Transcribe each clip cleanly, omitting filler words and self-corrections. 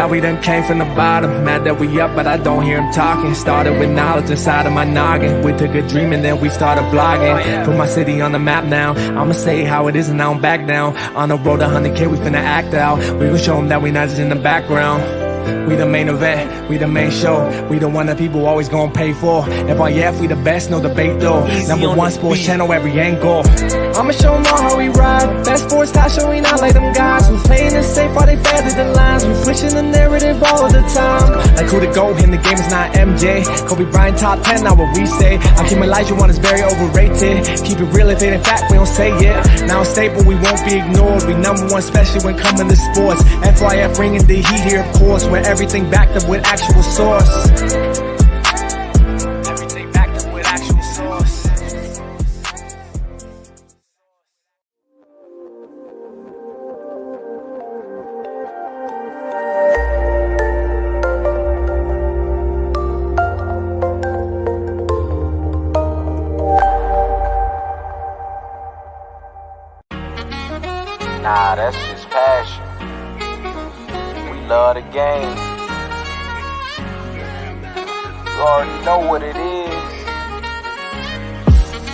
now we done came from the bottom. Mad that we up, but I don't hear him talking. Started with knowledge inside of my noggin. We took a dream and then we started blogging. Put my city on the map now. I'ma say how it is and now I'm back down. On the road to 100K, we finna act out. We gon' show them that we not just in the background. We the main event, we the main show. We the one that people always gon' pay for. FYF, we the best, no debate though. Number one sports channel, every angle. I'ma show them all how we ride. Best sports talk show, we not like them guys. We playing it safe while they feather the lines. We pushing the narrative all the time. Like who to go in the game is not MJ. Kobe Bryant top 10, not what we say. I keep Elijah one is very overrated. Keep it real if it ain't fact, we don't say it. Now it's stable, we won't be ignored. We number one, especially when coming to sports. FYF bringing the heat here, of course. Where everything backed up with actual source. Everything backed up with actual source. Nah, that's just passion. We love the game. You already know what it is.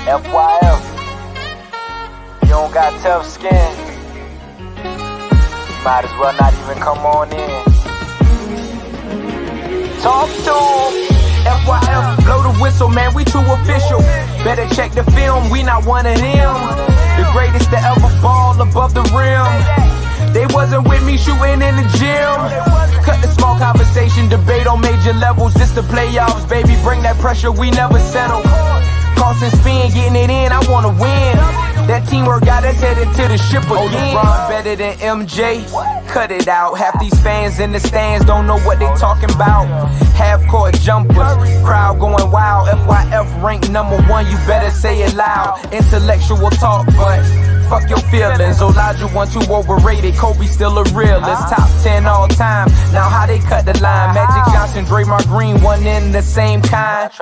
FYF. You don't got tough skin. You might as well not even come on in. Talk to 'em. FYF, blow the whistle, man, we too official. Better check the film, we not one of them. The greatest to ever fall above the rim. They wasn't with me shooting in the gym. Cut the small conversation, debate on major levels. This the playoffs, baby, bring that pressure, we never settle. Cross and spin, getting it in, I wanna win. That teamwork got us headed to the ship again. Oh, LeBron better than MJ, cut it out. Half these fans in the stands don't know what they talking about. Half-court jumpers, crowd going wild. FYF ranked number one, you better say it loud. Intellectual talk, but fuck your feelings. Elijah 1 too overrated, Kobe still a realist. Top 10 all time, now how they cut the line. Magic Johnson, Draymond Green, one in the same kind.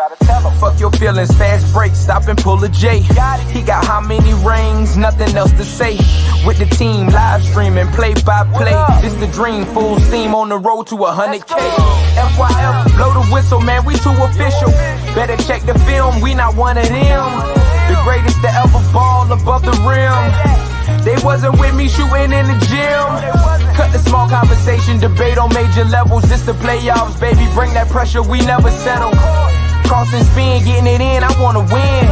Fuck your feelings, fast break, stop and pull a J. He got how many rings, nothing else to say. With the team, live streaming, play by play. This the dream, full steam on the road to 100K. FYF, blow the whistle, man, we too official. Better check the film, we not one of them. The greatest to ever ball above the rim. They wasn't with me shooting in the gym. Cut the small conversation, debate on major levels. This the playoffs, baby, bring that pressure, we never settle. Cross and spin, getting it in, I wanna win.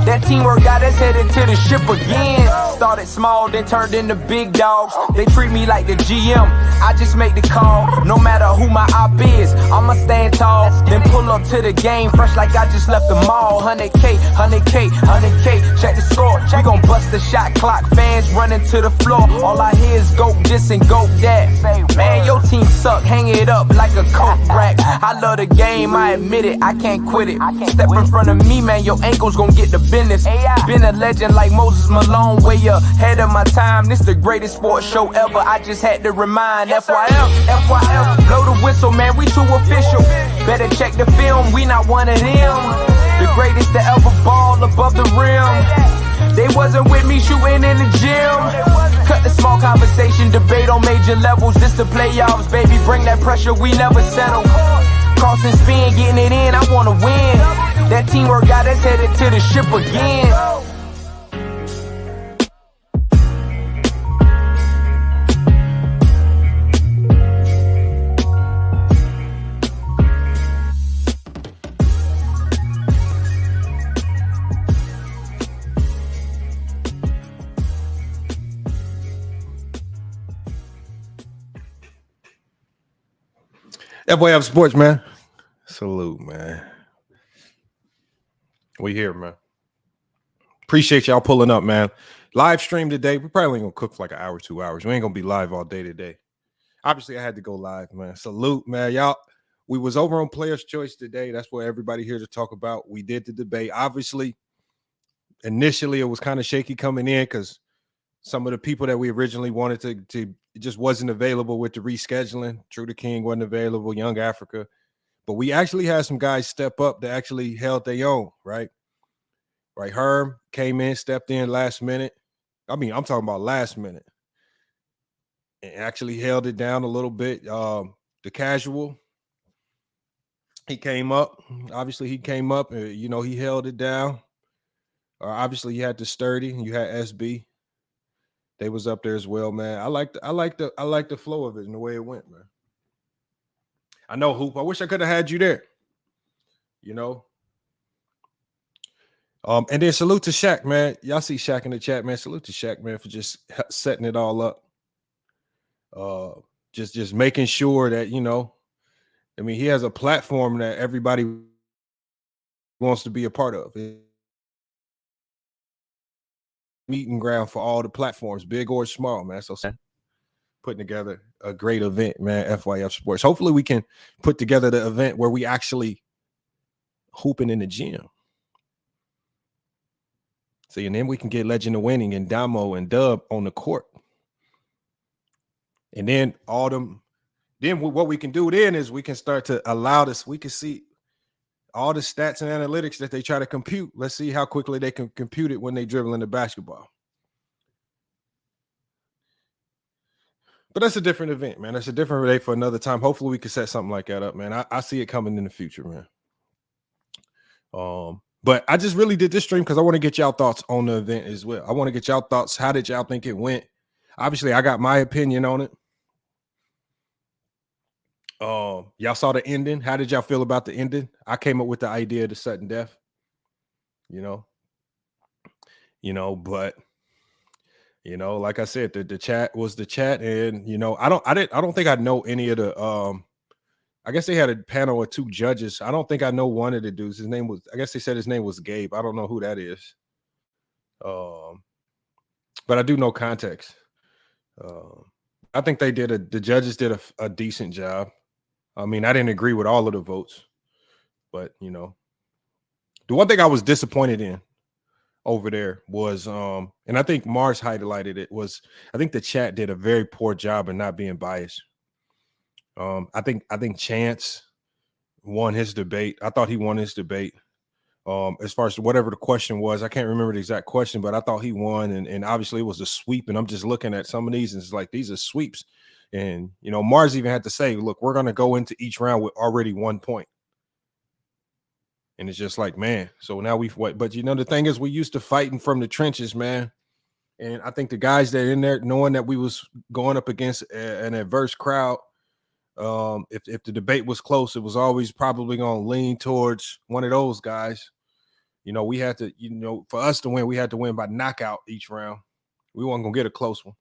That teamwork got us headed to the ship again. Started small, then turned into big dogs. They treat me like the GM, I just make the call. No matter who my op is, I'ma stand tall. Then pull up to the game, fresh like I just left the mall. 100K, 100K, 100K, check the score. We gon' bust the shot clock, fans running to the floor. All I hear is go this and go that. Man, your team suck, hang it up like a coke rack. I love the game, I admit it, I can't quit it. Step in front of me, man, your ankles gon' get the business. Been a legend like Moses Malone, way ahead of my time. This the greatest sports show ever, I just had to remind. FYF, FYF, blow the whistle, man, we too official. Better check the film, we not one of them. The greatest to ever ball above the rim. They wasn't with me shooting in the gym. Cut the small conversation, debate on major levels. This the playoffs, baby, bring that pressure, we never settle. Cross and spin, getting it in, I wanna win. That teamwork got us headed to the ship again. FYFSports, man. Salute, man. We here, man. Appreciate y'all pulling up, man. Live stream today. We probably ain't gonna cook for like an hour, 2 hours. We ain't gonna be live all day today. Obviously, I had to go live, man. Salute, man. Y'all, we was over on Player's Choice today. That's what everybody here to talk about. We did the debate. Obviously, initially, it was kind of shaky coming in because some of the people that we originally wanted to it just wasn't available with the rescheduling. True the King wasn't available, Young Africa. But we actually had some guys step up that actually held their own, right? Right, Herm came in, stepped in last minute. I mean, I'm talking about last minute. And actually held it down a little bit. the casual. He came up. Obviously, he came up. You know, he held it down. Obviously, you had the sturdy. You had SB. They was up there as well, man. I like the flow of it and the way it went, man. I know, Hoop. I wish I could have had you there. You know. And then salute to Shaq, man. Y'all see Shaq in the chat, man. Salute to Shaq, man, for just setting it all up. Just making sure that, you know, I mean, he has a platform that everybody wants to be a part of. Meeting ground for all the platforms, big or small, man. So putting together a great event, man. FYFSports. Hopefully we can put together the event where we actually hooping in the gym. See, and then we can get Legend of Winning and Damo and Dub on the court. And then what we can do then is we can start to allow this. We can see all the stats and analytics that they try to compute. Let's see how quickly they can compute it when they dribble in the basketball. But that's a different event, man. That's a different day for another time. Hopefully we can set something like that up, man. I see it coming in the future, man. But I just really did this stream because I want to get y'all thoughts on the event as well. I want to get y'all thoughts. How did y'all think it went? Obviously, I got my opinion on it. Y'all saw the ending. How did y'all feel about the ending? I came up with the idea of the sudden death. But like I said, the chat was the chat, and I don't think I know any of the I guess they had a panel of 2 judges. I don't think I know one of the dudes. His name was, I guess they said his name was Gabe. I don't know who that is. But I do know context. I think the judges did a decent job. I mean, I didn't agree with all of the votes, but the one thing I was disappointed in over there was, and I think Mars highlighted it, was I think the chat did a very poor job in not being biased. I think Chance won his debate. I thought he won his debate. As far as whatever the question was, I can't remember the exact question, but I thought he won, and obviously it was a sweep. And I'm just looking at some of these, and it's like these are sweeps. And Mars even had to say, "Look, we're going to go into each round with already 1 point." And it's just like, man. So now we've what? But the thing is, we used to fighting from the trenches, man. And I think the guys that are in there, knowing that we was going up against an adverse crowd. If the debate was close, it was always probably going to lean towards one of those guys. We had to, for us to win, we had to win by knockout each round. We weren't going to get a close one.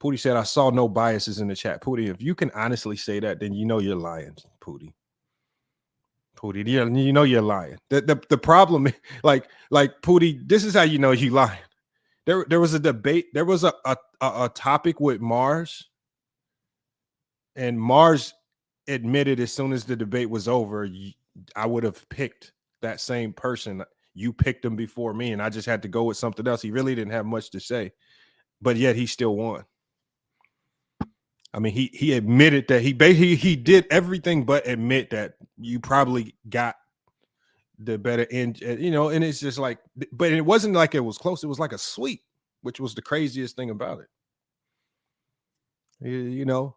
Pootie said, I saw no biases in the chat. Pootie, if you can honestly say that, then you're lying, Pootie. Pootie, you're lying. The problem, like Pootie, this is how you lying. There was a debate. There was a topic with Mars. And Mars admitted as soon as the debate was over, I would have picked that same person. You picked him before me, and I just had to go with something else. He really didn't have much to say, but yet he still won. I mean, he admitted that he did everything but admit that you probably got the better end, and it's just like, but it wasn't like it was close. It was like a sweep, which was the craziest thing about it.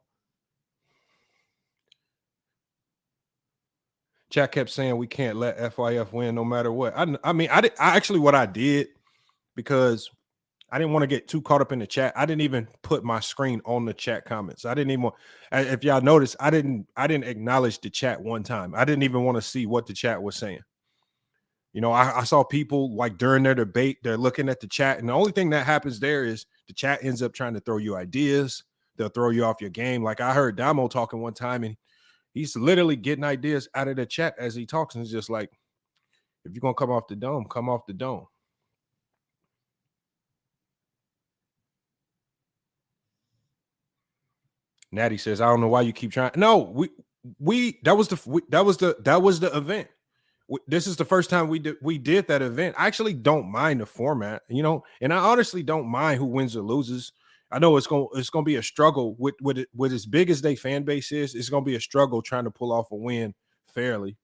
Chat kept saying we can't let FYF win no matter what. What I did, because I didn't want to get too caught up in the chat. I didn't even put my screen on the chat comments. I didn't even, if y'all noticed, I didn't acknowledge the chat one time. I didn't even want to see what the chat was saying. I saw people like during their debate, they're looking at the chat, and the only thing that happens there is the chat ends up trying to throw you ideas. They'll throw you off your game. Like I heard Damo talking one time, and he's literally getting ideas out of the chat as he talks. And it's just like, if you're going to come off the dome, come off the dome. Natty says, I don't know why you keep trying. No, that was the event. This is the first time we did that event. I actually don't mind the format, and I honestly don't mind who wins or loses. I know it's gonna be a struggle with as big as their fan base is. It's gonna be a struggle trying to pull off a win fairly.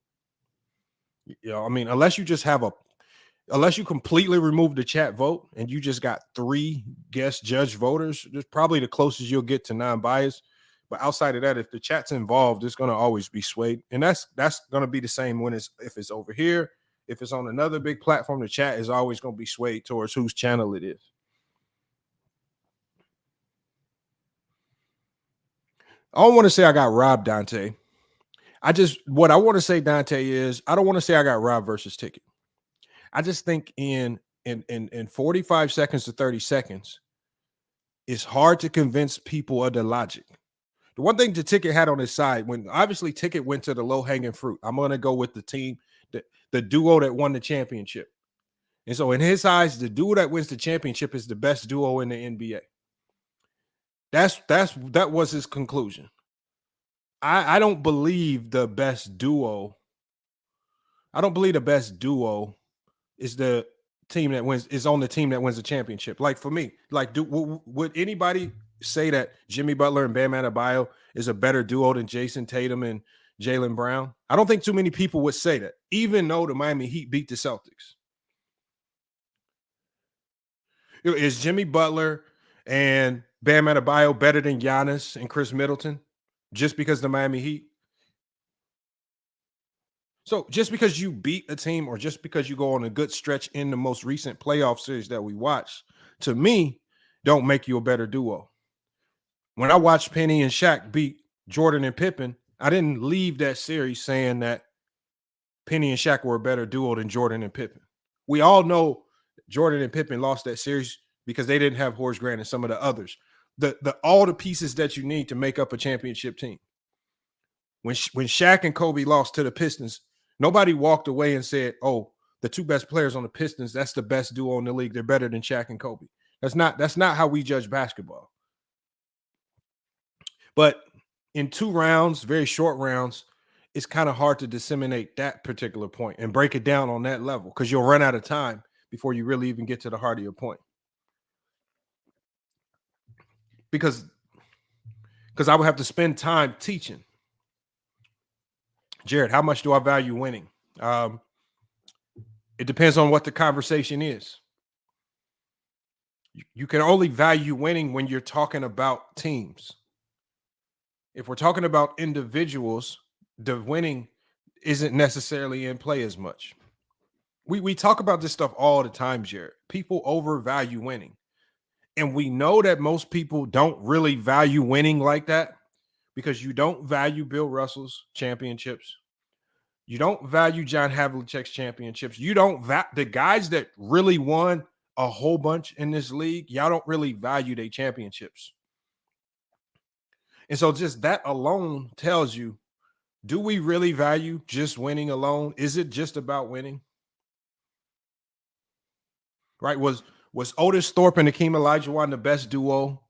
Unless you completely remove the chat vote and you just got 3 guest judge voters, that's probably the closest you'll get to non-biased. But outside of that, if the chat's involved, it's going to always be swayed. And that's going to be the same if it's over here. If it's on another big platform, the chat is always going to be swayed towards whose channel it is. I don't want to say I got robbed, Dante. What I want to say, Dante, is I don't want to say I got robbed versus Ticket. I just think in 45 seconds to 30 seconds, it's hard to convince people of the logic. The one thing the Ticket had on his side, when obviously Ticket went to the low-hanging fruit, I'm going to go with the team, the duo that won the championship. And so in his eyes, the duo that wins the championship is the best duo in the NBA. That was his conclusion. I don't believe the best duo. I don't believe the best duo is the team that wins, is on the team that wins the championship. Like for me, like would anybody say that Jimmy Butler and Bam Adebayo is a better duo than Jason Tatum and Jaylen Brown? I don't think too many people would say that, even though the Miami Heat beat the Celtics. Is Jimmy Butler and Bam Adebayo better than Giannis and Chris Middleton just because the Miami Heat? So just because you beat a team or just because you go on a good stretch in the most recent playoff series that we watched, to me, don't make you a better duo. When I watched Penny and Shaq beat Jordan and Pippen, I didn't leave that series saying that Penny and Shaq were a better duo than Jordan and Pippen. We all know Jordan and Pippen lost that series because they didn't have Horace Grant and some of the others. All the pieces that you need to make up a championship team. When Shaq and Kobe lost to the Pistons, nobody walked away and said, "Oh, the two best players on the Pistons, that's the best duo in the league. They're better than Shaq and Kobe." That's not how we judge basketball. But in 2 rounds, very short rounds, it's kind of hard to disseminate that particular point and break it down on that level because you'll run out of time before you really even get to the heart of your point. Because I would have to spend time teaching. Jared, how much do I value winning? It depends on what the conversation is. You can only value winning when you're talking about teams. If we're talking about individuals, the winning isn't necessarily in play as much. We talk about this stuff all the time, Jared. People overvalue winning. And we know that most people don't really value winning like that because you don't value Bill Russell's championships. You don't value John Havlicek's championships. You don't the guys that really won a whole bunch in this league, y'all don't really value their championships. And so just that alone tells you, do we really value just winning alone? Is it just about winning? Right? Was Otis Thorpe and Hakeem Olajuwon the best duo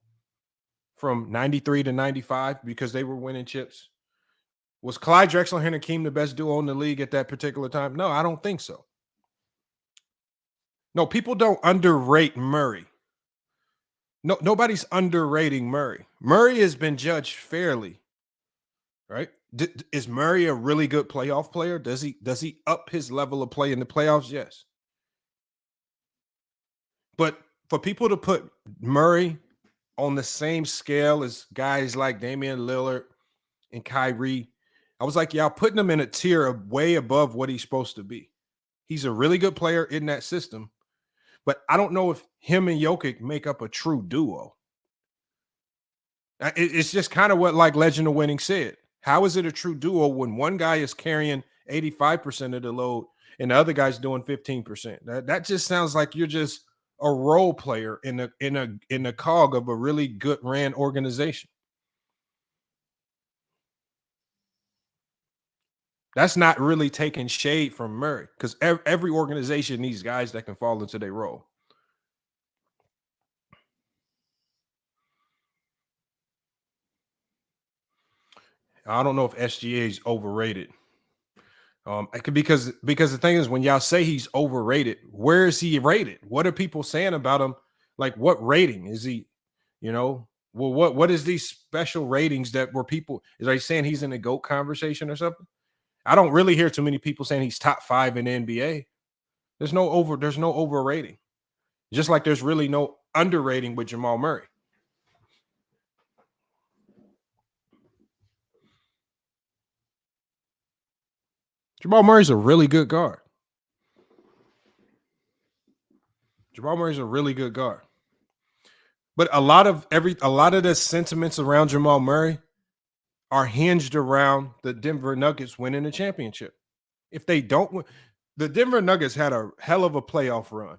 from 93 to 95 because they were winning chips? Was Clyde Drexler and Hakeem the best duo in the league at that particular time? No, I don't think so. No, people don't underrate Murray. No, nobody's underrating Murray. Murray has been judged fairly, right? Is Murray a really good playoff player? Does he up his level of play in the playoffs? Yes. But for people to put Murray on the same scale as guys like Damian Lillard and Kyrie, I was like, y'all putting him in a tier of way above what he's supposed to be. He's a really good player in that system, but I don't know if him and Jokic make up a true duo. It's just kind of what like Legend of Winning said. How is it a true duo when one guy is carrying 85% of the load and the other guy's doing 15%? That just sounds like you're just a role player in a cog of a really good ran organization. That's not really taking shade from Murray because every organization needs guys that can fall into their role. I don't know if SGA is overrated. Because the thing is, when y'all say he's overrated, where is he rated? What are people saying about him? Like, what rating is he? You know, well, what is these special ratings that were people? Is they saying he's in the GOAT conversation or something? I don't really hear too many people saying he's top 5 in the NBA. There's no overrating. Just like there's really no underrating with Jamal Murray. Jamal Murray's a really good guard. Jamal Murray's a really good guard. But a lot of the sentiments around Jamal Murray are hinged around the Denver Nuggets winning the championship. If they don't win, the Denver Nuggets had a hell of a playoff run.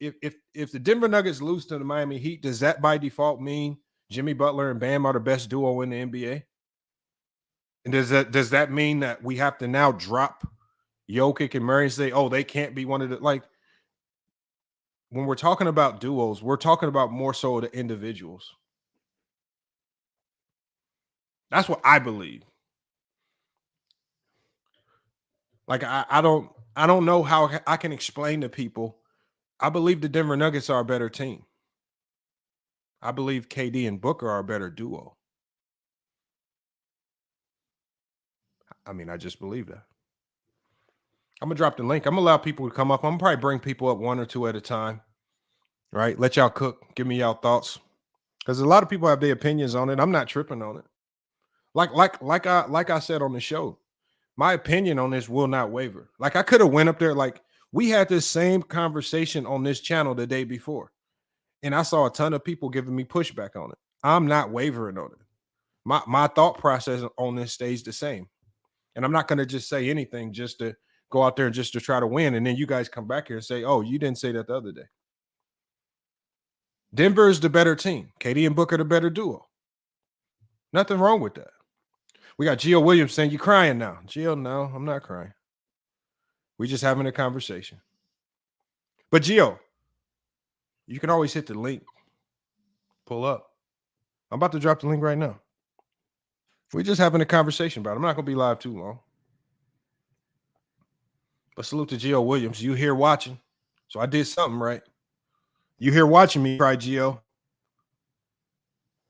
If the Denver Nuggets lose to the Miami Heat, does that by default mean Jimmy Butler and Bam are the best duo in the NBA? And does that mean that we have to now drop Jokic and Murray and say, oh, they can't be one of the, like, when we're talking about duos, we're talking about more so the individuals. That's what I believe. Like, I don't know how I can explain to people. I believe the Denver Nuggets are a better team. I believe KD and Booker are a better duo. I mean, I just believe that. I'm going to drop the link. I'm going to allow people to come up. I'm going to probably bring people up one or two at a time. Right? Let y'all cook. Give me y'all thoughts. Because a lot of people have their opinions on it. I'm not tripping on it. Like I said on the show, my opinion on this will not waver. Like, I could have went up there. Like, we had this same conversation on this channel the day before. And I saw a ton of people giving me pushback on it. I'm not wavering on it. My thought process on this stays the same. And I'm not going to just say anything just to go out there and just to try to win. And then you guys come back here and say, oh, you didn't say that the other day. Denver is the better team. KD and Booker the better duo. Nothing wrong with that. We got Gio Williams saying, you crying now. Gio, no, I'm not crying. We're just having a conversation. But Gio, you can always hit the link. Pull up. I'm about to drop the link right now. We're just having a conversation about it. I'm not going to be live too long. But salute to Gio Williams. You here watching. So I did something right. You here watching me cry, Gio.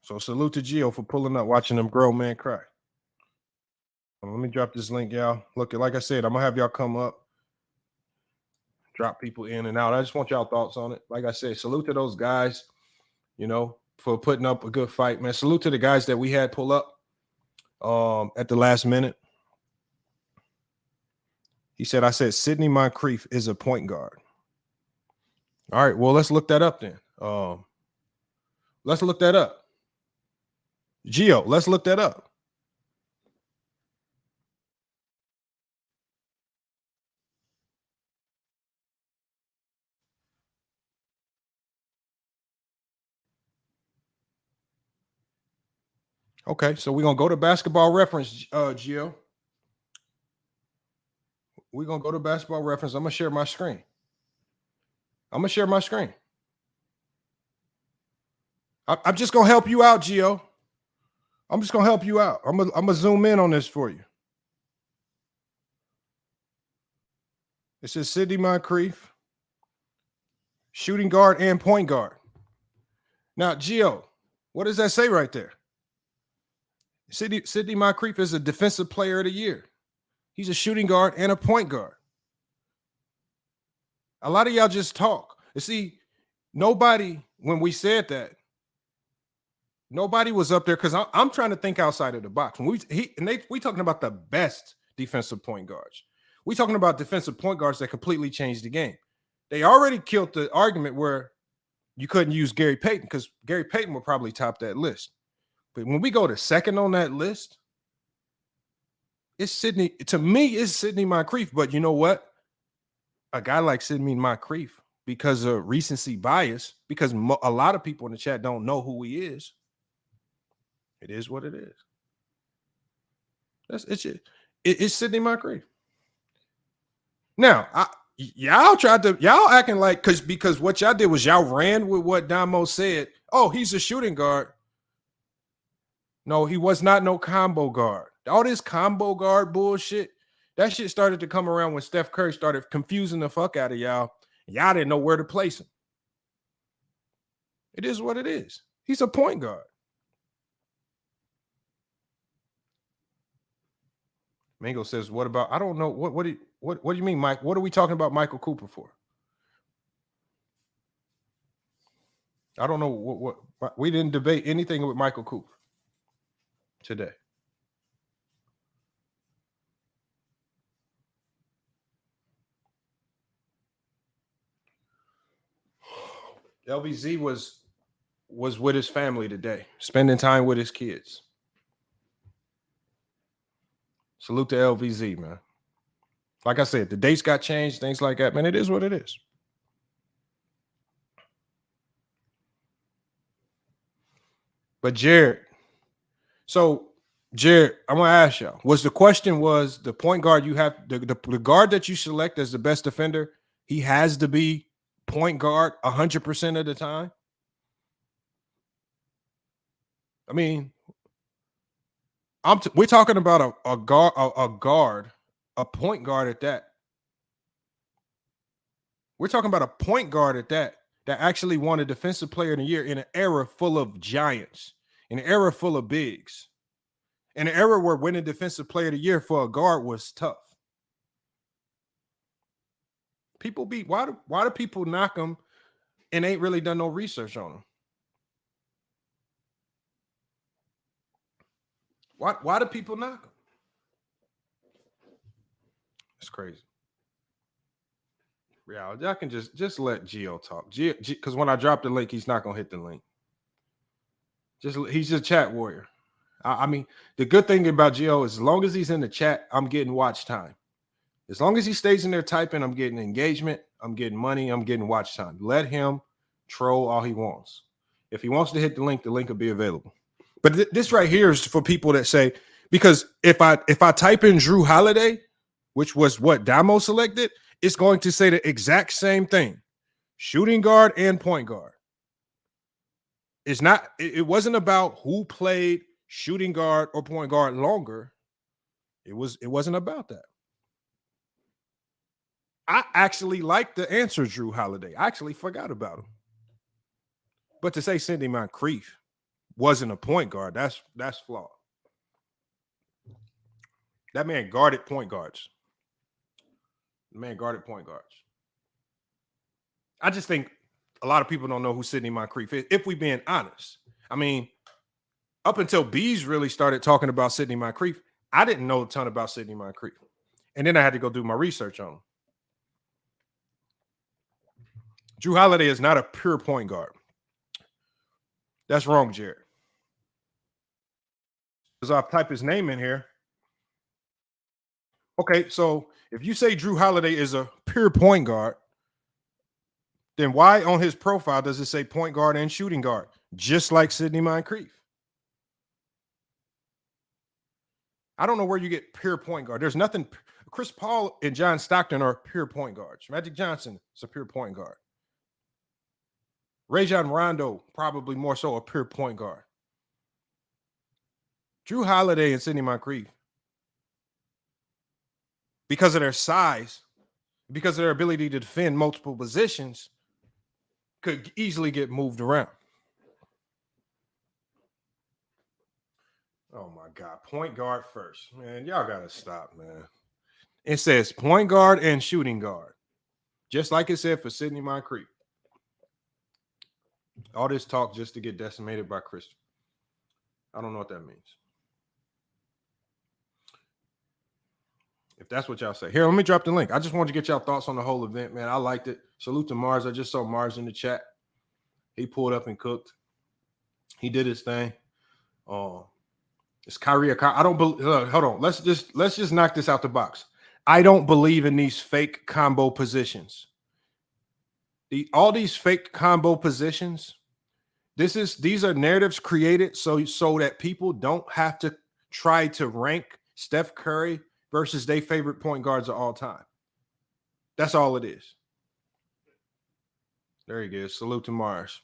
So salute to Gio for pulling up, watching them grown man cry. Let me drop this link, y'all. Look, like I said, I'm going to have y'all come up. Drop people in and out. I just want y'all thoughts on it. Like I said, salute to those guys, for putting up a good fight, man. Salute to the guys that we had pull up at the last minute. He said, I said, Sidney Moncrief is a point guard. All right, well, let's look that up then. Let's look that up. Gio, let's look that up. Okay, so we're going to go to Basketball Reference, Gio. We're going to go to Basketball Reference. I'm going to share my screen. I'm just going to help you out, Gio. I'm just going to help you out. I'm going to zoom in on this for you. It says Sidney Moncrief, shooting guard and point guard. Now, Gio, what does that say right there? Sidney Moncrief is a defensive player of the year. He's a shooting guard and a point guard. A lot of y'all just talk. You see, nobody, when we said that, nobody was up there because I'm trying to think outside of the box. When we talking about the best defensive point guards. We talking about defensive point guards that completely changed the game. They already killed the argument where you couldn't use Gary Payton because Gary Payton would probably top that list. But when we go to second on that list, it's Sidney. To me, it's Sidney Moncrief. But you know what? A guy like Sidney Moncrief, because of recency bias, because a lot of people in the chat don't know who he is. It is what it is. It's Sidney Moncrief. Now, y'all acting like because what y'all did was y'all ran with what Damo said. Oh, he's a shooting guard. No, he was not no combo guard. All this combo guard bullshit, that shit started to come around when Steph Curry started confusing the fuck out of y'all. Y'all didn't know where to place him. It is what it is. He's a point guard. Mango says, what about, I don't know, what do you mean, Mike? What are we talking about Michael Cooper for? I don't know what we didn't debate anything with Michael Cooper today. LVZ was with his family today, spending time with his kids. Salute to LVZ, man. Like I said, the dates got changed, things like that. Man, it is what it is. But Jared, Jared, I'm gonna ask y'all. The question was the point guard you have the guard that you select as the best defender, he has to be point guard 100% of the time? I mean, we're talking about a guard, a point guard at that. We're talking about a point guard at that actually won a Defensive Player of the Year in an era full of giants, in an era full of bigs, in an era where winning Defensive Player of the Year for a guard was tough. Why do people knock him and ain't really done no research on him? Why do people knock him? It's crazy. Yeah, y'all can just let Gio talk. Because when I drop the link, he's not gonna hit the link. He's a chat warrior. I mean, the good thing about Gio is as long as he's in the chat, I'm getting watch time. As long as he stays in there typing, I'm getting engagement, I'm getting money, I'm getting watch time. Let him troll all he wants. If he wants to hit the link will be available. But this right here is for people that say, because if I type in Drew Holiday, which was what Damo selected, it's going to say the exact same thing. Shooting guard and point guard. It wasn't about who played shooting guard or point guard longer. It wasn't about that. I actually like the answer, Drew Holiday. I actually forgot about him. But to say Sidney Moncrief wasn't a point guard, that's flawed. That man guarded point guards. The man guarded point guards. I just think a lot of people don't know who Sidney Moncrief is, if we're being honest. I mean, up until Bees really started talking about Sidney Moncrief, I didn't know a ton about Sidney Moncrief. And then I had to go do my research on him. Drew Holiday is not a pure point guard. That's wrong, Jared. Because I'll type his name in here. Okay, so if you say Drew Holiday is a pure point guard, then why on his profile does it say point guard and shooting guard, just like Sidney Moncrief? I don't know where you get pure point guard. There's nothing. Chris Paul and John Stockton are pure point guards. Magic Johnson is a pure point guard. Rajon Rondo, probably more so a pure point guard. Drew Holiday and Sidney Moncrief, because of their size, because of their ability to defend multiple positions, could easily get moved around. Oh, my God. Point guard first. Man, y'all got to stop, man. It says point guard and shooting guard, just like it said for Sidney Moncrief. All this talk just to get decimated by Christian. I don't know what that means. If that's what y'all say. Here, let me drop the link. I just wanted to get y'all thoughts on the whole event, man. I liked it. Salute to Mars. I just saw Mars in the chat. He pulled up and cooked. He did his thing. It's Kyrie. I don't believe. Hold on. Let's just knock this out the box. I don't believe in these fake combo positions. All these fake combo positions. These are narratives created so that people don't have to try to rank Steph Curry versus their favorite point guards of all time. That's all it is. There he goes. Salute to Mars.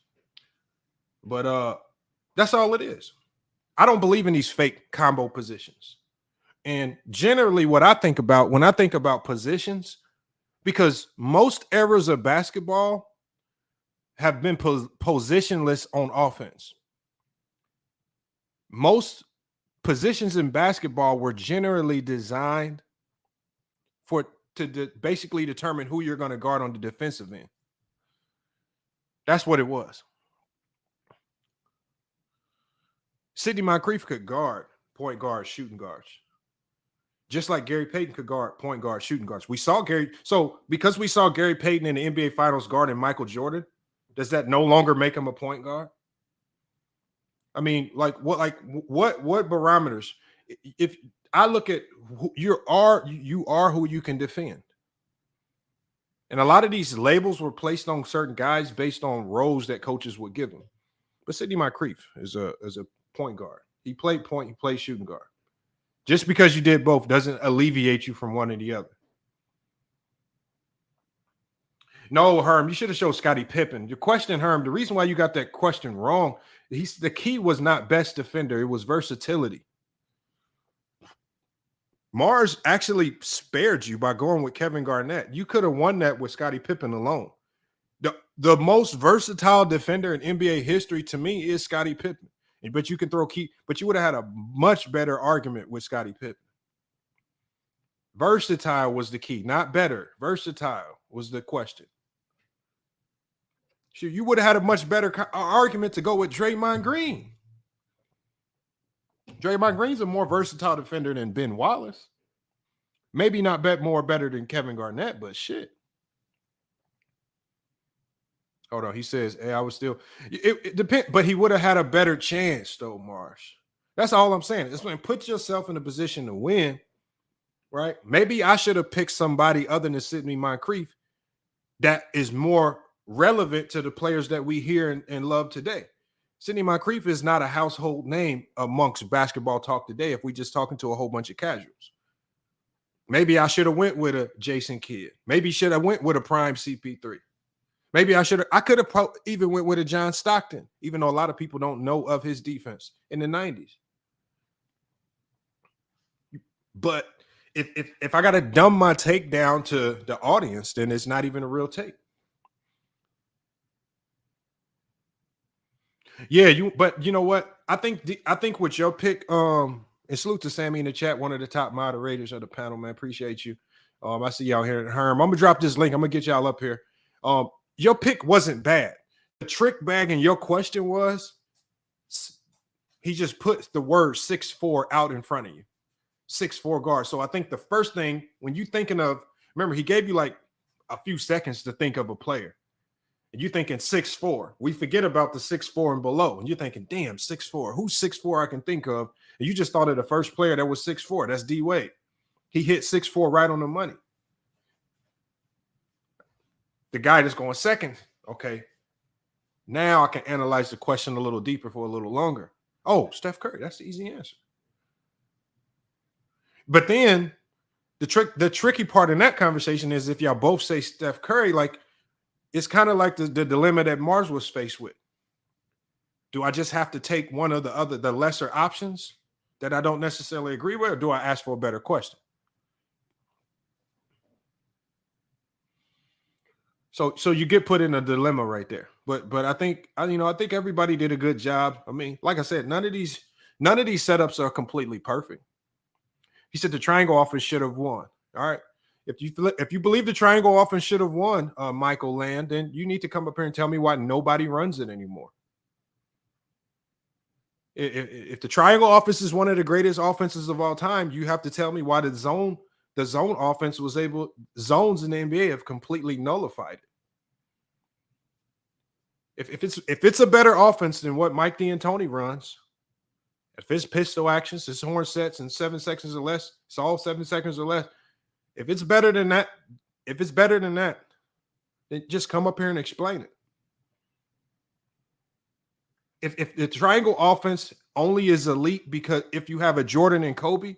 But that's all it is. I don't believe in these fake combo positions. And generally what I think about when I think about positions, because most eras of basketball have been positionless on offense. Most positions in basketball were generally designed to basically determine who you're going to guard on the defensive end. That's what it was. Sidney Moncrief could guard point guard, shooting guards. Just like Gary Payton could guard point guard, shooting guards. Because we saw Gary Payton in the NBA Finals guarding Michael Jordan, Does that no longer make him a point guard? I mean, what barometers? If I look at who you are who you can defend. And a lot of these labels were placed on certain guys based on roles that coaches would give them. But Sidney Moncrief is a point guard. He played point, he played shooting guard. Just because you did both doesn't alleviate you from one or the other. No, Herm, you should have showed Scottie Pippen. Your question, Herm, the reason why you got that question wrong, the key was not best defender. It was versatility. Mars actually spared you by going with Kevin Garnett. You could have won that with Scottie Pippen alone. The most versatile defender in NBA history to me is Scottie Pippen. But you can throw key, but you would have had a much better argument with Scottie Pippen. Versatile was the key, not better. Versatile was the question. Sure, you would have had a much better argument to go with Draymond Green. Draymond Green's a more versatile defender than Ben Wallace. Maybe not better than Kevin Garnett, but shit. Hold on, he says, "Hey, I was still." It depends, but he would have had a better chance, though, Marsh. That's all I'm saying. It's when put yourself in a position to win, right? Maybe I should have picked somebody other than Sidney Moncrief that is more relevant to the players that we hear and love today. Sidney Moncrief is not a household name amongst basketball talk today if we just talking to a whole bunch of casuals. Maybe I should have went with a Jason Kidd. Maybe should have went with a prime CP3. Maybe I could have even went with a John Stockton, even though a lot of people don't know of his defense in the 90s. But if I got to dumb my take down to the audience, then it's not even a real take. Yeah, but you know what? I think with your pick, and salute to Sammy in the chat, one of the top moderators of the panel, man. Appreciate you. I see y'all here at Herm. I'm gonna drop this link. I'm gonna get y'all up here. Your pick wasn't bad. The trick bag in your question was he just put the word 6'4" out in front of you. 6'4" guard. So I think the first thing when you thinking of, remember, he gave you like a few seconds to think of a player. And you're thinking 6'4". We forget about the 6'4" and below. And you're thinking, damn, 6'4". Who's 6'4" I can think of? And you just thought of the first player that was 6'4". That's D Wade. He hit 6'4" right on the money. The guy that's going second, okay. Now I can analyze the question a little deeper for a little longer. Oh, Steph Curry. That's the easy answer. But then the tricky part in that conversation is if y'all both say Steph Curry, like, it's kind of like the dilemma that Mars was faced with. Do I just have to take one of the lesser options that I don't necessarily agree with, or do I ask for a better question? So you get put in a dilemma right there. But I think everybody did a good job. I mean, like I said, none of these setups are completely perfect. He said the triangle offense should have won. All right. If you believe the triangle offense should have won, Michael Land, then you need to come up here and tell me why nobody runs it anymore. If the triangle offense is one of the greatest offenses of all time, you have to tell me why the zone offense zones in the NBA have completely nullified it. If it's a better offense than what Mike D'Antoni runs, if it's pistol actions, it's horn sets in 7 seconds or less, it's all 7 seconds or less. If it's better than that, then just come up here and explain it. If the triangle offense only is elite because if you have a Jordan and Kobe,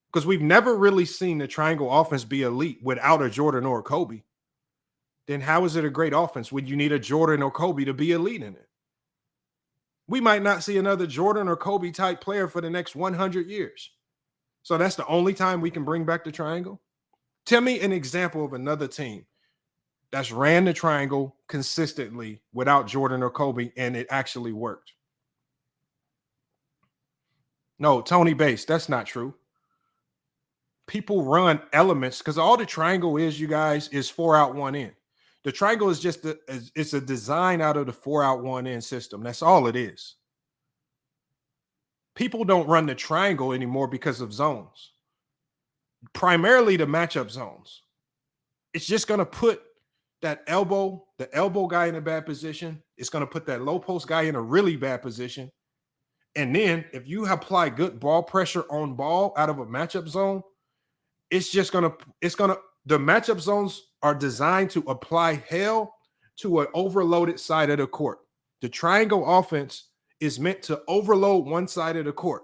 because we've never really seen the triangle offense be elite without a Jordan or a Kobe, then how is it a great offense when you need a Jordan or Kobe to be elite in it? We might not see another Jordan or Kobe type player for the next 100 years. So that's the only time we can bring back the triangle. Tell me an example of another team that's ran the triangle consistently without Jordan or Kobe, and it actually worked. No, Tony Bates, that's not true. People run elements because all the triangle is, you guys, is 4 out 1 in. The triangle is just it's a design out of the 4 out 1 in system. That's all it is. People don't run the triangle anymore because of zones. Primarily the matchup zones. It's just going to put the elbow guy in a bad position. It's going to put that low post guy in a really bad position. And then if you apply good ball pressure on ball out of a matchup zone, the matchup zones are designed to apply hell to an overloaded side of the court. The triangle offense is meant to overload one side of the court.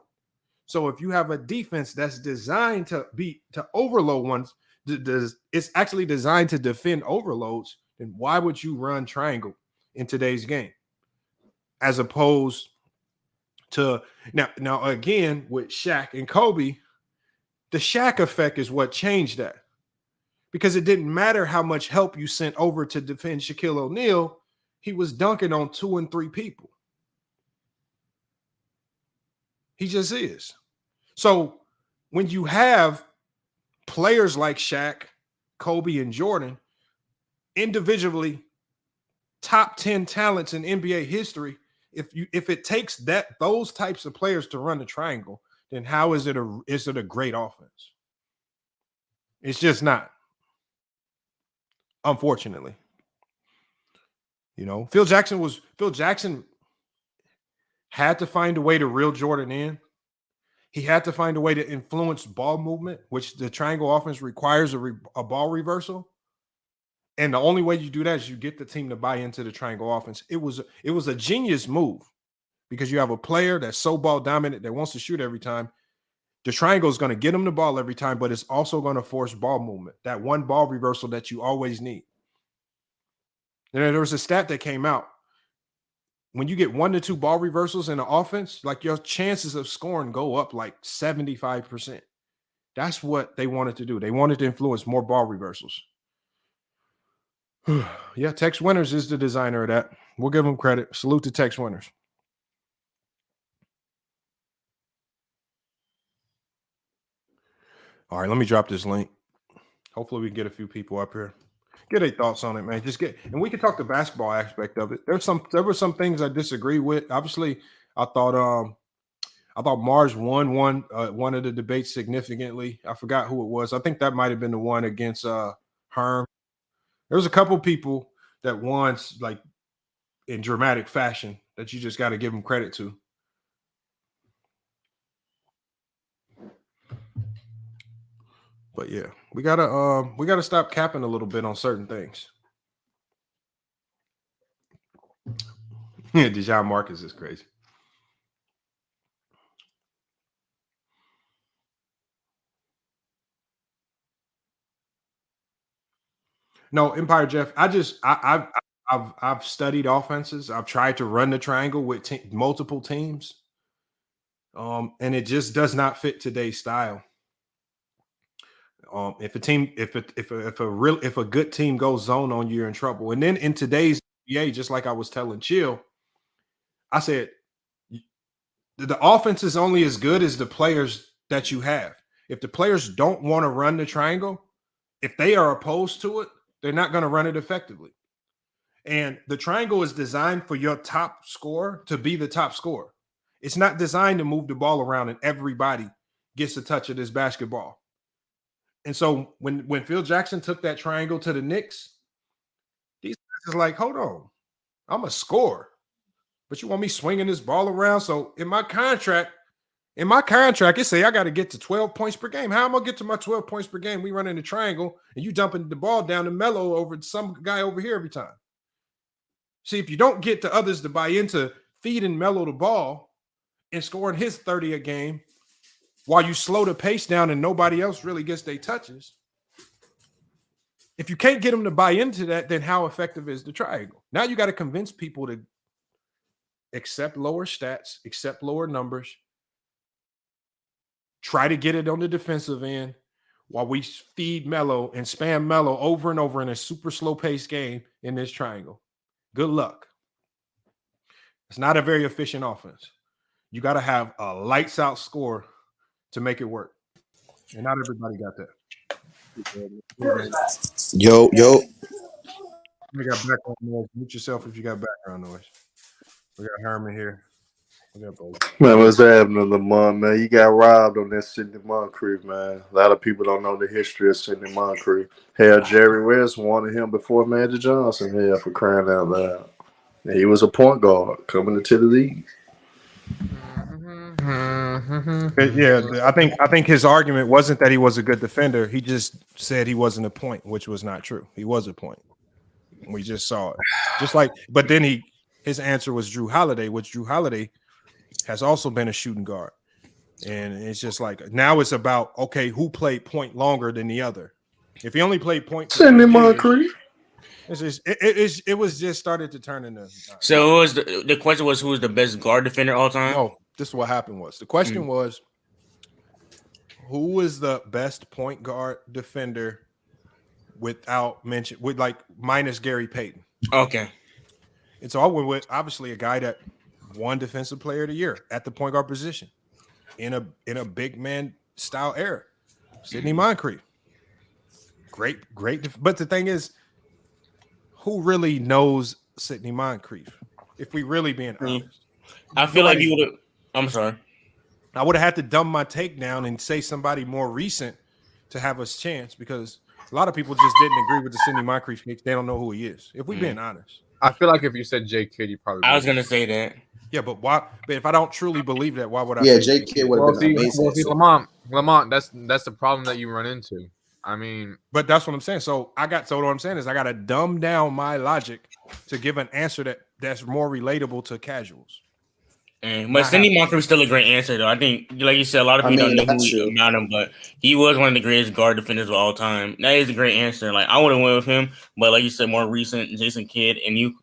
So if you have a defense that's designed to overload ones, it's actually designed to defend overloads, then why would you run triangle in today's game? As opposed to now again with Shaq and Kobe, the Shaq effect is what changed that. Because it didn't matter how much help you sent over to defend Shaquille O'Neal, he was dunking on 2 and 3 people. He just is. So when you have players like Shaq, Kobe, and Jordan, individually top 10 talents in NBA history, if it takes those types of players to run the triangle, then how is it a great offense? It's just not. Unfortunately. Phil Jackson had to find a way to reel Jordan in. He had to find a way to influence ball movement, which the triangle offense requires a ball reversal. And the only way you do that is you get the team to buy into the triangle offense. It was a genius move because you have a player that's so ball dominant that wants to shoot every time. The triangle is going to get him the ball every time, but it's also going to force ball movement, that one ball reversal that you always need. And there was a stat that came out. When you get 1 to 2 ball reversals in the offense, like your chances of scoring go up like 75%. That's what they wanted to do. They wanted to influence more ball reversals. Yeah, Tex Winters is the designer of that. We'll give him credit. Salute to Tex Winters. All right, let me drop this link. Hopefully we can get a few people up here. Get their thoughts on it, man. And we can talk the basketball aspect of it. There were some things I disagree with. Obviously, I thought Mars won one of the debates significantly. I forgot who it was. I think that might have been the one against Herm. There was a couple people that won like in dramatic fashion that you just got to give them credit to. But yeah, we gotta stop capping a little bit on certain things. Yeah, Dejon Marcus is crazy. No, Empire Jeff. I've studied offenses. I've tried to run the triangle with multiple teams, and it just does not fit today's style. If a good team goes zone on you, you're in trouble. And then in today's NBA, just like I was telling Chill, I said the offense is only as good as the players that you have. If the players don't want to run the triangle, if they are opposed to it, they're not going to run it effectively. And the triangle is designed for your top scorer to be the top scorer. It's not designed to move the ball around and everybody gets a touch of this basketball. And so when Phil Jackson took that triangle to the Knicks, these guys is like, hold on, I'm a scorer, but you want me swinging this ball around? So in my contract, it say I got to get to 12 points per game. How am I gonna get to my 12 points per game? We run in the triangle and you dumping the ball down to Melo over some guy over here every time. See, if you don't get the others to buy into feeding Melo the ball and scoring his 30 a game, while you slow the pace down and nobody else really gets their touches, if you can't get them to buy into that, then how effective is the triangle? Now you got to convince people to accept lower stats, accept lower numbers, try to get it on the defensive end while we feed Melo and spam Melo over and over in a super slow-paced game in this triangle. Good luck. It's not a very efficient offense. You got to have a lights-out score to make it work. And not everybody got that. Yo. You got background noise. Mute yourself if you got background noise. We got Herman here. Man, what's happening, Lamont, man? You got robbed on that Sidney Moncrief, man. A lot of people don't know the history of Sidney Moncrief. Hell, Jerry West wanted him before Magic Johnson, hell, for crying out loud. And he was a point guard coming into the league. Yeah, I think his argument wasn't that he was a good defender. He just said he wasn't a point, which was not true. He was a point. We just saw it. Just like, but then his answer was Drew Holiday, which Drew Holiday has also been a shooting guard. And it's just like now it's about okay, who played point longer than the other? If he only played point, Sidney Moncrief. It was just started to turn into. So it was the question was who was the best guard defender all time? No, this is what happened was the question was who was the best point guard defender without mention with like minus Gary Payton. Okay. And so I went with obviously a guy that won Defensive Player of the Year at the point guard position in a big man style era. Sidney Moncrief. Great. But the thing is, who really knows Sidney Moncrief? If we really being honest. I feel like you would have. I'm sorry. I would have had to dumb my take down and say somebody more recent to have a chance because a lot of people just didn't agree with the Sidney Moncrief pick. They don't know who he is. If we're being honest. I feel like if you said J Kidd, you probably. I was gonna say that. Yeah, but why? But if I don't truly believe that, why would I? Yeah, J Kidd would have been amazing. Well, see, Lamont, that's the problem that you run into. I mean, but that's what I'm saying. So what I'm saying is I got to dumb down my logic to give an answer that's more relatable to casuals. But Sidney Moncrief is still a great answer, though. I think, like you said, a lot of people don't know about him, but he was one of the greatest guard defenders of all time. That is a great answer. Like I would have went with him, but like you said, more recent, Jason Kidd, and you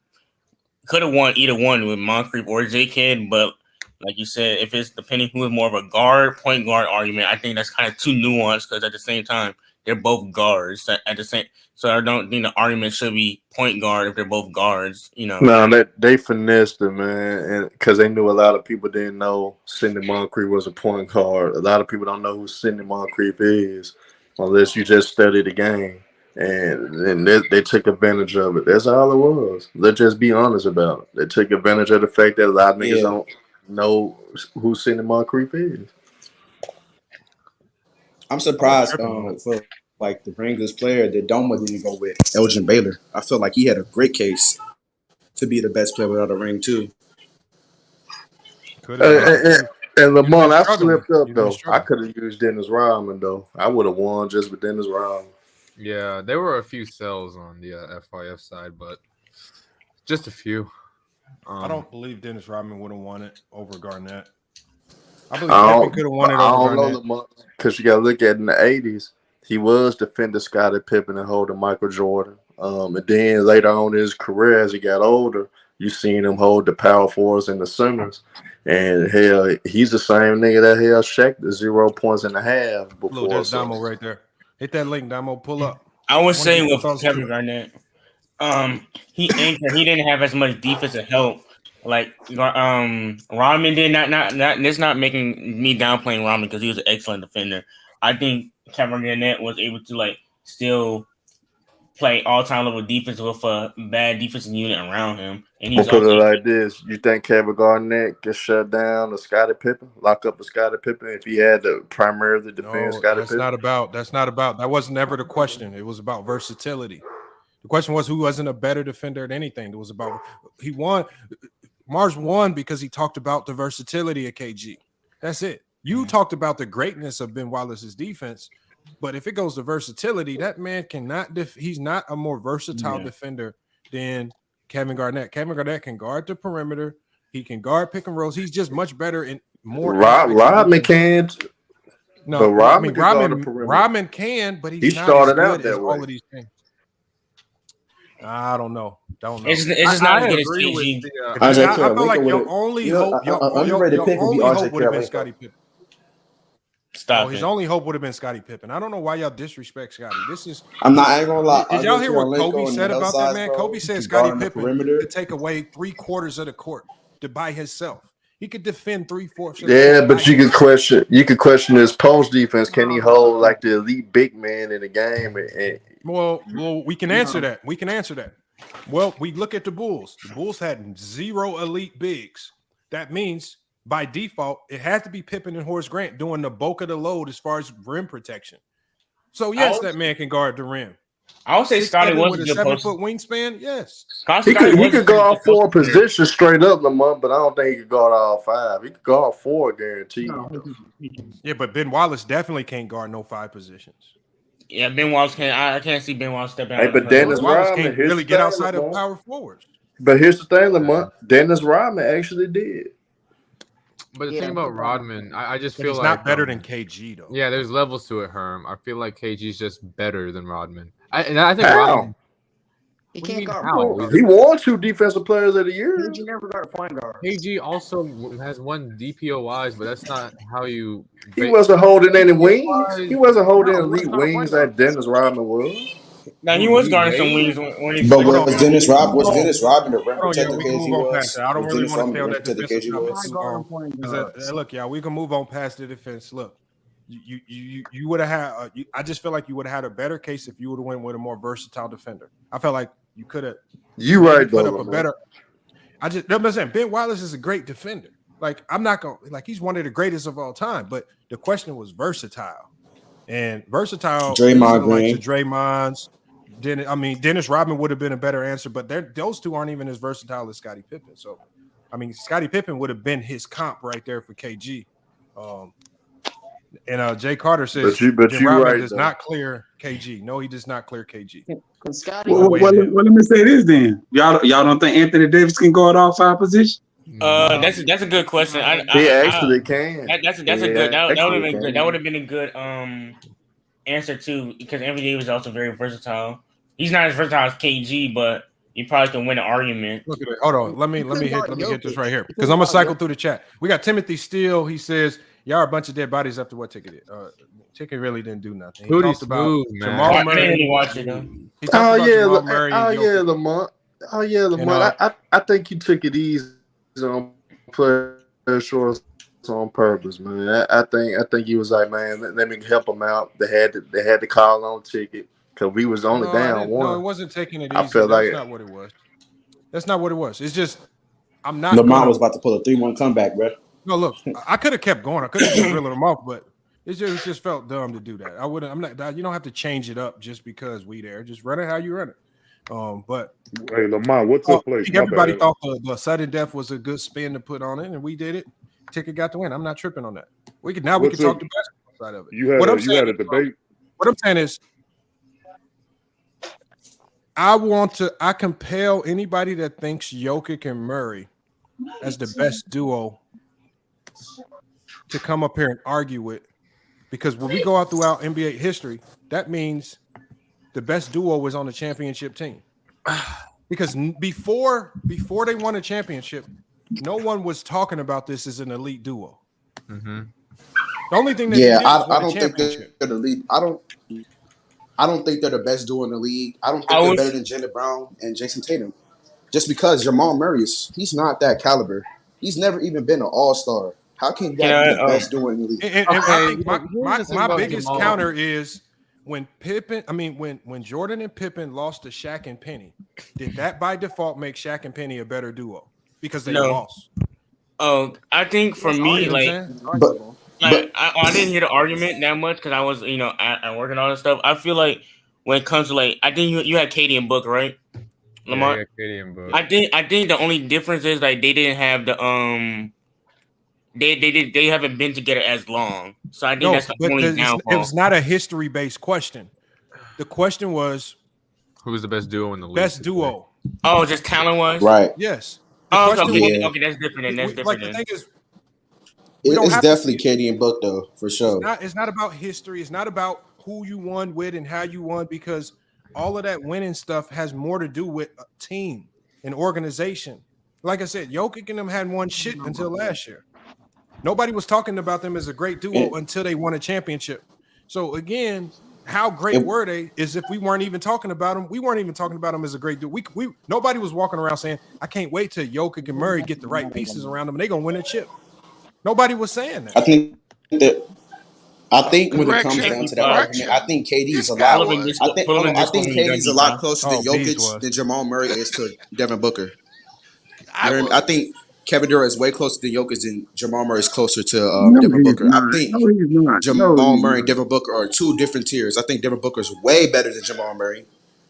could have won either one with Moncrief or J Kidd. But like you said, if it's depending who is more of a point guard argument, I think that's kind of too nuanced because at the same time they're both guards at the same. So I don't think the argument should be point guard if they're both guards. You know. No, they finessed it, man, and because they knew a lot of people didn't know Sidney Moncrief was a point guard. A lot of people don't know who Sidney Moncrief is unless you just study the game, and they took advantage of it. That's all it was. Let's just be honest about it. They took advantage of the fact that a lot of niggas don't know who Sidney Moncrief is. I'm surprised for like the Rangers player that Doma didn't go with Elgin Baylor. I feel like he had a great case to be the best player without a ring too. And Lamont, I slipped up though. I could have used Dennis Rodman though. I would have won just with Dennis Rodman. Yeah, there were a few sells on the FYF side, but just a few. I don't believe Dennis Rodman would have won it over Garnett. I believe Kevin could have won it over Garnett. Because you got to look at in the 80s, he was defending Scottie Pippen and holding Michael Jordan. And then later on in his career, as he got older, you seen him hold the power forwards and the centers. And hell, he's the same nigga that held Shaq the 0 points and a half before. Look, there's Damo right there. Hit that link, Damo. Pull up. I would say with Kevin Garnett, he didn't have as much defensive help. Like Rodman did not. It's not making me downplaying Rodman because he was an excellent defender. I think Kevin Garnett was able to still play all-time level defense with a bad defensive unit around him. And he's put it like this: you think Kevin Garnett can shut down the Scottie Pippen, lock up the Scottie Pippen if he had to primarily defend Scottie Pippen? That's not about. That was never the question. It was about versatility. The question was who wasn't a better defender at anything. It was about he won. Mars won because he talked about the versatility of KG. That's it. You talked about the greatness of Ben Wallace's defense, but if it goes to versatility, that man cannot. He's not a more versatile defender than Kevin Garnett. Kevin Garnett can guard the perimeter. He can guard pick and rolls. He's just much better in more. Rodman can. No, but Rodman can, but he started out that way. All of these things. I don't know. It's just not as good as KG. I feel like your only hope would have been Scottie Pippen. His only hope would have been Scottie Pippen. I don't know why y'all disrespect Scottie. I'm not gonna lie. Did y'all hear what Kobe said about that man? Kobe said Scottie Pippen could take away 3/4 of the court by himself. He could defend 3/4. Yeah, but you could question his post defense. Can he hold like the elite big man in the game? Well, we can answer that. We can answer that. Well, we look at the Bulls. The Bulls had 0 elite bigs. That means by default, it had to be Pippen and Horace Grant doing the bulk of the load as far as rim protection. So yes, that man can guard the rim. I would say Scotty was with a a good 7-foot wingspan. Yes, he could guard 4 positions straight up, Lamont, but I don't think he could guard all 5. He could guard 4, guaranteed. Yeah, but Ben Wallace definitely can't guard no 5 positions. Yeah, Ben Wallace can't. I can't see Ben Wallace stepping out. Hey, but Dennis Wallace Rodman can't really get outside of power forwards. But here's the thing, Lamont. Dennis Rodman actually did. But the thing about Rodman, I just feel he's like not better than KG though. Yeah, there's levels to it, Herm. I feel like KG's just better than Rodman. I think Rodman. He can't guard. He won 2 defensive players of the year. KG never got a point guard. KG also has 1 DPOIs, but that's not how you. He wasn't holding any wings. He wasn't holding elite wings like Dennis Rodman was. Now he was guarding some wings when he. But was Dennis Rodman the rim protector KG was? I don't really want to tell that defense. Look, y'all, we can move on past the defense. Look, you would have had. I just feel like you would have had a better case if you would have went with a more versatile defender. I felt like you could have. You right, put though. Up a better. I'm saying Ben Wallace is a great defender. Like I'm not gonna he's one of the greatest of all time. But the question was versatile, and versatile. Draymond Green, Draymonds. Dennis Rodman would have been a better answer, but those two aren't even as versatile as Scottie Pippen. So, Scottie Pippen would have been his comp right there for KG. And Jay Carter says, but you Rodman right, does not clear KG. No, he does not clear KG. Well, let me say this then. Y'all don't think Anthony Davis can guard all 5 positions? That's a good question. He actually can. That's a good. That would have been good. That would have been a good answer too, because Anthony Davis is also very versatile. He's not as versatile as KG, but you probably can win an argument. Look at it. Hold on. Let me hit this right here because I'm gonna cycle through the chat. We got Timothy Steele. He says, "Y'all are a bunch of dead bodies after what Ticket did. Ticket really didn't do nothing. He talked about Jamal Murray. I didn't really watch it though. Lamont. I think he took it easy on player shorts on purpose, man. I think he was like, man, let me help him out. They had to call on Ticket. Because we was only down 1. No, it wasn't taking it easy. I feel That's not what it was. That's not what it was. It's just I'm not. Lamont was about to pull a 3-1 comeback, bro. No, look, I could have kept going. I could have just reeled them off, but it just felt dumb to do that. I wouldn't. I'm not. You don't have to change it up just because we there. Just run it how you run it. But hey, Lamont, what took place? Everybody thought the sudden death was a good spin to put on it, and we did it. Ticket got the win. I'm not tripping on that. We can talk the basketball side of it. You had a debate. What I'm saying is, I compel anybody that thinks Jokic and Murray as the best duo to come up here and argue with, because when we go out throughout NBA history, that means the best duo was on the championship team. Because before they won a championship, no one was talking about this as an elite duo. Mm-hmm. The only thing that I don't think they're the lead. I don't think they're the best duo in the league. I don't think they're better than Jaylen Brown and Jason Tatum. Just because Jamal Murray he's not that caliber. He's never even been an all-star. How can that be the best duo in the league? And I think my biggest counter is when Jordan and Pippen lost to Shaq and Penny, did that by default make Shaq and Penny a better duo? Because they lost. Oh, I think for me, I didn't hear the argument that much because I was, at work and all that stuff. I feel like when it comes to I think you had Katie and Book, right? Lamar. Yeah, Katie and Book. I think the only difference is they didn't have the they haven't been together as long. So I think that's the only downfall. It was not a history-based question. The question was, who was the best duo in the league? Best duo. Oh, just talent-wise? Right. Yes. Okay, that's different. The thing is, it's definitely Katie and Book, though, for sure. It's not about history. It's not about who you won with and how you won, because all of that winning stuff has more to do with a team and organization. Like I said, Jokic and them hadn't won shit until last year. Nobody was talking about them as a great duo until they won a championship. So again, how great were they? Is if we weren't even talking about them, we weren't even talking about them as a great duo. Nobody was walking around saying, "I can't wait till Jokic and Murray get the right pieces around them and they're gonna win a chip." Nobody was saying that. I think when it comes down to that argument, I think KD's a lot. I think KD's a lot closer to Jokic than Jamal Murray is to Devin Booker. I think Kevin Durant is way closer to Jokic than Jamal Murray is closer to Devin Booker. I think Jamal Murray and Devin Booker are two different tiers. I think Devin Booker is way better than Jamal Murray,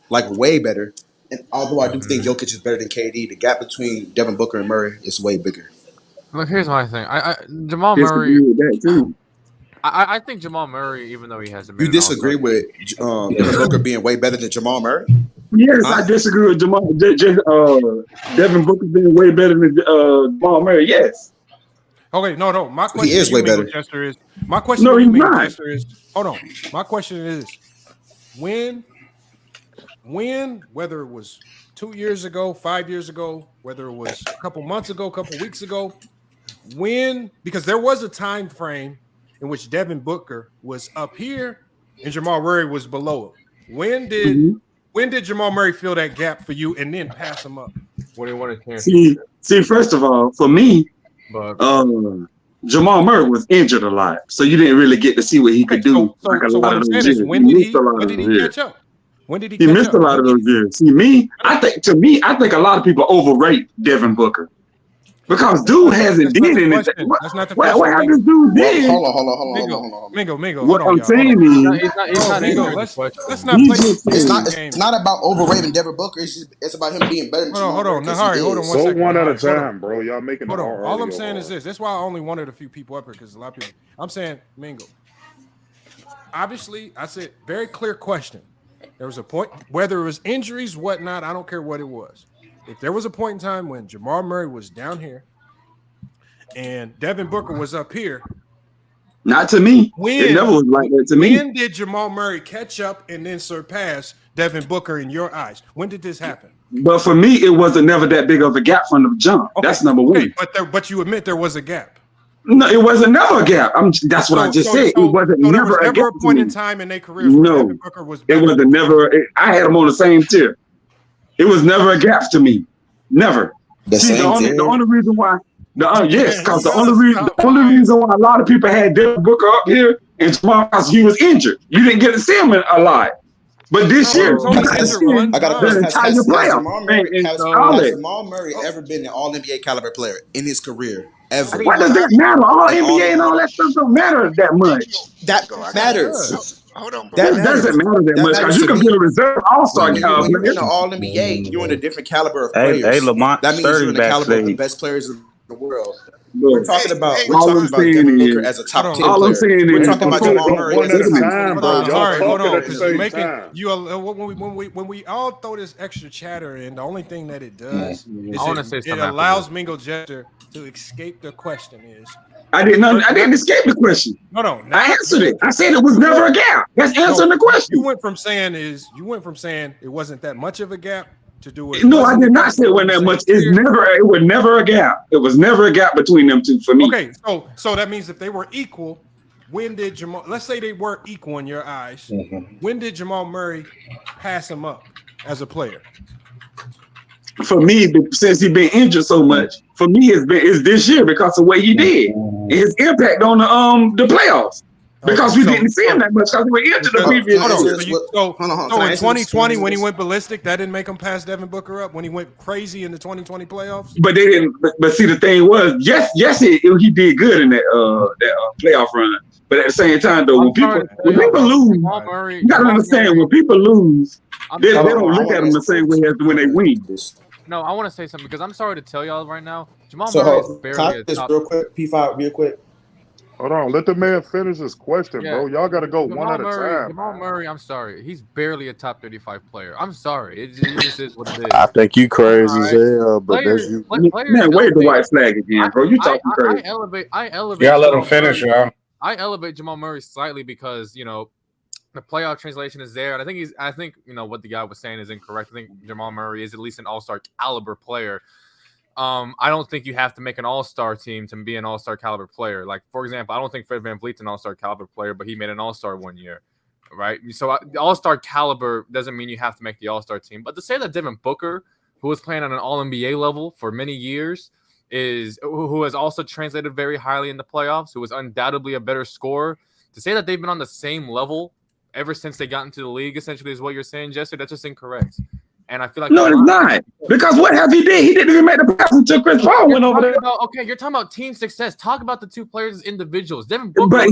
like way better. And although I do think Jokic is better than KD, the gap between Devin Booker and Murray is way bigger. Look, here's my thing. Jamal Murray. I think Jamal Murray, even though he hasn't been. You disagree with Devin Booker being way better than Jamal Murray? Yes, I disagree with Devin Booker being way better than Jamal Murray. Yes. Okay, no. My question He is way better. Chester, is my question. No, to you, he's not. Chester, is hold on. My question is when, whether it was 2 years ago, 5 years ago, whether it was a couple months ago, a couple weeks ago, because there was a time frame in which Devin Booker was up here and Jamal Murray was below him. When did Jamal Murray fill that gap for you and then pass him up? What do you want to see? First of all, for me, Jamal Murray was injured a lot, so you didn't really get to see what he could do. So what I'm saying is, when did he catch up? When did he? He missed a lot of those years. See, I think a lot of people overrate Devin Booker. Because dude hasn't did anything. That's not the question. What has this dude did? Hold on. Mingo. What I'm saying is, let's not play. It's not about overrating Devin Booker. It's about him being better. Hold on, Nahari, hold on 1 So second. one at a time, bro. Y'all making hold it on. hard. All I'm saying is this. That's why I only wanted a few people up here because a lot of people. I'm saying Mingo. Obviously, I said very clear question. There was a point, whether it was injuries, whatnot. I don't care what it was. If there was a point in time when Jamal Murray was down here and Devin Booker was up here, not to me. It never was like that to me. When did Jamal Murray catch up and then surpass Devin Booker in your eyes? When did this happen? But for me, it wasn't never that big of a gap from the jump. Okay, that's number one. But you admit there was a gap. No, it wasn't never a gap. That's what I just said. It wasn't never a gap. Never a point in time in their careers where Devin Booker was better. It wasn't never. I had them on the same tier. It was never a gap to me. Never. The only reason why. Because the only reason why a lot of people had Devin Booker up here and because he was injured. You didn't get to see him alive. But this year, I got a entire playoff. Has Jamal Murray ever been an All-NBA caliber player in his career? Ever? Why does that matter? All NBA and all that stuff don't matter that much. That matters. Hold on, that doesn't matter that much because you can be a reserve all-star caliber. When you're in the All-NBA, you're in a different caliber of players. Hey, Lamont, that means you're in the caliber of the best players in the world. We're talking about Devin Booker as a top 10 all I'm saying player. Is, we're talking about Jamal Murray one at a time, bro. Hold on, because you're making when we all throw this extra chatter in, the only thing that it does is it allows Mingo Jester to escape the question. I didn't escape the question. No. I answered it. I said it was never a gap. That's answering the question. You went from saying it wasn't that much of a gap to do it. No, I did not say it wasn't that much. It was never a gap. It was never a gap between them two for me. Okay, so that means if they were equal, when did Jamal? Let's say they were equal in your eyes. When did Jamal Murray pass him up as a player? For me, since he's been injured so much, for me it's this year because of what he did and his impact on the playoffs. Because we didn't see him that much because we were injured the previous year. So in 2020, when he went ballistic, that didn't make him pass Devin Booker up when he went crazy in the 2020 playoffs. But they didn't. But see, the thing was, yes, he did good in that playoff run. But at the same time, though, when people lose, you gotta understand when people lose, they don't look at them the same way as when they win. No, I want to say something because I'm sorry to tell y'all right now. Jamal Murray is barely a top. Real quick, P5, real quick. Hold on, let the man finish his question, bro. Y'all got to go one at a time. Jamal Murray, I'm sorry. He's barely a top 35 player. I'm sorry. It just is what it is. I think you crazy as hell, but that's you. Man, wave the white flag again, bro. You talking crazy. I elevate. Yeah, let him finish, y'all. I elevate Jamal Murray slightly because, the playoff translation is there. And I think what the guy was saying is incorrect. I think Jamal Murray is at least an all-star caliber player. I don't think you have to make an all-star team to be an all-star caliber player. Like, for example, I don't think Fred VanVleet's an all-star caliber player, but he made an all-star one year, right? So the all-star caliber doesn't mean you have to make the all-star team. But to say that Devin Booker, who was playing on an all-NBA level for many years, who has also translated very highly in the playoffs, who is undoubtedly a better scorer, to say that they've been on the same level ever since they got into the league, essentially, is what you're saying, Jesse. That's just incorrect. And I feel like no, it's not. Because what have he did? He didn't even make the pass until Chris Paul went over there. Okay, you're talking about team success. Talk about the two players as individuals. Devin Booker,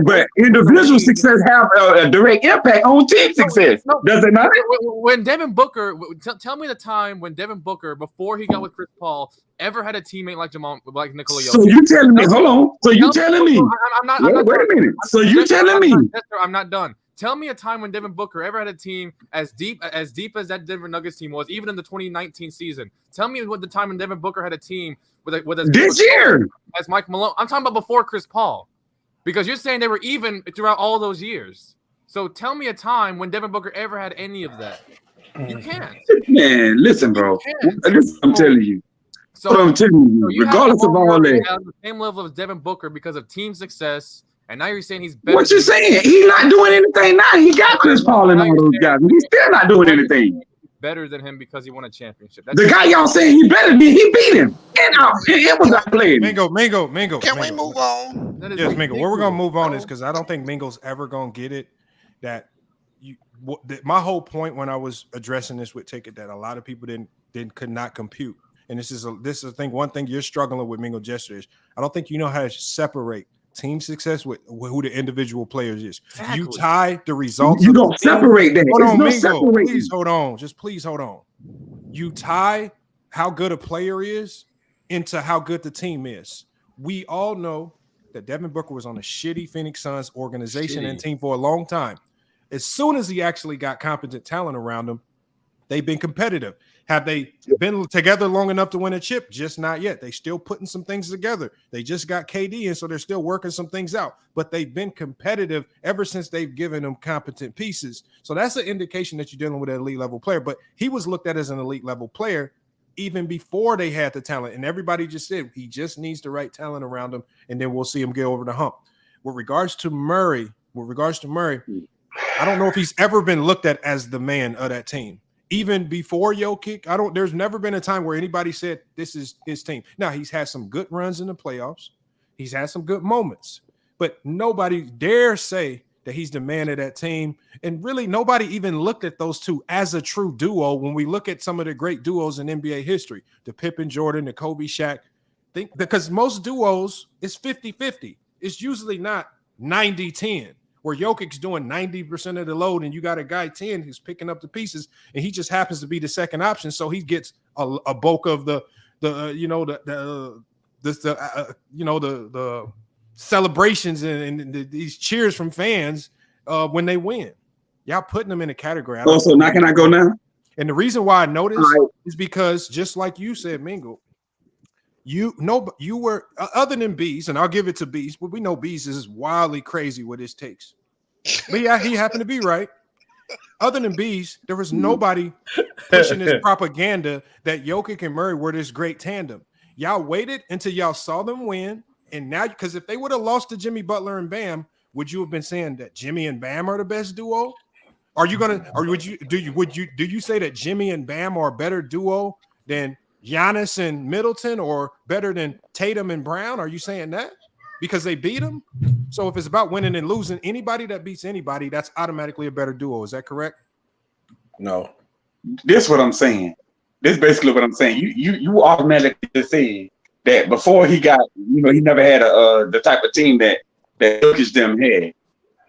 but individual success have a direct impact on team success. Does it not? When Devin Booker, tell me the time when Devin Booker, before he got with Chris Paul, ever had a teammate like Nikola Jokic. So you telling me? Hold on. So you telling me? I'm not. Wait a minute. So you telling me? I'm not done. Tell me a time when Devin Booker ever had a team as deep as that Denver Nuggets team was, even in the 2019 season. Tell me what the time when Devin Booker had a team with this year as Mike Malone. I'm talking about before Chris Paul, because you're saying they were even throughout all those years. So tell me a time when Devin Booker ever had any of that. You can't. Man, listen, bro. I'm telling you. So regardless of all that, the same level as Devin Booker because of team success. And now you're saying he's better. What you saying? He's not doing anything now. He got Chris Paul and all those guys. He's still not doing anything. Better than him because he won a championship. The guy y'all saying he better than, he beat him. And it was not playing. Mingo. Can we move on? Yes, Mingo. Where we're gonna move on is because I don't think Mingo's ever gonna get it. My whole point when I was addressing this with Ticket that a lot of people could not compute. And this is I think one thing you're struggling with, Mingo, yesterday is I don't think you know how to separate team success with who the individual players is. Exactly. You tie the results. You don't separate that. Hold on, Mingo. Please hold on. Just please hold on. You tie how good a player is into how good the team is. We all know that Devin Booker was on a shitty Phoenix Suns organization and team for a long time. As soon as he actually got competent talent around him, they've been competitive. Have they been together long enough to win a chip? Just not yet. They still putting some things together. They just got KD, and so they're still working some things out. But they've been competitive ever since they've given them competent pieces. So that's an indication that you're dealing with an elite level player. But he was looked at as an elite level player even before they had the talent. And everybody just said he just needs the right talent around him, and then we'll see him get over the hump. With regards to Murray, I don't know if he's ever been looked at as the man of that team. Even before Jokic, there's never been a time where anybody said this is his team. Now, he's had some good runs in the playoffs. He's had some good moments, but nobody dare say that he's the man of that team. And really, nobody even looked at those two as a true duo. When we look at some of the great duos in NBA history, the Pippen, Jordan, the Kobe, Shaq, because most duos is 50-50. It's usually not 90-10. Where Jokic's doing 90% of the load and you got a guy 10 who's picking up the pieces and he just happens to be the second option. So he gets a bulk of the celebrations and these cheers from fans when they win. Y'all putting them in a category. So now can I go now? And the reason why I noticed is because just like you said, Mingo, you were other than Bees, and I'll give it to Bees, but we know Bees is wildly crazy with his takes. But yeah, he happened to be right. Other than Bees, there was nobody pushing this propaganda that Jokic and Murray were this great tandem. Y'all waited until y'all saw them win, and now because if they would have lost to Jimmy Butler and Bam, would you have been saying that Jimmy and Bam are the best duo? Are you gonna, or would you say that Jimmy and Bam are a better duo than Giannis and Middleton, or better than Tatum and Brown? Are you saying that because they beat them? So if it's about winning and losing, anybody that beats anybody, that's automatically a better duo. Is that correct? No. This is what I'm saying. This is basically what I'm saying. You automatically just said that before he got, he never had the type of team that Jokic them had.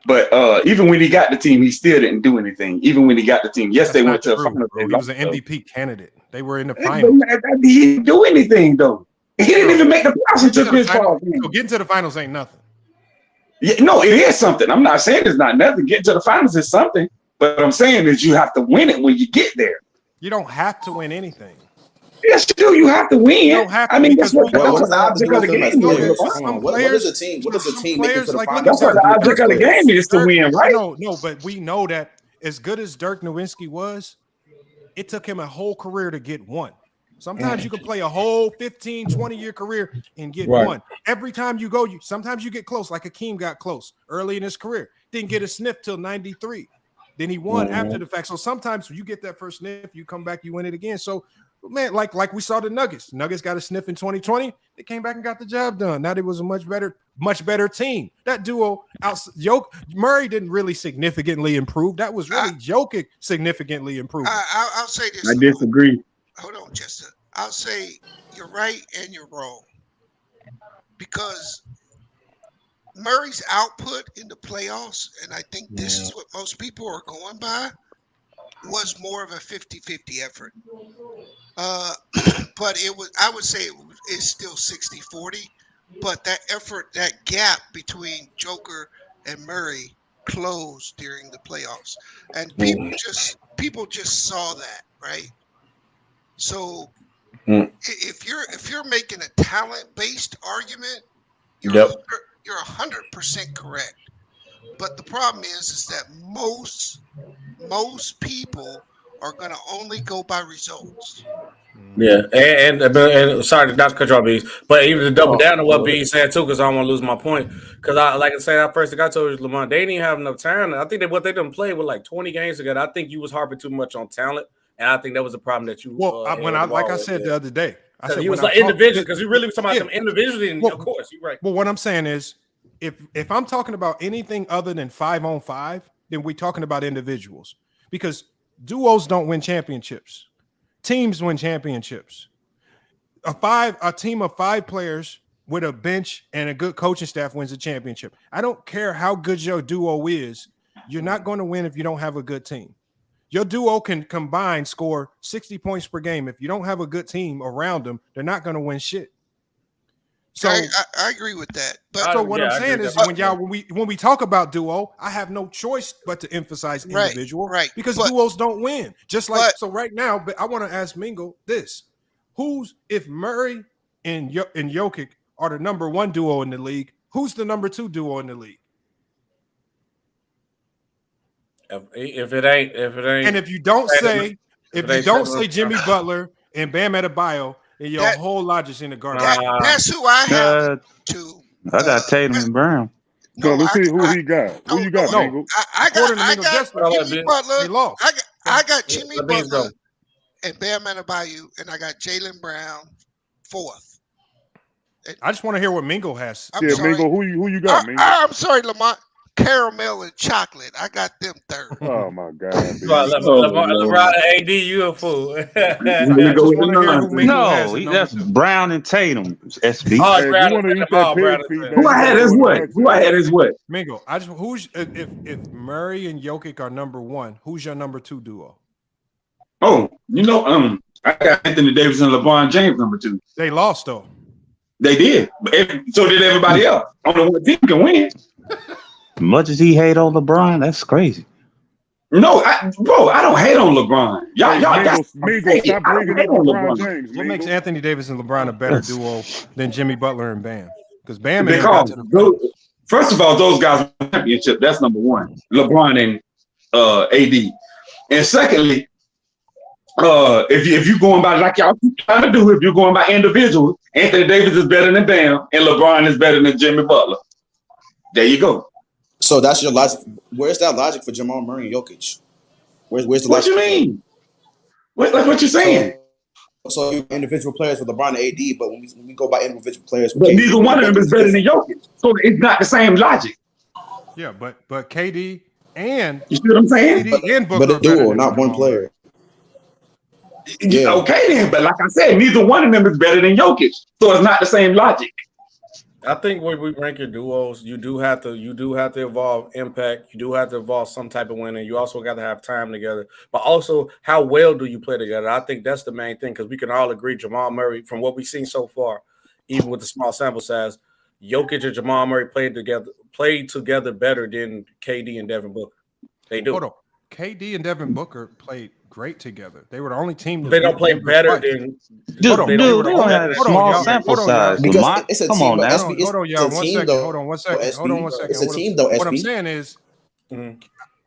But even when he got the team, he still didn't do anything. Even when he got the team, yes, they went to a final. He was an MVP candidate. They were in the final. He didn't do anything though. He didn't even make the playoffs until Chris Paul. So getting to the finals ain't nothing. Yeah, no, it is something. I'm not saying it's not nothing. Getting to the finals is something. But what I'm saying is you have to win it when you get there. You don't have to win anything. Yes, you do. You have to win. You don't have to, I mean, that's what the object of the game. What is a team? What does a team make it to the finals? That's what the object of the game is, to win, right? No, but we know that as good as Dirk Nowitzki was, it took him a whole career to get one. Sometimes you can play a whole 15, 20-year career and get one. Every time you go, sometimes you get close, like Hakeem got close early in his career. Didn't get a sniff till 93. Then he won after the fact. So sometimes when you get that first sniff, you come back, you win it again. So, man, like we saw the Nuggets. Nuggets got a sniff in 2020. They came back and got the job done. Now they was a much better much better team. That duo, Murray didn't really significantly improve. That was really Jokic significantly improved. I'll say this. I disagree. Hold on, Chester. I'll say you're right and you're wrong. Because Murray's output in the playoffs, and I think this is what most people are going by, was more of a 50-50 effort. But I would say it's still 60-40. But that effort, that gap between Joker and Murray closed during the playoffs. And people just saw that, right? So if you're making a talent-based argument, you're 100% correct. But the problem is that most people are going to only go by results. Yeah, and sorry not to cut you off, Bees, but even to double down on what Bees said too, because I don't want to lose my point. Because I first thing I told you, Lamont, they didn't even have enough talent. I think what they didn't play with like 20 games together. I think you was harping too much on talent, and I think that was a problem that you. Like I said the other day, I said he was like individual because we really was talking about them individually. And of course, you're right. Well, what I'm saying is, if I'm talking about anything other than 5-on-5, then we're talking about individuals because duos don't win championships. Teams win championships. A team of 5 players with a bench and a good coaching staff wins a championship. I don't care how good your duo is. You're not going to win if you don't have a good team. Your duo can combine score 60 points per game. If you don't have a good team around them, they're not going to win shit. So I agree with that. But so what I'm saying is when we talk about duo, I have no choice but to emphasize individual, because duos don't win. Just like so right now, but I want to ask Mingo this: if Murray and Jokic are the number 1 duo in the league, who's the number 2 duo in the league? If it ain't, and if you don't say Jimmy Butler and Bam Adebayo, and your whole logic's in the garbage. That's who I have to. I got Tatum and Brown. No, let's see who he got. Who you got, Mingo? I got Jimmy Butler. They lost. I got Jimmy Butler and Bam Adebayo, and I got Jaylen Brown 4th. I just want to hear what Mingo has. Mingo, who you got, Mingo? I'm sorry, Lamont. Caramel and chocolate. I got them 3rd. Oh my God! LeBron and AD, you a fool. No, that's Brown and Tatum. SB. Who I had is what? Mingo, if Murray and Jokic are number 1, who's your number 2 duo? Oh, I got Anthony Davis and LeBron James number 2. They lost though. They did. So did everybody else. Only one team can win. Much as he hate on LeBron, that's crazy. No, I don't hate on LeBron. Y'all, stop bringing up LeBron James. What makes Anthony Davis and LeBron a better duo than Jimmy Butler and Bam? Because Bam first of all, those guys won the championship. That's number 1. LeBron and AD. And secondly, if you're going by like y'all trying to do, if you're going by individuals, Anthony Davis is better than Bam, and LeBron is better than Jimmy Butler. There you go. So that's your logic. Where's that logic for Jamal Murray and Jokic? Where's the logic? What you mean? What you saying? So individual players with LeBron and AD, but when we go by individual players, but neither one of them is better than Jokic. So it's not the same logic. Yeah, but KD and you see what I'm saying? KD and Booker, but a duo, not one player. Yeah. Okay then, but like I said, neither one of them is better than Jokic, so it's not the same logic. I think when we rank your duos, you do have to evolve impact. You do have to evolve some type of winning. You also got to have time together, but also how well do you play together? I think that's the main thing because we can all agree Jamal Murray, from what we've seen so far, even with the small sample size, Jokic and Jamal Murray played together better than KD and Devin Booker. They do. Hold on. KD and Devin Booker played great together. They were the only team. They don't play better than. Dude, they don't have a small sample size. It's a team. Hold on, y'all. One second. Hold on one second. It's a team, though. What I'm saying is,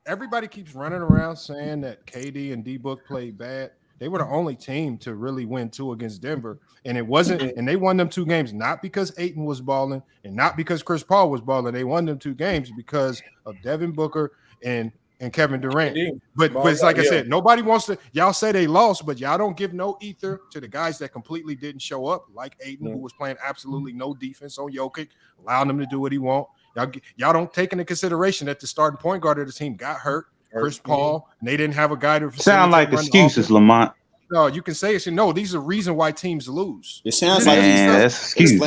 everybody keeps running around saying that KD and D Book played bad. They were the only team to really win 2 against Denver, and it wasn't. And they won them 2 games not because Ayton was balling and not because Chris Paul was balling. They won them 2 games because of Devin Booker and and Kevin Durant. But it's like I said, nobody wants to. Y'all say they lost, but y'all don't give no ether to the guys that completely didn't show up, like Aiden, who was playing absolutely no defense on Jokic, allowing him to do what he want. Y'all don't take into consideration that the starting point guard of the team got hurt, Chris Paul, and they didn't have a guy to sound like excuses, Lamont. No, you can say it. No, these are reason why teams lose. It sounds like that's excuse.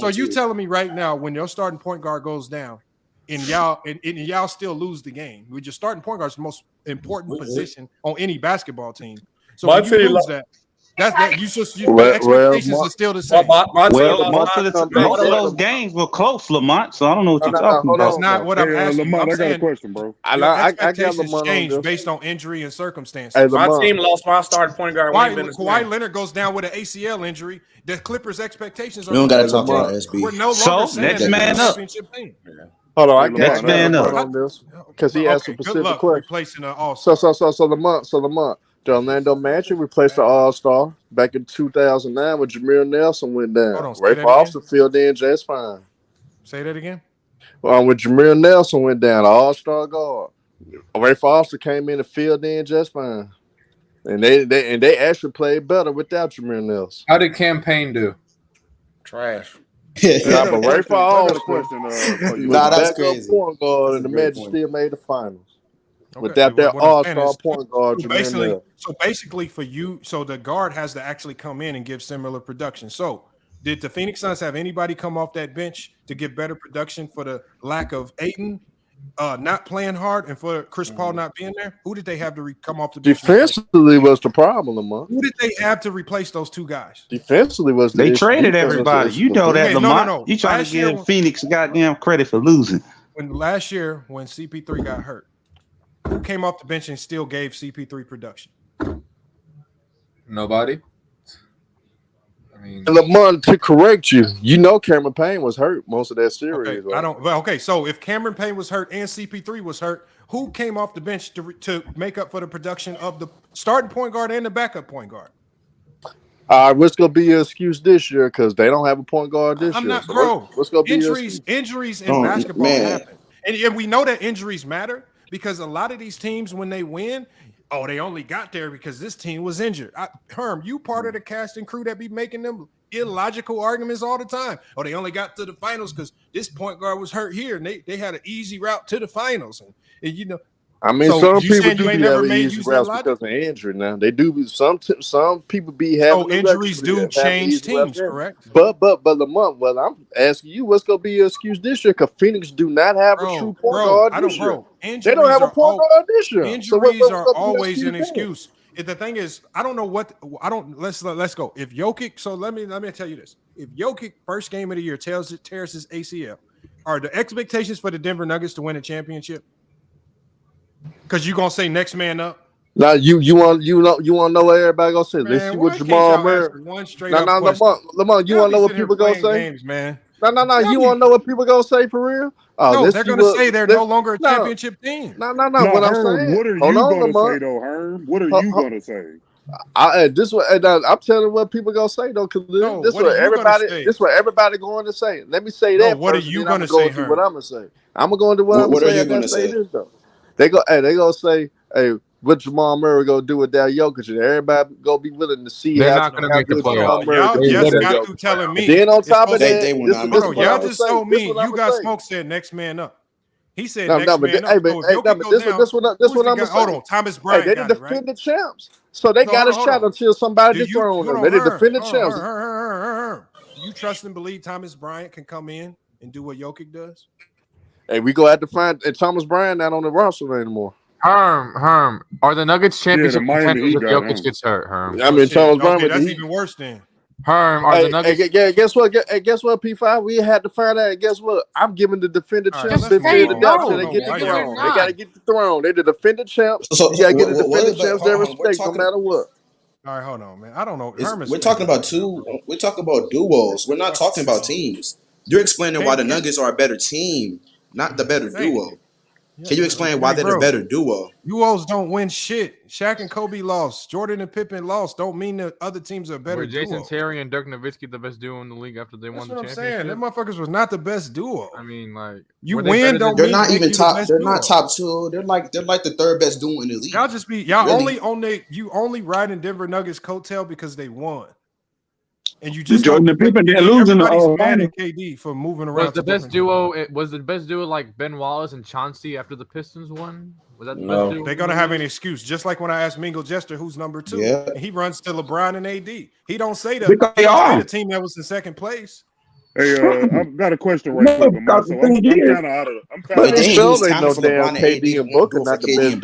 So you telling me right now when your starting point guard goes down, and y'all still lose the game. With your starting point guard is the most important position on any basketball team. So when you lose that. The expectations are still the same. Most of those games were close, Lamont. So I don't know what you're talking about. That's not what I'm asking. Lamont, I'm I got a saying question, bro. expectations change based on injury and circumstances. Hey, my team lost my starting point guard. Kawhi Leonard goes down with an ACL injury. The Clippers' expectations are. We don't got to talk about SB. We're no longer saying next man up. Hold on, I got next man up on this because he asked a specific question. Replacing the So Lamont. The Orlando Magic replaced the All-Star back in 2009 when Jameer Nelson went down. Ray Foster filled in just fine. Say that again. When Jameer Nelson went down, the All-Star guard, Ray Foster came in and filled in just fine. And they actually played better without Jameer Nelson. How did Campaign do? Trash. But Ray Foster that's crazy. Point guard, and the Magic still made the finals. Without that all-star point guard, so basically for you, so the guard has to actually come in and give similar production. So did the Phoenix Suns have anybody come off that bench to give better production for the lack of Ayton not playing hard and for Chris Paul not being there? Who did they have to come off the bench? Defensively was the problem, Lamont. Who did they have to replace those two guys? Defensively was they traded everybody. You know that, Lamont. No. You trying to give Phoenix goddamn credit for losing. Last year when CP3 got hurt, who came off the bench and still gave CP3 production? Nobody. I mean, Lamont, to correct you, Cameron Payne was hurt most of that series. Okay, right? So if Cameron Payne was hurt and CP3 was hurt, who came off the bench to make up for the production of the starting point guard and the backup point guard? What's gonna be your excuse this year? Because they don't have a point guard this year. I'm not, bro. What's gonna be injuries in basketball happen, and we know that injuries matter. Because a lot of these teams, when they win, they only got there because this team was injured. Herm, you part of the cast and crew that be making them illogical arguments all the time. They only got to the finals because this point guard was hurt here, and they had an easy route to the finals. And I mean, so some people do have easy routes because of injury. Now they do. Some people be having injuries do change teams, correct? But Lamont, well, I'm asking you, what's gonna be your excuse this year? Because Phoenix do not have a true point guard this year. They don't have a point guard this year. Injuries are always an excuse. The thing is, I don't know what I don't. Let's go. If Jokic, so let me tell you this: if Jokic first game of the year tears his ACL, are the expectations for the Denver Nuggets to win a championship? Because you're gonna say next man up. Now you want to know what everybody gonna say. Let's see what Jamal Murray. Lamont, you want to know what people gonna say? Games, man. No. You want to know what people gonna say for real? No, they're gonna say they're no longer a championship team. No. What I'm saying. What are you gonna say though, Herm? What are you gonna say? I'm telling what people gonna say though, because this is what everybody going to say. Let me say that. What are you gonna say? What I'm gonna say. I'm gonna go into what I'm gonna say. I'm gonna say this though. They gonna say, hey, what Jamal Murray gonna do without Jokic? And everybody gonna be willing to see. They're not gonna make the playoffs. Y'all just got through telling me. Then on top of that, y'all just told me you got Smoke said next man up. He said next man up. This what I'm saying. Hold on, Thomas Bryant. They did defend the champs, so they got a shot until somebody dethroned them. They did defend the champs. You trust and believe Thomas Bryant can come in and do what Jokic does? Hey, we gonna have to find Thomas Bryant not on the roster anymore. Herm, are the Nuggets championship contenders if Jokic gets hurt? Herm, I mean, Thomas Bryant. That's even worse then. Herm, are the Nuggets? Guess what? Guess what? P5, we had to find out. Guess what? I'm giving the defending champs. They get the throne. They gotta get the throne. They the defending champs. You gotta get the defending champs their respect, no matter what. All right, hold on, man. I don't know. We're talking about We're talking about duos. We're not talking about teams. You're explaining why the Nuggets are a better team, not the better duo. Can you explain why they're a better duo? Duos don't win shit. Shaq and Kobe lost. Jordan and Pippen lost. Don't mean that other teams are better. Were Jason duo. Terry and Dirk Nowitzki the best duo in the league after they won the championship? That's what I'm saying. Them motherfuckers was not the best duo. I mean, like you win. Don't they're mean not even top. They're duo. not top two. They're like the third best duo in the league. Y'all really? only riding Denver Nuggets coattail because they won. And you just Jordan and Pippen, they're losing everybody's mad at KD for moving around. Was the best duo like Ben Wallace and Chauncey after the Pistons won? Was that the best duo? They're gonna have an excuse, just like when I asked Mingo Jester who's number 2. Yeah. And he runs to LeBron and AD. He don't say the team that was in second place. Hey, I've got a question right quick, Lamar. So I'm kind of out of. But they still ain't no damn KD and Booker, not the best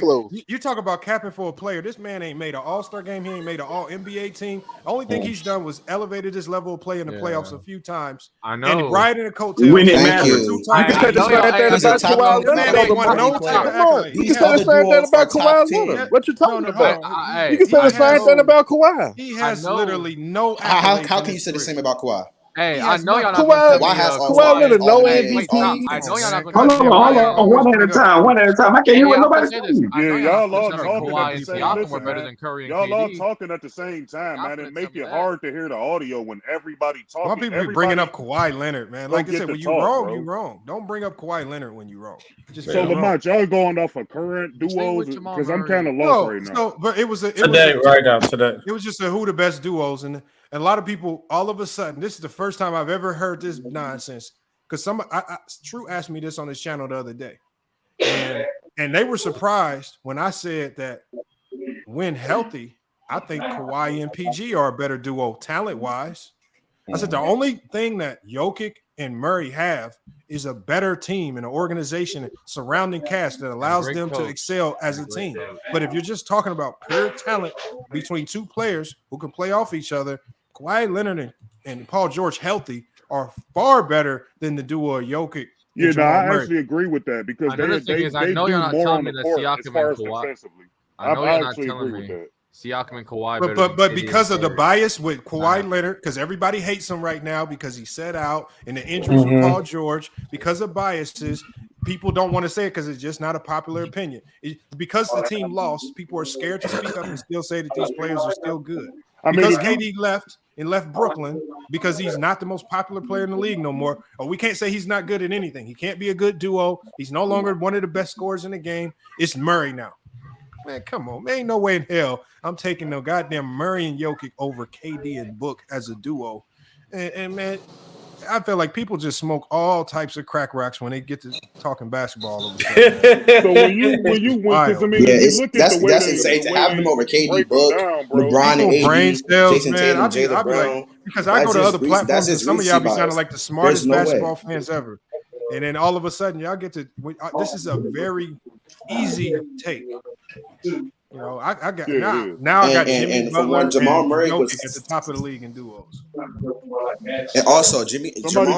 duo. You talk about capping for a player. This man ain't made an All-Star game. He ain't made an All-NBA team. The only thing he's done was elevated his level of play in the playoffs a few times. I know. And riding a coattail. When it matters. You can say the same thing about Kawhi Leonard. You can say the same thing about Kawhi Leonard. What you talking about? You can say the same thing about Kawhi. He has literally no. How can you say the same about Kawhi? Hey, I know y'all not Kawhi Leonard no MVP. I know y'all not Hold on, one at a time. I can't hear what nobody's saying. Yeah, y'all all talking Kawhi at the and same Siakam were better than Curry and KD. Y'all all talking at the same time, man. It make it hard to hear the audio when everybody talking. Why people be bringing up Kawhi Leonard, man? Like I said, when you wrong, you wrong. Don't bring up Kawhi Leonard when you wrong. So Lamont, y'all going off of current duos because I'm kind of lost right now. So, but it was today. It was just who the best duos and a lot of people, all of a sudden, this is the first time I've ever heard this nonsense. Because True asked me this on his channel the other day, and they were surprised when I said that when healthy, I think Kawhi and PG are a better duo talent-wise. I said the only thing that Jokic and Murray have is a better team and an organization surrounding cast that allows them to excel as a team. But if you're just talking about pure talent between two players who can play off each other, Kawhi Leonard and Paul George healthy are far better than the duo of Jokic. Yeah, no, I actually agree with that because they do more on the court as far as defensively. I actually agree with that. Siakam and Kawhi, but because of the bias with Kawhi Leonard, because everybody hates him right now because he set out and the injuries with Paul George, because of biases, people don't want to say it because it's just not a popular opinion. Because the team lost, people are scared to speak up and still say that these players are still good. Because KD left Brooklyn because he's not the most popular player in the league no more. Or we can't say he's not good at anything. He can't be a good duo. He's no longer one of the best scorers in the game. It's Murray now. Man, come on. Man, ain't no way in hell I'm taking no goddamn Murray and Jokic over KD and Book as a duo. And man, I feel like people just smoke all types of crack rocks when they get to talking basketball. So when you win, because I mean, that's insane to have them over KD, Book, LeBron, and AD, Jason Tatum, Jaylen Brown. Because I go to other platforms and some of y'all be sounding like the smartest basketball fans ever. And then all of a sudden, y'all get to this is a very easy take. You know, I got now I got Jimmy Butler Jamal Murray and was at the top of the league in duos. And also Jamal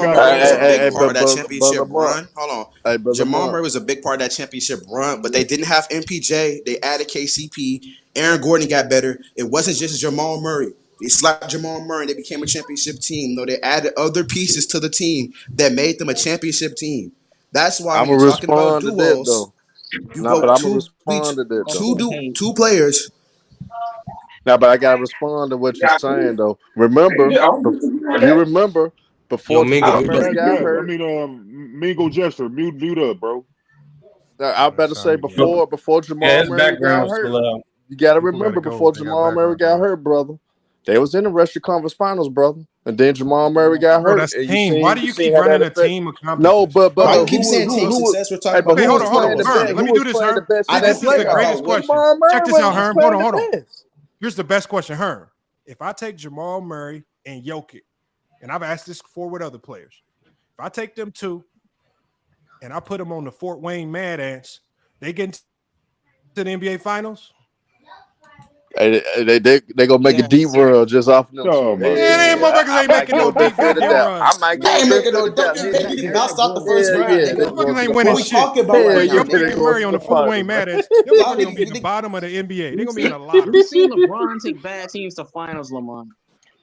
Murray was a big part of that championship run. Hold on. Jamal Murray was a big part of that championship run, but they didn't have MPJ. They added KCP. Aaron Gordon got better. It wasn't just Jamal Murray. They slapped Jamal Murray and they became a championship team. No, they added other pieces to the team that made them a championship team. That's why I'm when you're talking about to duos, that, you no, go but I'm gonna respond to that. Two players. Now, but I gotta respond to what you're saying though. Remember, you remember before Jamal Murray got hurt. Mingo Jester, mute up, bro. I better say before Jamal Murray got hurt. You gotta remember before Jamal Murray got hurt, brother. They was in the Western Conference Finals, brother, and then Jamal Murray got hurt. That's team. Why do you keep running a team? No, but why you keep saying team success? We're talking about. Okay, hold on. Herm, let me do this, Herm. This is the greatest question. Check this out, Herm. Hold on. Here's the best question, Herm. If I take Jamal Murray and Jokic, and I've asked this before with other players, if I take them two and I put them on the Fort Wayne Mad Ants, they get into the NBA Finals. They gonna make a deep world just off them. Motherfuckers ain't making no deep run. I might get making no deep. Bounced off the first round. Motherfuckers ain't winning shit. Jokic and Murray on the Fort Wayne Mad Ants. They're gonna be at the bottom of the NBA. They're gonna be in a lottery. We've seen LeBron take bad teams to finals, Lamont.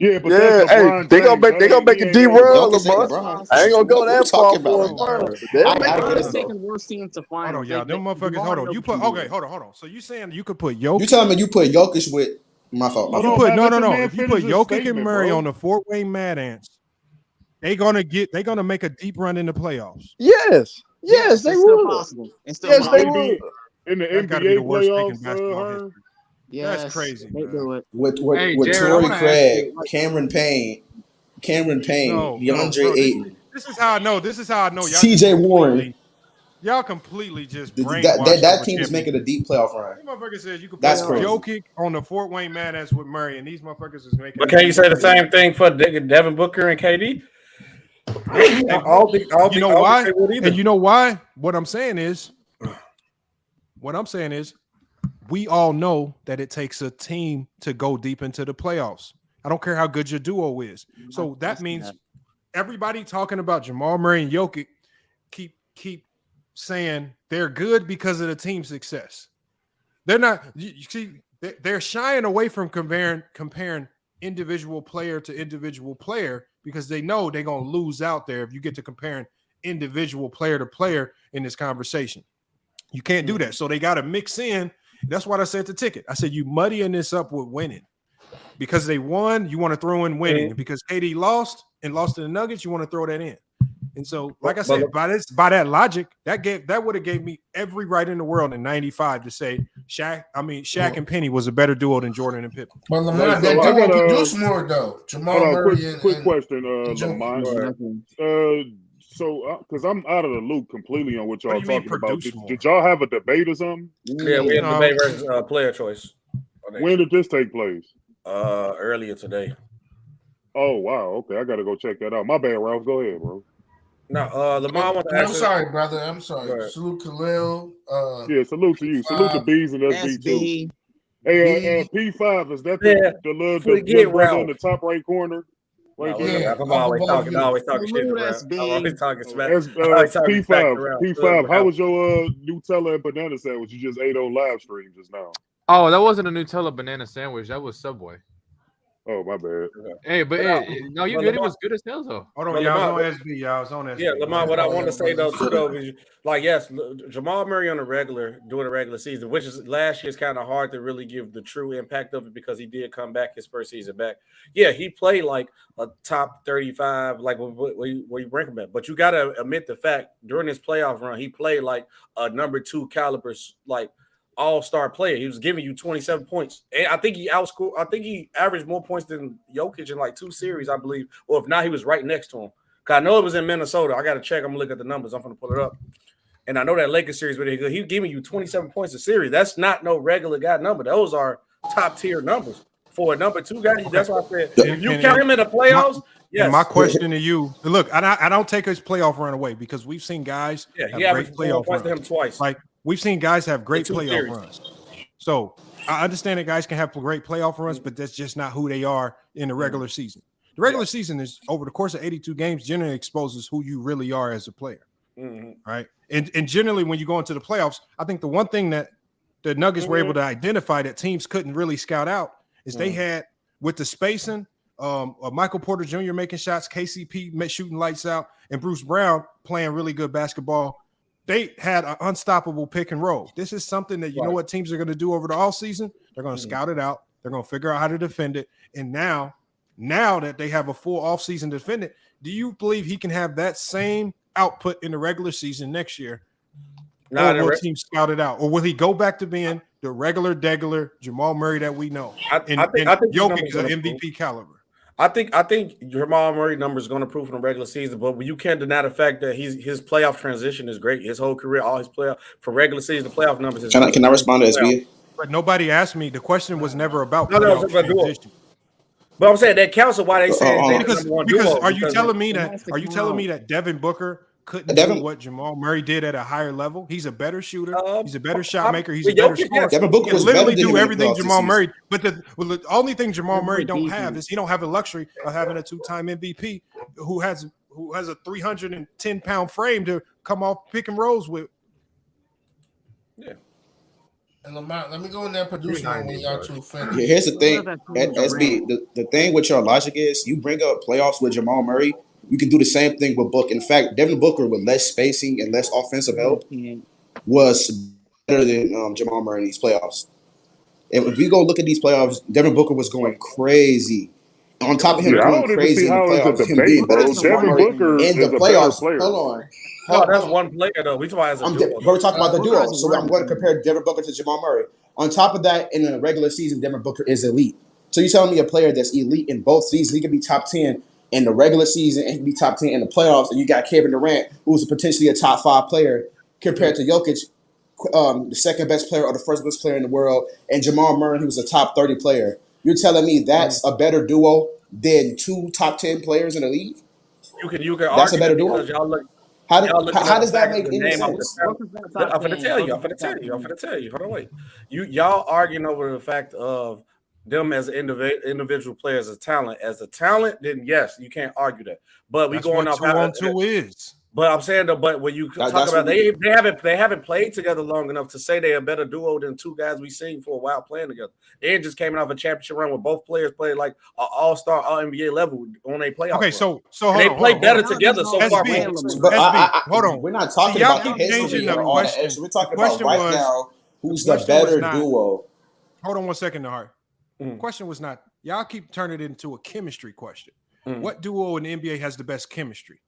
Yeah, but that's hey, LeBron they gonna James. make a D world, Lamar. I ain't gonna go that far for LeBron. LeBron is taking worse teams to finals. Hold on, y'all. Them motherfuckers. Hold on. You put hold on. So you saying you could put Jokic? You telling me you put Jokic with my fault? No. If you put Jokic and Murray on the four-way Mad Ants, they're gonna make a deep run in the playoffs. Yes, they will. Possible. Yes, they will. In the That gotta be the NBA worst pick in playoffs, basketball history. Yes, that's crazy. They do it. With Jared, Torrey Craig, Cameron Payne, DeAndre Ayton. This is how I know. Y'all TJ Warren. Y'all completely just brainwashed. That team is making a deep playoff run. These motherfuckers says you could put That's crazy. Jokic on the Fort Wayne Mad Ants with Murray, and these motherfuckers is making. But can you say the same thing for Devin Booker and KD? You know why? And you know why? What I'm saying is, we all know that it takes a team to go deep into the playoffs. I don't care how good your duo is. So that means everybody talking about Jamal Murray and Jokic keep saying they're good because of the team success. They're not. You see, they're shying away from comparing individual player to individual player because they know they're gonna lose out there if you get to comparing individual player to player in this conversation. You can't do that. So they got to mix in. That's what I said to Ticket. I said you muddying this up with winning. Because they won, you want to throw in winning. And because KD lost to the Nuggets, you want to throw that in. And so, like I said, by that logic, that would have gave me every right in the world in '95 to say Shaq and Penny was a better duo than Jordan and Pippen. But Lamar, they gonna produce more though. Jamal Murray quick question, Lamar. So, because I'm out of the loop completely on what y'all talking about. Did y'all have a debate or something? Yeah, we had a debate versus player choice. When did this take place? Earlier today. Oh wow, okay, I gotta go check that out. My bad, Ralph. Go ahead, bro. No, Lamar. I'm sorry, brother. I'm sorry. Salute Khalil. Yeah, salute to you. Salute to Bees and SB too. Hey, P5 is that the little brother in the top right corner? Right there. I'm always talking shit. Always talking smack. P5. How was your Nutella and banana sandwich you just ate on live stream just now? Oh, that wasn't a Nutella banana sandwich. That was Subway. Oh, my bad. Hey, but no, you did. It was good as hell, though. Hold on, y'all. On SB, y'all. It's on SB. Yeah, Lamar. What I want to say though, is like, yes, Jamal Murray on during the regular season, which is last year's kind of hard to really give the true impact of it because he did come back his first season back. Yeah, he played like a top 35, like where you rank him at. But you got to admit the fact during his playoff run, he played like a number 2 caliber, like all-star player. He was giving you 27 points. And I think he averaged more points than Jokic in like 2 series, I believe. Or if not, he was right next to him. Because I know it was in Minnesota. I got to check. I'm going to look at the numbers. I'm going to pull it up. And I know that Lakers series really good. He's giving you 27 points a series. That's not no regular guy number. Those are top-tier numbers. For a number 2 guy, that's why I said, if you count him in the playoffs, yes. My question to you, look, I don't take his playoff run away because we've seen guys he have averaged great playoff points to him twice. Like, we've seen guys have great playoff runs. So I understand that guys can have great playoff runs, but that's just not who they are in the regular season. The regular season is over the course of 82 games, generally exposes who you really are as a player. Right. And generally, when you go into the playoffs, I think the one thing that the Nuggets were able to identify that teams couldn't really scout out is they had, with the spacing, Michael Porter Jr. making shots, KCP shooting lights out, and Bruce Brown playing really good basketball. They had an unstoppable pick and roll. This is something that you know what teams are going to do over the offseason? They're going to scout it out. They're going to figure out how to defend it. And now that they have a full offseason to defend it, do you believe he can have that same output in the regular season next year? Or will teams scout it out? Or will he go back to being the regular Jamal Murray that we know? I think Jokic is an MVP caliber. I think Jamal Murray number is going to improve in the regular season, but you can't deny the fact that his playoff transition is great. His whole career, all his playoff for regular season, the playoff numbers. Can I respond to SB? But nobody asked me. The question was never about playoff transition. But I'm saying that counts on why they say because are you telling me that Devin Booker couldn't do what Jamal Murray did at a higher level? He's a better shooter. He's a better shot maker. He's a better scorer. Devin Booker was literally do everything Jamal Murray. But the only thing Jamal Murray don't have is he don't have the luxury of having a 2-time MVP who has a 310-pound frame to come off pick and rolls with. Yeah. And Lamont, let me go in there producing when y'all two finish. Yeah, here's the thing, SB. The thing with your logic is you bring up playoffs with Jamal Murray. You can do the same thing with Book. In fact, Devin Booker with less spacing and less offensive help was better than Jamal Murray in these playoffs. And if we go look at these playoffs, Devin Booker was going crazy. On top of him I going don't even crazy see in the how it's a playoffs, him debate, being better bro. than Jamal Devin Murray Booker in the is a better playoffs. player. Hold on. No, that's one player though. We talking about as a duo. We're talking about the duo, so I'm going to compare Devin Booker to Jamal Murray. On top of that, in the regular season, Devin Booker is elite. So you're telling me a player that's elite in both seasons, he can be top 10 in the regular season and he can be top 10 in the playoffs, and you got Kevin Durant, who's potentially a top 5 player compared to Jokic, the second best player or the first best player in the world, and Jamal Murray, who was a top 30 player. You're telling me that's a better duo than 2 top 10 players in the league? You can That's argue a better that duo. because y'all look. How How does that make any sense? I'm finna tell you. I'm finna tell you. Hold on, wait. Y'all arguing over the fact of them as individual players as talent. As a talent, then yes, you can't argue that. But we That's going what off 2-on-2 is. But I'm saying that. But when you talk about they haven't played together long enough to say they're a better duo than 2 guys we've seen for a while playing together. They just came off a championship run where both players played like an all-star, all-NBA level on a playoff. Okay, run. so they play better together so far. Hold on. We're not talking y'all about keep the history changing the or all the question. extra. We're talking The about question right was, now who's the better duo. Hold on 1 second, Hart. The question was not. Y'all keep turning it into a chemistry question. What duo in the NBA has the best chemistry?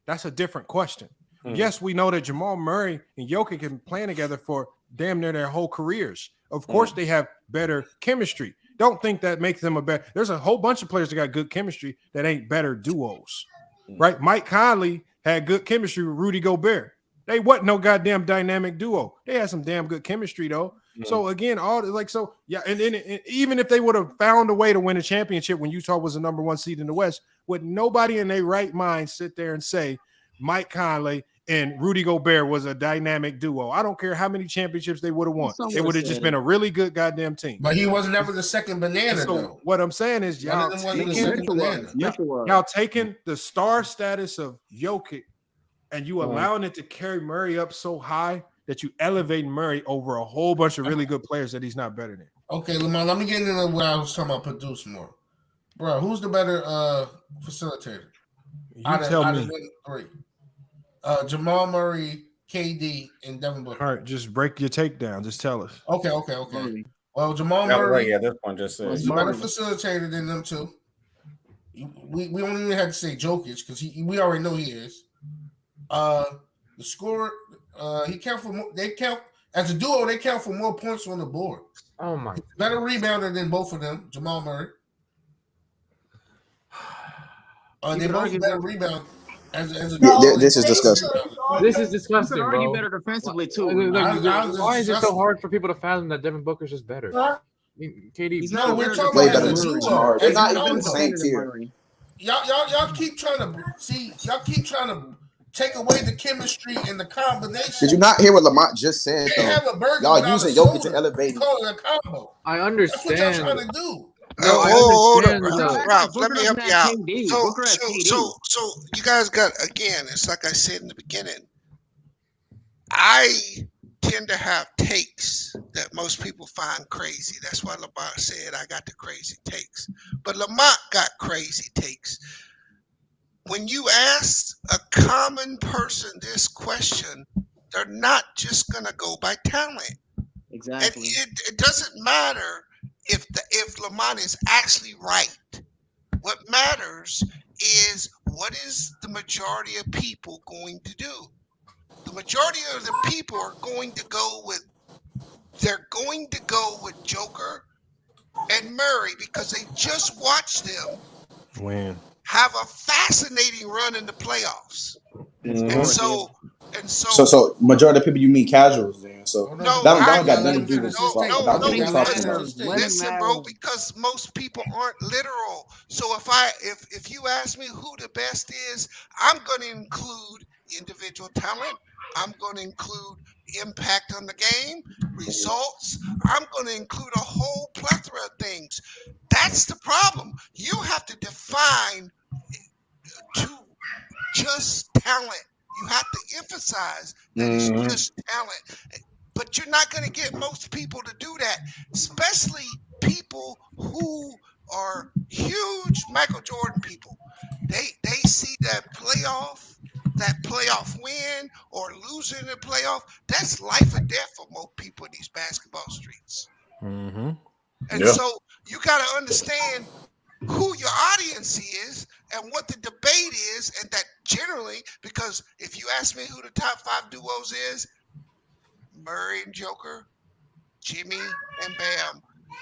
That's a different question. Yes, we know that Jamal Murray and Jokic have been playing together for damn near their whole careers. Of course, they have better chemistry. Don't think that makes them a better. There's a whole bunch of players that got good chemistry that ain't better duos, right? Mike Conley had good chemistry with Rudy Gobert. They wasn't no goddamn dynamic duo. They had some damn good chemistry though. So again, and even if they would have found a way to win a championship when Utah was the number 1 seed in the West, would nobody in their right mind sit there and say Mike Conley and Rudy Gobert was a dynamic duo? I don't care how many championships they would have won. It would have just been a really good goddamn team. But he was never the second banana, though. What I'm saying is y'all taking the star status of Jokic and you allowing it to carry Murray up so high that you elevate Murray over a whole bunch of really good players that he's not better than. Okay, Lamar, let me get into what I was talking about, produce more. Bro, who's the better facilitator? You tell me. 3. Jamal Murray, KD, and Devin Booker. All right, just break your take down. Just tell us. Okay. Well, Jamal Murray at this point just says he's a better facilitator than them 2. We don't even have to say Jokic because we already know he is. The scorer, he count for more. They count as a duo. They count for more points on the board. Oh my! Better rebounder than both of them. Jamal Murray. They both better rebound. This is disgusting. This is disgusting, You could bro. argue better defensively too. Why is it so hard for people to fathom that Devin Booker's just better? I mean, KD. No, we're talking about as a duo. They're not even the same tier. Y'all keep trying to see. Y'all keep trying to take away the chemistry and the combination. Did you not hear what Lamont just said? Y'all using Jokic to elevate. Call it a combo. I understand. That's what y'all trying to do. Hold up, Ralph. Let me help you out. So you guys got, again, it's like I said in the beginning, I tend to have takes that most people find crazy. That's why Lamont said I got the crazy takes. But Lamont got crazy takes. When you ask a common person this question, they're not just going to go by talent. Exactly. And it doesn't matter if Lamont is actually right. What matters is what is the majority of people going to do? The majority of the people are going to go with Joker and Murray because they just watched them have a fascinating run in the playoffs. And so majority of people you mean casuals then. So that don't got nothing to do with listen, bro, because most people aren't literal. So if you ask me who the best is, I'm going to include individual talent. I'm going to include impact on the game, results. I'm going to include a whole plethora of things. That's the problem. You have to define to just talent. You have to emphasize that it's just talent. but you're not going to get most people to do that, especially people who are huge Michael Jordan people. They see that playoff win or losing the playoff, that's life or death for most people in these basketball streets. Mm-hmm. And so you got to understand who your audience is and what the debate is, and that generally, because if you ask me who the top 5 duos is, Murray and Joker, Jimmy and Bam.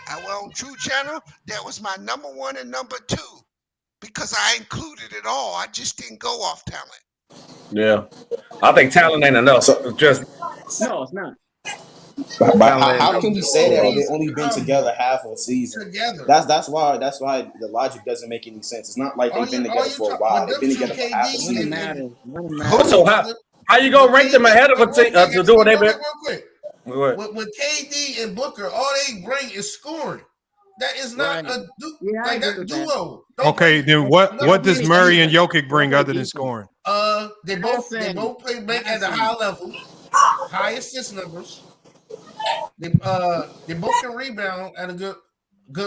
I went on True Channel, that was my number 1 and number 2 because I included it all. I just didn't go off talent. Yeah, I think talent ain't enough. Just no, it's not. But how can we say that when they've only been together half a season? That's why the logic doesn't make any sense. It's not like they've been together for a while. They've been together for half a season. So how you gonna rank them ahead of a team to do what they've been? Real quick. With KD and Booker, all they bring is scoring. That is not a duo. Okay, then what does Murray and Jokic bring other than scoring? They both play make at a high level, high assist numbers. They both can rebound at a good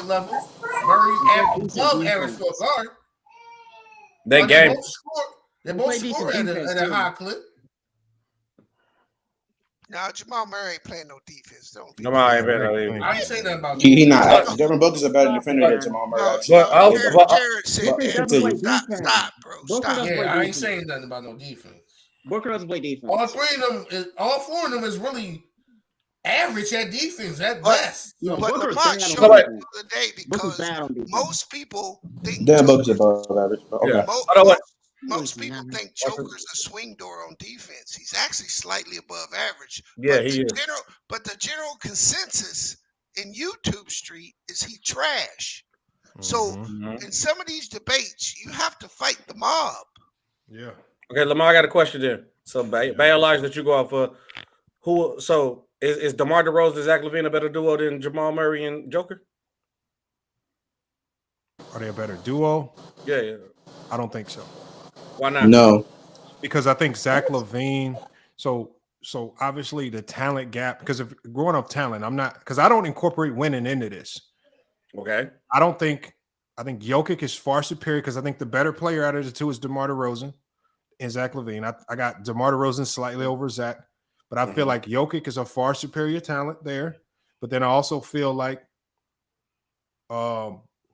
level. Murray above average for a guard. They both score at a high clip. Now Jamal Murray ain't playing no defense. I ain't saying nothing about he not. Devin Booker's a better defender than Jamal Murray. Jared said stop, bro. Stop. Yeah, I ain't saying nothing about no defense. Booker doesn't play defense. All 4 of them is really average at defense at best. But Lamont showed it the other day because most people think Booker's above average. Okay. Most people think Joker's a swing door on defense. He's actually slightly above average. Yeah, but the general consensus in YouTube Street is he trash. So in some of these debates, you have to fight the mob. Yeah. Okay, Lamar, I got a question there. So biologics that you go out for, who? So is DeMar DeRozan and Zach LaVine a better duo than Jamal Murray and Joker? Are they a better duo? Yeah. I don't think so. Why not? No, because I think Zach LaVine. So obviously the talent gap. Because if growing up talent, I'm not. Because I don't incorporate winning into this. Okay. I think Jokic is far superior because I think the better player out of the two is DeMar DeRozan and Zach LaVine. I got DeMar DeRozan slightly over Zach, but I feel like Jokic is a far superior talent there. But then I also feel like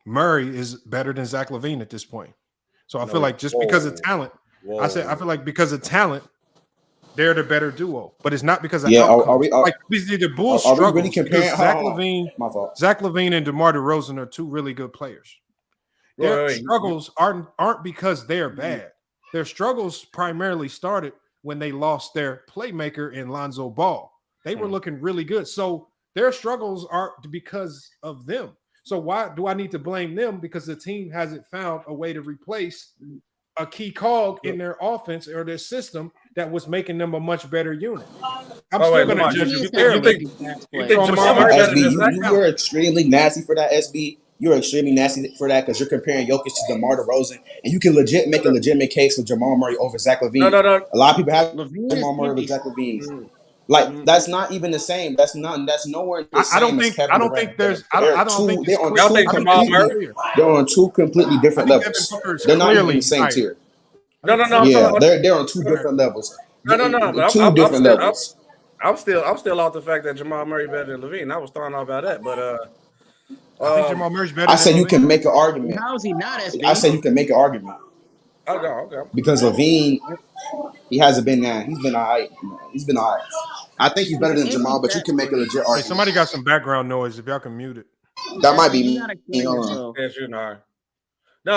Murray is better than Zach LaVine at this point. So I feel like just because of talent, I feel like because of talent, they're the better duo. But it's not because of outcomes. The Bulls struggle. Really Zach LaVine and DeMar DeRozan are 2 really good players. Their struggles aren't because they're bad. Their struggles primarily started when they lost their playmaker in Lonzo Ball. They were looking really good. So their struggles are because of them. So why do I need to blame them? Because the team hasn't found a way to replace a key cog in their offense or their system that was making them a much better unit. I'm still going to judge you fairly. You're extremely nasty for that, SB. You're extremely nasty for that because you're comparing Jokic to DeMar DeRozan, and you can make a legitimate case for Jamal Murray over Zach LaVine. No. A lot of people have Jamal Murray over Zach LaVine. Like that's not even the same. That's nowhere. I don't think there's. I don't think they're on 2 completely different levels. They're not even the same tier. No. Yeah, they're on 2 different levels. No. 2 different levels. I'm still off the fact that Jamal Murray better than LaVine. I was throwing off about that, but I think Jamal Murray's better. I say you can make an argument. How is he not SB? I say you can make an argument. Okay. Because LaVine, he hasn't been that. He's been all right. I think he's better than Jamal, but you can make a legit argument. Hey, somebody got some background noise. If y'all can mute it. That might be me. No,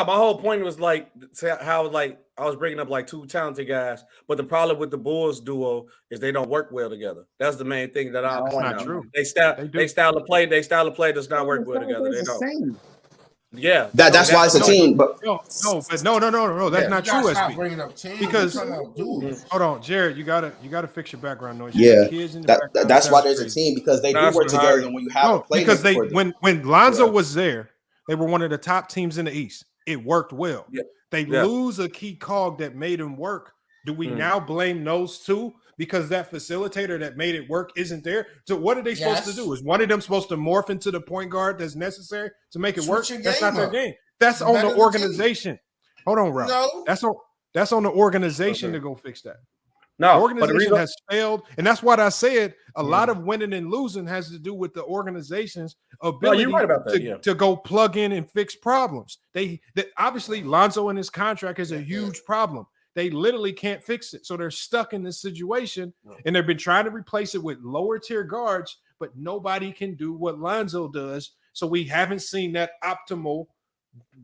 my whole point was like how I was bringing up like 2 talented guys, but the problem with the Bulls duo is they don't work well together. That's the main thing that I point out. True. They style of play does not work well together. They don't. Yeah, that's why it's a team. But no, that's not true, SB. Because hold on, Jared, you gotta fix your background noise. Yeah, that's why there's a team because they do work together. And when you have a play, because when Lonzo was there, they were one of the top teams in the East. It worked well. Yeah. They lose a key cog that made them work Do we now blame those two because that facilitator that made it work isn't there? So what are they supposed to do? Is one of them supposed to morph into the point guard that's necessary to make it work? That's not their game. That's on the organization. Hold on, Ralph. No. That's on the organization to go fix that. No, the organization has failed, and that's what I said. A lot of winning and losing has to do with the organization's ability to go plug in and fix problems. They obviously Lonzo and his contract is a huge problem. They literally can't fix it, so they're stuck in this situation, and they've been trying to replace it with lower tier guards, but nobody can do what Lonzo does. So we haven't seen that optimal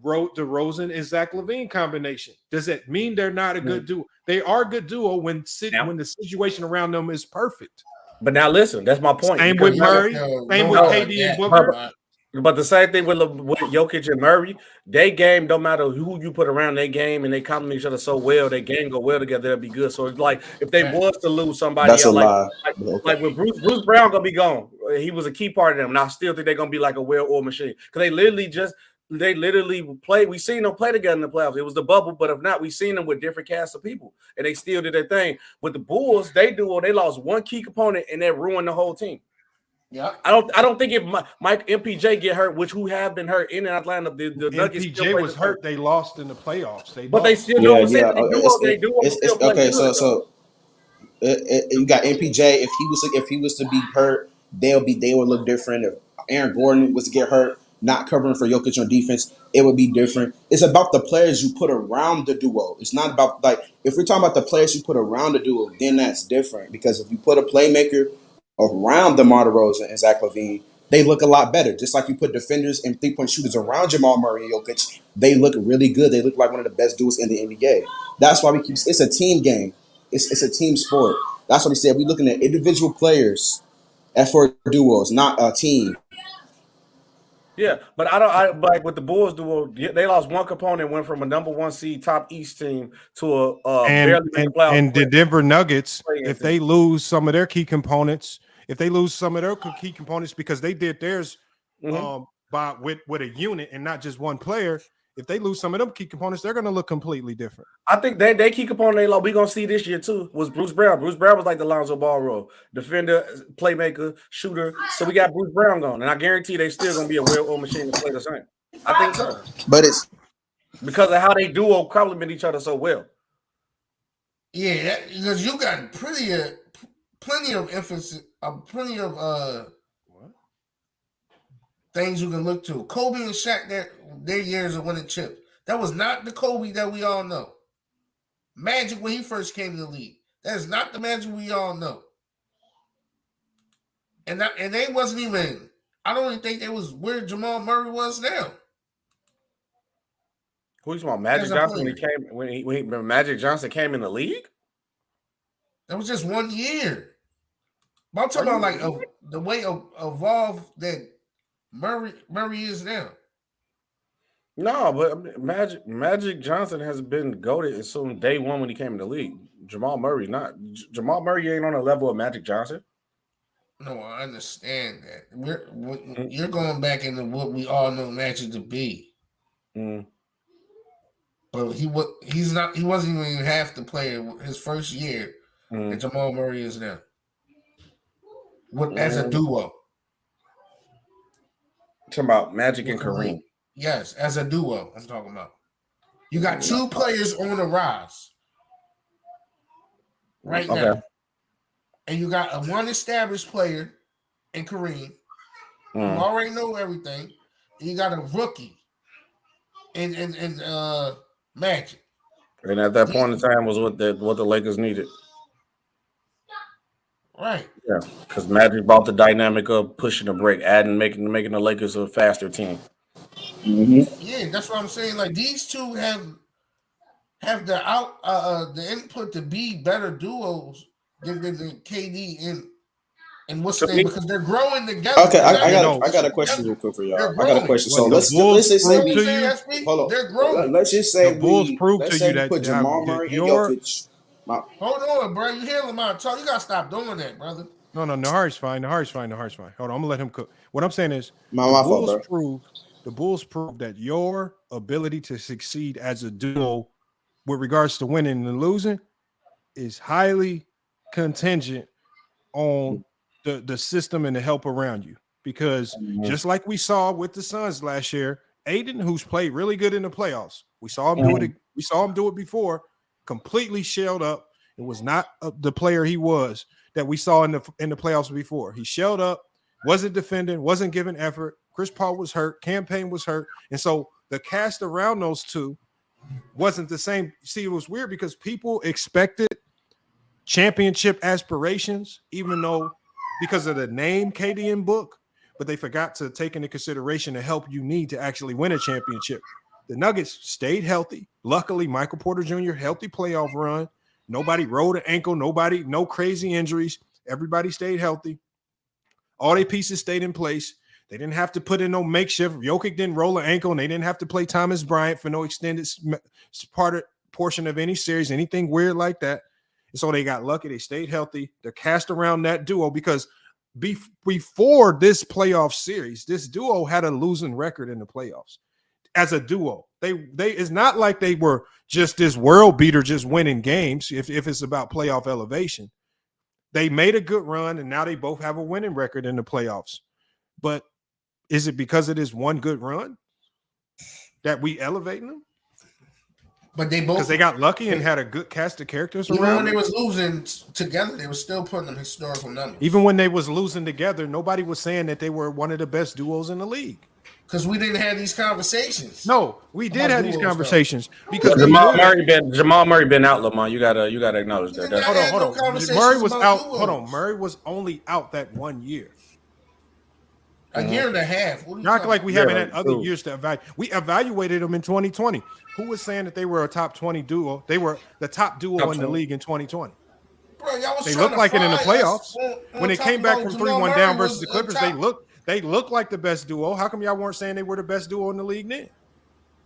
DeRozan and Zach LaVine combination. Does that mean they're not a good duo? They are a good duo when the situation around them is perfect. But now listen, that's my point. Same with Murray, same with KD and Booker. But the same thing with Jokic and Murray, they game don't matter who you put around their game, and they complement each other so well. Their game go well together. They'll be good. So it's like if they was to lose somebody, that's like with Bruce Brown gonna be gone. He was a key part of them, and I still think they're gonna be like a well-oiled machine because they literally play. We seen them play together in the playoffs. It was the bubble, but if not, we seen them with different casts of people, and they still did their thing. With the Bulls, they lost one key component, and that ruined the whole team. Yeah, I don't think if Mike MPJ get hurt, which have been hurt in and out lineup, the Nuggets MPJ was hurt. They lost in the playoffs. They still okay. So you got MPJ. If he was to be hurt, they would look different. If Aaron Gordon was to get hurt, not covering for Jokic on defense, it would be different. It's about the players you put around the duo. It's not about if we're talking about the players you put around the duo, then that's different. Because if you put a playmaker around DeMar DeRozan and Zach LaVine, they look a lot better. Just like you put defenders and three-point shooters around Jamal Murray and Jokic, they look really good. They look like one of the best duos in the NBA. That's why it's a team game. It's a team sport. That's what we said. We're looking at individual players for duos, not a team. Yeah, but I like with the Bulls duo, they lost one component, went from a number 1 seed top East team to and the Denver Nuggets, if they lose some of their key components, because they did theirs with a unit and not just one player. If they lose some of them key components, they're going to look completely different. I think they key component we're going to see this year too was Bruce Brown. Bruce Brown was like the Lonzo Ball role, defender, playmaker, shooter. So we got Bruce Brown going, and I guarantee they still going to be a well-oiled machine to play the same. I think so. But it's because of how they duo complement each other so well. Yeah, because you got plenty of emphasis, plenty of things you can look to. Kobe and Shaq, their years of winning chips. That was not the Kobe that we all know. Magic when he first came to the league. That is not the Magic we all know. And they wasn't even. I don't even think they was where Jamal Murray was now. Who's about Magic Johnson when Magic Johnson came in the league? That was just 1 year. But I'm talking about the way evolved that Murray is now. No, but Magic Johnson has been goated since day one when he came in the league. Jamal Murray not. Jamal Murray ain't on the level of Magic Johnson. No, I understand that. You're going back into what we all know Magic to be. But he wasn't even half the player his first year that Jamal Murray is now. As a duo. Talking about Magic and Kareem. Yes, as a duo, I'm talking about. You got two players on the rise right now. And you got a one established player in Kareem who already know everything. And you got a rookie in Magic. And at that point in time was what the Lakers needed. Right. Yeah, because Magic brought the dynamic of pushing the break, making the Lakers a faster team. Yeah, that's what I'm saying. Like these two have the input to be better duos than KD and what's the name, because they're growing together. Okay, I got a question real quick for y'all. I got a question. So let's just say let's just say the Bulls prove to you that put Jamal Murray and Jokic. Hold on, bro. You hear Lamar talk? You gotta stop doing that, brother. No, Nahari's fine. Hold on, I'm gonna let him cook. What I'm saying is the Bulls prove that your ability to succeed as a duo with regards to winning and losing is highly contingent on the system and the help around you. Because just like we saw with the Suns last year, Aiden, who's played really good in the playoffs, we saw him do it. We saw him do it before. Completely shelled up. It was not the player he was that we saw in the playoffs before. He shelled up, wasn't defending, wasn't giving effort. Chris Paul was hurt. Campaign was hurt, and so the cast around those two wasn't the same. See, it was weird because people expected championship aspirations, even though because of the name KD and Book, but they forgot to take into consideration the help you need to actually win a championship. The Nuggets stayed healthy. Luckily, Michael Porter Jr. healthy playoff run. Nobody rolled an ankle. No crazy injuries. Everybody stayed healthy. All their pieces stayed in place. They didn't have to put in no makeshift. Jokic didn't roll an ankle, and they didn't have to play Thomas Bryant for no extended portion of any series, anything weird like that. And so they got lucky. They stayed healthy. They're cast around that duo because before this playoff series, this duo had a losing record in the playoffs as a duo. They it's not like they were just this world beater just winning games if it's about playoff elevation. They made a good run, and now they both have a winning record in the playoffs. But is it because of this one good run that we elevating them? But they both because they got lucky and had a good cast of characters even around. when they was losing together, they were still putting them historical numbers. Even when they was losing together, nobody was saying that they were one of the best duos in the league. Because we didn't have these conversations. No, we did have these conversations because Jamal Murray been out, Lamont. You gotta acknowledge that. Hold on. Murray was out. Hold on. Murray was only out that 1 year. A year and a half. Not like we haven't had other years to evaluate. We evaluated them in 2020. Who was saying that they were a top 20 duo? They were the top duo in the league in 2020. Bro, they looked like it in the playoffs. When they came back from 3-1 down versus the Clippers, they looked like the best duo. How come y'all weren't saying they were the best duo in the league then?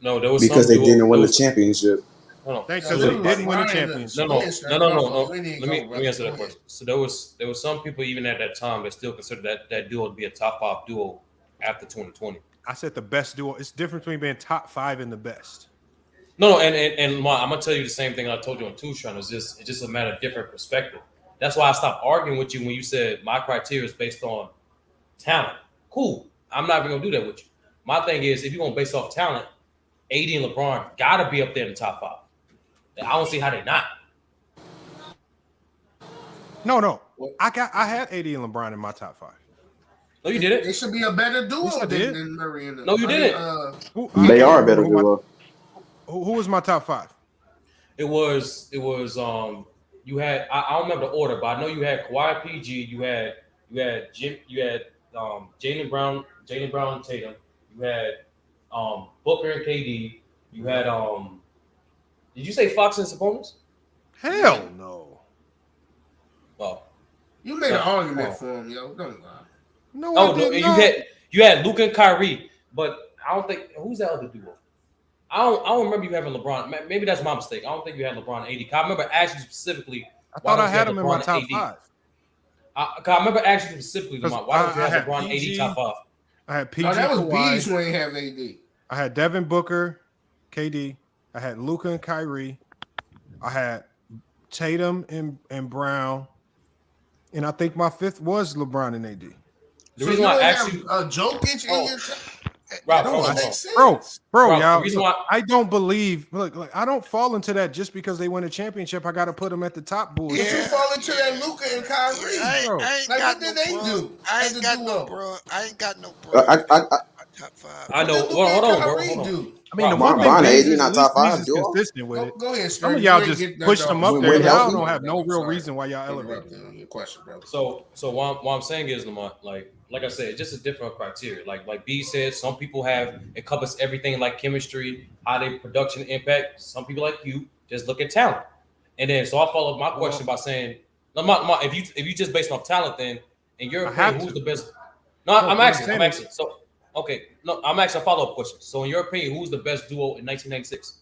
No, there was because they didn't win the championship. Because they didn't win the championship. No. Let me answer that question. So there was some people even at that time that still considered that duo to be a top 5 duo after 2020. I said the best duo. It's different between being top 5 and the best. No, and I'm gonna tell you the same thing I told you on Tucson. It's just a matter of different perspective. That's why I stopped arguing with you when you said my criteria is based on talent. Cool. I'm not even gonna do that with you. My thing is, if you're gonna base off talent, AD and LeBron gotta be up there in the top 5. I don't see how they not. No. I had AD and LeBron in my top 5. No, you didn't. They should be a better duo than Murray and No, you didn't. They are a better duo. Who was my top 5? It was you had I don't remember the order, but I know you had Kawhi, PG, you had Jaylen Brown and Tatum, you had Booker and KD, you had did you say Fox and Sabonis? Hell no. Well, you made an argument for him, yo. Don't lie. No, you had Luka and Kyrie, but I don't think who's that other duo? I don't remember you having LeBron. Maybe that's my mistake. I don't think you had LeBron and AD. I remember asking you specifically. I thought I had him in my top 5. I remember asking you specifically, why don't you have LeBron and AD top 5? I had PG. No, that was Kawhi. Bees when he have AD. I had Devin Booker, KD. I had Luka and Kyrie. I had Tatum and Brown. And I think my 5th was LeBron and AD. The reason why I asked you, Jokic in your Bro, y'all. I don't believe. Look, I don't fall into that just because they win a championship. I got to put them at the top. Bullshit. But you fall into that Luka and Kyrie. What did they do? I ain't got no bro. I ain't got no bro. Top 5. I know. Hold on, bro. I mean, the one thing AD not top 5 duo. Consistent with it. Go ahead, some of y'all just push them up there. Y'all don't have no real reason why y'all elevate your question, bro. So what I'm saying is, Lamont, like I said, it's just a different criteria. Like B said, some people encompass everything like chemistry, how they production impact. Some people like you just look at talent. And then so I followed my question by saying, Lamont, if you just based off talent, then in your opinion, who's the best? No, I'm asking. So okay, no, I'm asking a follow-up question. So in your opinion, who's the best duo in 1996?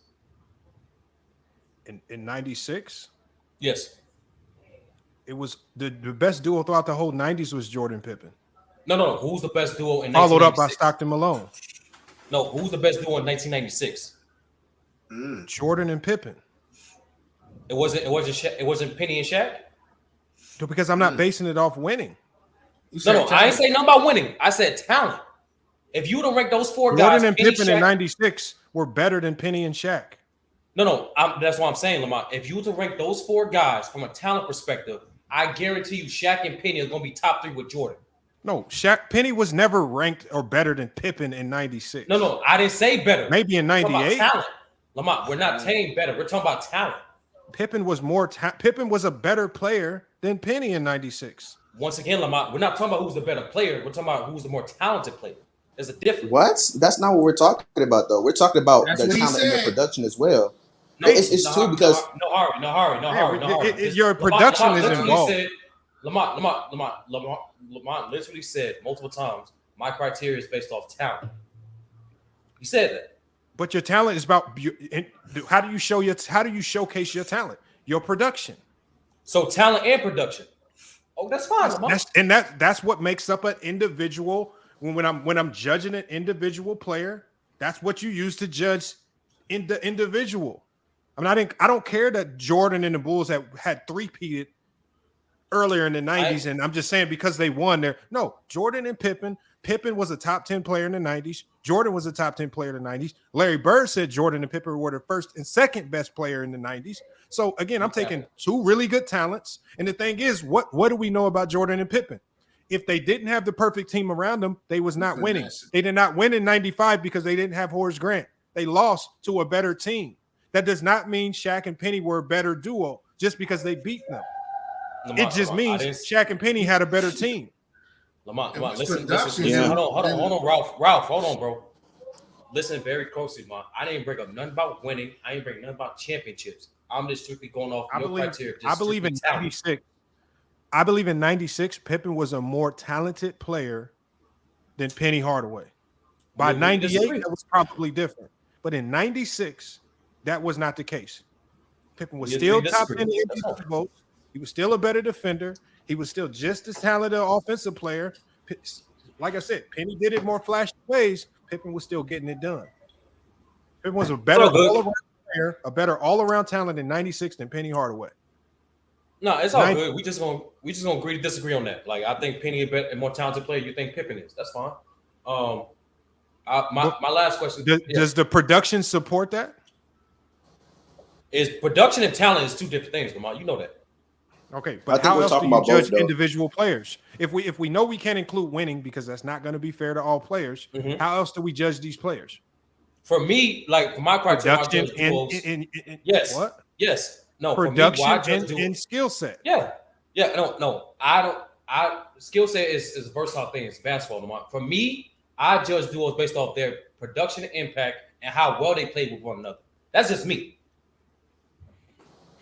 In 96? Yes. It was the best duo throughout the whole 90s was Jordan Pippen. No. Who's the best duo in 1996? Followed up by Stockton Malone. No, who's the best duo in 1996? Jordan and Pippen. It wasn't Penny and Shaq. Because I'm not basing it off winning. No, I ain't say nothing about winning. I said talent. If you would have ranked those four guys, Jordan and Penny, Pippen Shaq, in '96 were better than Penny and Shaq. No, that's what I'm saying, Lamont. If you were to rank those four guys from a talent perspective, I guarantee you Shaq and Penny are going to be top 3 with Jordan. No, Penny was never ranked or better than Pippen in '96. No, I didn't say better. Maybe in '98. Talent, Lamont. We're not saying better. We're talking about talent. Pippen was Pippen was a better player than Penny in '96. Once again, Lamont, we're not talking about who's the better player. We're talking about who's the more talented player. There's a difference. What? That's not what we're talking about, though. We're talking about the talent and the production as well. No, it's true because no hurry. Your production is involved. Lamont literally said multiple times, my criteria is based off talent. He said that. But your talent is about how do you showcase your talent? Your production. So talent and production. Oh, that's fine. That's what makes up an individual. When I'm judging an individual player, that's what you use to judge in the individual. I don't care that Jordan and the Bulls had three-peated earlier in the 90s, and I'm just saying because they won there. No, Jordan and Pippen. Pippen was a top 10 player in the 90s. Jordan was a top 10 player in the 90s. Larry Bird said Jordan and Pippen were the first and second best player in the 90s. So again, I'm taking two really good talents. And the thing is, what do we know about Jordan and Pippen? If they didn't have the perfect team around them, they was not winning. They did not win in 95 because they didn't have Horace Grant. They lost to a better team. That does not mean Shaq and Penny were a better duo just because they beat them. It just means Shaq and Penny had a better team. Lamont, listen. Hold on, Ralph, hold on, bro. Listen very closely, Lamont. I didn't bring up nothing about winning. I didn't bring nothing about championships. I'm just strictly going off your criteria. I believe in 96. I believe in 96, Pippen was a more talented player than Penny Hardaway. By 98, that was probably different. But in 96, that was not the case. Pippen was still top 10 MVP votes. He was still a better defender. He was still just as talented an offensive player. Like I said, Penny did it more flashy ways. Pippen was still getting it done. Pippen was a better all-around player, a better all-around talent in 96 than Penny Hardaway. No, it's all good. We just gonna agree to disagree on that. Like I think Penny a more talented player. You think Pippen is? That's fine. My last question: Does the production support that? Is production and talent is two different things, Lamont. You know that. Okay, but how else do you judge individual players? If we know we can't include winning because that's not going to be fair to all players, how else do we judge these players? For me, like for my criteria, production yes, what? Yes, no, production and skill set. Yeah, no, I don't. Skill set is a versatile thing. It's basketball, Lamont. For me, I judge duos based off their production and impact and how well they play with one another. That's just me.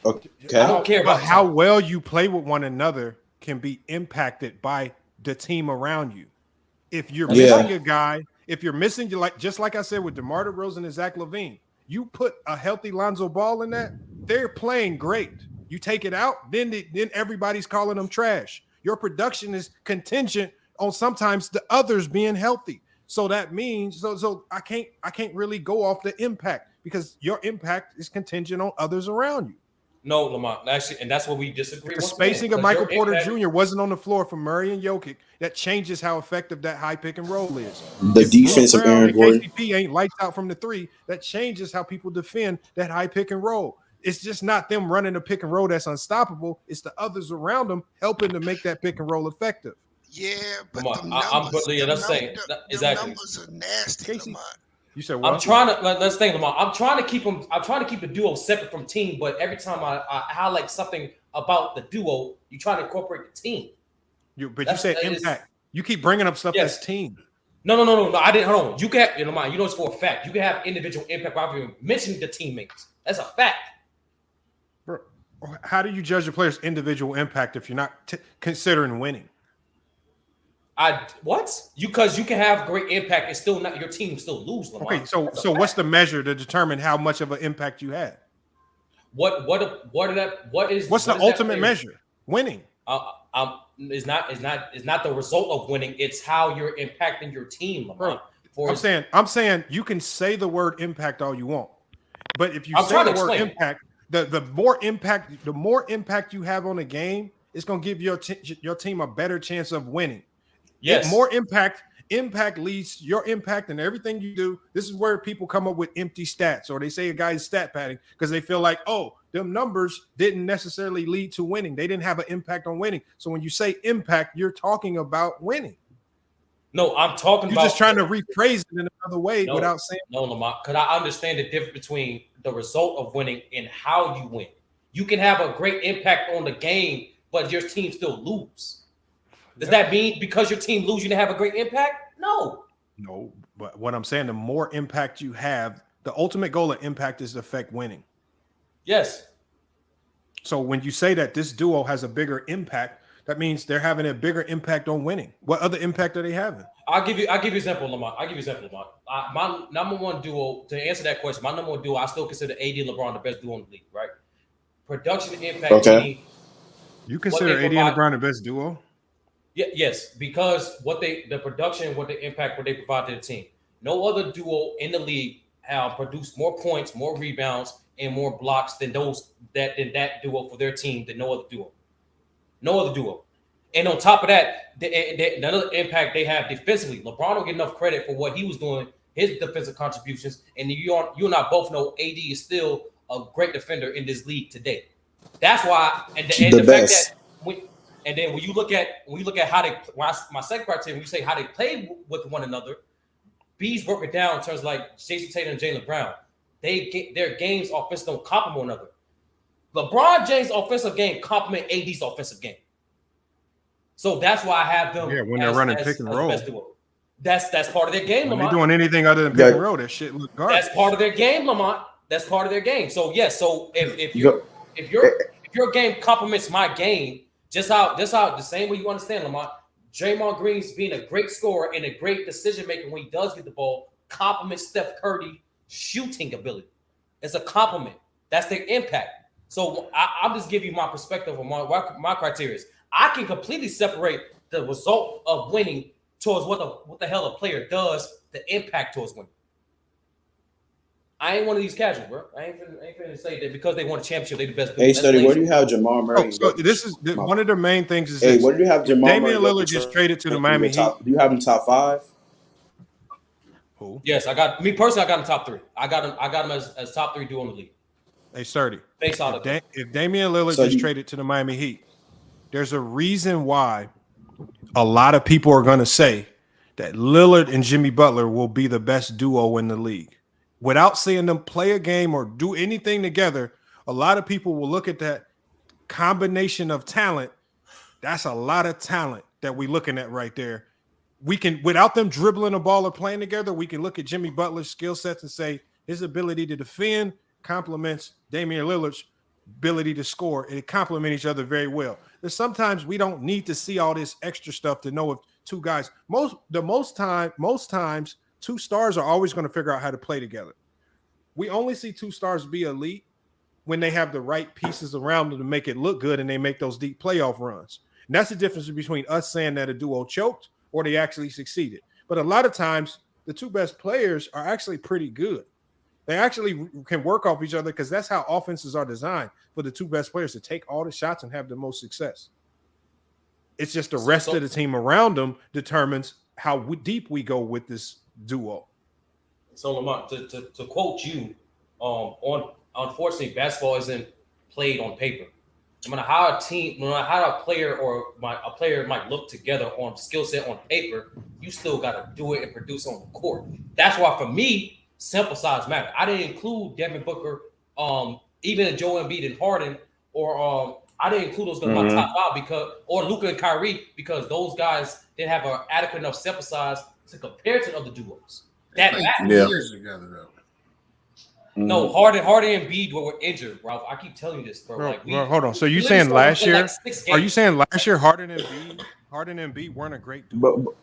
Okay. I don't care about how well you play with one another can be impacted by the team around you. If you're missing a guy, if you're missing just like I said with DeMar DeRozan and Zach LaVine, you put a healthy Lonzo Ball in that, they're playing great. You take it out, then everybody's calling them trash. Your production is contingent on sometimes the others being healthy. So that means so I can't really go off the impact because your impact is contingent on others around you. No, Lamont, actually, and that's what we disagree. The spacing of Michael Porter Jr. wasn't on the floor for Murray and Jokic. That changes how effective that high pick and roll is. The defense of Aaron Gordon. KCP ain't lights out from the three. That changes how people defend that high pick and roll. It's just not them running a pick and roll that's unstoppable. It's the others around them helping to make that pick and roll effective. Yeah, but the numbers are nasty, Lamont. You said what? I'm trying to let's think, Lamont. I'm trying to keep them. I'm trying to keep the duo separate from team. But every time I highlight something about the duo, you try to incorporate the team. You said impact. You keep bringing up stuff that's team. No. I didn't. Hold on. You can have, Lamont. You know it's for a fact. You can have individual impact without even mentioning the teammates. That's a fact. Bro, how do you judge the player's individual impact if you're not considering winning? Because you can have great impact and still not your team still lose. Lamont. Okay, so what's the measure to determine how much of an impact you had? What's the ultimate measure? Winning. Is not the result of winning. It's how you're impacting your team, Lamont. I'm saying you can say the word impact all you want, but if you say the word impact, The more impact you have on the game, it's going to give your team a better chance of winning. Yes. More impact leads your impact and everything you do. This is where people come up with empty stats, or they say a guy's stat padding because they feel like, oh, them numbers didn't necessarily lead to winning. They didn't have an impact on winning. So when you say impact, you're talking about winning. No, I'm talking You're about. just trying to rephrase it in another way without saying. No, Lamont, because I understand the difference between the result of winning and how you win. You can have a great impact on the game, but your team still lose. Does that mean because your team lose, you didn't have a great impact? No. No, but what I'm saying, the more impact you have, the ultimate goal of impact is to affect winning. Yes. So when you say that this duo has a bigger impact, that means they're having a bigger impact on winning. What other impact are they having? I'll give you an example, Lamont. My number one duo, to answer that question, my number one duo, I still consider AD and LeBron the best duo in the league, right? Production and impact. Okay. You consider AD and LeBron the best duo? Yeah, yes, because the production, what they impact, what they provide to the team. No other duo in the league have produced more points, more rebounds, and more blocks than that duo for their team than no other duo. No other duo. And on top of that, the other impact they have defensively. LeBron don't get enough credit for what he was doing, his defensive contributions. And you and I both know AD is still a great defender in this league today. That's why, and the fact that when you look at how they, my second criteria, when you say how they play with one another, B's broke it down in terms of like Jason Tatum and Jaylen Brown. Their games offensive don't complement one another. LeBron James' offensive game complement AD's offensive game. So that's why I have them. Yeah, when they're running pick and roll. That's part of their game, When Lamont. they're doing anything other than pick and roll, that shit look garbage. That's part of their game, Lamont. That's part of their game. So yes, so if your game complements my game, just how the same way you understand, Lamont, Draymond Green's being a great scorer and a great decision maker when he does get the ball complements Steph Curry's shooting ability. It's a compliment. That's their impact. So I'll just give you my perspective on my criteria. I can completely separate the result of winning towards what the hell a player does, the impact towards winning. I ain't one of these casuals, bro. I ain't finna say that because they won a championship, they the best. Hey, Study, where do you have Jamal Murray? So this is one of the main things. Is hey, where do you have Jamal Murray? Damian Lillard just traded to the Miami Heat. Do you have him top 5? Who? Yes, I got me personally. I got him top 3. I got him as top 3 duo in the league. Hey, Sturdy. If Damian Lillard traded to the Miami Heat, there's a reason why a lot of people are going to say that Lillard and Jimmy Butler will be the best duo in the league. Without seeing them play a game or do anything together, a lot of people will look at that combination of talent. That's a lot of talent that we're looking at right there. We can, without them dribbling the ball or playing together, we can look at Jimmy Butler's skill sets and say his ability to defend complements Damian Lillard's ability to score, and it complement each other very well. There's sometimes we don't need to see all this extra stuff to know if two guys. Most times, two stars are always going to figure out how to play together. We only see two stars be elite when they have the right pieces around them to make it look good and they make those deep playoff runs. And that's the difference between us saying that a duo choked or they actually succeeded. But a lot of times, the two best players are actually pretty good. They actually can work off each other because that's how offenses are designed, for the two best players to take all the shots and have the most success. It's just the rest of the team around them determines how deep we go with this duo. So Lamont, to quote you, unfortunately, basketball isn't played on paper. No matter how a player might look together on skill set on paper, you still got to do it and produce on the court. That's why for me, sample size matter. I didn't include Devin Booker, even Joel Embiid and Harden, or I didn't include those guys in my top 5 or Luka and Kyrie, because those guys didn't have an adequate enough sample size to compare to the other duos. That years together though. No, Harden and Embiid were injured, bro. I keep telling you this, bro. Hold on. So you saying last year? Are you saying last year Harden and Embiid weren't a great duo?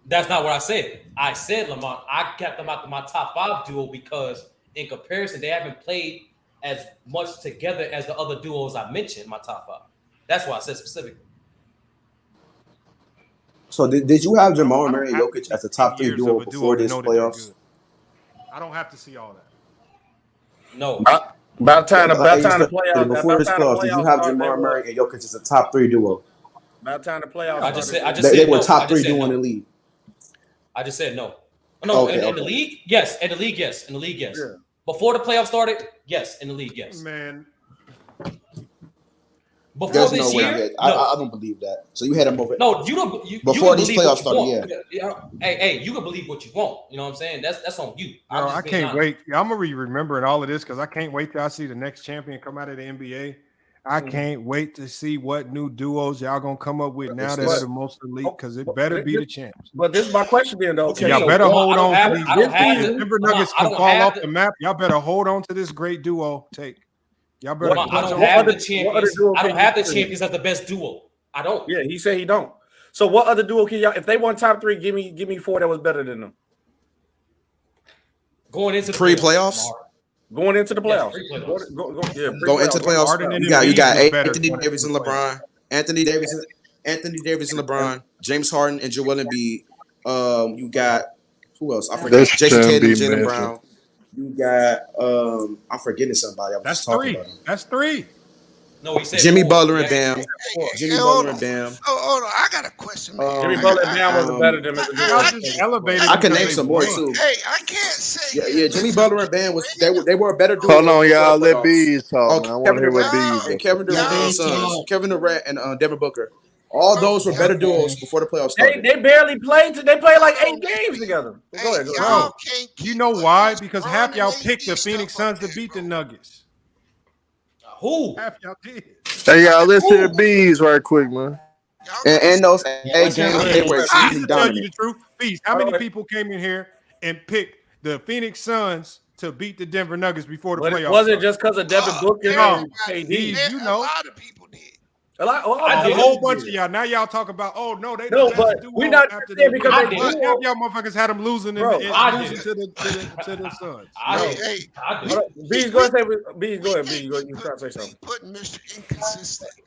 That's not what I said. I said, Lamont, I kept them out of my top 5 duo because in comparison, they haven't played as much together as the other duos I mentioned in my top 5. That's why I said specifically. So did you have Jamal Murray and Jokic as a top 3 duo before this playoffs? I don't have to see all that. No. About time the playoffs. Before this playoffs, did you have Jamal Murray and Jokic as a top 3 duo? About time the playoffs. I just said they were no. top 3 duo in the league. I just said no. No, in the league, yes. In the league, yes. In the league, yes. Yeah. Before the playoffs started, yes. In the league, yes. Man. Before There's this no year, way I don't believe that. So you had him over. No, you don't. Before these playoffs started, yeah. Hey, you can believe what you want. You know what I'm saying? That's on you. Bro, I can't wait. I'm gonna be remembering all of this because I can't wait till I see the next champion come out of the NBA. I can't wait to see what new duos y'all gonna come up with now that are the most elite because it better be the champs. But this is my question then, though. Okay, y'all better hold on to these. If Denver Nuggets can fall off the map, y'all better hold on to this great duo take. Y'all better. I don't have the champions. I don't have the champions as the best duo. I don't. Yeah, he said he don't. So what other duo can y'all? If they won top 3, give me 4 that was better than them. Going into pre-playoffs. Going into the playoffs. Go into the playoffs. You got Anthony Davis and LeBron. Anthony Davis and LeBron. James Harden and Joel Embiid. You got who else? I forget. Jason Tatum, Jaylen Brown. You got I'm forgetting somebody. That's 3. That's 3. No, he said Jimmy Butler and Bam. Jimmy Butler and Bam. Hold on, I got a question, man. Jimmy Butler and Bam was better than Mr. I can name some more too. Hey, I can't say. Yeah. Jimmy Butler and Bam they were a better duo. Hold on, y'all. Let Bees talk. I want to hear what Bees. Kevin Durant and Devin Booker. All those were better duos before the playoffs started. They barely played. They played like 8 games together. Go ahead. Bro, you know why? Because half y'all picked the Phoenix Suns to beat the Nuggets. Who? Half y'all did. Hey, y'all, let's hear Bees right quick, man. And those 8 games, they were extremely tell you the dominant. truth. Bees, how many people came in here and picked the Phoenix Suns to beat the Denver Nuggets before the playoffs? Was it just because of Devin Booker and KD? You know. A lot of people did. A whole bunch of y'all. Now y'all talk about, oh no, they no, the but best we not after saying because they half y'all motherfuckers had them losing to the Suns. Bees, go ahead. Bees, go ahead. Bees, you try to say something. Putting Mr. Inconsistent in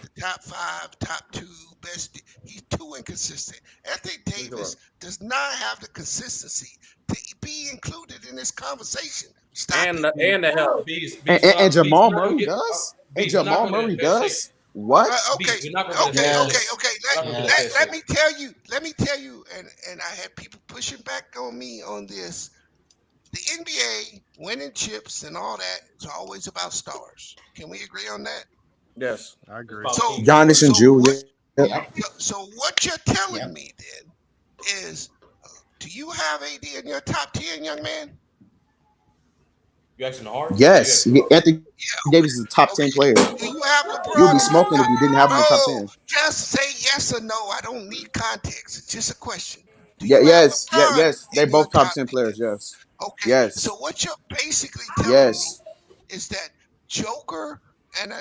the top 5, top 2 best. He's too inconsistent. Anthony Davis does not have the consistency to be included in this conversation. And the help. And Jamal Murray does. And Jamal Murray does. What? Okay. Let me tell you, and I had people pushing back on me on this. The NBA winning chips and all that is always about stars. Can we agree on that? Yes, I agree. So Giannis and Julius. So what you're telling me then is, do you have AD in your top 10, young man? You asking the hard? Yes, Anthony Davis is a top 10 player. Do you have LeBron? You'll be smoking if you didn't have him in the top 10. Just say yes or no. I don't need context. It's just a question. Yes. They both top 10 players. Yes. Okay. Yes. So what you're basically telling me is that Joker and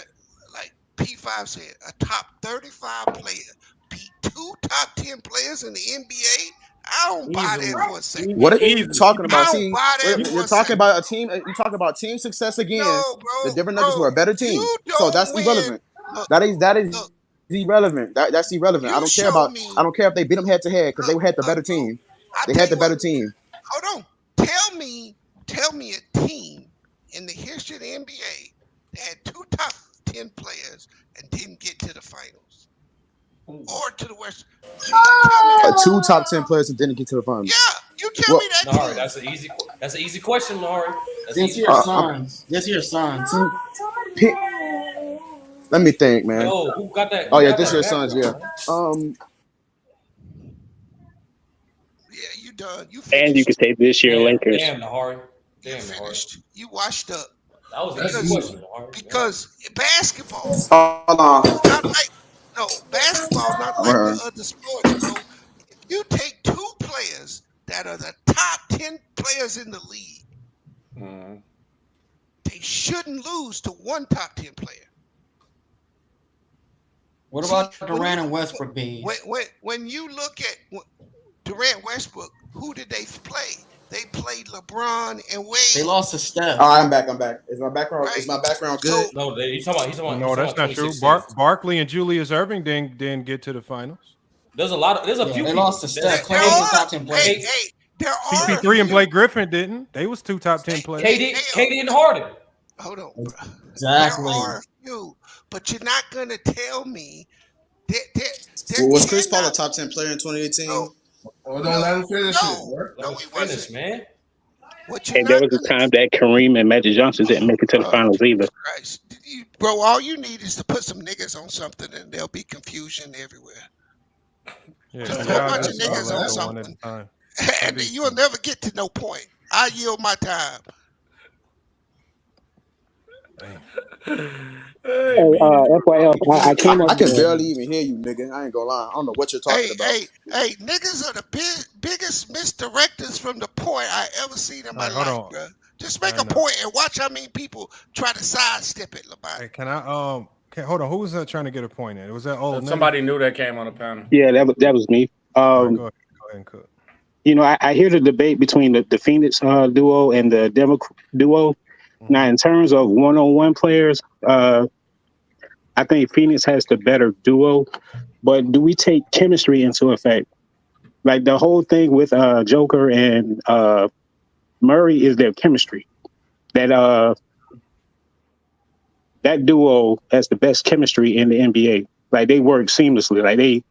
like P5 said, a top 35 player beat 2 top 10 players in the NBA. I don't buy that for a second. What are you talking about? Team? You're talking about a team. You're talking about team success again. No, bro, the Denver Nuggets were a better team, so that's irrelevant. That is irrelevant. That's irrelevant. I don't care about. I don't care if they beat them head to head because they had the better team. They had the better team. Hold on. Tell me a team in the history of the NBA that had 2 top 10 players and didn't get to the finals. Or to the West. 2 top 10 players and didn't get to the finals. Yeah, you tell me that. Nari, that's an easy question, Nari. This year's Suns. Let me think, man. Yo, who got that? Oh yeah, this year's Suns. Yeah. Yeah, you done. You finished. And you could say this year Lakers. Damn, Nahari. You finished. You washed up. That was an easy question, Nahari. Because basketball. Hold on. Basketball not like the other sports, bro. If you take 2 players that are the top 10 players in the league, they shouldn't lose to 1 top 10 player. What about Durant and Westbrook being? When you look at Durant, Westbrook, who did they play? They played LeBron and Wade. They lost to Steph. All right, I'm back. Is my background good? No, he's talking about. No, that's not true. Barkley and Julius Erving didn't get to the finals. There's a few. They lost to Steph. Clay was the top 10 player. There are CP3 and Blake Griffin didn't. They was 2 top 10 players. KD and Harden. Hold on. Exactly. There are a few, but you're not gonna tell me that Well, was Chris Paul a top 10 player in 2018? Well, don't let him finish it, bro. Let him finish, man. What you're And there not was a time that Kareem and Magic Johnson didn't make it to the finals either. Christ, bro, all you need is to put some niggas on something and there'll be confusion everywhere. Yeah, Just put a bunch of niggas on something, and you'll never get to no point. I yield my time. FYF, I came up. I can barely even hear you, nigga. I ain't gonna lie. I don't know what you're talking about. Hey, niggas are the biggest misdirectors from the point I ever seen in my life, bro. Just make a point and watch how many people try to sidestep it, Lamont. Hey, can I hold on? Who was trying to get a point in? Was that old somebody new that came on the panel? Yeah, that was me. Go ahead and cook. You know, I hear the debate between the Phoenix duo and the Denver duo. Now, in terms of one-on-one players, I think Phoenix has the better duo. But do we take chemistry into effect? Like the whole thing with Joker and Murray is their chemistry. That duo has the best chemistry in the NBA. Like they work seamlessly. Like they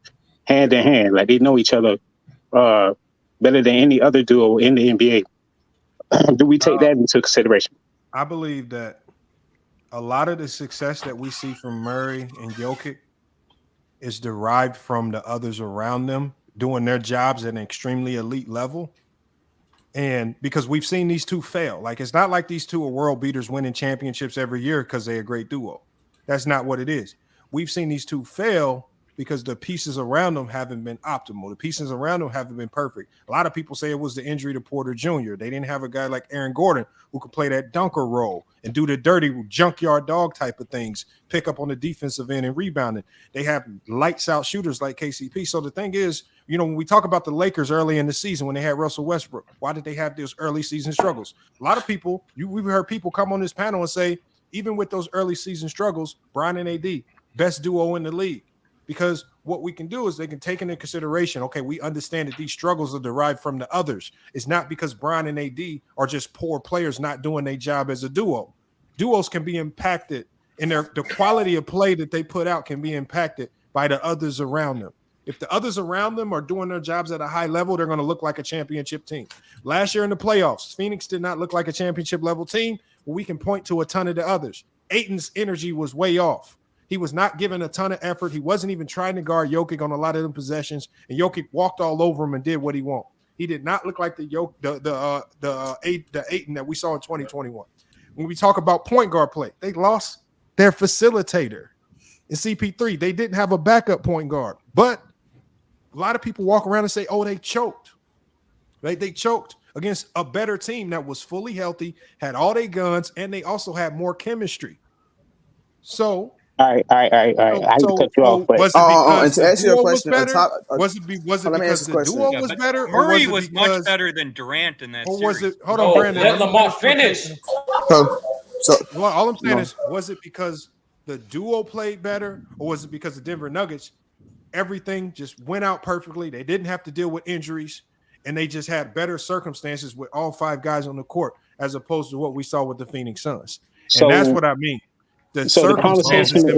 hand in hand. Like they know each other better than any other duo in the NBA. Do we take that into consideration? I believe that a lot of the success that we see from Murray and Jokic is derived from the others around them doing their jobs at an extremely elite level. And because we've seen these two fail, like it's not like these two are world beaters winning championships every year because they're a great duo. That's not what it is. We've seen these two fail because the pieces around them haven't been optimal. The pieces around them haven't been perfect. A lot of people say it was the injury to Porter Jr. They didn't have a guy like Aaron Gordon who could play that dunker role and do the dirty junkyard dog type of things, pick up on the defensive end and rebounding. They have lights out shooters like KCP. So the thing is, you know, when we talk about the Lakers early in the season when they had Russell Westbrook, why did they have those early season struggles? A lot of people, we've heard people come on this panel and say, even with those early season struggles, Bron and AD, best duo in the league. Because what we can do is they can take into consideration, okay, we understand that these struggles are derived from the others. It's not because Bron and AD are just poor players not doing their job as a duo. Duos can be impacted, and the quality of play that they put out can be impacted by the others around them. If the others around them are doing their jobs at a high level, they're going to look like a championship team. Last year in the playoffs, Phoenix did not look like a championship level team. But we can point to a ton of the others. Ayton's energy was way off. He was not giving a ton of effort. He wasn't even trying to guard Jokic on a lot of them possessions, and Jokic walked all over him and did what he wanted. He did not look like the Ayton that we saw in 2021. When we talk about point guard play, they lost their facilitator in CP3. They didn't have a backup point guard, but a lot of people walk around and say, "Oh, they choked." Right? They choked against a better team that was fully healthy, had all their guns, and they also had more chemistry. So. All right. I cut you off. Was it because to answer your question, was it because the duo was better? Murray was much better than Durant in that series. Was it? Hold on, Brandon. Let Lamont finish. Well, all I'm saying is, was it because the duo played better, or was it because the Denver Nuggets, everything just went out perfectly? They didn't have to deal with injuries, and they just had better circumstances with all five guys on the court, as opposed to what we saw with the Phoenix Suns. And that's what I mean. The conversation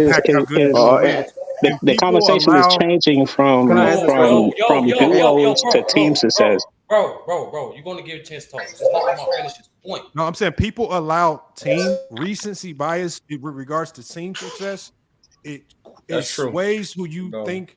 is changing from duos to team success. Bro, you're going to give a chance to talk. Just let Lamont finish his point. No, I'm saying people allow team recency bias with regards to team success. It sways who you think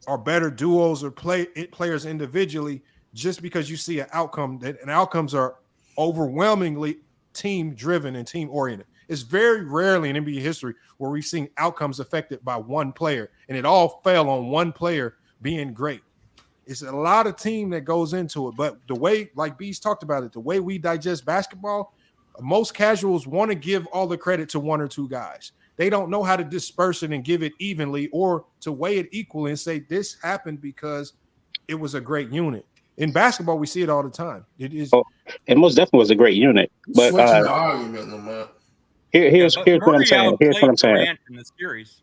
are better duos or players individually just because you see an outcome and outcomes are overwhelmingly team driven and team oriented. It's very rarely in NBA history where we've seen outcomes affected by one player, and it all fell on one player being great. It's a lot of team that goes into it, but the way, like B's talked about it, the way we digest basketball, most casuals want to give all the credit to one or two guys. They don't know how to disperse it and give it evenly or to weigh it equally and say this happened because it was a great unit. In basketball, we see it all the time. It is. It most definitely was a great unit, but switching the argument, Lamont. Here's what I'm saying. In the series.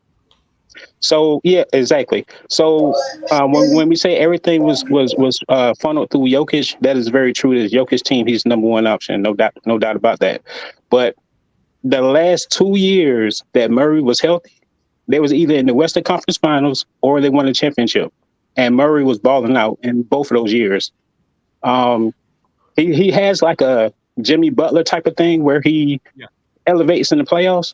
So yeah, exactly. So when we say everything was funneled through Jokic, that is very true. This Jokic team, he's number one option, no doubt about that. But the last 2 years that Murray was healthy, they was either in the Western Conference Finals or they won a championship. And Murray was balling out in both of those years. He has like a Jimmy Butler type of thing where he elevates in the playoffs.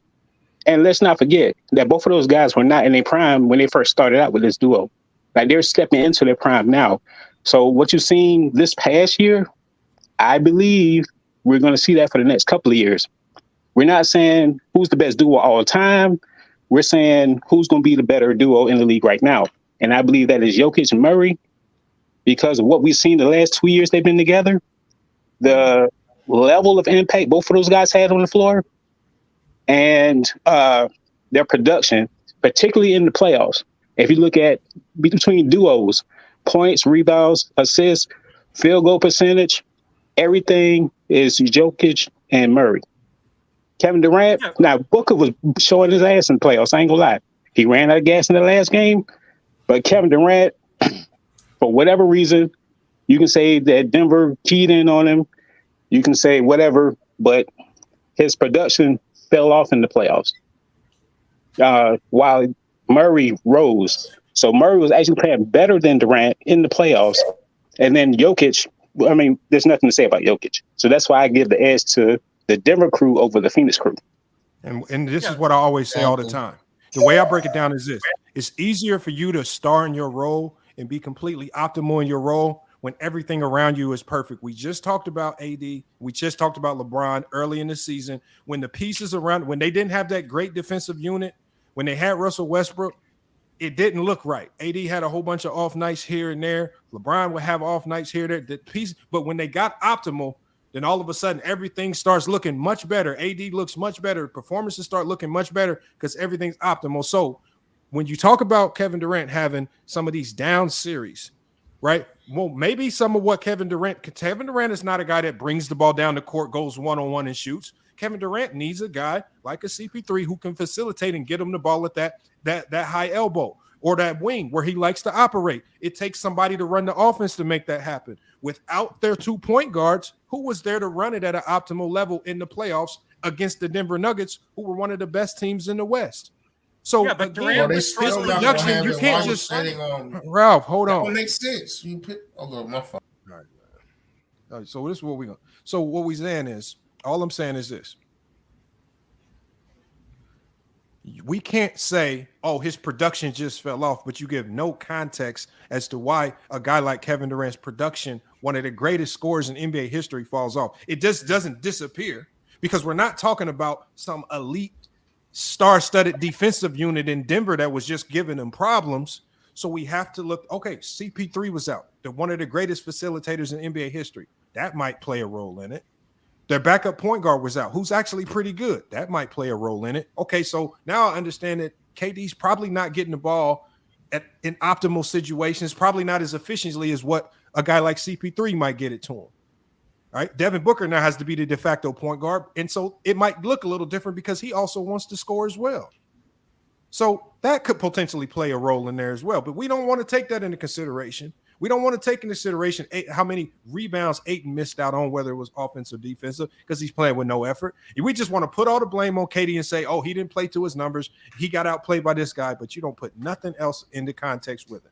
And let's not forget that both of those guys were not in their prime when they first started out with this duo. Like they're stepping into their prime now. So what you've seen this past year, I believe we're going to see that for the next couple of years. We're not saying who's the best duo all the time. We're saying who's going to be the better duo in the league right now. And I believe that is Jokic and Murray because of what we've seen the last 2 years they've been together. The level of impact both of those guys had on the floor and their production, particularly in the playoffs. If you look at between duos, points, rebounds, assists, field goal percentage, everything is Jokic and Murray. Kevin Durant, now Booker was showing his ass in the playoffs. I ain't gonna lie. He ran out of gas in the last game, but Kevin Durant, for whatever reason, you can say that Denver keyed in on him. You can say whatever, but his production fell off in the playoffs. While Murray rose. So Murray was actually playing better than Durant in the playoffs. And then Jokic, I mean, there's nothing to say about Jokic. So that's why I give the edge to the Denver crew over the Phoenix crew. And this is what I always say all the time. The way I break it down is this. It's easier for you to star in your role and be completely optimal in your role when everything around you is perfect. We just talked about AD. We just talked about LeBron early in the season. When the pieces around, when they didn't have that great defensive unit, when they had Russell Westbrook, it didn't look right. AD had a whole bunch of off nights here and there. LeBron would have off nights here and there. But when they got optimal, then all of a sudden everything starts looking much better. AD looks much better. Performances start looking much better because everything's optimal. So when you talk about Kevin Durant having some of these down series, right? Well, maybe some of what Kevin Durant is not a guy that brings the ball down the court, goes one-on-one and shoots. Kevin Durant needs a guy like a CP3 who can facilitate and get him the ball at that high elbow or that wing where he likes to operate. It takes somebody to run the offense to make that happen. Without their 2 point guards, who was there to run it at an optimal level in the playoffs against the Denver Nuggets, who were one of the best teams in the West? So but again, his production, you can't just Ralph, hold on. That don't make sense. You put my phone. All right, so this is what we going. So what we saying is, all I'm saying is this. We can't say, oh, his production just fell off, but you give no context as to why a guy like Kevin Durant's production, one of the greatest scorers in NBA history, falls off. It just doesn't disappear because we're not talking about some elite star-studded defensive unit in Denver that was just giving them problems. So we have to look, okay, CP3 was out. They're one of the greatest facilitators in NBA history. That might play a role in it. Their backup point guard was out, who's actually pretty good. That might play a role in it. Okay, so now I understand that KD's probably not getting the ball in optimal situations, probably not as efficiently as what a guy like CP3 might get it to him. All right, Devin Booker now has to be the de facto point guard, and so it might look a little different because he also wants to score as well. So that could potentially play a role in there as well, but we don't want to take that into consideration. We don't want to take into consideration how many rebounds Ayton missed out on, whether it was offensive or defensive, because he's playing with no effort. We just want to put all the blame on KD and say, oh, he didn't play to his numbers. He got outplayed by this guy, but you don't put nothing else into context with it.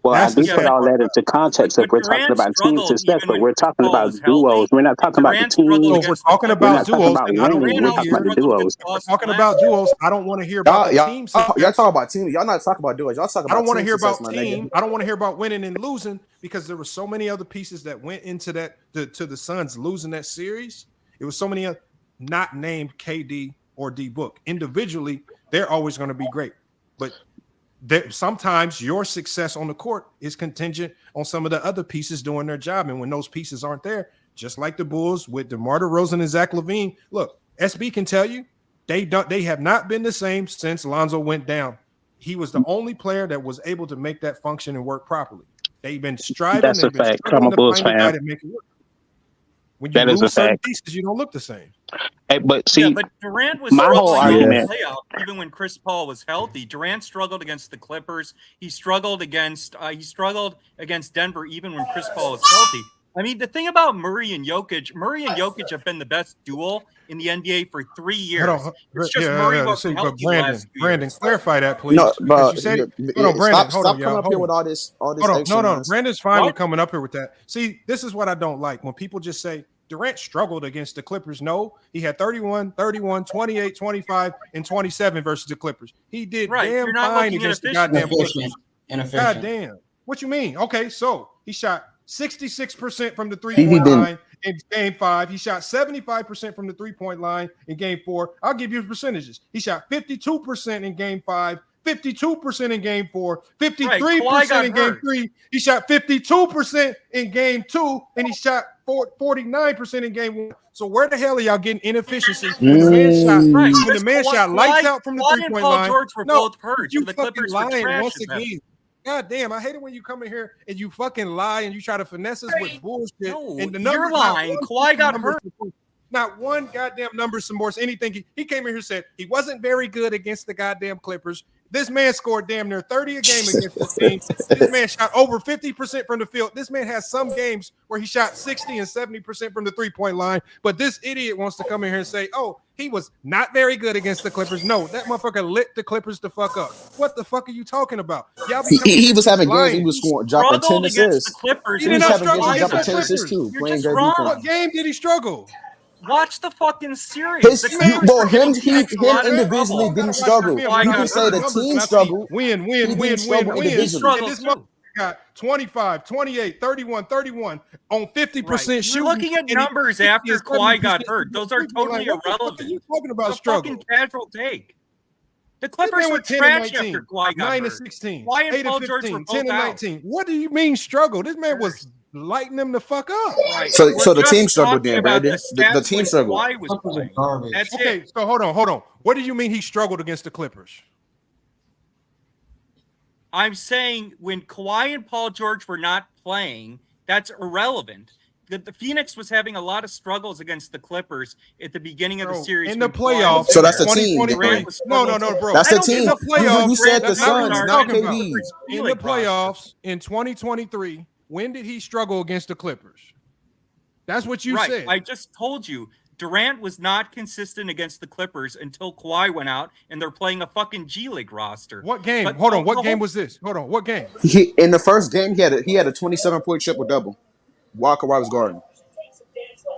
Well, I do put all that into context if we're talking about team success, but we're talking about duos. We're not talking about the team. So we're talking about duos. We're talking about the duos. We're talking about duos. I don't want to hear about the team success. Y'all talk about team. Y'all not talking about duos. Y'all talk about. I don't want to hear about success, team. I don't want to hear about winning and losing because there were so many other pieces that went into that to the Suns losing that series. It was so many not named KD or D Book. Individually, they're always going to be great, but sometimes your success on the court is contingent on some of the other pieces doing their job. And when those pieces aren't there, just like the Bulls with DeMar DeRozan and Zach LaVine, look, SB can tell you they have not been the same since Lonzo went down. He was the only player that was able to make that function and work properly. They've been striving. That's a fact. I'm a Bulls fan. When you lose certain pieces, you don't look the same. Hey, but see, but Durant was my whole struggling in argument, the playoff, even when Chris Paul was healthy. Durant struggled against the Clippers. He struggled against Denver, even when Chris Paul was healthy. I mean, the thing about Murray and Jokic have been the best duo in the NBA for 3 years. It's just Murray wasn't but healthy the last 2 Brandon, years. clarify that, please. No, Because but you said, hold on, Brandon, stop coming up here with all this extra No, noise. Brandon's fine with coming up here with that. See, this is what I don't like when people just say Durant struggled against the Clippers. No, he had 31, 28, 25, and 27 versus the Clippers. He did damn fine against the goddamn Clippers. God damn. What you mean? Okay, so he shot 66% from the three-point line in game 5. He shot 75% from the three-point line in game 4. I'll give you the percentages. He shot 52% in game 5, 52% in game 4, 53% in game 3. He shot 52% in game 2, and he shot 49% in game 1. So where the hell are y'all getting inefficiency when the man shot lights out from the three-point line? George were both hurt. You The fucking Clippers were lying trash once at them. again. God damn, I hate it when you come in here and you fucking lie and you try to finesse us with bullshit. No, and the you're numbers, lying. Kawhi got hurt. Not one goddamn number, some more, anything. He came in here and said he wasn't very good against the goddamn Clippers. This man scored damn near 30 a game against the team. This man shot over 50% from the field. This man has some games where he shot 60 and 70% from the three-point line. But this idiot wants to come in here and say, oh, he was not very good against the Clippers. No, that motherfucker lit the Clippers the fuck up. What the fuck are you talking about? Y'all He was having games. He was dropping 10 assists. He did not struggle against the Clippers too. You're just wrong. What game did he struggle? Watch the fucking series. Him individually didn't struggle. You can say the team struggled. Win. This motherfucker got 25, 28, 31, 31 on 50% shooting. You're looking at numbers after Kawhi got hurt. Those are totally irrelevant. What are you talking about It's a struggle? fucking casual take. The Clippers were trash after Kawhi got 9 hurt. and 16, Kawhi and 8 Paul and George 15, were 10 and both out. 19. What do you mean struggle? This man was lighting them the fuck up. Right. So We're the just team struggled talking then, about Brandon. The team when struggled. Kawhi was playing. That's Okay, it. so hold on. What do you mean he struggled against the Clippers? I'm saying when Kawhi and Paul George were not playing, that's irrelevant. The Phoenix was having a lot of struggles against the Clippers at the beginning of the series. In the when Kawhi playoffs. was So that's there. the team. No, bro. That's the In team. the playoffs, You said the that's not what Suns, we're not talking about. KD. In the playoffs in 2023, when did he struggle against the Clippers? That's what you said. I just told you. Durant was not consistent against the Clippers until Kawhi went out, and they're playing a fucking G League roster. What game? But Hold on. What game was this? Hold on. What game? In the first game, he had a 27-point triple double. While Kawhi was guarding.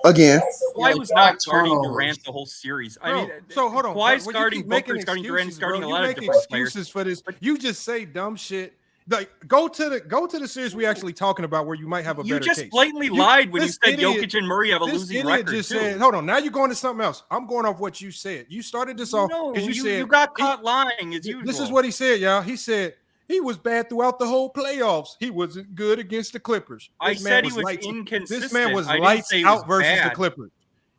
Again. Kawhi was not guarding Durant the whole series. I mean, so hold on. Kawhi's Well, guarding you keep making Booker, guarding Durant, excuses, guarding bro. a lot You of make different players. excuses for this. You just say dumb shit. Like go to the series we actually talking about where you might have a better You just case. blatantly lied when you this said idiot- Jokic and Murray have a this losing idiot record. just too. said, hold on. Now you're going to something else. I'm going off what you said. You started this off No, because you said you got caught lying as usual. This is what he said, y'all. He said he was bad throughout the whole playoffs. He wasn't good against the Clippers. I This man said he was lights- inconsistent. This man was I didn't lights say he was out versus the bad. Clippers.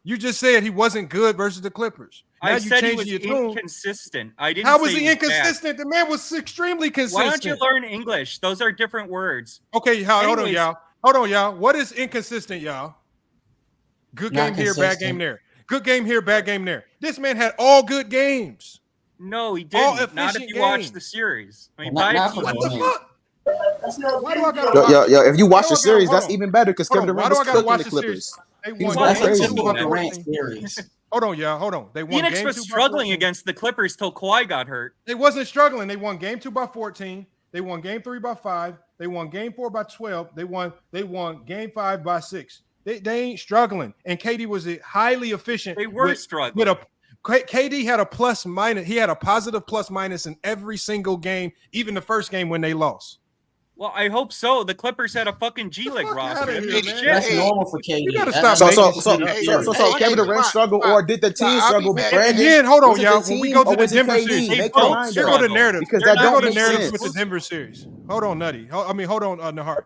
You just said he wasn't good versus the Clippers. Now I you said he changed was your tune. inconsistent. I didn't. How say was he bad. inconsistent? The man was extremely consistent. Why don't you learn English? Those are different words. Okay, hold on, Anyways. y'all. Hold on, y'all. What is inconsistent, y'all? Good Not game here, bad consistent. game there. Good game here, bad game there. This man had all good games. No, he All didn't. Not if efficient you watch games. the series. I mean, Not five for What teams. the Durant. fuck? Why do I gotta Yo, if you watch why do I the gotta- series, hold that's on. even better because Hold Kevin on, why Durant do I was gotta cooking watch the the Clippers. series? They He was won going That's game a crazy. two typical by Durant 14. series. Hold on, y'all. Hold on. They won Phoenix game was 2 by struggling 14. against the Clippers till Kawhi got hurt. They wasn't struggling. They won game 2 by 14. They won game 3 by 5. They won game 4 by 12. They won game 5 by 6. They ain't struggling. And KD was highly efficient. They were struggling. KD had a plus minus. He had a positive plus minus in every single game, even the first game when they lost. Well, I hope so. The Clippers had a fucking G League roster. outta here, It's man. shit. That's normal for KD. You gotta That's stop not making normal shit for up. KD. Kevin Durant struggle, or did the team struggle? Brandon, Again, hold on, was it y'all. the When we team go or to the was it Denver KD? series, Make hold your on. mind Here go the up. narrative. Because Here that go don't the make narratives sense. with the Denver series. Hold on, Nutty. Hold on, Nahart.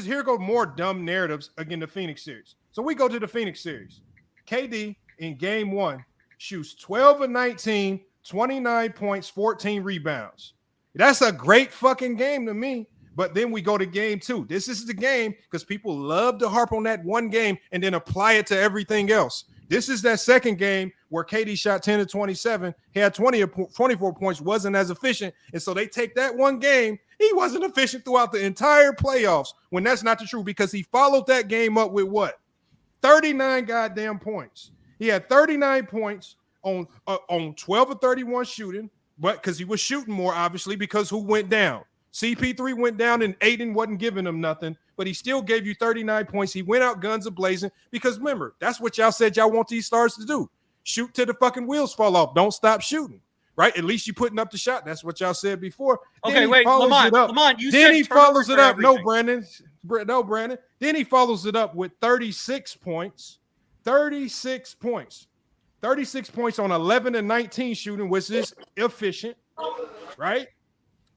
Here go more dumb narratives again. The Phoenix series. So we go to the Phoenix series. KD in game 1 shoots 12 of 19, 29 points, 14 rebounds. That's a great fucking game to me. But then we go to game 2. This is the game because people love to harp on that one game and then apply it to everything else. This is that second game where KD shot 10 of 27. He had 24 points, wasn't as efficient. And so they take that one game He wasn't efficient throughout the entire playoffs when that's not the truth because he followed that game up with what? 39 goddamn points. He had 39 points on 12 of 31 shooting, but because he was shooting more, obviously, because who went down? CP3 went down and Aiden wasn't giving him nothing, but he still gave you 39 points. He went out guns a-blazing because remember, that's what y'all said y'all want these stars to do. Shoot till the fucking wheels fall off. Don't stop shooting. Right? At least you putting up the shot. That's what y'all said before. Okay, wait, Lamont, you then said he follows it up. everything. No, Brandon. Then he follows it up with 36 points. 36 points. 36 points on 11 and 19 shooting, which is efficient. Right?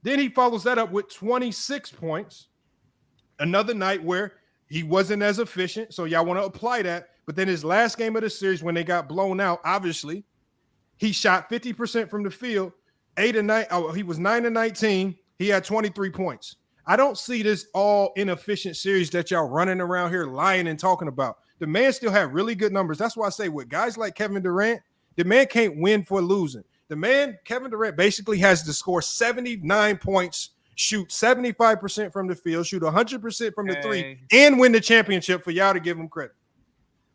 Then he follows that up with 26 points. Another night where he wasn't as efficient. So y'all want to apply that. But then his last game of the series when they got blown out, obviously, he shot 50% from the field, 8 and 9. Oh, he was 9 and 19. He had 23 points. I don't see this all inefficient series that y'all running around here lying and talking about. The man still had really good numbers. That's why I say with guys like Kevin Durant, the man can't win for losing. The man, Kevin Durant, basically has to score 79 points, shoot 75% from the field, shoot 100% from the three, and win the championship for y'all to give him credit.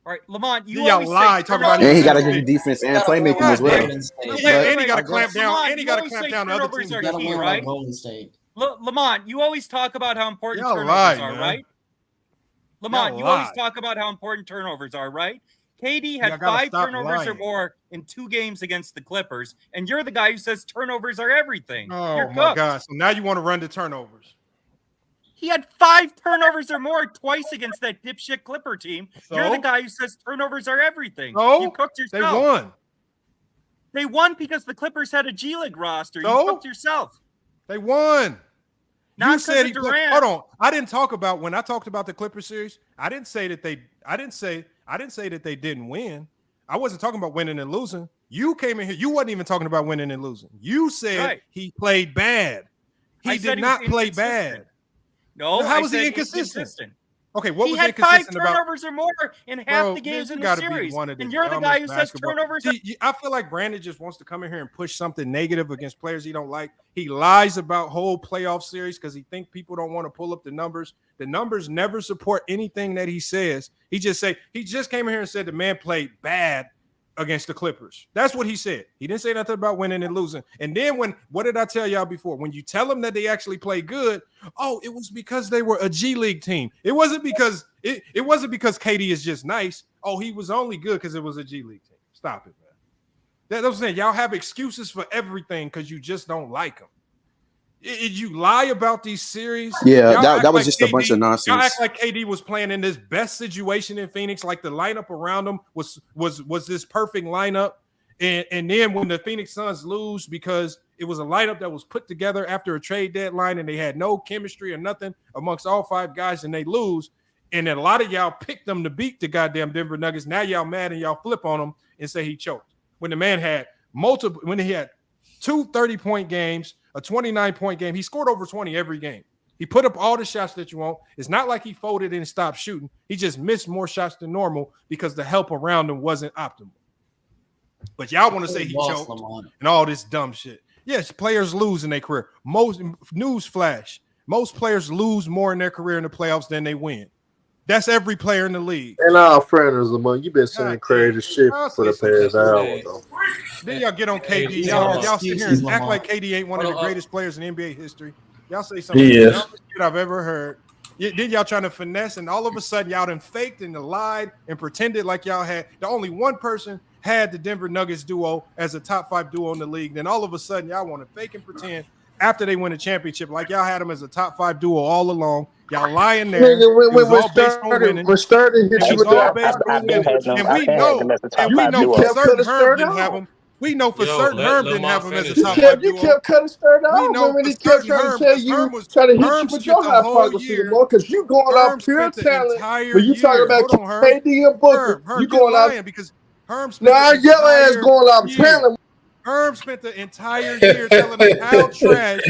All right, Lamont, you y'all lie. Talk about and he got to do defense and playmaking as well. And he got to clamp down. And he got to clamp down the other teams. Right? Lamont, you always talk about how important y'all turnovers lie, are, man. right? Lamont, Y'all you always lie. talk about how important turnovers are, right? KD had Y'all gotta 5 stop turnovers or lying. more in 2 games against the Clippers, and you're the guy who says turnovers are everything. Oh You're my cooked. God! So now you want to run the turnovers? He had 5 turnovers or more twice against that dipshit Clipper team. So? You're the guy who says turnovers are everything. So? You cooked They yourself. won. They won because the Clippers had a G League roster. So? You cooked yourself. They won. Not You because said of he played. Durant. Hold on. I didn't talk about when I talked about the Clippers series. I didn't say that they didn't win. I wasn't talking about winning and losing. You came in here. You wasn't even talking about winning and losing. You said he played bad. He did not play bad. No, how I was he said inconsistent? Okay, what he was had 5 inconsistent about? turnovers or more in half Bro, the games man, in you the gotta be series. one of the And you're the guy who dumbest says basketball- turnovers. See, I feel like Brandon just wants to come in here and push something negative against players he don't like. He lies about whole playoff series because he think people don't want to pull up the numbers. The numbers never support anything that he says. He just came in here and said the man played bad against the Clippers. That's what he said. He didn't say nothing about winning and losing. And then what did I tell y'all before? When you tell them that they actually play good, oh, it was because they were a G League team. It wasn't because KD is just nice. Oh, he was only good because it was a G League team. Stop it, man. That's what I'm saying. Y'all have excuses for everything because you just don't like them. You lie about these series. Yeah, Y'all that was like just a bunch of Y'all nonsense. act like KD was playing in this best situation in Phoenix, like the lineup around him was this perfect lineup. And then when the Phoenix Suns lose because it was a lineup that was put together after a trade deadline and they had no chemistry or nothing amongst all 5 guys and they lose. And then a lot of y'all picked them to beat the goddamn Denver Nuggets. Now y'all mad and y'all flip on him and say he choked. When the man had he had 2 30-point games, a 29-point game. He scored over 20 every game. He put up all the shots that you want. It's not like he folded and stopped shooting. He just missed more shots than normal because the help around him wasn't optimal. But y'all want to say he choked and all this dumb shit. Yes, players lose in their career. Most players lose more in their career in the playoffs than they win. That's every player in the league. And our friends, Lamont, you've been saying crazy shit for the past hour, though. Then y'all get on KD. Y'all sit here and act like KD ain't one of the greatest players in NBA history. Y'all say something the dumbest shit I've ever heard. Then y'all trying to finesse, and all of a sudden y'all done faked and lied and pretended like y'all had the only one person had the Denver Nuggets duo as a top 5 duo in the league. Then all of a sudden y'all want to fake and pretend after they win a championship like y'all had them as a top 5 duo all along. Y'all lying there. Nigga, It was all based on winning. when Stern hit you with all based on winning. And we know for certain Herb didn't have him. We know for certain Herb didn't have him as a top 5 duo. You kept cutting Stern out. We know when for he kept certain trying to tell you, trying to hit you with your hypocrisy, because you going off pure talent. When you talking about KD and Booker, you going out because Herb spent now your ass going off talent. Herb spent the entire year telling us how trash.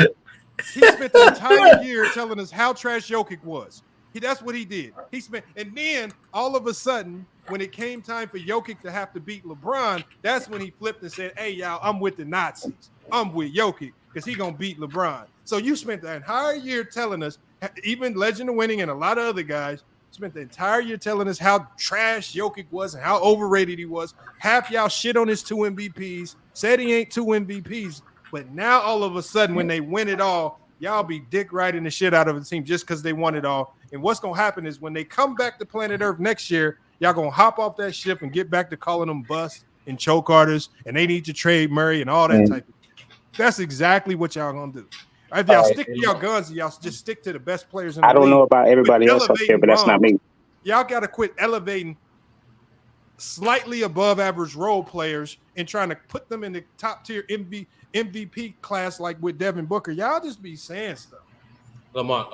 He spent the entire year telling us how trash Jokic was. That's what he did. He spent, and then all of a sudden, when it came time for Jokic to have to beat LeBron, that's when he flipped and said, "Hey, y'all, I'm with the Nazis. I'm with Jokic because he gonna beat LeBron." So you spent the entire year telling us, even Legend of Winning and a lot of other guys spent the entire year telling us how trash Jokic was and how overrated he was. Half y'all shit on his 2 MVPs, said he ain't 2 MVPs, but now all of a sudden when they win it all, y'all be dick riding the shit out of the team just because they won it all. And what's going to happen is when they come back to planet Earth next year, y'all going to hop off that ship and get back to calling them busts and choke artists, and they need to trade Murray and all that type of shit. That's exactly what y'all going to do. If y'all stick to y'all guns, y'all just stick to the best players in the league. I don't know about everybody else up there, but that's not me. Y'all got to quit elevating slightly above average role players and trying to put them in the top tier MVP class like with Devin Booker. Y'all just be saying stuff. Lamont,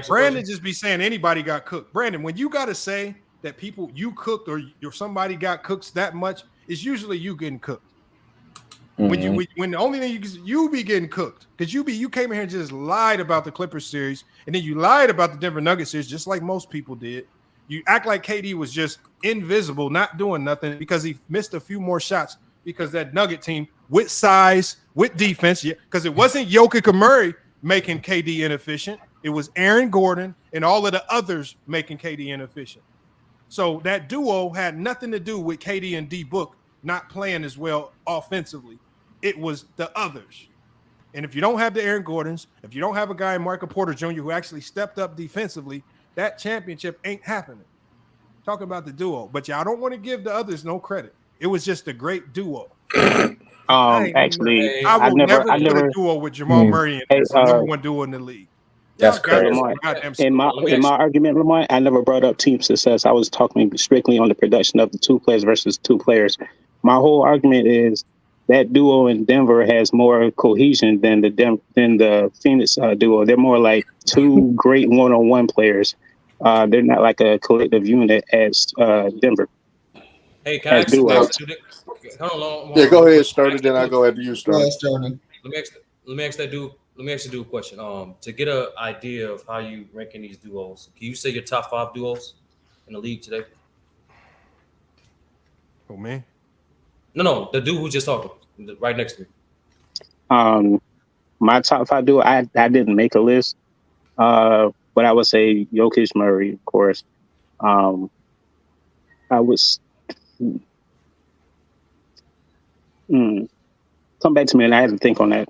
Brandon just be saying anybody got cooked. Brandon, when you got to say that people you cooked or somebody got cooked that much, it's usually you getting cooked. Mm-hmm. When the only thing you be getting cooked because you came in here and just lied about the Clippers series and then you lied about the Denver Nuggets series just like most people did. You act like KD was just invisible, not doing nothing because he missed a few more shots because that Nugget team with size, with defense, because it wasn't Jokic or Murray making KD inefficient. It was Aaron Gordon and all of the others making KD inefficient. So that duo had nothing to do with KD and D-Book not playing as well offensively. It was the others. And if you don't have the Aaron Gordons, if you don't have a guy in Michael Porter Jr. who actually stepped up defensively, that championship ain't happening. Talking about the duo, but y'all don't want to give the others no credit. It was just a great duo. Actually, I will never put a duo with Jamal Murray in as the number one duo in the league. That's correct. In my argument, Lamar, I never brought up team success. I was talking strictly on the production of the two players versus two players. My whole argument is that duo in Denver has more cohesion than the Phoenix duo. They're more like two great one-on-one players. They're not like a collective unit as Denver. Hey, can I ask you? Yeah, go ahead, Sturdy. Then I go after you, Sturdy. Let me ask that dude. Let me actually do a question. To get an idea of how you ranking these duos, can you say your top 5 duos in the league today? Oh man. No, the dude who just talked right next to me. My top 5 duo, I didn't make a list, but I would say Jokic, Murray, of course. I was come back to me, and I had to think on that.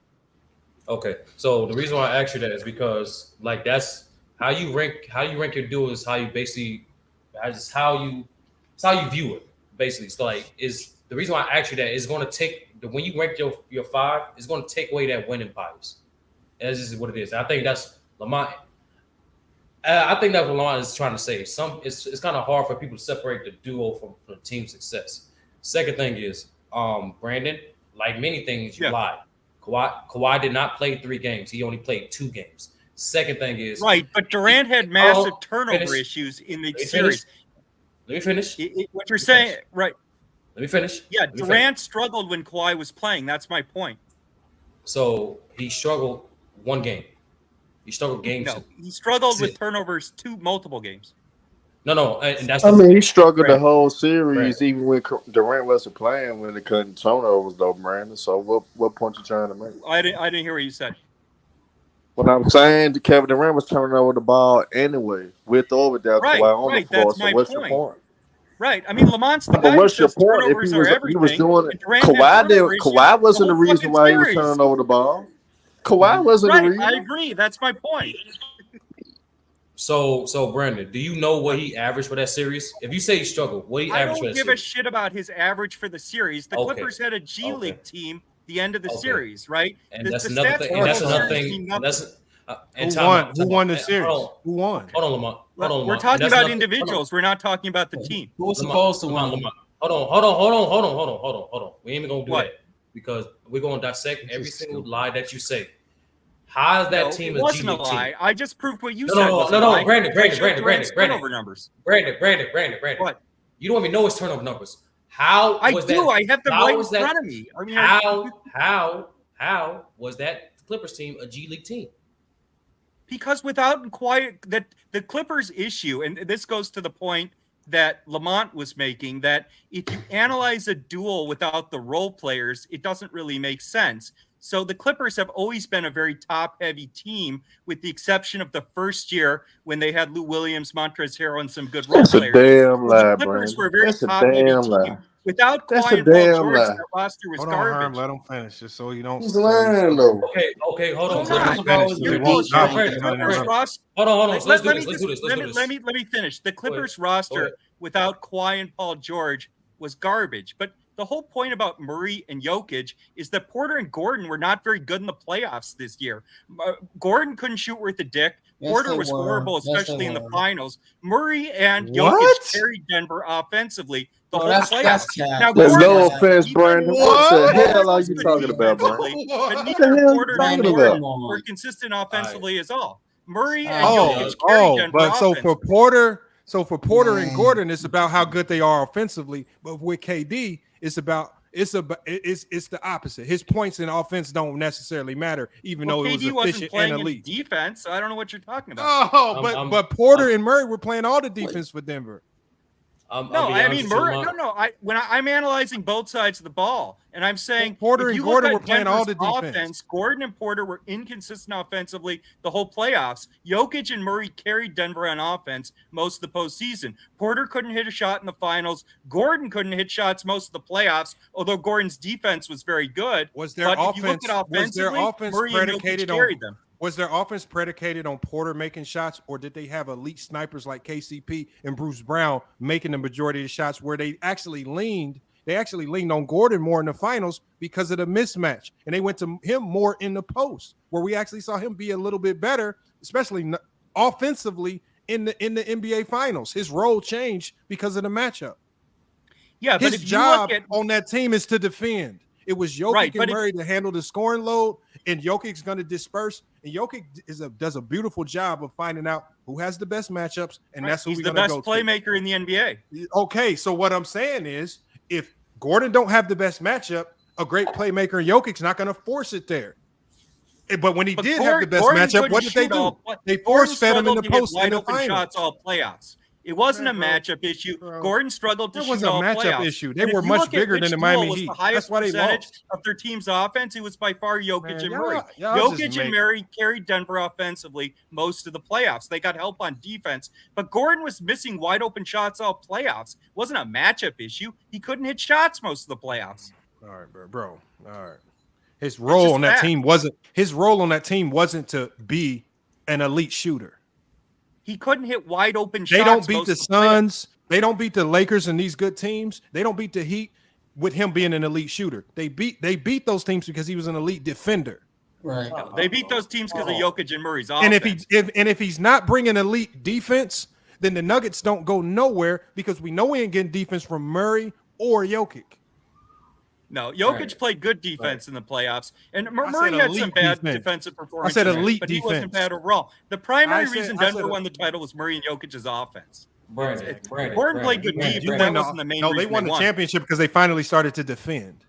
Okay, so the reason why I asked you that is because like that's how you rank your duo is how you basically it's how you view it basically. So like is the reason why I asked you that is going to take when you rank your 5, it's going to take away that winning bias. And that's just what it is. I think that's Lamont. I think that's what Lamont is trying to say. It's kind of hard for people to separate the duo from team success. Second thing is Brandon, like many things, you lied. Kawhi did not play 3 games. He only played 2 games. Second thing is right, but Durant had massive turnover issues in the series. Let me finish. What you're saying, right? Let me finish. Yeah, Durant struggled when Kawhi was playing. That's my point. So he struggled 1 game. He struggled games. No, he struggled with turnovers multiple games. No, and that's. He struggled the whole series, even when Durant wasn't playing when they couldn't turnovers though, Brandon. So what point you trying to make? I didn't hear what you said. What I'm saying, Kevin Durant was turning over the ball anyway, with or without Kawhi on the floor. So what's your point? Right. I mean, Lamont's the guy who says turnovers are everything. He was doing it. Kawhi wasn't the reason why he was turning over the ball. Kawhi wasn't the reason. I agree. That's my point. So Brandon, do you know what he averaged for that series? If you say he struggled, what he averaged for that series? I don't give a shit about his average for the series. The Clippers had a G League team the end of the series, right? And that's another thing. And that's another thing. Who won the series? Who won? Hold on, Lamont. We're talking about individuals. We're not talking about the team. Who was supposed to win? Hold on. We ain't even gonna do that because we're gonna dissect every single lie that you say. How is that team a G League team? I just proved what you said. No, Brandon. Turnover numbers. Brandon. What? You don't even know his turnover numbers. How was that? I have them right in front of me. I mean, how was that Clippers team a G League team? Because without quiet, that the Clippers issue, and this goes to the point that Lamont was making, that if you analyze a duel without the role players, it doesn't really make sense. So the Clippers have always been a very top-heavy team, with the exception of the first year when they had Lou Williams, Montrezl Harrell, and some good role That's a players. damn So the lie, Clippers Brandon. were a very That's a top-heavy damn team. lie. Without That's Kawhi a and Paul damn George, lie. that roster was Hold on, Herm. garbage. Let him finish, just so you don't. He's lying though. Okay, hold on. So Let's not. finish. You're They won't bullshit. stop The with that. Clippers roster. Hold on. So let's do Let this. me Let's do this. Let's do this. let me finish. The Clippers Go ahead. roster without Kawhi and Paul George was garbage. But the whole point about Murray and Jokic is that Porter and Gordon were not very good in the playoffs this year. Gordon couldn't shoot worth a dick. Yes, Porter they was were. horrible, Yes, especially they in the were. finals. Murray and What? Jokic carried Denver offensively the Well, whole that's playoffs. cap. Now, There's Gordon no was offense, even Brandon. more What the Gordon hell are was you good talking about, defensively, Brandon? but What the neither hell are you Porter nor talking Gordon about? were consistent offensively as all. Murray and Oh, Jokic carried Denver but so offensively. for Porter and Gordon, it's about how good they are offensively. But with KD, it's the opposite. His points in offense don't necessarily matter, even though it was KD wasn't efficient playing and any elite. defense, so I don't know what you're talking about. Oh, but Porter and Murray were playing all the defense for Denver. I'm analyzing both sides of the ball, and I'm saying Porter if and you Gordon look were at playing all the Denver's defense. offense, Gordon and Porter were inconsistent offensively the whole playoffs. Jokic and Murray carried Denver on offense most of the postseason. Porter couldn't hit a shot in the finals. Gordon couldn't hit shots most of the playoffs, although Gordon's defense was very good. Was their but offense? If you look at offensively, Murray and Jokic carried them. Was their offense predicated on Porter making shots, or did they have elite snipers like KCP and Bruce Brown making the majority of the shots, where they actually leaned on Gordon more in the finals because of the mismatch, and they went to him more in the post, where we actually saw him be a little bit better, especially offensively in the NBA finals. His role changed because of the matchup. Yeah, but his if job you look at on that team is to defend. It was Jokic and Murray to handle the scoring load, and Jokic's going to disperse. And Jokic does a beautiful job of finding out who has the best matchups, and that's who he's we're the going to go best playmaker in the NBA. Okay, so what I'm saying is, if Gordon don't have the best matchup, a great playmaker in Jokic's not going to force it there. But when he did have the best matchup, what did they do? They force fed him in the post in the finals. Shots all playoffs. It wasn't a matchup issue. Gordon struggled to shoot all playoffs. It was a matchup issue. They And were if you much look at bigger which than the duo Miami was Heat. the highest That's why they percentage lost. of their team's offense, it was by far Jokic and Murray. y'all Jokic just and Murray carried Denver offensively most of the playoffs. They got help on defense, but Gordon was missing wide open shots all playoffs. It wasn't a matchup issue. He couldn't hit shots most of the playoffs. All right, bro. All right. His role on that team wasn't to be an elite shooter. He couldn't hit wide open They shots. don't beat the Suns. They don't beat the Lakers and these good teams. They don't beat the Heat with him being an elite shooter. They beat those teams because he was an elite defender. Right. No, they beat those teams because of Jokic and Murray's offense. And if he's not bringing elite defense, then the Nuggets don't go nowhere, because we know we ain't getting defense from Murray or Jokic. No, Jokic played good defense in the playoffs, and Murray had some bad defensive performances. I said elite but he defense. wasn't bad overall. The primary reason Denver won the title was Murray and Jokic's offense. Brandon played good defense, but that wasn't the main reason they won the won. championship because they finally started to defend.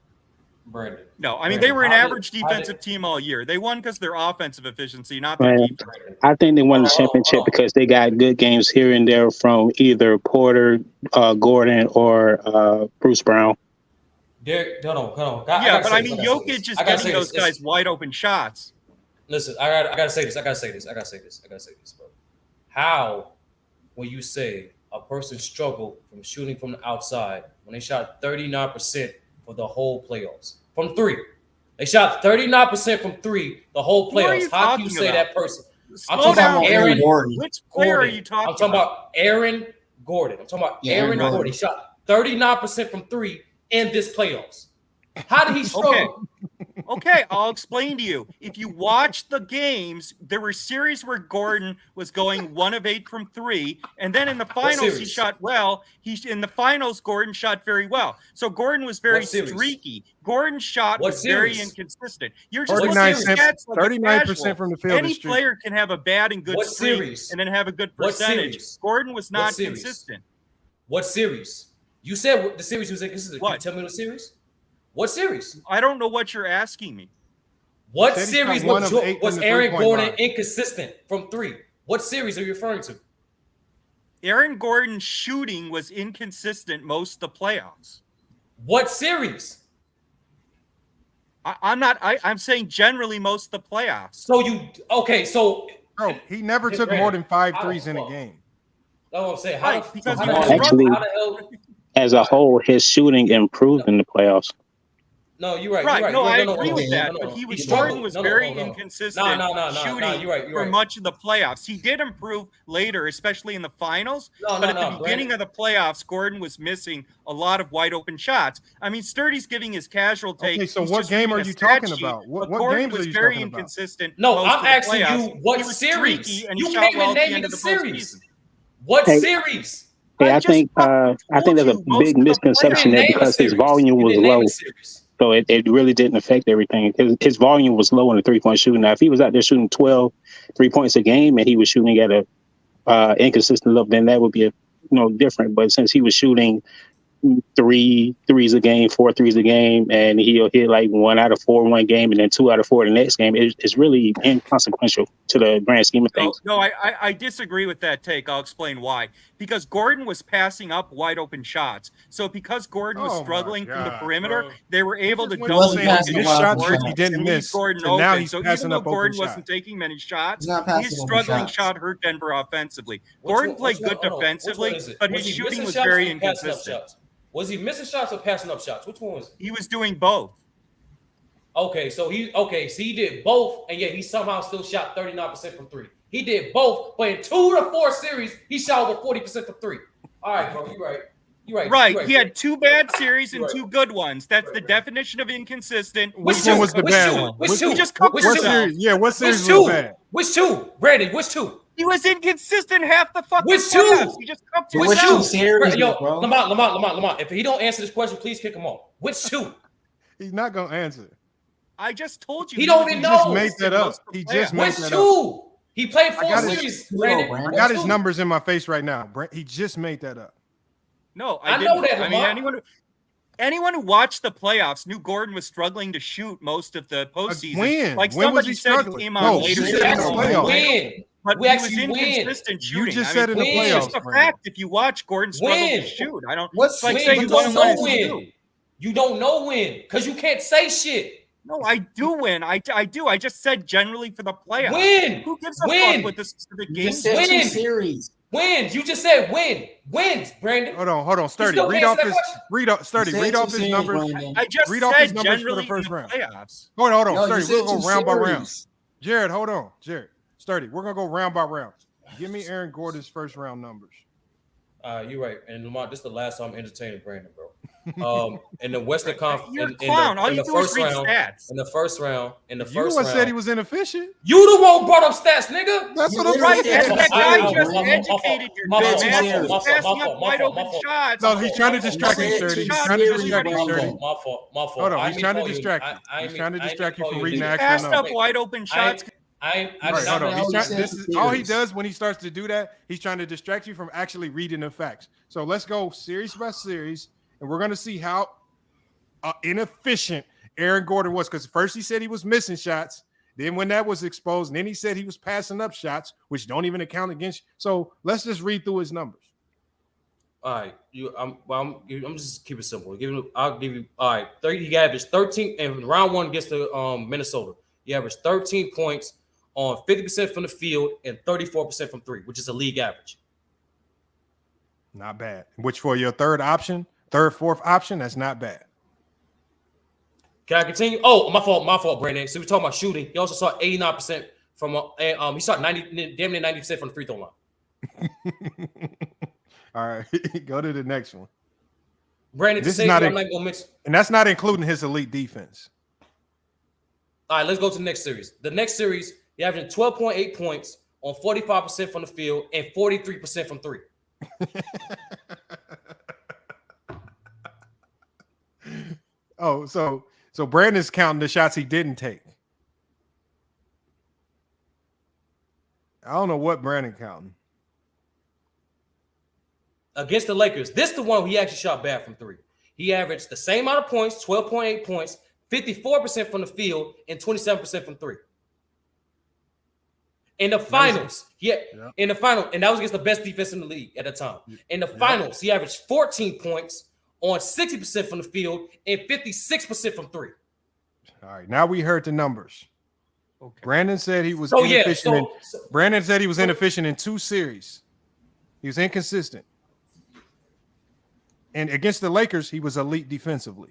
Brandon. No, I mean, they were an average defensive team all year. They won because their offensive efficiency, not their defense. I think they won the championship because they got good games here and there from either Porter, Gordon, or Bruce Brown. Derek, hold on. But I mean, Jokic is getting those guys wide open shots. Listen, I gotta say this, bro. How, when you say a person struggled from shooting from the outside when they shot 39% for the whole playoffs from three? They shot 39% from three the whole playoffs. How can you say that person? I'm talking about Aaron Gordon. Which player are you talking about? I'm talking about Aaron Gordon. Aaron Gordon. He shot 39% from three in this playoffs. How did he struggle? Okay, I'll explain to you. If you watch the games, there were series where Gordon was going 1 of 8 from 3, and then in the finals he shot well. In the finals, Gordon shot very well. So Gordon was very streaky. Gordon's shot was very inconsistent. You're just 39% from the field. Any player can have a bad and good streak and then have a good percentage. Gordon was not consistent. What series? You said the series was inconsistent. Can you tell me the series? What series? I don't know what you're asking me. What Said he shot series one of 8 was from the Aaron three-point Gordon line. inconsistent from 3? What series are you referring to? Aaron Gordon's shooting was inconsistent most of the playoffs. What series? I'm saying generally most of the playoffs. So bro, he never took more than 5 threes in a game. That's what I'm saying. Actually, how the hell? as a whole, his shooting improved in the playoffs. No, you're right. Right. You're right. No, I agree with that. But Gordon was very inconsistent shooting you're for right. much of the playoffs. He did improve later, especially in the finals. But at the beginning of the playoffs, Gordon was missing a lot of wide open shots. I mean, Sturdy's giving his casual take. Okay, so he's what just game reading are a you stat talking sheet, about? What but Gordon games are was you very talking about? inconsistent. No, most I'm of the asking playoffs. you what He was series. streaky and You he can't shot even well at name the me end the of the series. postseason. What Hey, series? Hey, I think there's a big misconception there because his volume was low, so it really didn't affect everything. His volume was low in the 3-point shooting. Now, if he was out there shooting 12 3-points a game and he was shooting at a inconsistent level, then that would be different. But since he was shooting 3 threes a game, 4 threes a game, and he'll hit like 1 out of 4 one game and then 2 out of 4 the next game, it's really inconsequential to the grand scheme of things. No, I disagree with that take. I'll explain why. Because Gordon was passing up wide open shots. So because Gordon was struggling from the perimeter, they were able to double shots he didn't miss. Gordon And now open. he's So passing even though up open Gordon shots. wasn't taking many shots, not passing his open struggling shots. shot hurt Denver offensively. Gordon played good defensively, but his shooting was very inconsistent. Was he missing shots or passing up shots? Which one was it? He was doing both. Okay, so he did both, and yet he somehow still shot 39% from 3. He did both, but in 2 to 4 series, he shot over 40% from 3. All right, bro, you're right. Right. He had 2 bad series and 2 good ones. That's the definition of inconsistent. Which one was the bad one? Which two? What series? Yeah, what series was bad? Which 2? Brandon, which 2? He was inconsistent half the fucking Which 2? playoffs. He just cupped Which 2? Series, Yo, bro. Lamont. If he don't answer this question, please kick him off. Which 2? He's not gonna answer. I just told you. He don't even know. Just made that up. He just made that up. Which 2? He played 4 series. Brandon. I got his numbers in my face right now. He just made that up. No, I know that. I mean, anyone who watched the playoffs knew Gordon was struggling to shoot most of the postseason. When? Like When was somebody he said, struggling? he came on later. You said in the playoffs. Win. But We he was actually win. inconsistent shooting. You just said in the It's playoffs. just a fact. If you watch Gordon struggle to shoot, I don't. What's it's like win? saying You you don't don't know win. You don't know when, because you can't say shit. No, I do win. I do. I just said generally for the playoffs. Win. Who gives a Win. fuck with the specific You game? just said 2 series. Wins. You just said win. Wins, Brandon. Hold on. Sturdy. still Read can't off answer his that read off his numbers. I just Read off his said numbers for the generally first in the round. playoffs. Hold on. No, you Sturdy, said we'll go 2 round by round. series. Jared, hold on. Jared. Sturdy, we're gonna go round by round. Give me Aaron Gordon's first round numbers. You're right. And Lamont, this is the last time I'm entertaining Brandon, bro. In the Western Conference, You're a clown. All you do is read stats. In the first round, You said he was inefficient. You the one who brought up stats, nigga. That's what I'm Right, saying. and that guy just educated your My fault, dumb my ass. fault, He's my passing fault, up my wide fault, open my fault. shots. No, he's trying to distract you, Sturdy. He's trying to distract you, Sturdy. My fault. Hold on, he's trying to distract you. He's trying to distract you from reading the actual Passed up numbers. wide open shots. I Right, hold on. This is all he series. does when he starts to do that. He's trying to distract you from actually reading the facts. So let's go series by series, and we're going to see how inefficient Aaron Gordon was. Because first he said he was missing shots. Then when that was exposed, and then he said he was passing up shots, which don't even account against. So let's just read through his numbers. All right, I'm just keep it simple. I'll give you all right. 30. He averaged 13 in round 1 against the Minnesota. He averaged 13 points on 50% from the field and 34% from 3, which is a league average. Not bad. Which for your third, fourth option, that's not bad. Can I continue? Oh, my fault, Brandon. So we're talking about shooting. He also saw 89% from he shot 90, damn near 90% from the free throw line. All right, go to the next one. Brandon, This to is say not I'm not gonna mix. And that's not including his elite defense. All right, let's go to the next series. The next series, he averaging 12.8 points on 45% from the field and 43% from 3. Oh, so Brandon's counting the shots he didn't take. I don't know what Brandon counting. Against the Lakers, this is the one he actually shot bad from 3. He averaged the same amount of points, 12.8 points, 54% from the field, and 27% from three. In the finals, in the final, and that was against the best defense in the league at the time. In the finals, he averaged 14 points on 60% from the field and 56% from three. All right, now we heard the numbers. Okay. Brandon said he was inefficient. Brandon said he was inefficient in 2 series. He was inconsistent. And against the Lakers, he was elite defensively.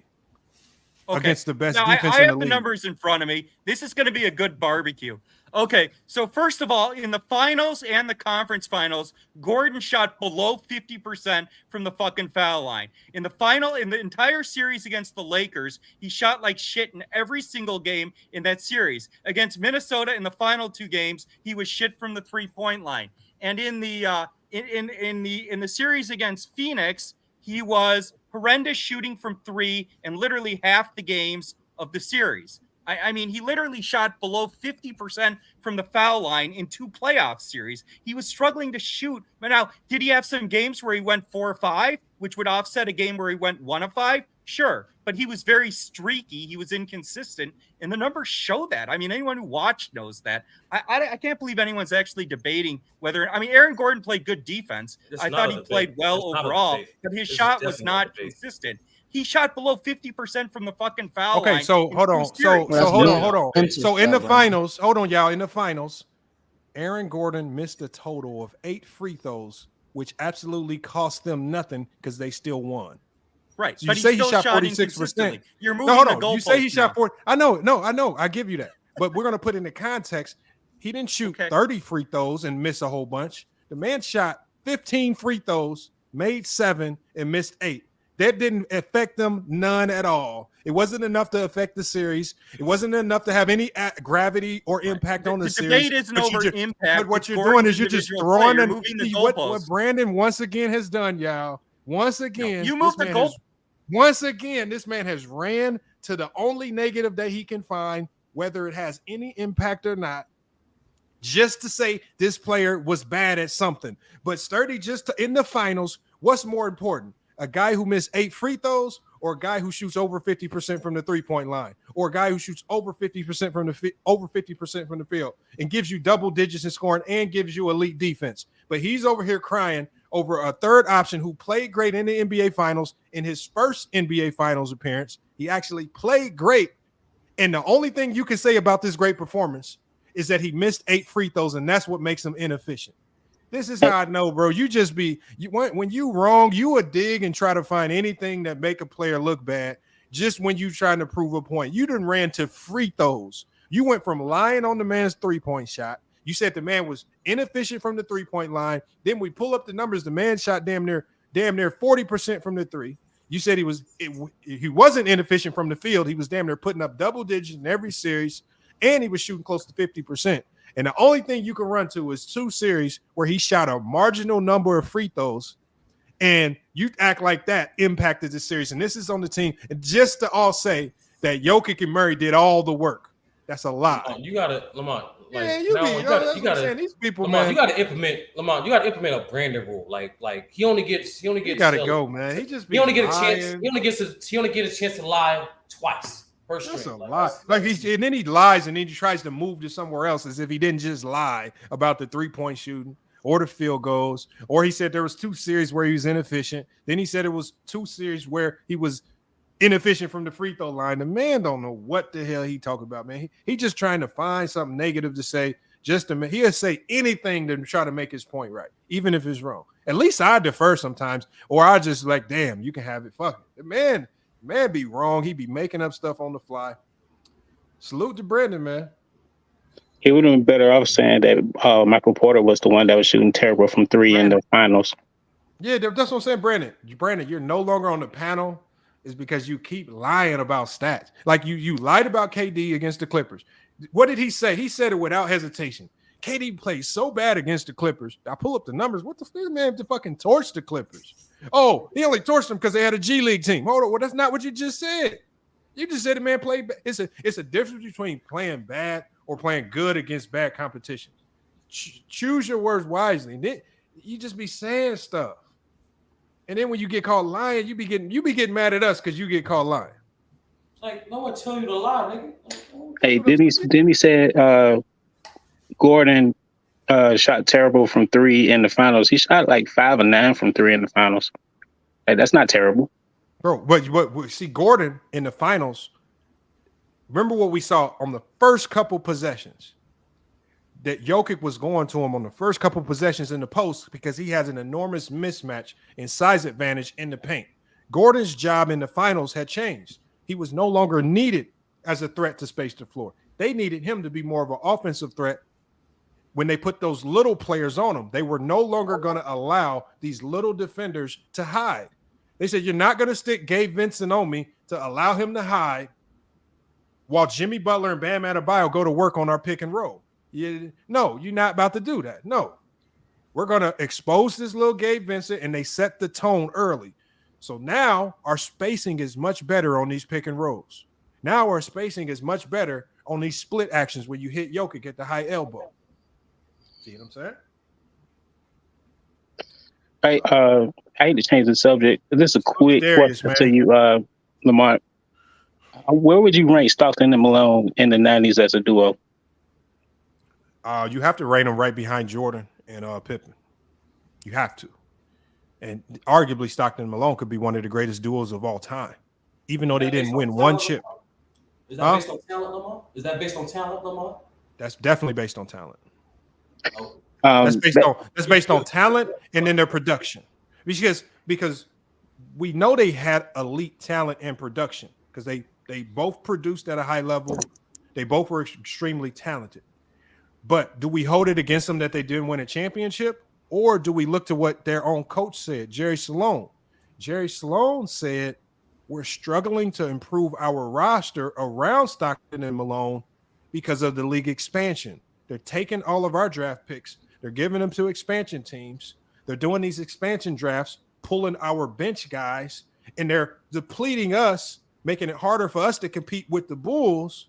Okay. Against the best now, defense I in have the the league. numbers in front of me. This is going to be a good barbecue. Okay, so first of all, in the finals and the conference finals, Gordon shot below 50% from the fucking foul line. In the final, in the entire series against the Lakers, he shot like shit in every single game in that series. Against Minnesota in the final 2 games, he was shit from the 3-point line. And in the in the series against Phoenix, he was horrendous shooting from 3 and literally half the games of the series. I mean, he literally shot below 50% from the foul line in 2 playoff series. He was struggling to shoot. But now, did he have some games where he went 4 or 5, which would offset a game where he went 1 of 5? Sure. But he was very streaky. He was inconsistent. And the numbers show that. I mean, anyone who watched knows that. I can't believe anyone's actually debating whether, I mean, Aaron Gordon played good defense. I thought he played well overall, but his shot was not consistent. He shot below 50% from the fucking foul line. Okay, so hold on. So hold on. So in the finals, hold on, y'all. In the finals, Aaron Gordon missed a total of 8 free throws, which absolutely cost them nothing because they still won. Right. So but you say he shot shot 46%. You're moving no, hold the on. goalpost. You say he shot now. 40. I know. I give you that. But we're gonna put it in the context. He didn't shoot 30 free throws and miss a whole bunch. The man shot 15 free throws, made 7, and missed 8. That didn't affect them none at all. It wasn't enough to affect the series. It wasn't enough to have any gravity or impact on the series. The debate isn't over impact. But what you're doing is you're just throwing what Brandon once again has done, y'all. Once again, you moved the goal. Once again, this man has ran to the only negative that he can find, whether it has any impact or not, just to say this player was bad at something. But Sturdy, in the finals, what's more important? A guy who missed 8 free throws, or a guy who shoots over 50% from the 3-point line, or a guy who shoots over 50% from the field and gives you double digits in scoring and gives you elite defense. But he's over here crying over a third option who played great in the NBA Finals. In his first NBA Finals appearance, he actually played great. And the only thing you can say about this great performance is that he missed 8 free throws, and that's what makes him inefficient. This is how I know, bro. You just when you wrong, you would dig and try to find anything that make a player look bad just when you trying to prove a point. You done ran to free throws. You went from lying on the man's 3-point shot. You said the man was inefficient from the 3-point line. Then we pull up the numbers. The man shot damn near 40% from the 3. You said he wasn't inefficient from the field. He was damn near putting up double digits in every series, and he was shooting close to 50%. And the only thing you can run to is 2 series where he shot a marginal number of free throws, and you act like that impacted the series. And this is on the team. And just to all say that Jokic and Murray did all the work, that's a lie. You gotta, Lamont. Like, yeah, you gotta these people, Lamont, man. You gotta implement, Lamont. You gotta implement a Brandon rule. Like he only gets. You gotta go, man. He only get a chance. He only get a chance to lie twice. That's a lie. And then he lies, and then he tries to move to somewhere else as if he didn't just lie about the 3-point shooting or the field goals. Or he said there was 2 series where he was inefficient. Then he said it was 2 series where he was inefficient from the free throw line. The man don't know what the hell he talking about, man. He just trying to find something negative to say. He'll say anything to try to make his point right, even if it's wrong. At least I defer sometimes, or I just like, damn, you can have it. Fuck it, man. Man be wrong. He be making up stuff on the fly. Salute to Brandon, man. He would have been better off saying that Michael Porter was the one that was shooting terrible from 3 in the finals. Yeah, that's what I'm saying, Brandon. Brandon, you're no longer on the panel is because you keep lying about stats. Like you lied about KD against the Clippers. What did he say? He said it without hesitation. KD played so bad against the Clippers. I pull up the numbers. What the fuck, man, to fucking torch the Clippers? Oh, he only torched them because they had a G League team. Hold on. Well, that's not what you just said. You just said the man played bad. It's a difference between playing bad or playing good against bad competition. Choose your words wisely. Then you just be saying stuff. And then when you get called lying, you be getting mad at us because you get called lying. Like, no one tell you to lie, nigga. Hey, didn't he say Gordon shot terrible from 3 in the finals? He shot like 5 or 9 from 3 in the finals. Like, that's not terrible, bro. But see, Gordon in the finals. Remember what we saw on the first couple possessions. That Jokic was going to him on the first couple possessions in the post because he has an enormous mismatch and size advantage in the paint. Gordon's job in the finals had changed. He was no longer needed as a threat to space the floor. They needed him to be more of an offensive threat when they put those little players on him. They were no longer going to allow these little defenders to hide. They said, you're not going to stick Gabe Vincent on me to allow him to hide while Jimmy Butler and Bam Adebayo go to work on our pick and roll. No, you're not about to do that. No, we're going to expose this little Gabe Vincent, and they set the tone early. So now our spacing is much better on these pick and rolls. Now our spacing is much better on these split actions where you hit Jokic at the high elbow. See what I'm saying? I hate to change the subject. This is a quick question to you, Lamont. Where would you rank Stockton and Malone in the 90s as a duo? You have to rate them right behind Jordan and Pippen. You have to. And arguably Stockton and Malone could be one of the greatest duos of all time, even though they didn't win one chip. Is that based on talent, Lamont? Is that based on talent, Lamont? That's definitely based on talent. Oh. That's based on talent and then their production. Because we know they had elite talent and production because they both produced at a high level. They both were extremely talented. But do we hold it against them that they didn't win a championship? Or do we look to what their own coach said, Jerry Sloan? Jerry Sloan said, we're struggling to improve our roster around Stockton and Malone because of the league expansion. They're taking all of our draft picks. They're giving them to expansion teams. They're doing these expansion drafts, pulling our bench guys, and they're depleting us, making it harder for us to compete with the Bulls,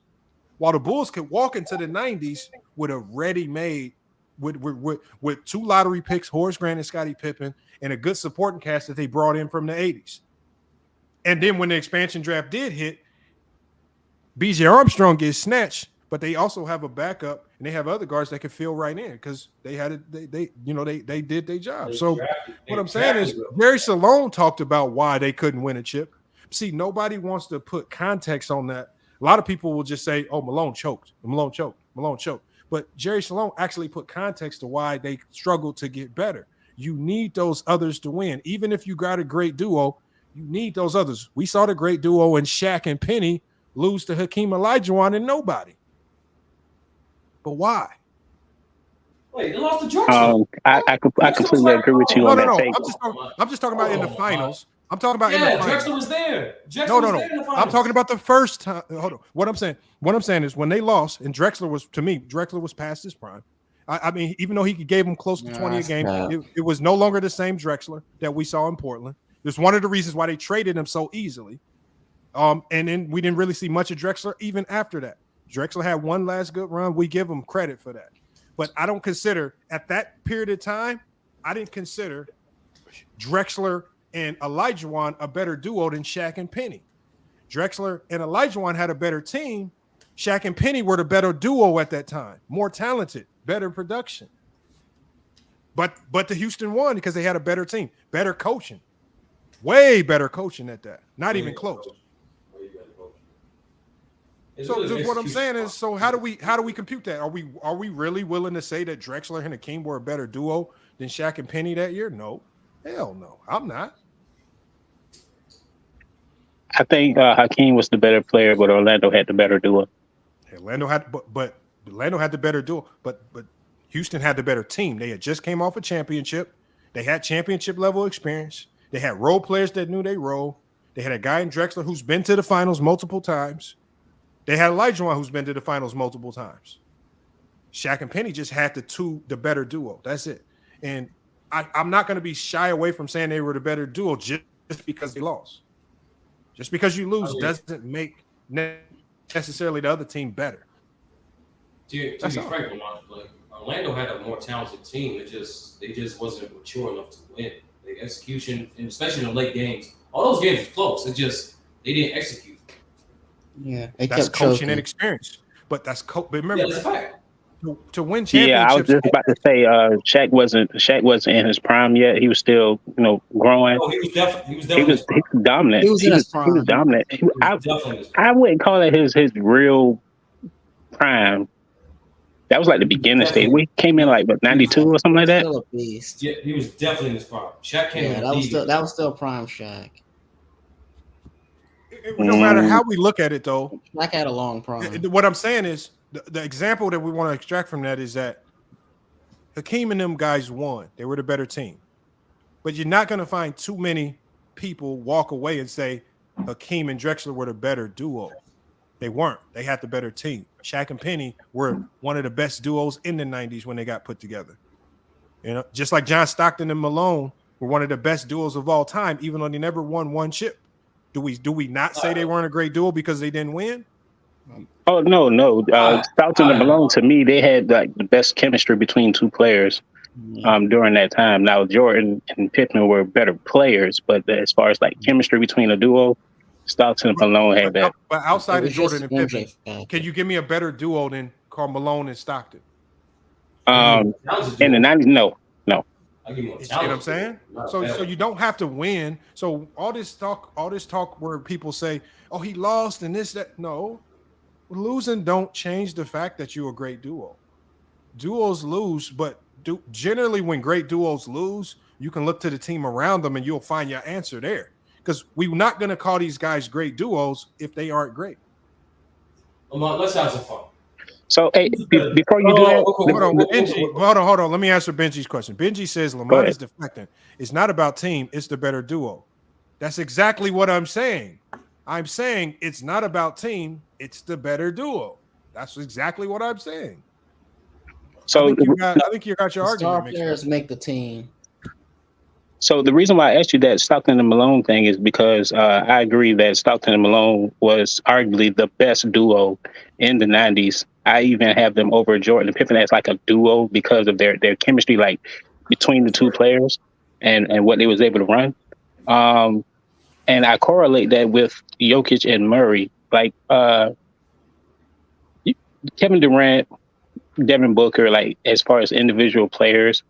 while the Bulls could walk into the 90s with a ready-made, with 2 lottery picks, Horace Grant and Scottie Pippen, and a good supporting cast that they brought in from the 80s. And then when the expansion draft did hit, B.J. Armstrong gets snatched, but they also have a backup, and they have other guards that can fill right in because they did their job. So what I'm saying is Jerry Sloan talked about why they couldn't win a chip. See, nobody wants to put context on that. A lot of people will just say, oh, Malone choked. But Jerry Sloan actually put context to why they struggled to get better. You need those others to win. Even if you got a great duo, you need those others. We saw the great duo in Shaq and Penny lose to Hakeem Olajuwon and nobody. But why? Wait, they lost to Drexler. I completely agree with you on that take. I'm just talking about in the finals. I'm talking about in the finals. Drexler was there. No. I'm talking about the first time. Hold on. What I'm saying is when they lost, and Drexler was past his prime. I mean, even though he gave them close to 20 a game, it was no longer the same Drexler that we saw in Portland. It's one of the reasons why they traded him so easily. And then we didn't really see much of Drexler even after that. Drexler had one last good run. We give him credit for that. But I don't consider, at that period of time, I didn't consider Drexler and Olajuwon a better duo than Shaq and Penny. Drexler and Olajuwon had a better team. Shaq and Penny were the better duo at that time. More talented, better production. But the Houston won because they had a better team, better coaching. Way better coaching at that. Not even close. So just what I'm saying is, so how do we compute that? Are we really willing to say that Drexler and Hakeem were a better duo than Shaq and Penny that year? No. Hell no. I'm not. I think Hakeem was the better player, but Orlando had the better duo. Orlando had the better duo, but Houston had the better team. They had just came off a championship. They had championship level experience. They had role players that knew they role. They had a guy in Drexler who's been to the finals multiple times. They had Olajuwon who's been to the finals multiple times. Shaq and Penny just had the better duo. That's it. And I'm not going to be shy away from saying they were the better duo just because they lost. Just because you lose doesn't make necessarily the other team better. To be frank, like, Orlando had a more talented team. They just wasn't mature enough to win. The execution, and especially in the late games, all those games were close. They didn't execute. Yeah, that's coaching and experience. But that's but remember, to win championships. Yeah, I was just about to say, Shaq wasn't in his prime yet. He was still, growing. Oh, he was definitely He was dominant. He was in his prime. He was dominant. I wouldn't call it his real prime. That was like the beginning stage. We came in like 92 or something like that. Still a beast. Yeah, he was definitely in his prime. Shaq came in that was still prime Shaq. No matter how we look at it, though, Shaq had a long prime. What I'm saying is the example that we want to extract from that is that Hakeem and them guys won. They were the better team. But you're not going to find too many people walk away and say Hakeem and Drexler were the better duo. They weren't. They had the better team. Shaq and Penny were one of the best duos in the 90s when they got put together. Just like John Stockton and Malone were one of the best duos of all time, even though they never won one chip. Do we not say they weren't a great duo because they didn't win? Oh no. Stockton and Malone, to me, they had like the best chemistry between two players during that time. Now Jordan and Pippen were better players, but as far as like chemistry between a duo, Stockton and Malone had that. But outside of Jordan and Pippen, can you give me a better duo than Karl Malone and Stockton? In the 90s, no. You see what I'm saying? So you don't have to win. So all this talk where people say, "Oh, he lost and this, that." No, losing don't change the fact that you're a great duo. Duos lose, but generally when great duos lose, you can look to the team around them and you'll find your answer there. Because we're not going to call these guys great duos if they aren't great. Let's have some fun. So, hey, before you do that, hold on. Let me answer Benji's question. Benji says Lamont is deflecting. It's not about team. It's the better duo. That's exactly what I'm saying. I'm saying it's not about team. It's the better duo. That's exactly what I'm saying. So I think you got your argument. Star players make the team. So the reason why I asked you that Stockton and Malone thing is because I agree that Stockton and Malone was arguably the best duo in the 90s. I even have them over Jordan and Pippen as like a duo because of their chemistry, like between the two players and what they was able to run. And I correlate that with Jokic and Murray. Like Kevin Durant, Devin Booker, like as far as individual players,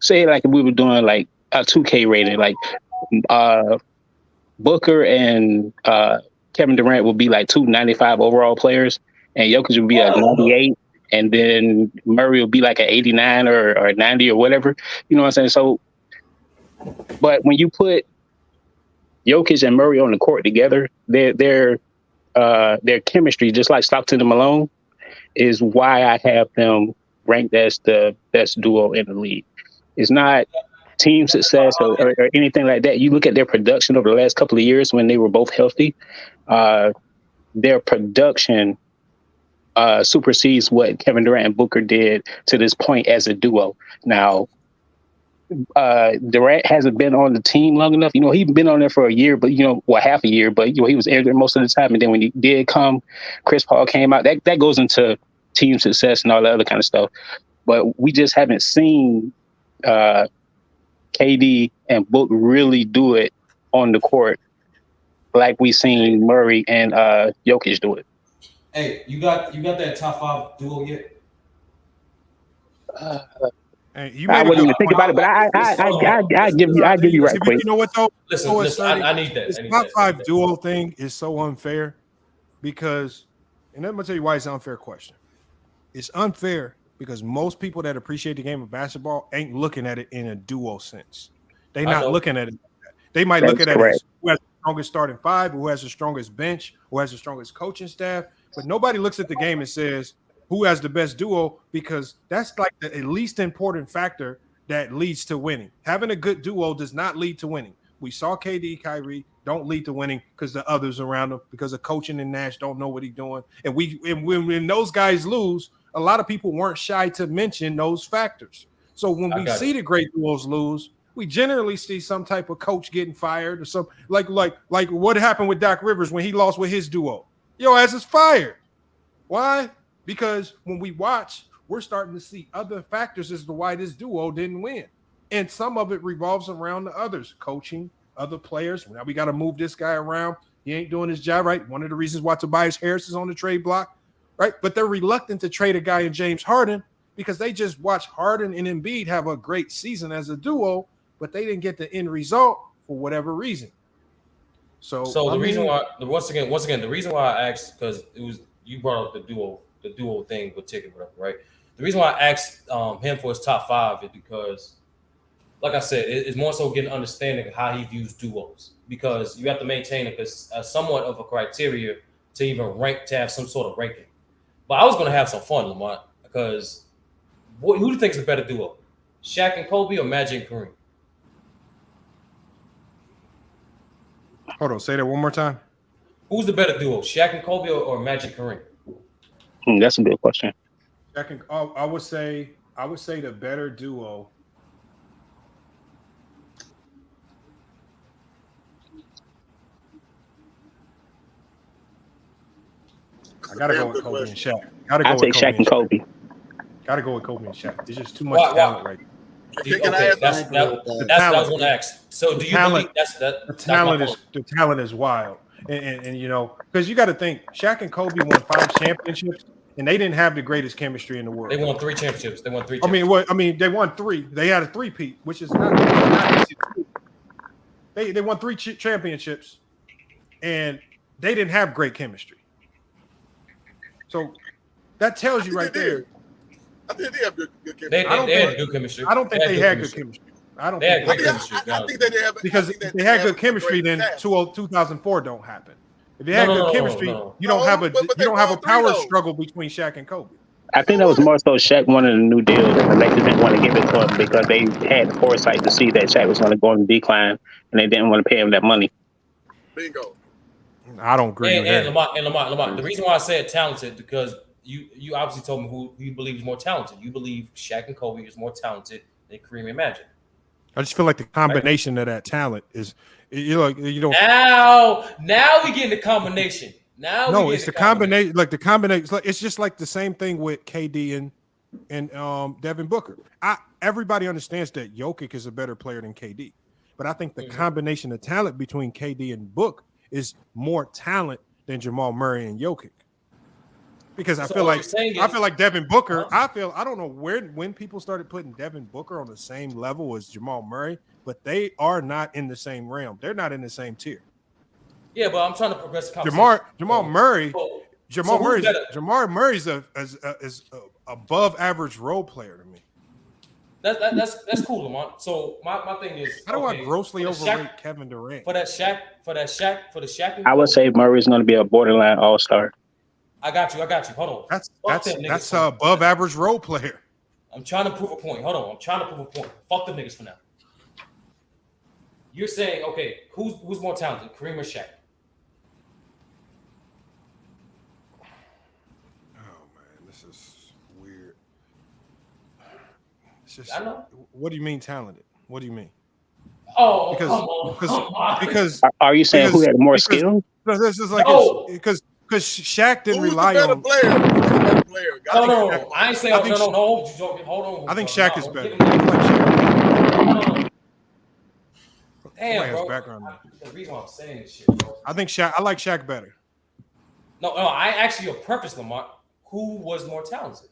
say like if we were doing like a 2K rating, like Booker and Kevin Durant would be like 295 overall players, and Jokic would be a 98, and then Murray would be like an 89 or 90 or whatever. You know what I'm saying? So, but when you put Jokic and Murray on the court together, their chemistry, just like Stockton and Malone, is why I have them ranked as the best duo in the league. It's not team success or anything like that. You look at their production over the last couple of years when they were both healthy, their production supersedes what Kevin Durant and Booker did to this point as a duo. Now, Durant hasn't been on the team long enough. He's been on there for a year, but half a year, but he was injured most of the time. And then when he did come, Chris Paul came out. That goes into team success and all that other kind of stuff. But we just haven't seen KD and Book really do it on the court like we seen Murray and Jokic do it. Hey, you got that top 5 duo yet? I wouldn't even think about it, but I give you right quick. You know what though? Listen, I need that. This top 5 duo thing is so unfair because, and I'm gonna tell you why it's an unfair question. It's unfair because most people that appreciate the game of basketball ain't looking at it in a duo sense. They're not looking at it. They might look at it as who has the strongest starting 5, who has the strongest bench, who has the strongest coaching staff, but nobody looks at the game and says who has the best duo, because that's like the least important factor that leads to winning. Having a good duo does not lead to winning. We saw KD, Kyrie don't lead to winning because the others around them, because of coaching and Nash don't know what he's doing. And when those guys lose, a lot of people weren't shy to mention those factors. So when we see the great duos lose, we generally see some type of coach getting fired or some like what happened with Doc Rivers when he lost with his duo. Yo, ass is fired. Why? Because when we watch, we're starting to see other factors as to why this duo didn't win. And some of it revolves around the others, coaching, other players. Now we got to move this guy around. He ain't doing his job right. One of the reasons why Tobias Harris is on the trade block, right? But they're reluctant to trade a guy in James Harden because they just watch Harden and Embiid have a great season as a duo, but they didn't get the end result for whatever reason. So the reason why, once again, the reason why I asked, because it was you brought up the duo thing with Ticket, whatever, right? The reason why I asked him for his top 5 is because, like I said, it's more so getting understanding of how he views duos, because you have to maintain a somewhat of a criteria to even rank, to have some sort of ranking. But I was going to have some fun, Lamont, because who do you think is the better duo, Shaq and Kobe or Magic and Kareem? Hold on, say that one more time. Who's the better duo, Shaq and Kobe or Magic and Kareem? That's a good question. I would say the better duo. I gotta go with Kobe and Shaq. I'll take Shaq and Kobe. Gotta go with Kobe and Shaq. There's just too much talent right Okay, that's what I was going to ask. So, do you believe the talent is wild, and you know, because you got to think Shaq and Kobe won 5 championships, and they didn't have the greatest chemistry in the world. They won 3 championships. They won 3. I mean, they won 3. They had a 3-peat, which is not easy to do. They won 3 championships, and they didn't have great chemistry. So that tells you right there. I think they have good chemistry. They had good chemistry. I don't think they had good chemistry. I don't think great chemistry. I think they have, because if they had good chemistry, then 2004 don't happen. If they had good chemistry, you don't have a power struggle between Shaq and Kobe. I think that was more so Shaq wanted a new deal, and the Lakers didn't want to give it to him because they had the foresight to see that Shaq was going to go in decline, and they didn't want to pay him that money. Bingo. I don't agree with that. Lamont, the reason why I said talented, because you obviously told me who you believe is more talented. You believe Shaq and Kobe is more talented than Kareem and Magic. I just feel like the combination of that talent is you don't. Now we get in the combination. It's the combination. Like the combination, it's just like the same thing with KD and Devin Booker. Everybody understands that Jokic is a better player than KD, but I think the combination of talent between KD and Book is more talent than Jamal Murray and Jokic. Because I feel like Devin Booker. I don't know when people started putting Devin Booker on the same level as Jamal Murray, but they are not in the same realm. They're not in the same tier. Yeah, but I'm trying to progress the conversation. Jamal Murray's is above average role player to me. That's cool, Lamont. So my thing is, how do I grossly overrate Kevin Durant for the Shaq? I would say Murray's going to be a borderline all-star. I got you. Hold on. That's a above average role player. I'm trying to prove a point. Hold on. I'm trying to prove a point. Fuck them niggas for now. You're saying, okay, who's more talented, Kareem or Shaq? Oh man, this is weird. It's just, I know. What do you mean talented? What do you mean? Oh, because are you saying who had more skill? This is like because Shaq didn't rely on. No. I ain't saying no. Hold on. I think Shaq is better. Damn, bro. Background. The reason why I'm saying this shit, bro. I like Shaq better. No. I asked you a purpose, Lamont. Who was more talented?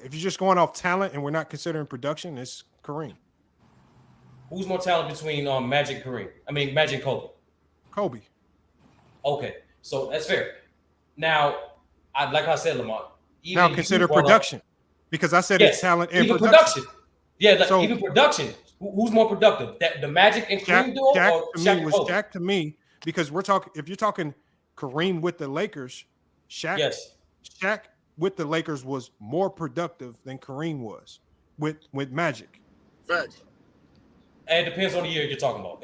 If you're just going off talent and we're not considering production, it's Kareem. Who's more talented between Magic and Kareem? I mean, Magic and Kobe. Kobe. Okay, so that's fair. Now, like I said, Lamont. Now consider production, because I said it's talent and production. Yeah, even production. Who's more productive? The Magic and Kareem duo, or Shaq to me, because we're talking. If you're talking Kareem with the Lakers, Shaq with the Lakers was more productive than Kareem was with Magic. Facts. And it depends on the year you're talking about.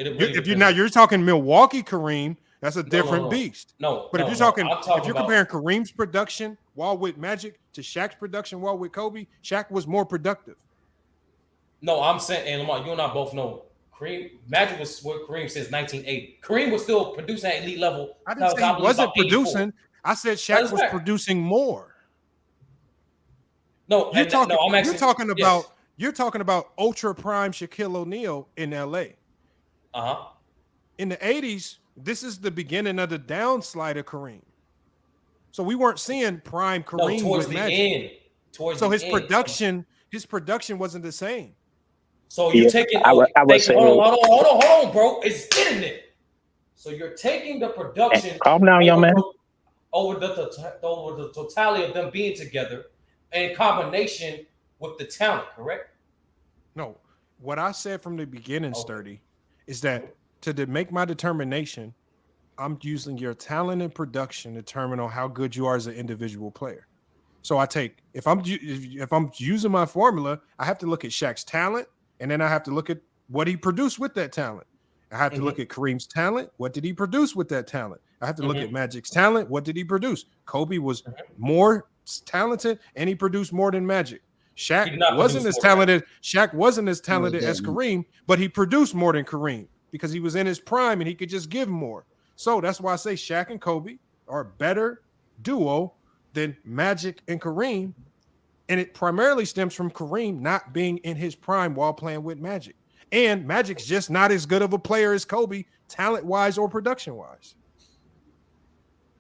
You're talking Milwaukee Kareem, that's a different beast. But if you're comparing Kareem's production while with Magic to Shaq's production while with Kobe, Shaq was more productive. No, I'm saying, and Lamar, you and I both know Magic was with Kareem since 1980. Kareem was still producing at elite level. I didn't say he wasn't producing. I said Shaq was producing more. No, you're talking about ultra prime Shaquille O'Neal in LA. in the 80s, this is the beginning of the downslide of Kareem. So we weren't seeing prime Kareem towards with the Magic. end. Towards so the his end. production wasn't the same. So you're taking. I would say. Hold on, bro. It's internet. So you're taking the production. Calm down, young man. Over the totality of them being together, in combination with the talent, correct? No, what I said from the beginning, Sturdy, is that to make my determination, I'm using your talent and production to determine on how good you are as an individual player. So I take if I'm using my formula, I have to look at Shaq's talent, and then I have to look at what he produced with that talent. I have to look at Kareem's talent. What did he produce with that talent? I have to look at Magic's talent. What did he produce? Kobe was more talented, and he produced more than Magic. Shaq wasn't as talented. Shaq wasn't as talented as Kareem, but he produced more than Kareem because he was in his prime and he could just give more. So that's why I say Shaq and Kobe are a better duo than Magic and Kareem, and it primarily stems from Kareem not being in his prime while playing with Magic. And Magic's just not as good of a player as Kobe, talent-wise or production-wise.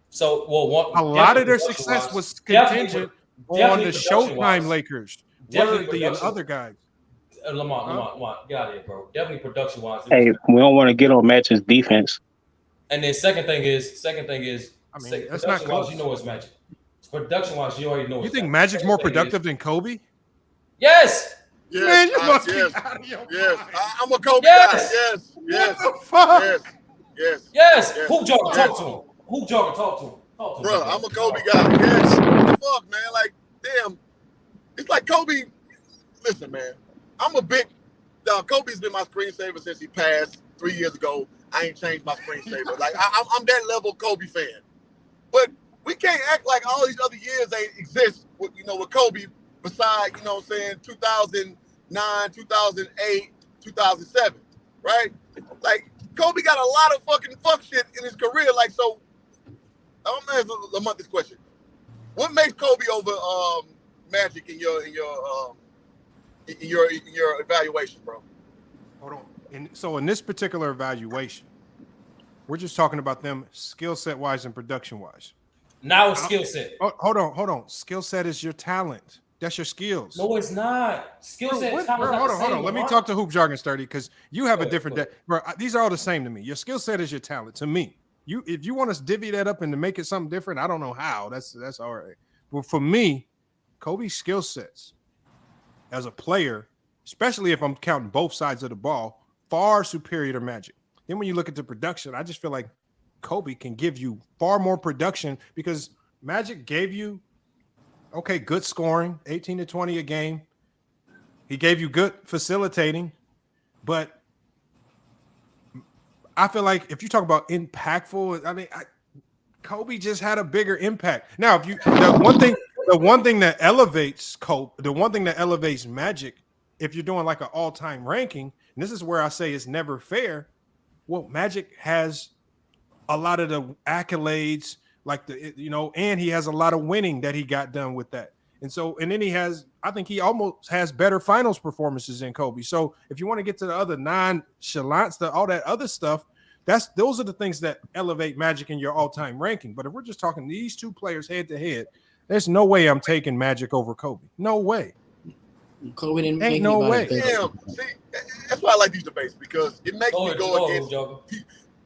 So, a lot of their success was contingent on the Showtime Lakers. Worthy and other guys. Lamont, get out of here, bro. Definitely production-wise. Hey, we don't want to get on Magic's defense. And then second thing is, I mean, that's not close. You know it's Magic. Production-wise, you already know. You think Magic's more productive than Kobe? Yes. Yes, Man, you must be yes, out of your yes. mind. I'm a Kobe Yes. guy. Yes, yes, What the fuck? yes, yes. Yes. Yes. Hoop Jogger, Yes. talk to him. Hoop Jogger, talk to him. Talk to him. Bro, I'm a Kobe guy. Yes. What the fuck, man? Like, damn. It's like Kobe. Listen, man. I'm a big. Kobe's been my screensaver since he passed 3 years ago. I ain't changed my screensaver. Like, I'm that level Kobe fan. But we can't act like all these other years ain't exist with, with Kobe beside, 2009, 2008, 2007, right? Like, Kobe got a lot of fucking fuck shit in his career. Like, so, I'm gonna ask Lamont this question. What makes Kobe over Magic in your evaluation, bro? Hold on. So in this particular evaluation, we're just talking about them skill set wise and production wise. Now it's skill set. Hold on. Skill set is your talent. That's your skills. No, it's not. Skill set. Hold on. Let me talk to Hoop Jargon Sturdy because you have a different. Bro, these are all the same to me. Your skill set is your talent to me. If you want to divvy that up and to make it something different, I don't know how. That's all right. But for me, Kobe's skill sets as a player, especially if I'm counting both sides of the ball, far superior to Magic. Then when you look at the production, I just feel like Kobe can give you far more production because Magic gave you, good scoring, 18 to 20 a game. He gave you good facilitating, but I feel like if you talk about impactful, I mean, Kobe just had a bigger impact. Now, if the one thing that elevates Kobe, the one thing that elevates Magic, if you're doing like an all-time ranking, and this is where I say it's never fair. Well, Magic has a lot of the accolades, and he has a lot of winning that he got done with that. And then I think he almost has better finals performances than Kobe. So if you want to get to the other nonchalants, all that other stuff, those are the things that elevate Magic in your all-time ranking. But if we're just talking these two players head to head, there's no way I'm taking Magic over Kobe. No way. Kobe didn't Ain't no way. Damn. See, that's why I like these debates because it makes me go against.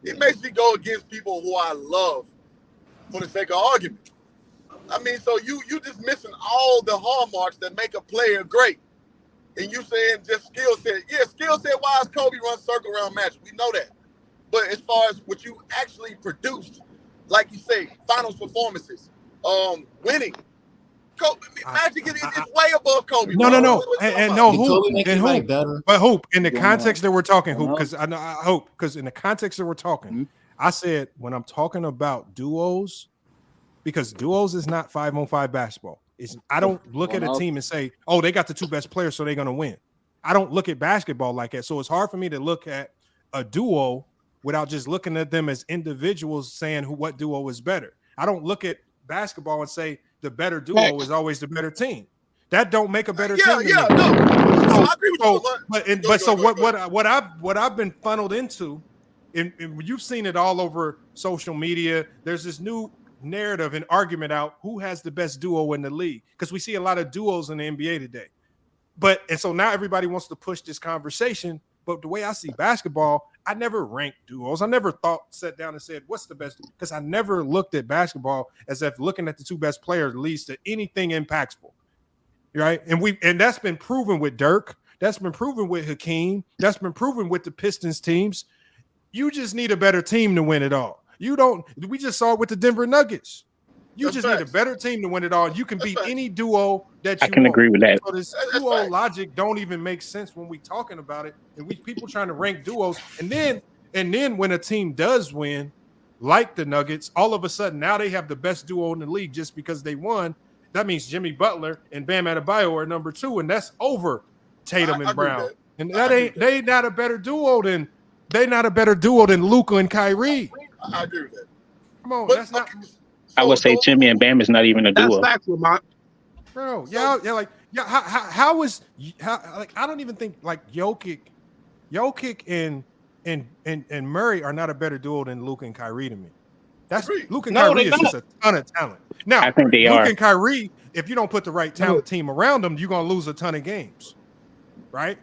It makes me go against people who I love for the sake of argument. I mean, so you just missing all the hallmarks that make a player great. And you saying just skill set. Yeah, skill set wise, Kobe runs circle around Magic. We know that. But as far as what you actually produced, like you say, finals performances, winning. Magic is way above Kobe. No. And no, Hoop. But Hoop, in the context that we're talking, Hoop, because I hope, because in the context that we're talking, I said when I'm talking about duos, because duos is not 5-on-5 basketball. I don't look at a team and say, oh, they got the two best players, so they're going to win. I don't look at basketball like that. So it's hard for me to look at a duo without just looking at them as individuals saying what duo is better. I don't look at basketball and say the better duo is always the better team. That don't make a better team. Yeah, no. I agree with you. But what I've been funneled into and you've seen it all over social media. There's this new narrative and argument out who has the best duo in the league, because we see a lot of duos in the NBA today. And so now everybody wants to push this conversation. But the way I see basketball, I never ranked duos. I never sat down and said, what's the best? Because I never looked at basketball as if looking at the two best players leads to anything impactful. Right. And that's been proven with Dirk. That's been proven with Hakeem. That's been proven with the Pistons teams. You just need a better team to win it all. We just saw it with the Denver Nuggets. You just need a better team to win it all. You can beat any duo that you want. I can agree with that. So this duo logic don't even make sense when we talking about it. And people trying to rank duos. And then when a team does win, like the Nuggets, all of a sudden now they have the best duo in the league just because they won. That means Jimmy Butler and Bam Adebayo are number 2, and that's over Tatum and Brown. And they not a better duo than Luka and Kyrie. I agree with that. Come on, that's not. I would say Jimmy and Bam is not even a duo. That's facts, Lamont. Bro, how I don't even think like Jokic and Murray are not a better duo than Luka and Kyrie to me. That's Luka and Kyrie is just a ton of talent. Now, I think they are. Luka and Kyrie, if you don't put the right talent team around them, you're gonna lose a ton of games, right?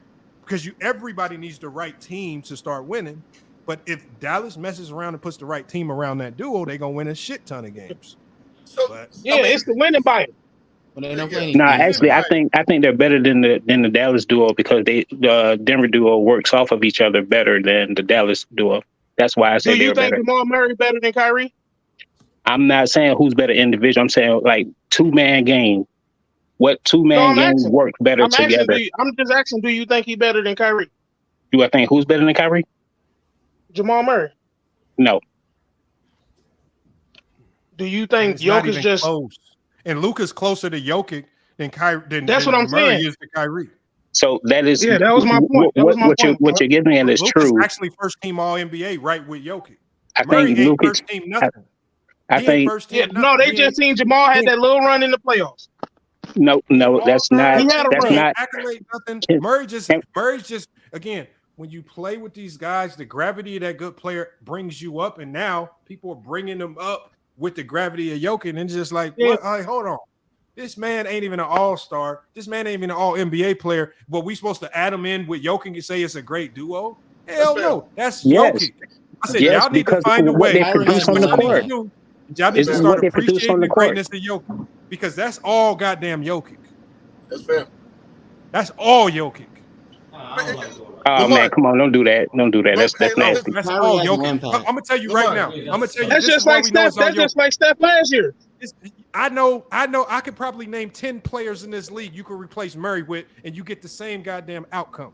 Because everybody needs the right team to start winning. But if Dallas messes around and puts the right team around that duo, they're gonna win a shit ton of games. It's the winning by it. No, actually, I think they're better than the Dallas duo, because the Denver duo works off of each other better than the Dallas duo. That's why I say they're better. Do you think Jamal Murray better than Kyrie? I'm not saying who's better individual. I'm saying like 2-man game. What 2-man games work better together? I'm just asking, do you think he's better than Kyrie? Do I think who's better than Kyrie? Jamal Murray. No. Do you think Jokic just close? And Luka's closer to Jokic than Kyrie. That's what I'm Murray saying. is to Kyrie. So that is that was my point. What you're getting at is Luka's true. actually first team All NBA, right with Jokic. I Murray think ain't Luka's first team nothing. I think no, they just seen Jamal had that little run in the playoffs. No, that's not. That's not. Accolade nothing. Murray's just again. When you play with these guys, the gravity of that good player brings you up, and now people are bringing them up with the gravity of Jokic, and just like, what? Hold on, this man ain't even an all-star. This man ain't even an all-NBA player. But we supposed to add him in with Jokic and say it's a great duo? Hell no, that's Jokic. I said y'all need to find a way. They produce on the court. Y'all need to start appreciating the greatness of Jokic, because that's all goddamn Jokic. That's fair. That's all Jokic. Oh man, come on! Don't do that! Don't do that! That's nasty. That's all Jokic. I'm gonna tell you right now. I'm gonna tell you. That's just like Steph. That's just like Steph last year. I know. I could probably name 10 players in this league you could replace Murray with, and you get the same goddamn outcome.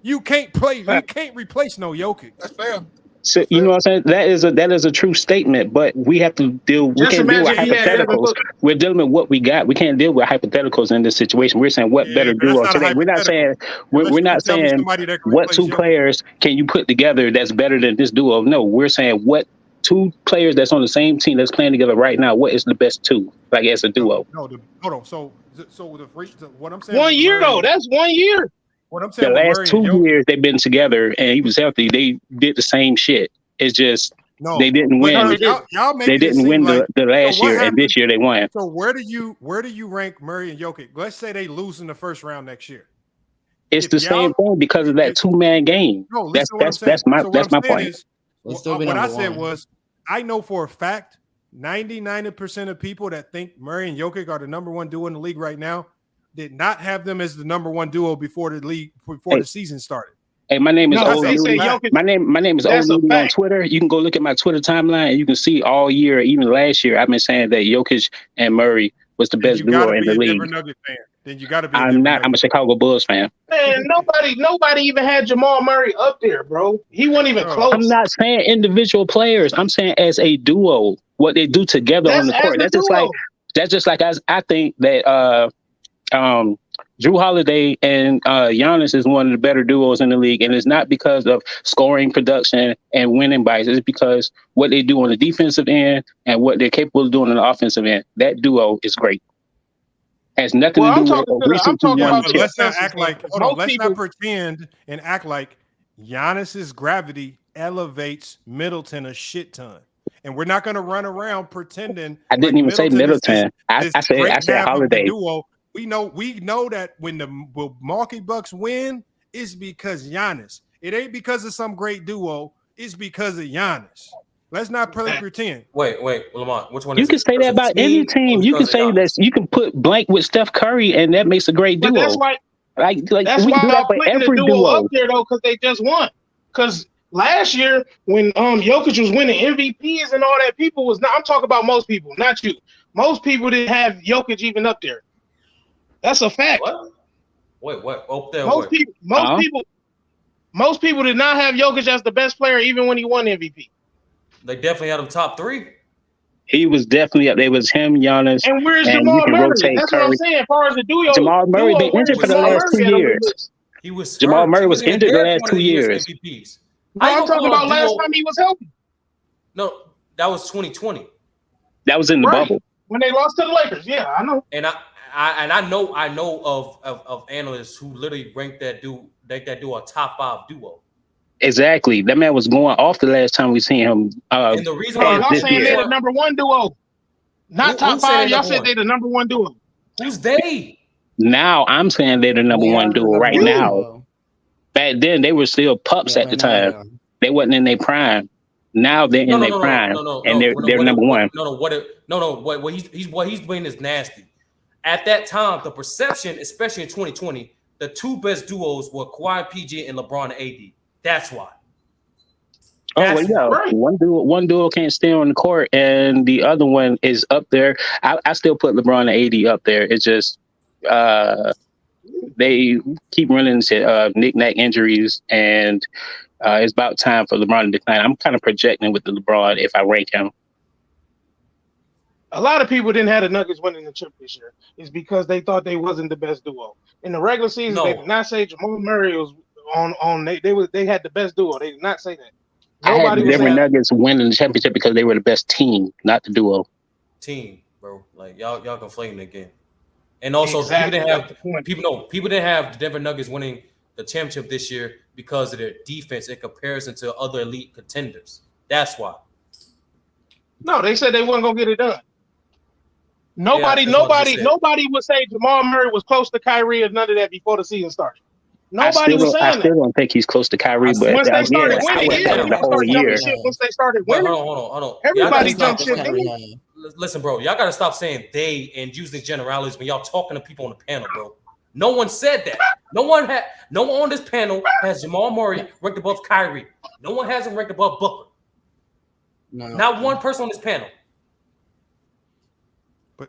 You can't play. You can't replace no Jokic. That's fair. So you know what I'm saying? That is a true statement, but we have to deal. We can't deal with hypotheticals. We're dealing with what we got. We can't deal with hypotheticals in this situation. We're saying what better duo today. We're not saying what 2 players can you put together that's better than this duo. No, we're saying what 2 players that's on the same team that's playing together right now. What is the best 2 like as a duo? Hold on. So what I'm saying. 1 year though. That's 1 year. What I'm saying, the last 2 years they've been together and he was healthy. They did the same shit. It's just they didn't win. They didn't win the last year, and this year they won. So where do you rank Murray and Jokic? Let's say they lose in the first round next year. It's the same thing because of that 2-man game. No, that's my point. What I said was, I know for a fact 99% of people that think Murray and Jokic are the number 1 duo in the league right now did not have them as the number 1 duo before the season started. Hey, my name is Old Nudie. My name is Old Nudie on Twitter. You can go look at my Twitter timeline and you can see all year, even last year, I've been saying that Jokic and Murray was the best duo in the league. Then you got to be. I'm not. I'm a Chicago Bulls fan. Man, nobody even had Jamal Murray up there, bro. He wasn't even close. I'm not saying individual players. I'm saying as a duo, what they do together on the court. That's just like I think that Drew Holiday and Giannis is one of the better duos in the league, and it's not because of scoring production and winning bites. It's because what they do on the defensive end and what they're capable of doing on the offensive end. That duo is great. Has nothing to do with recent let's not act like. Let's not pretend and act like Giannis's gravity elevates Middleton a shit ton. And we're not going to run around pretending. I didn't even say Middleton. I said Holiday. Duo. We know that when the Milwaukee Bucks win, it's because Giannis. It ain't because of some great duo. It's because of Giannis. Let's not pretend. Wait, Lamont. Which one? You can say that about any team. You can say that. You can put blank with Steph Curry, and that makes a great duo. But that's why. That's we why do that I'm for putting the every duo duo up there though, because they just won. Because last year when Jokic was winning MVPs and all that, people was not. I'm talking about most people, not you. Most people didn't have Jokic even up there. That's a fact. What? Wait, up there. Most people did not have Jokic as the best player, even when he won MVP. They definitely had him top 3. He was definitely up there. It was him, Giannis. And where's Jamal Murray? That's what I'm saying. As far as the duo, Jamal Murray been injured for the last 2 years. He was Jamal Murray was injured the last 2 years. I'm talking about last time he was healthy. No, that was 2020. That was in the bubble when they lost to the Lakers. Yeah, I know. And I know of analysts who literally ranked that duo a top 5 duo. Exactly. That man was going off the last time we seen him. And the reason why y'all saying they're the number 1 duo, not top 5. Y'all said they're the number 1 duo. Who's they? Now I'm saying they're the number 1 duo right now. Back then they were still pups at the time. They wasn't in their prime. Now they're in their prime, and they're number 1. What he's doing is nasty. At that time, the perception, especially in 2020, the 2 best duos were Kawhi, PG, and LeBron and AD. That's why. Right. One duo can't stay on the court, and the other one is up there. I still put LeBron and AD up there. It's just they keep running into knick-knack injuries, and it's about time for LeBron to decline. I'm kind of projecting with the LeBron if I rank him. A lot of people didn't have the Nuggets winning the chip this year. It's because they thought they wasn't the best duo. In the regular season, they did not say Jamal Murray was on they had the best duo. They did not say that. Nobody I had the Denver Nuggets winning the championship because they were the best team, not the duo. Team, bro. Like y'all conflating it again. And also people didn't have the Denver Nuggets winning the championship this year because of their defense in comparison to other elite contenders. That's why. No, they said they wasn't gonna get it done. Nobody would say Jamal Murray was close to Kyrie or none of that before the season started. Nobody was saying that. I still don't think he's close to Kyrie, but once they started winning, the whole year. Once they started winning, hold on. Everybody jumped ship. Listen, bro, y'all gotta stop saying they and using generalities when y'all talking to people on the panel, bro. No one said that. No one on this panel has Jamal Murray ranked above Kyrie. No one has him ranked above Booker. Not one person on this panel.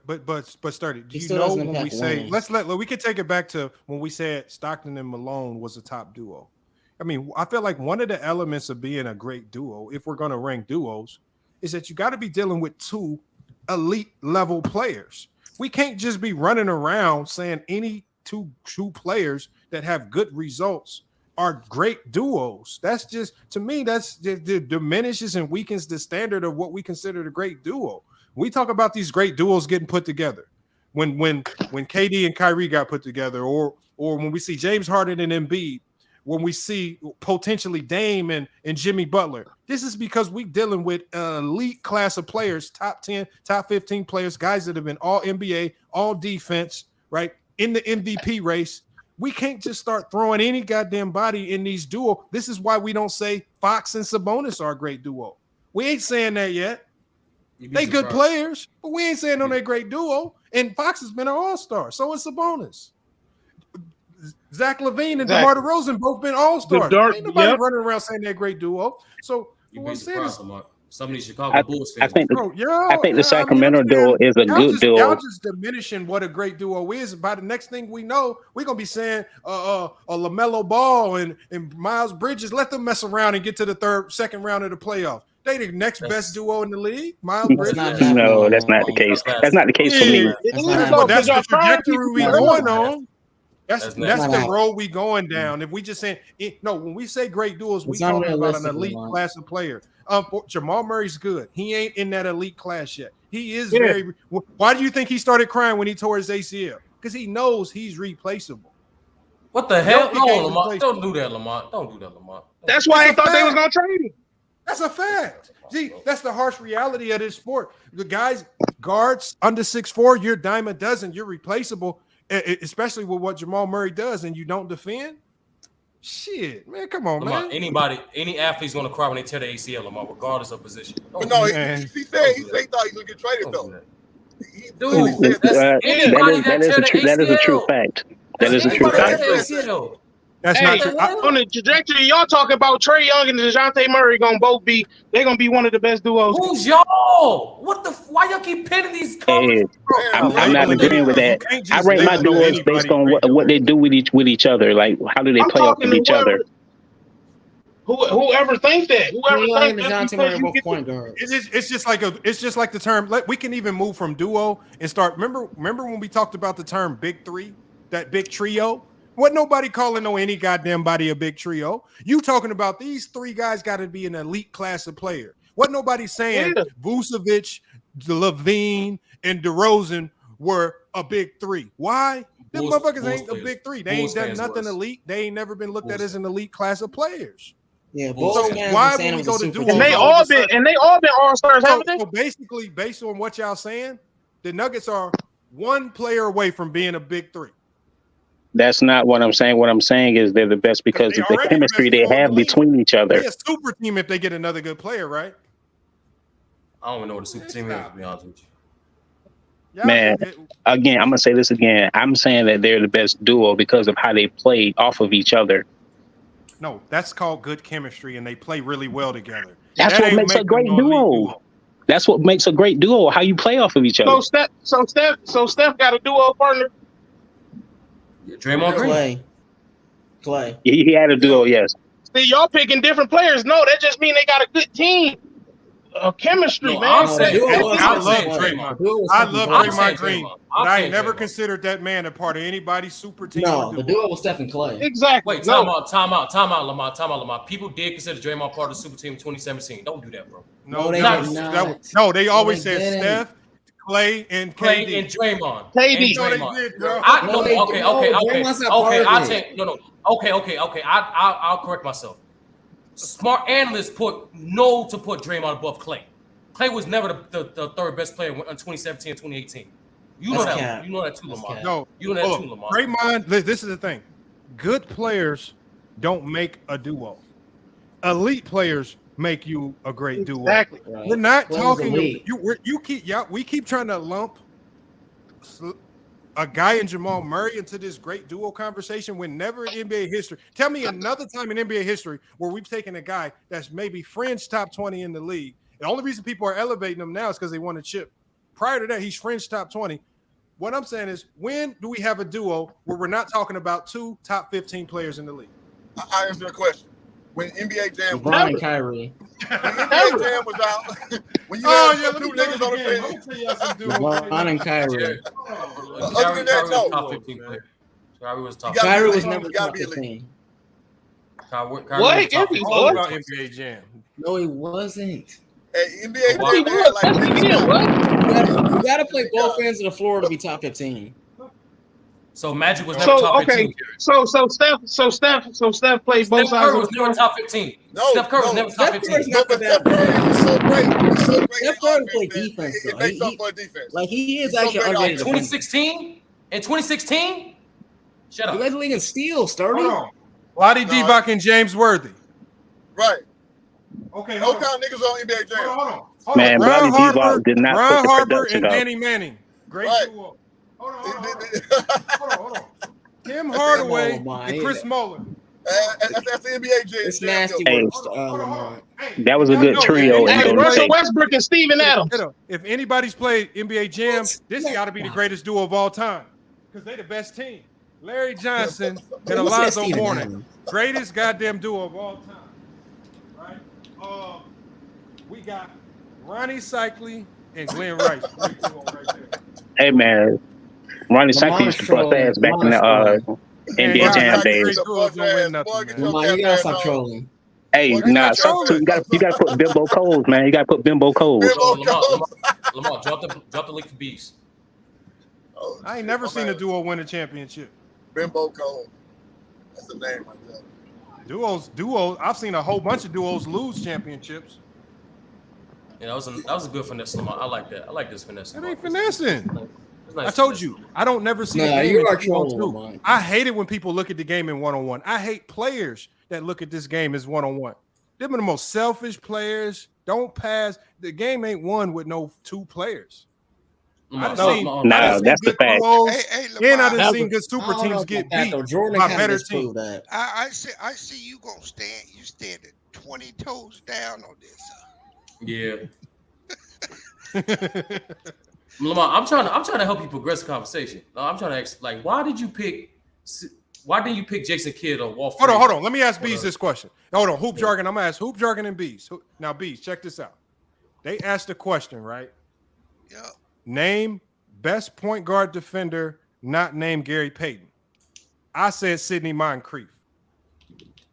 But Sturdy, do you know when we say we can take it back to when we said Stockton and Malone was a top duo? I mean, I feel like one of the elements of being a great duo, if we're going to rank duos, is that you got to be dealing with 2 elite level players. We can't just be running around saying any two players that have good results are great duos. That's just, to me, that's diminishes and weakens the standard of what we consider the great duo. We talk about these great duos getting put together. When KD and Kyrie got put together, or when we see James Harden and Embiid, when we see potentially Dame and Jimmy Butler, this is because we're dealing with an elite class of players, top 10, top 15 players, guys that have been all NBA, all defense, right, in the MVP race. We can't just start throwing any goddamn body in these duo. This is why we don't say Fox and Sabonis are a great duo. We ain't saying that yet. They good players, but we ain't saying on their great duo. And Fox has been an all-star. So is Sabonis. Zach LaVine and DeMar DeRozan both been all-stars. Ain't nobody running around saying they're a great duo. So you'd be surprised, some of these Chicago Bulls fans. I think the Sacramento duo is a good duo. Y'all just diminishing what a great duo is. By the next thing we know, we're gonna be saying LaMelo Ball and Miles Bridges. Let them mess around and get to the second round of the playoffs. They the next best duo in the league. Miles Bridges. No, that's not the case. That's not the case for me. But that's the trajectory we going on. That's the road we going down. If we just saying when we say great duos, we talking about an elite class of player. Jamal Murray's good. He ain't in that elite class yet. He is very. Why do you think he started crying when he tore his ACL? Because he knows he's replaceable. What the hell? Jokic No, ain't Lamont. replaceable. Don't do that, Lamont. Don't do that, Lamont. That's why It's they a thought they was fact. gonna trade him. That's a fact. See, that's the harsh reality of this sport. The guys, guards under 6'4", you're a dime a dozen. You're replaceable, especially with what Jamal Murray does, and you don't defend. Shit, man, come on, Lamont, man. any athlete's gonna cry when they tear the ACL, Lamont, regardless of position. But no, he said he thought he was gonna get traded though. That is a true fact. That is a true fact. That's hey, not true. On the trajectory, y'all talking about Trae Young and DeJounte Murray gonna be one of the best duos. Who's y'all? What the? Why y'all keep pinning these Hey, I'm not agreeing with that. I rate my duos based on what they do with each other. Like, how do they play off of each other? Whoever think that, It's just like the term. We can even move from duo and start. Remember when we talked about the term big three, that big trio? What nobody calling any goddamn body a big trio. You talking about these three guys got to be an elite class of player. What nobody's saying, Vucevic, Levine, and DeRozan were a big three. Why? Them motherfuckers ain't a big three. They ain't done nothing elite. They ain't never been looked at as an elite class of players. Yeah, so why would we go to duo? And they all been all-stars, haven't they? So basically, based on what y'all saying, the Nuggets are one player away from being a big three. That's not what I'm saying. What I'm saying is they're the best because of the chemistry they have between each other. They're a super team if they get another good player, right? I don't even know what a super team is, to be honest with you. Man, again, I'm gonna say this again. I'm saying that they're the best duo because of how they play off of each other. No, that's called good chemistry, and they play really well together. That's what makes a great duo. That's what makes a great duo. How you play off of each other. So Steph got a duo partner. Draymond Green. Clay. He had a duo, yes. See, y'all picking different players. No, that just means they got a good team. Chemistry, man. I love Draymond. I love Draymond Green. But I ain't never considered that man a part of anybody's super team. No, the duo was Steph and Clay. Exactly. Wait, time out, Lamont. People did consider Draymond part of the super team in 2017. Don't do that, bro. No, they always said Steph, Clay, and KD. Clay and Draymond. KD. I'll correct myself. Smart analysts put Draymond above Clay. Clay was never the third best player in 2017 and 2018. You know that. You know that too, Lamar. No, you know that too, Lamar. Draymond. This is the thing. Good players don't make a duo. Elite players make you a great duo. Exactly. Right. We're not talking. We keep trying to lump a guy in Jamal Murray into this great duo conversation when never in NBA history. Tell me another time in NBA history where we've taken a guy that's maybe fringe top 20 in the league. The only reason people are elevating him now is because they won a chip. Prior to that, he's fringe top 20. What I'm saying is, when do we have a duo where we're not talking about two top 15 players in the league? I answer the question. When NBA Jam LeBron and Kyrie. When NBA Jam was out, when you had two niggas on the bench. LeBron and Kyrie. Other than that, no. Top 15 player. Kyrie was top. Kyrie was never top 15. What? About NBA Jam. No, he wasn't. Hey, NBA Jam You gotta play both ends of the floor to be top 15. So Magic was never top 15. So Steph played both sides. Steph Curry was never top 15. Steph Curry was never top 15. Steph Curry is so great. Steph Curry played defense, though. It makes up for defense. Like, he is actually underrated. 2016? In 2016? Shut up. He led the league in steals, Sturdy. Lottie Divac and James Worthy. Right. Okay. No kind of niggas on NBA Jam. Hold Man, Brian Brody Harper, Divac did not Brian put the Harper production and up. Danny Manning. Great duo. Hold on. Tim That's Hardaway Lamar, and Chris Muller. That's the NBA Jam. It's nasty Hey, work, Lamar. That was a good trio. Hey, Russell Westbrook and Steven Adams. If anybody's played NBA Jam, this got to be the greatest duo of all time because they the best team. Larry Johnson and Alonzo Mourning, greatest goddamn duo of all time. Right? We got Ronnie Cycli and Glenn Rice. Great duo right there. Hey man, Ronnie Cycli used to bust ass back in the NBA Jam days. Lamar, you gotta stop trolling. Hey, nah, so you gotta put Bimbo Coles, man. You gotta put Bimbo Coles. Lamar, drop the link for Beast. I ain't never seen a duo win a championship. Bimbo Cole. That's the name right there. Duos. I've seen a whole bunch of duos lose championships. Yeah, that was a good finesse, Lamar. I like that. I like this finesse. That ain't finessing. It's nice I told finesse. you, I don't never see the Nah, game you in are 2-on-2. trolling, I hate it when people look at the game in 1-on-1. I hate players that look at this game as 1-on-1. Them are the most selfish players. Don't pass. The game ain't won with no two players. I done seen that's the good fact. duos, and I done That seen was- good super teams get beat Jordan by kinda better disproved teams. that. I see you gonna stand. You standing 20 toes down on this. Yeah. Lamar, I'm trying to help you progress the conversation. I'm trying to ask, like, why didn't you pick Jason Kidd or Walt? Hold on. Let me ask Bees this question. Hold on, Hoop Jargon. I'm gonna ask Hoop Jargon and Bees. Now, Bees, check this out. They asked a question, right? Yeah. Name best point guard defender not named Gary Payton. I said Sidney Moncrief.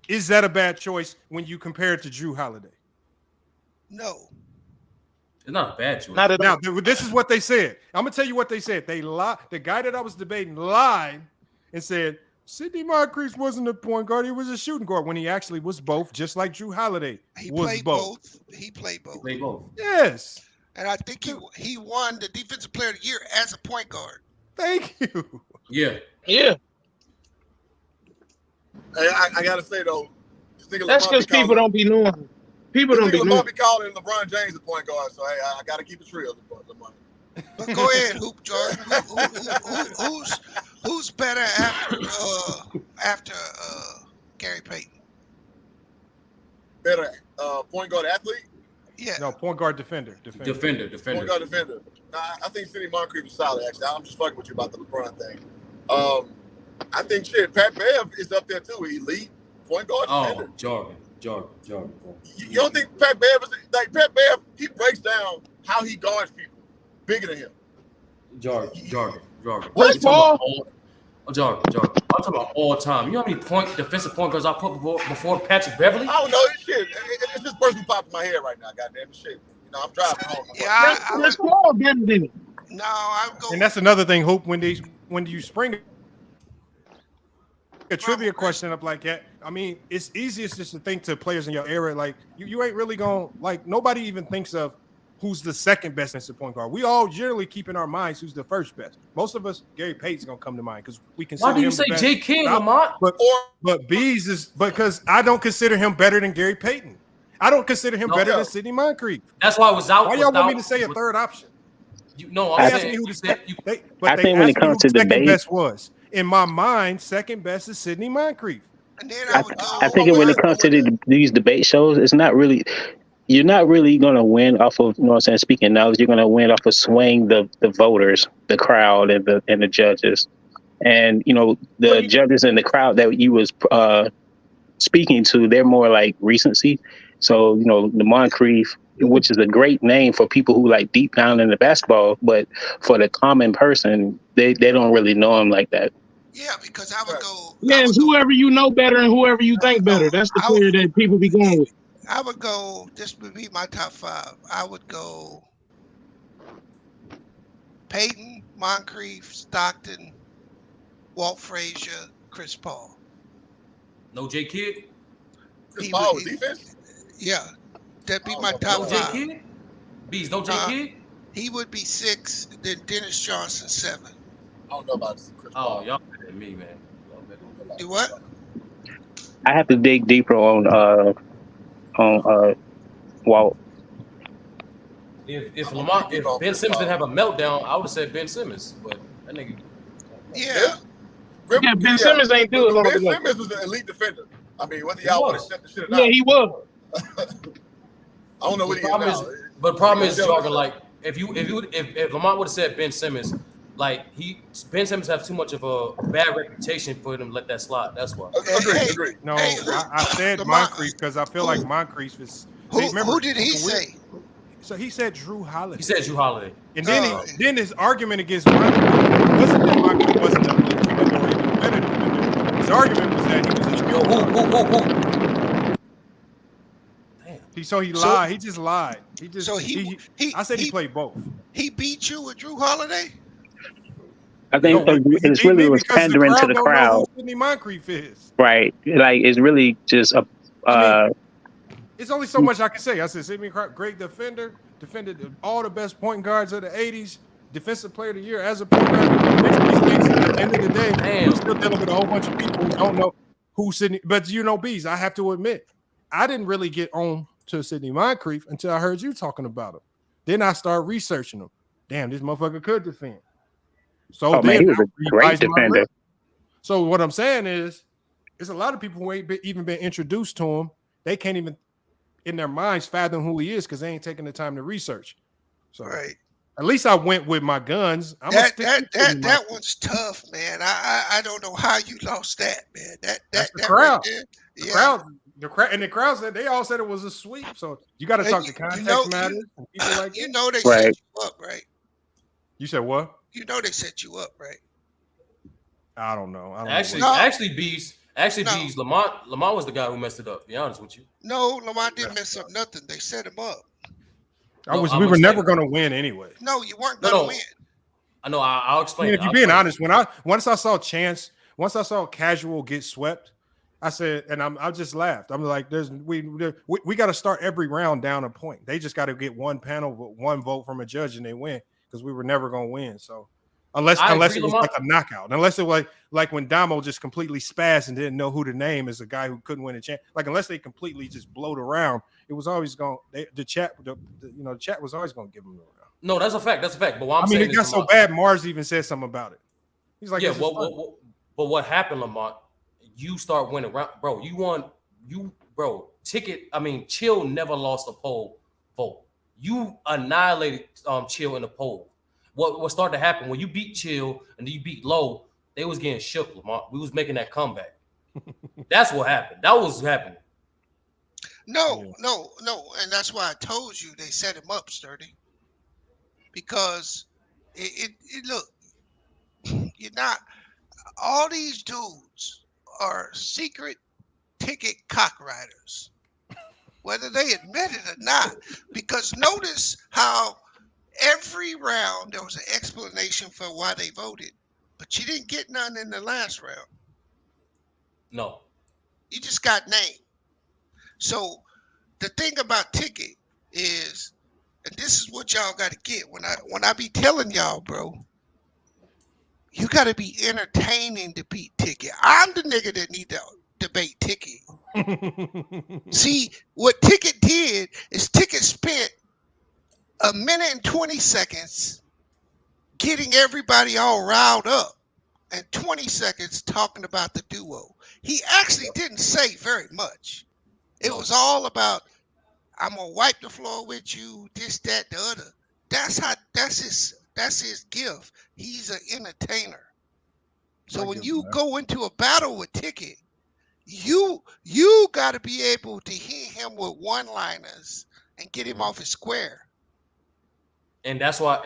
Is that a bad choice when you compare it to Drew Holiday? No. It's not a bad choice. Not at Now, all. this is what they said. I'm gonna tell you what they said. They lied. The guy that I was debating lied and said Sidney Moncrief wasn't a point guard. He was a shooting guard when he actually was both, just like Drew Holiday was played both. He played both. They both. Yes. And I think he won the Defensive Player of the Year as a point guard. Thank you. Yeah. Yeah. Hey, I gotta say though, That's because people don't be knowing. People don't be Lamar knowing. be calling LeBron James a point guard, so hey, I gotta keep it real, Lamar. But go ahead, Hoop Jordan. Who's better after Gary Payton? Better point guard athlete? Yeah. No, point guard defender. Defender. Point guard defender. Nah, I think Sidney Moncrief is solid. Actually, I'm just fucking with you about the LeBron thing. I think Pat Bev is up there too. Elite point guard defender. Jordan. You don't think Pat Bev is like Pat Bev? He breaks down how he guards people bigger than him. Jordan. Chris Paul? Jordan. I'm talking about all time. You know how many defensive point guards I put before Patrick Beverly? I don't know. Shit. It's just person popping in my head right now. Goddamn shit. You know, I'm driving home. Yeah, Chris Paul better than him. No, I'm going. And that's another thing, Hoop. When you spring a trivia question up like that, I mean, it's easiest just to think to players in your era. Like you ain't really gonna like. Nobody even thinks of who's the second best defensive point guard. We all generally keep in our minds who's the first best. Most of us, Gary Payton's gonna come to mind because we consider. Why do you him say the best. J. Kidd, Lamont? But Bees is because I don't consider him better than Gary Payton. I don't consider him better than Sidney Moncrief. That's why I was out. Why y'all want me to say a third option? I think when it comes to second debate, best was in my mind, second best is Sidney Moncrief. I think when it comes to these debate shows, it's not really. You're not really going to win off of, you know what I'm saying, speaking knowledge. You're going to win off of swaying the voters, the crowd, and the judges. And, you know, the judges and the crowd that you was speaking to, they're more like recency. So, you know, the Moncrief, which is a great name for people who like deep down in the basketball, but for the common person, they don't really know him like that. Yeah, because I would go. Yeah, it's whoever you know better and whoever you think better. That's the player that people be going with. I would go. This would be my top five. I would go Peyton, Moncrief, Stockton, Walt Frazier, Chris Paul. No J. Kidd? Chris Paul was defense? Yeah. That'd be my top No five. J. Kidd? Bees, no J. Kidd? He would be 6, then Dennis Johnson 7. I don't know about Chris Paul. Oh, y'all better than me, man. Do what? I have to dig deeper on Walt. If Ben Simmons didn't have a meltdown, I would have said Ben Simmons, but that nigga. Yeah. Yeah, Ben Simmons ain't do it long Ben enough. Simmons was an elite defender. I mean, whether y'all want to set the shit or not. Yeah, he was. I don't know what he is now. But the problem is, Jargon, like, if Lamont would have said Ben Simmons, like Ben Simmons have too much of a bad reputation for him to let that slide. That's why. Agree. No, I said Moncrief because I feel like Moncrief is. Who did he say? So he said Drew Holiday. He said Drew Holiday. And then then his argument against Moncrief wasn't that Moncrief wasn't a better defender. His argument was that he was a who? So he lied. He just lied. I said he played both. He beat you with Drew Holiday? I think He it's beat really me was because the pandering to crowd the don't know crowd, who Sidney Moncrief is. right? Like it's really just a. It's only so much I can say. I said Sidney Moncrief, great defender, defended all the best point guards of the '80s, defensive player of the year as a point guard. At the end of the day, I'm still dealing with a whole bunch of people who don't know who Sidney. But Bees, I have to admit, I didn't really get on to Sidney Moncrief until I heard you talking about him. Then I started researching him. Damn, this motherfucker could defend. So Man, he was I a great revised my defender. list. So what I'm saying is, there's a lot of people who ain't even been introduced to him. They can't even, in their minds, fathom who he is because they ain't taking the time to research. So at least I went with my guns. That one's tough, man. I don't know how you lost that, man. That's the that crowd. right there, The crowd said, they all said it was a sweep. So you got to talk to context matters and people like you that. know they set you up, right? You said what? You know they set you up, right? I don't know. Actually, Bees, Lamont was the guy who messed it up. To be honest with you. No, Lamont didn't mess up nothing. They set him up. We were never going to win anyway. No, you weren't going to win. I know. I'll explain. If you're being honest, once I saw Casual get swept, I said, and I just laughed. I'm like, we got to start every round down a point. They just got to get one vote from a judge and they win because we were never going to win. So unless it was like a knockout, unless it was like when Damo just completely spazzed and didn't know who to name as a guy who couldn't win a champ. Like unless they completely just blowed around, it was always going. The chat was always going to give them the round. No, that's a fact. But what I'm saying it got so bad. Mars even said something about it. He's like, yeah. But what happened, Lamont? You start winning round, bro. You won. Chill never lost a poll vote. You annihilated Chill in the poll. What started to happen when you beat Chill and then you beat Low? They was getting shook, Lamont. We was making that comeback. That's what happened. That was happening. No, and that's why I told you they set him up, Sturdy. Because it look, you're not. All these dudes are secret ticket cockriders, whether they admit it or not. Because notice how every round there was an explanation for why they voted, but you didn't get none in the last round. No. You just got named. So the thing about ticket is, and this is what y'all got to get when I be telling y'all, bro, you got to be entertaining to beat ticket. I'm the nigga that need to debate ticket. See, what ticket did is ticket spent a minute and 20 seconds getting everybody all riled up and 20 seconds talking about the duo. He actually didn't say very much. It was all about, I'm gonna wipe the floor with you, this, that, the other. That's his gift. He's an entertainer. So when you go into a battle with ticket, you got to be able to hit him with one-liners and get him off his square. And that's why,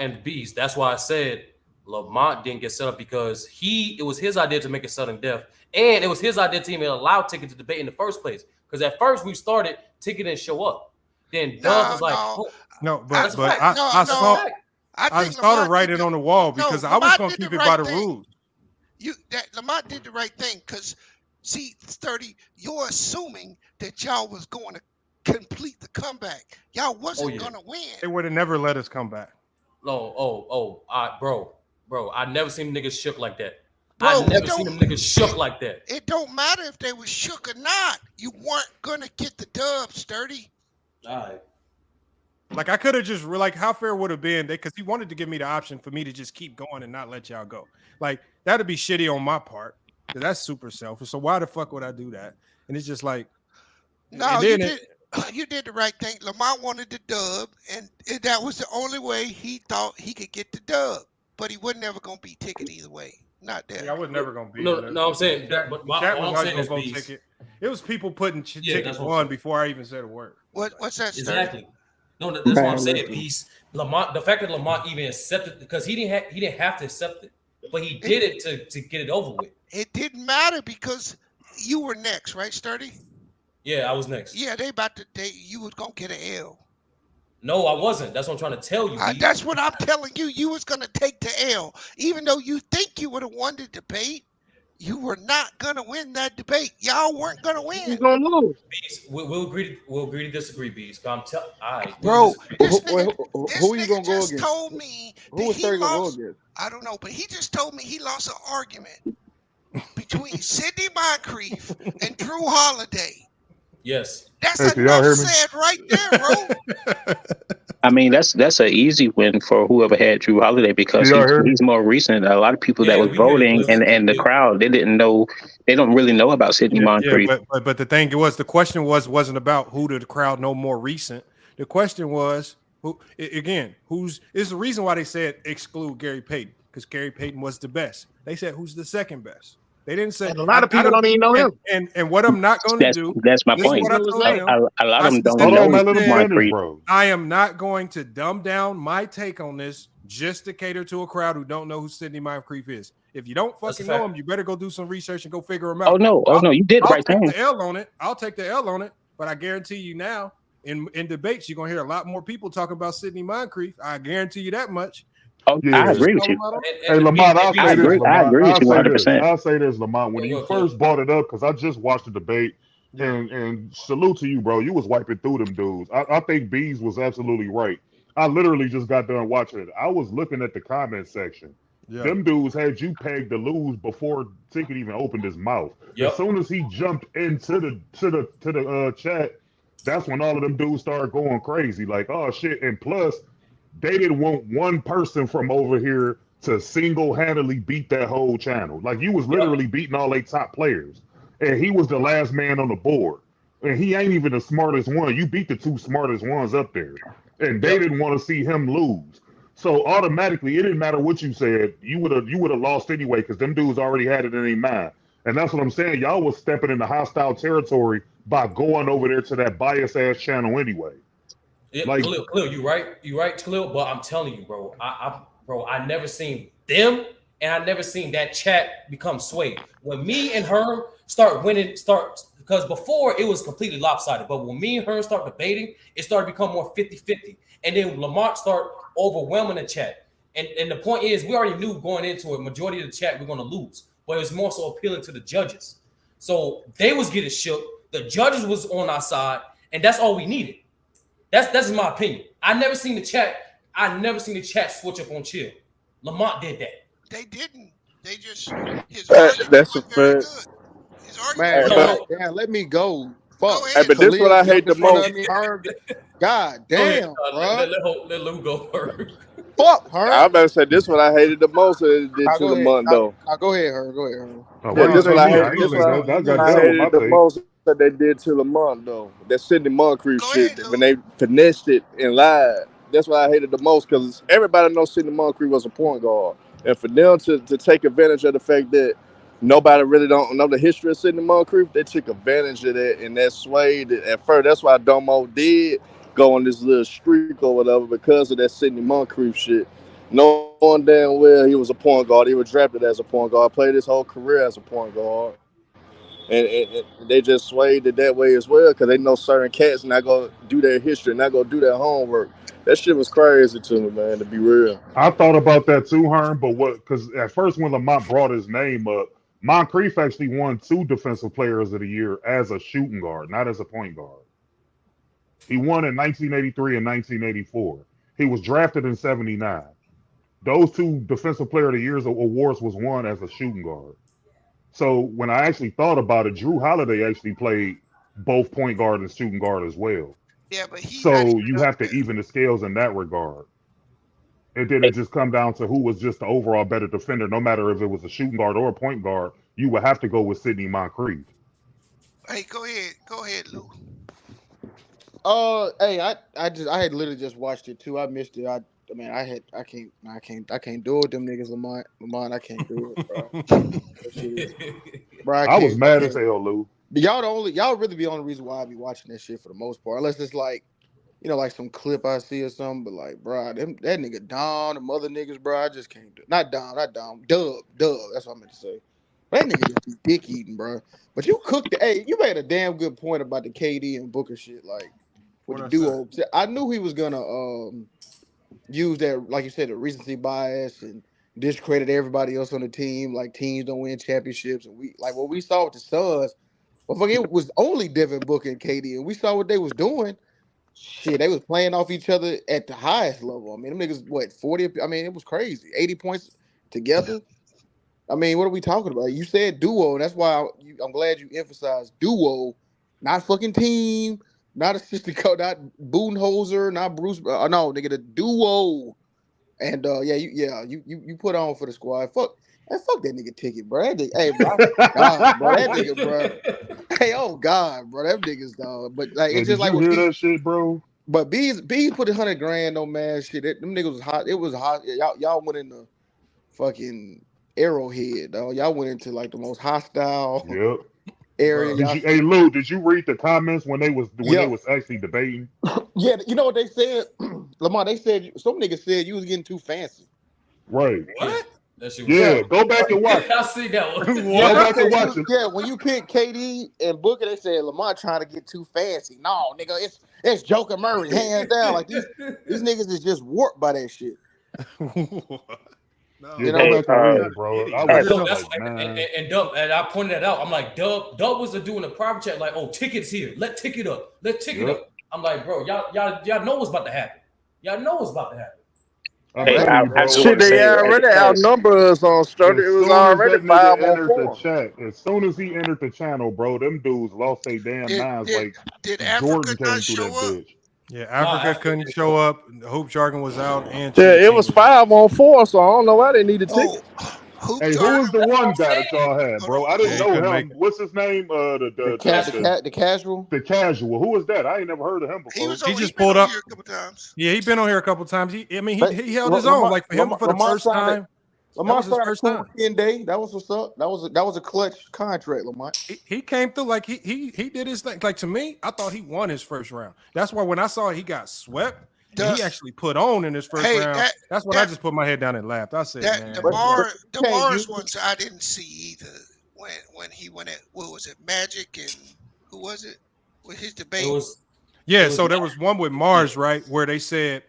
that's why I said Lamont didn't get set up because it was his idea to make it sudden death, and it was his idea to even allow Ticket to debate in the first place. Because at first we started, Ticket didn't show up. Then Doug was like, I started writing on the wall because I was going to keep it by the rules. Lamont did the right thing because, see, 30, you're assuming that y'all was going to complete the comeback. Y'all wasn't going to win. They would have never let us come back. Bro, I never seen niggas shook like that. I never seen them niggas shook like that. It don't matter if they was shook or not. You weren't going to get the dub, Sturdy. All right. Like I could have just how fair would have been because he wanted to give me the option for me to just keep going and not let y'all go. Like that'd be shitty on my part. That's super selfish. So why the fuck would I do that? And it's just like, no, you did the right thing. Lamont wanted the dub, and that was the only way he thought he could get the dub. But he wasn't ever gonna beat Ticket either way. Not that. Yeah, I was never gonna beat. No, I'm saying Chat was always gonna vote Ticket. It was people putting Ticket on before I even said a word. What's that? Exactly. No, that's what I'm saying. Peace. Lamont, the fact that Lamont even accepted because he didn't have to accept it, but he did it to get it over with. It didn't matter because you were next, right, Sturdy? Yeah, I was next. Yeah, you was gonna get an L. No, I wasn't. That's what I'm trying to tell you. That's what I'm telling you. You was gonna take the L, even though you think you would have won the debate. You were not gonna win that debate. Y'all weren't gonna win. He's gonna lose. Beast, we'll agree. We'll agree to disagree, Beast. I'm Bro, this who you gonna go just against? told me Who was that he Terry gonna go lost. against? I don't know, but he just told me he lost an argument between Sidney Moncrief and Drew Holiday. Yes. That's Hey, can y'all enough hear me? said right there, bro. I mean, that's an easy win for whoever had Drew Holiday because Can y'all hear me? he's more recent. A lot of people that Yeah, was we hear you, voting Cliff. and the crowd, they don't really know about Sidney Moncrief. But the thing was, the question wasn't about who did the crowd know more recent. The question was who's is the reason why they said exclude Gary Payton, because Gary Payton was the best. They said who's the second best. They didn't say. And a lot of people don't even know him. And what I'm not going to do. That's my this is point. what I told him. A lot of them don't Hold know on, man, let him finish, bro. I am not going to dumb down my take on this just to cater to a crowd who don't know who Sidney Moncrief is. If you don't fucking know him, you better go do some research and go figure him out. Oh no, you did the right I'll thing. take the L on it. I'll take the L on it. But I guarantee you now, in debates, you're gonna hear a lot more people talking about Sidney Moncrief. I guarantee you that much. Oh, Yeah. I agree with you. Hey, Lamont, I'll say this. I agree with you 100%. I'll say this, Lamont. When you first brought it up, because I just watched the debate, and salute to you, bro. You was wiping through them dudes. I think Bees was absolutely right. I literally just got done watching it. I was looking at the comment section. Yeah. Them dudes had you pegged to lose before Ticket even opened his mouth. Yep. As soon as he jumped into the chat, that's when all of them dudes started going crazy. Like, oh shit! And plus, they didn't want one person from over here to single-handedly beat that whole channel. Like, you was literally beating all their top players. And he was the last man on the board. And he ain't even the smartest one. You beat the two smartest ones up there. And they didn't want to see him lose. So automatically, it didn't matter what you said. You would have lost anyway, because them dudes already had it in their mind. And that's what I'm saying. Y'all was stepping into hostile territory by going over there to that bias-ass channel anyway. Yeah, Like, Khalil, you right, Khalil. But I'm telling you, bro, I never seen them, and I never seen that chat become swayed. When me and Herm start winning, because before it was completely lopsided, but when me and Herm start debating, it started to become more 50-50. And then Lamont start overwhelming the chat. And the point is, we already knew going into it, majority of the chat we're going to lose, but it was more so appealing to the judges. So they was getting shook. The judges was on our side, and that's all we needed. That's my opinion. I never seen the chat switch up on chill. Lamont did that. They didn't. They just That's a fact. Man, Hey, damn, let me go. Fuck. Hey, but this what I hate the most. God damn, bro. Let Lou go first. Fuck her. I better say this what I hated the most that it did to Lamont though. Go ahead, her. Go ahead, her. Yeah, this what I hated. This I hated the most that they did to Lamont though. That Sidney Moncrief shit when they finessed it and lied. That's what I hated the most, because everybody knows Sidney Moncrief was a point guard, and for them to take advantage of the fact that nobody really don't know the history of Sidney Moncrief, they took advantage of that, and that swayed it at first. That's why Domo did go on this little streak or whatever, because of that Sidney Moncrief shit. Knowing damn well he was a point guard, he was drafted as a point guard, played his whole career as a point guard. And they just swayed it that way as well, because they know certain cats not going to do their history, not going to do their homework. That shit was crazy to me, man, to be real. I thought about that too, Herm, but because at first when Lamont brought his name up, Moncrief actually won 2 Defensive Players of the Year as a shooting guard, not as a point guard. He won in 1983 and 1984. He was drafted in 79. Those 2 Defensive Player of the Year awards was won as a shooting guard. So when I actually thought about it, Drew Holiday actually played both point guard and shooting guard as well. Yeah, but so you have to even the scales in that regard. And then it just come down to who was just the overall better defender. No matter if it was a shooting guard or a point guard, you would have to go with Sidney Moncrief. Hey, go ahead, Lou. Hey, I had literally just watched it too. I missed it. I can't do it. Them niggas, Lamont, I can't do it, bro. I was mad as hell, Lou. Y'all really be the only reason why I be watching that shit for the most part, unless it's like, like some clip I see or something. But like, bro, that nigga Don, them other niggas, bro, I just can't do it. Not Dom, Dub. That's what I meant to say. That nigga just be dick eating, bro. But you made a damn good point about the KD and Booker shit. Like, with the duo. I knew he was gonna use that, like you said, the recency bias and discredit everybody else on the team. Like teams don't win championships, and we like what we saw with the Suns. Well, it was only Devin Booker and KD, and we saw what they was doing. Shit, they was playing off each other at the highest level. I mean, them niggas, what, 40? I mean, it was crazy. 80 points together. I mean, what are we talking about? You said duo, and that's why I'm glad you emphasized duo, not fucking team, not assistant coach, not Budenholzer, not Bruce. No, nigga, the duo. And you put on for the squad. Fuck that nigga ticket, bro. That nigga, hey, bro, God, bro, that nigga, bro. Hey, oh God, bro, that nigga's dog. But like, it's just like you hear that shit, bro? But B's put $100 grand on man shit. Them niggas was hot. It was hot. Y'all went in the fucking Arrowhead, dog. Y'all went into like the most hostile area. Hey Lou, did you read the comments when they was actually debating? Yeah, you know what they said, Lamar. They said some niggas said you was getting too fancy. Right. What? Yeah, go back and watch. I see that one. Go back and watch it. Yeah, when you pick KD and Booker, they said Lamar trying to get too fancy. No, nigga, it's Joker Murray, hands down. Like these niggas is just warped by that shit. You know, bro. And Dub, and I pointed that out. I'm like, Dub was doing a private chat, like, oh, tickets here. Let ticket up. Up. I'm like, bro, y'all know what's about to happen. Y'all know what's about to happen. Shit, they already outnumber us on Sturdy. It was already 5-on-4. As soon as he entered the channel, bro, them dudes lost their damn minds. Like Jordan came through that bitch. Yeah, Africa couldn't show up. Hoop Jargon was out, and it was 5-on-4. So I don't know why they needed tickets. Hey, who was the one guy that y'all had, bro? I didn't know him. What's his name? The casual. The casual. Who was that? I ain't never heard of him before. He just pulled up. Yeah, he been on here a couple times. He held his own. Like for him, for the first time. Lamar started cool day. That was what's up. That was a clutch contract, Lamar. He came through like he did his thing. Like to me, I thought he won his first round. That's why when I saw he got swept. He actually put on in his first round. That's when I just put my head down and laughed. I said, man. The Mars ones I didn't see either. When he went at, what was it, Magic and who was it? With his debate. So there was one with Mars, right, where they said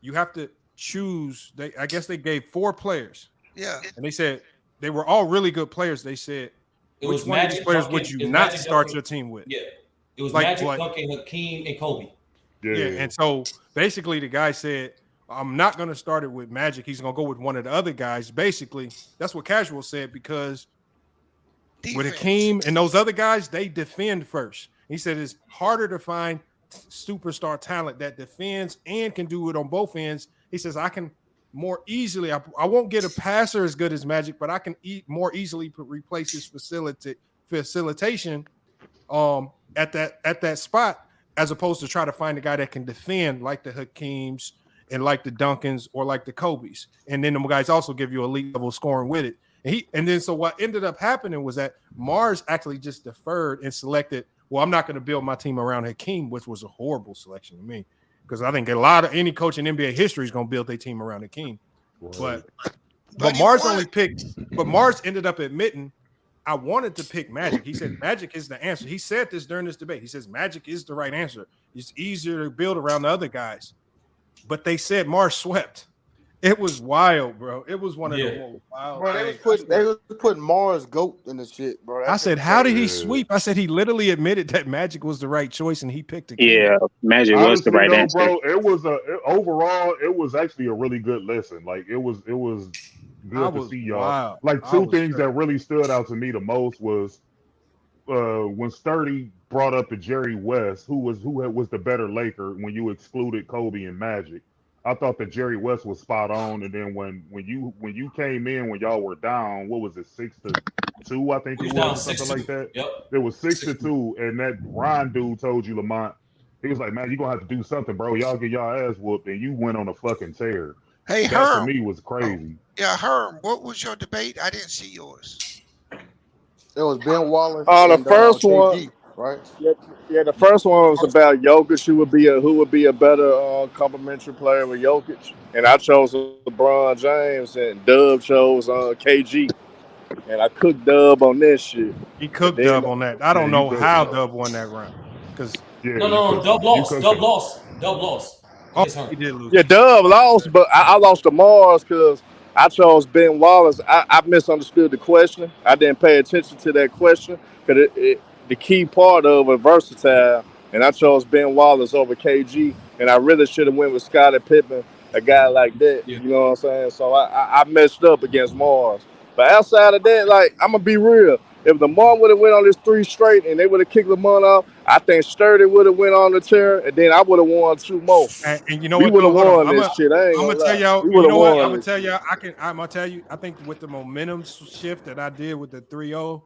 you have to choose. I guess they gave 4 players. Yeah. And they said they were all really good players. They said, which one of these players would you not start your team with? Yeah. It was Magic, Duncan, Hakeem, and Kobe. Yeah, and so basically the guy said, I'm not going to start it with Magic. He's going to go with one of the other guys. Basically, that's what Casual said because with Hakeem and those other guys, they defend first. He said it's harder to find superstar talent that defends and can do it on both ends. He says, I can more easily, I won't get a passer as good as Magic, but I can more easily replace his facilitation at that spot. As opposed to try to find a guy that can defend like the Hakeems and like the Duncans or like the Kobe's. And then the guys also give you elite level scoring with it. And then so what ended up happening was that Mars actually just deferred and selected, well, I'm not going to build my team around Hakeem, which was a horrible selection to me. Because I think any coach in NBA history is going to build their team around Hakeem. But Mars Mars ended up admitting, I wanted to pick Magic. He said Magic is the answer. He said this during this debate. He says Magic is the right answer. It's easier to build around the other guys. But they said Mars swept. It was wild, bro. It was one of the most wild. Bro, they was putting Mars GOAT in the shit, bro. I said, how did he sweep? I said he literally admitted that Magic was the right choice and he picked it. Yeah, Magic was the right answer. Bro, overall, it was actually a really good listen. Like it was good to see y'all. Wild. Like two things that really stood out to me the most was when Sturdy brought up the Jerry West, who was the better Laker when you excluded Kobe and Magic. I thought that Jerry West was spot on, and then when you came in when y'all were down, what was it, 6-2? I think it was something like that. Yep. It was 6-2, and that Ron dude told you, Lamont, he was like, man, you're gonna have to do something, bro. Y'all get y'all ass whooped, and you went on a fucking tear. Hey, that Herm. to me was crazy. Yeah, Herm, what was your debate? I didn't see yours. It was Ben Wallace. The first one, KG, right? Yeah, the first one was about Jokic. Who would be a better complementary player with Jokic? And I chose LeBron James, and Dub chose KG. And I cooked Dub on this shit. He cooked Dub on that. I don't know how Dub won that round because Yeah, no, Dub lost. Oh, Against he Herm. did lose. Yeah, Dub lost, but I lost to Mars because I chose Ben Wallace. I misunderstood the question. I didn't pay attention to that question because the key part of it versatile, and I chose Ben Wallace over KG, and I really should have went with Scottie Pippen, a guy like that. Yeah. You know what I'm saying? So I messed up against Mars. But outside of that, like, I'm gonna be real. If Lamar would have went on this 3 straight and they would have kicked Lamar off, I think Sturdy would have went on the tear, and then I would have won 2 more. And you know We what would have though? Hold on. won this shit. I ain't I'm gonna gonna tell lie. y'all. We You would have know what? won I'm gonna this tell shit. y'all. I'm gonna tell you. I think with the momentum shift that I did with the 3-0,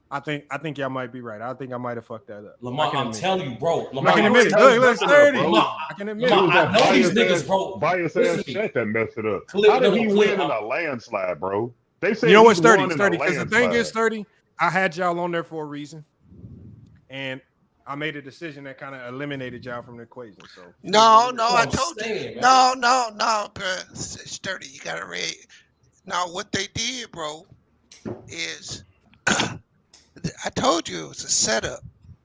I think y'all might be right. I think I might have fucked that up. Lamar, I'm telling you, bro. I Lamar, can admit it. Look, 30. I can admit it. I know these niggas, bro. Bias Listen ass to me. Chet that messed it up. Clip, How did no, he clip, win in a landslide, bro? They said You know what's he 30? won in a 30. Because the thing is, landslide. 30. I had y'all on there for a reason, and I made a decision that kind of eliminated y'all from the equation. So No, I told you. No, bro. Sturdy, you gotta read. Now, what they did, bro, is I told you it was a setup.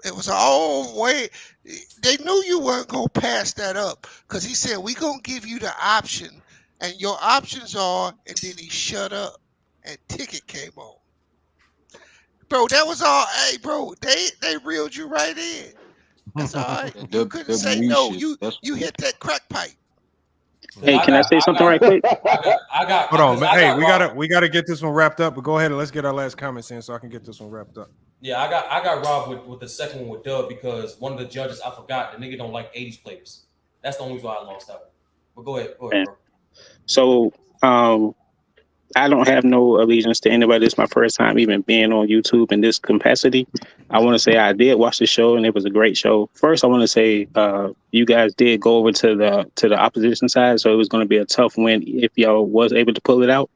It was all way. They knew you weren't gonna pass that up because he said we gonna give you the option, and your options are, and then he shut up, and Ticket came on. Bro, that was all. Hey, bro, they reeled you right in. That's all right. You couldn't say no. You hit that crack pipe. Hey, can I say something right quick? I got. Hold on, man. Hey, Rob. we gotta get this one wrapped up. But go ahead and let's get our last comments in so I can get this one wrapped up. Yeah, I got robbed with the second one with Dub because one of the judges, I forgot, the nigga don't like 80s players. That's the only reason why I lost that one. But go ahead, bro. So, I don't have no allegiance to anybody. This is my first time even being on YouTube in this capacity. I want to say I did watch the show and it was a great show. First, I want to say you guys did go over to the opposition side, so it was going to be a tough win if y'all was able to pull it out.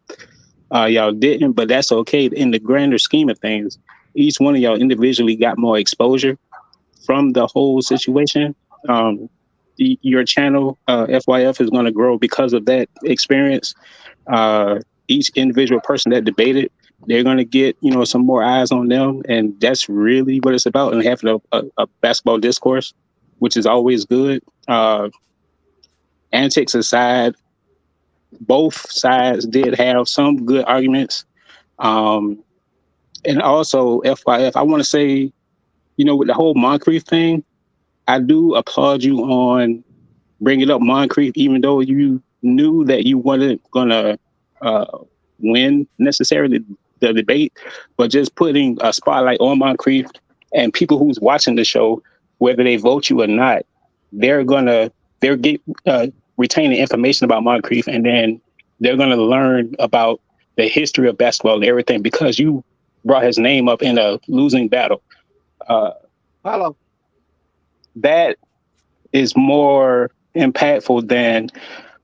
Y'all didn't, but that's okay. In the grander scheme of things, each one of y'all individually got more exposure from the whole situation. Your channel, FYF, is going to grow because of that experience. Each individual person that debated, they're going to get, some more eyes on them. And that's really what it's about. And having a basketball discourse, which is always good. Antics aside, both sides did have some good arguments. And also, FYF, I want to say, with the whole Moncrief thing, I do applaud you on bringing up Moncrief, even though you knew that you weren't going to win necessarily the debate, but just putting a spotlight on Moncrief and people who's watching the show, whether they vote you or not, they're retaining information about Moncrief, and then they're going to learn about the history of basketball and everything because you brought his name up in a losing battle. Hello. That is more impactful than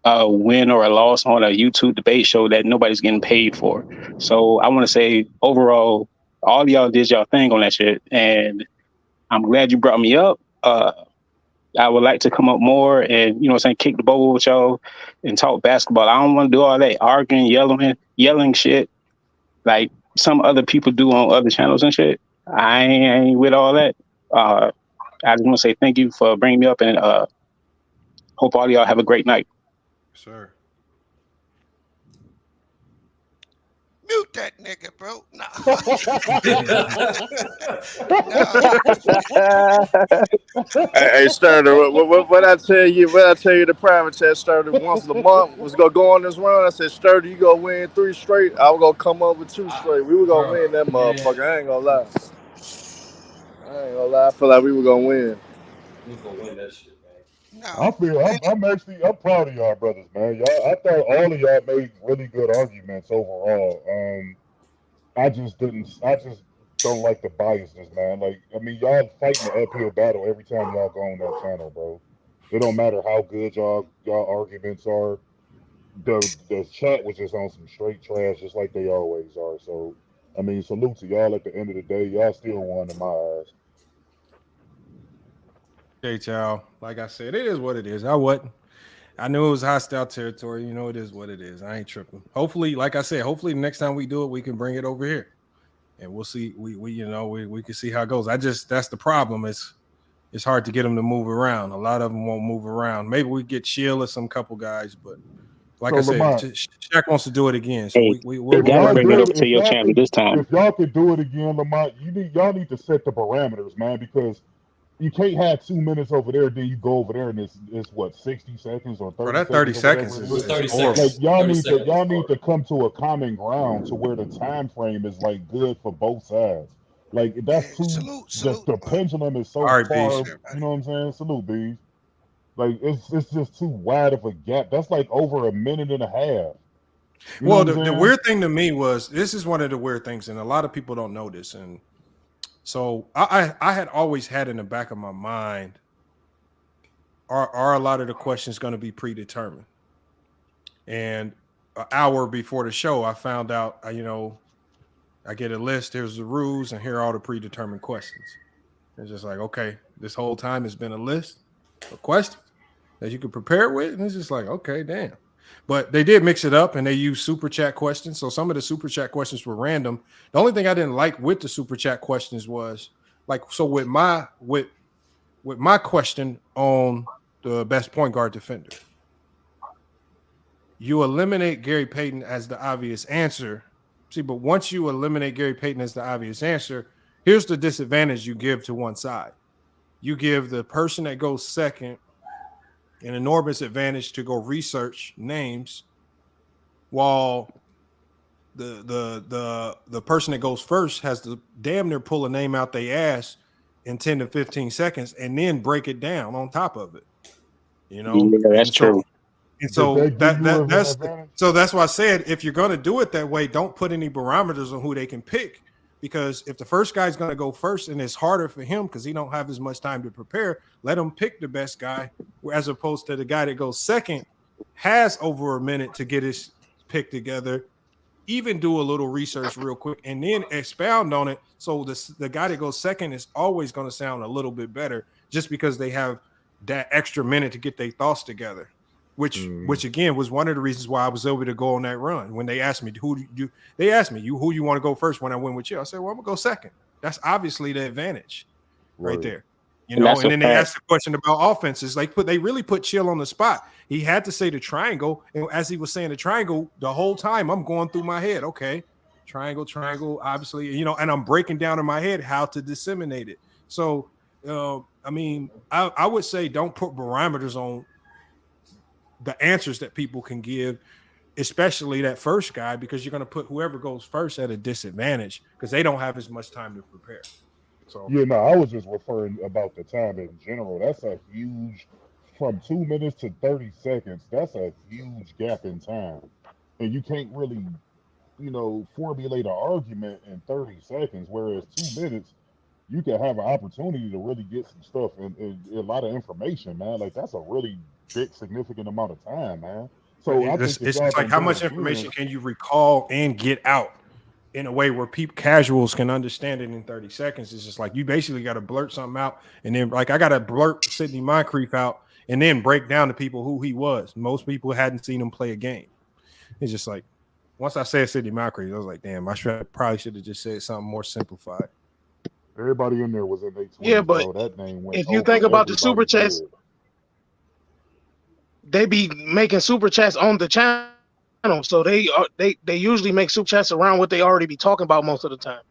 a win or a loss on a YouTube debate show that nobody's getting paid for. So I want to say overall, all of y'all did y'all thing on that shit, and I'm glad you brought me up. I would like to come up more and, kick the ball with y'all and talk basketball. I don't want to do all that arguing, yelling shit like some other people do on other channels and shit. I ain't with all that. I just want to say thank you for bringing me up, and hope all of y'all have a great night. Sure. Mute that nigga, bro. No. Hey, Sturdy, what I tell you? What I tell you? The private chat, Sturdy. Once Lamar was gonna go on this run, I said, Sturdy, you gonna win 3 straight. I was gonna come up with 2 straight. We were gonna win that motherfucker. I ain't gonna lie. I feel like we were gonna win. We was gonna win that shit, man. I'm proud of y'all brothers, man. I thought all of y'all made really good arguments overall. I just don't like the biasness, man. Y'all fighting the uphill battle every time y'all go on that channel, bro. It don't matter how good y'all arguments are. The chat was just on some straight trash, just like they always are. So, salute to y'all. At the end of the day, y'all still won in my eyes. Okay, y'all. Like I said, it is what it is. I knew it was hostile territory. It is what it is. I ain't tripping. Hopefully, like I said, the next time we do it, we can bring it over here, and we'll see. We can see how it goes. That's the problem. Is it's hard to get them to move around. A lot of them won't move around. Maybe we get Chill or some couple guys, but like I said, Shaq wants to do it again. So we'll gotta bring it to your y'all channel this time. If y'all could do it again, Lamont, y'all need to set the parameters, man, because you can't have 2 minutes over there, then you go over there and it's what 60 seconds or 30 Bro, that 30 seconds. seconds is 30 horrible. seconds. Like y'all need to come to a common ground to where the time frame is like good for both sides. Like that's too the pendulum is so All right, far, Beast. you know what I'm saying? Salute, Bees. Like it's just too wide of a gap. That's like over a minute and a half. Well, the weird thing to me was this is one of the weird things, and a lot of people don't know this. And so I had always had in the back of my mind, are a lot of the questions going to be predetermined? And an hour before the show, I found out, I get a list. Here's the rules, and here are all the predetermined questions. It's just like, okay, this whole time has been a list of questions that you could prepare with, and it's just like, okay, damn. But they did mix it up, and they used super chat questions. So some of the super chat questions were random. The only thing I didn't like with the super chat questions was with my question on the best point guard defender, you eliminate Gary Payton as the obvious answer. See, but once you eliminate Gary Payton as the obvious answer, here's the disadvantage you give to one side. You give the person that goes second an enormous advantage to go research names, while the person that goes first has to damn near pull a name out their ass in 10 to 15 seconds and then break it down on top of it. Yeah, that's true. And so that's why I said, if you're going to do it that way, don't put any barometers on who they can pick, because if the first guy's going to go first and it's harder for him because he don't have as much time to prepare, let him pick the best guy, as opposed to the guy that goes second has over a minute to get his pick together, even do a little research real quick and then expound on it. So the guy that goes second is always going to sound a little bit better just because they have that extra minute to get their thoughts together. Which again was one of the reasons why I was able to go on that run. When they asked me who you want to go first when I went with you, I said, well, I'm gonna go second. That's obviously the advantage right there. And then they asked the question about offenses. They really put Chill on the spot. He had to say the triangle, and as he was saying the triangle, the whole time I'm going through my head, okay, triangle, obviously, and I'm breaking down in my head how to disseminate it. So I would say don't put parameters on the answers that people can give, especially that first guy, because you're going to put whoever goes first at a disadvantage because they don't have as much time to prepare. So I was just referring about the time in general. That's a huge, from 2 minutes to 30 seconds. That's a huge gap in time, and you can't really, formulate an argument in 30 seconds. Whereas 2 minutes, you can have an opportunity to really get some stuff and a lot of information, man. Like that's a really big, significant amount of time, man. So it's like how much information can you recall and get out in a way where casuals can understand it in 30 seconds? It's just like you basically got to blurt something out, and then like I got to blurt Sidney Moncrief out and then break down to people who he was. Most people hadn't seen him play a game. It's just like once I said Sidney Moncrief, I was like, damn, probably should have just said something more simplified. Everybody in there was in their 20s. Yeah, but so that name went if you think about the super chats, they be making super chats on the channel, so they usually make super chats around what they already be talking about most of the time.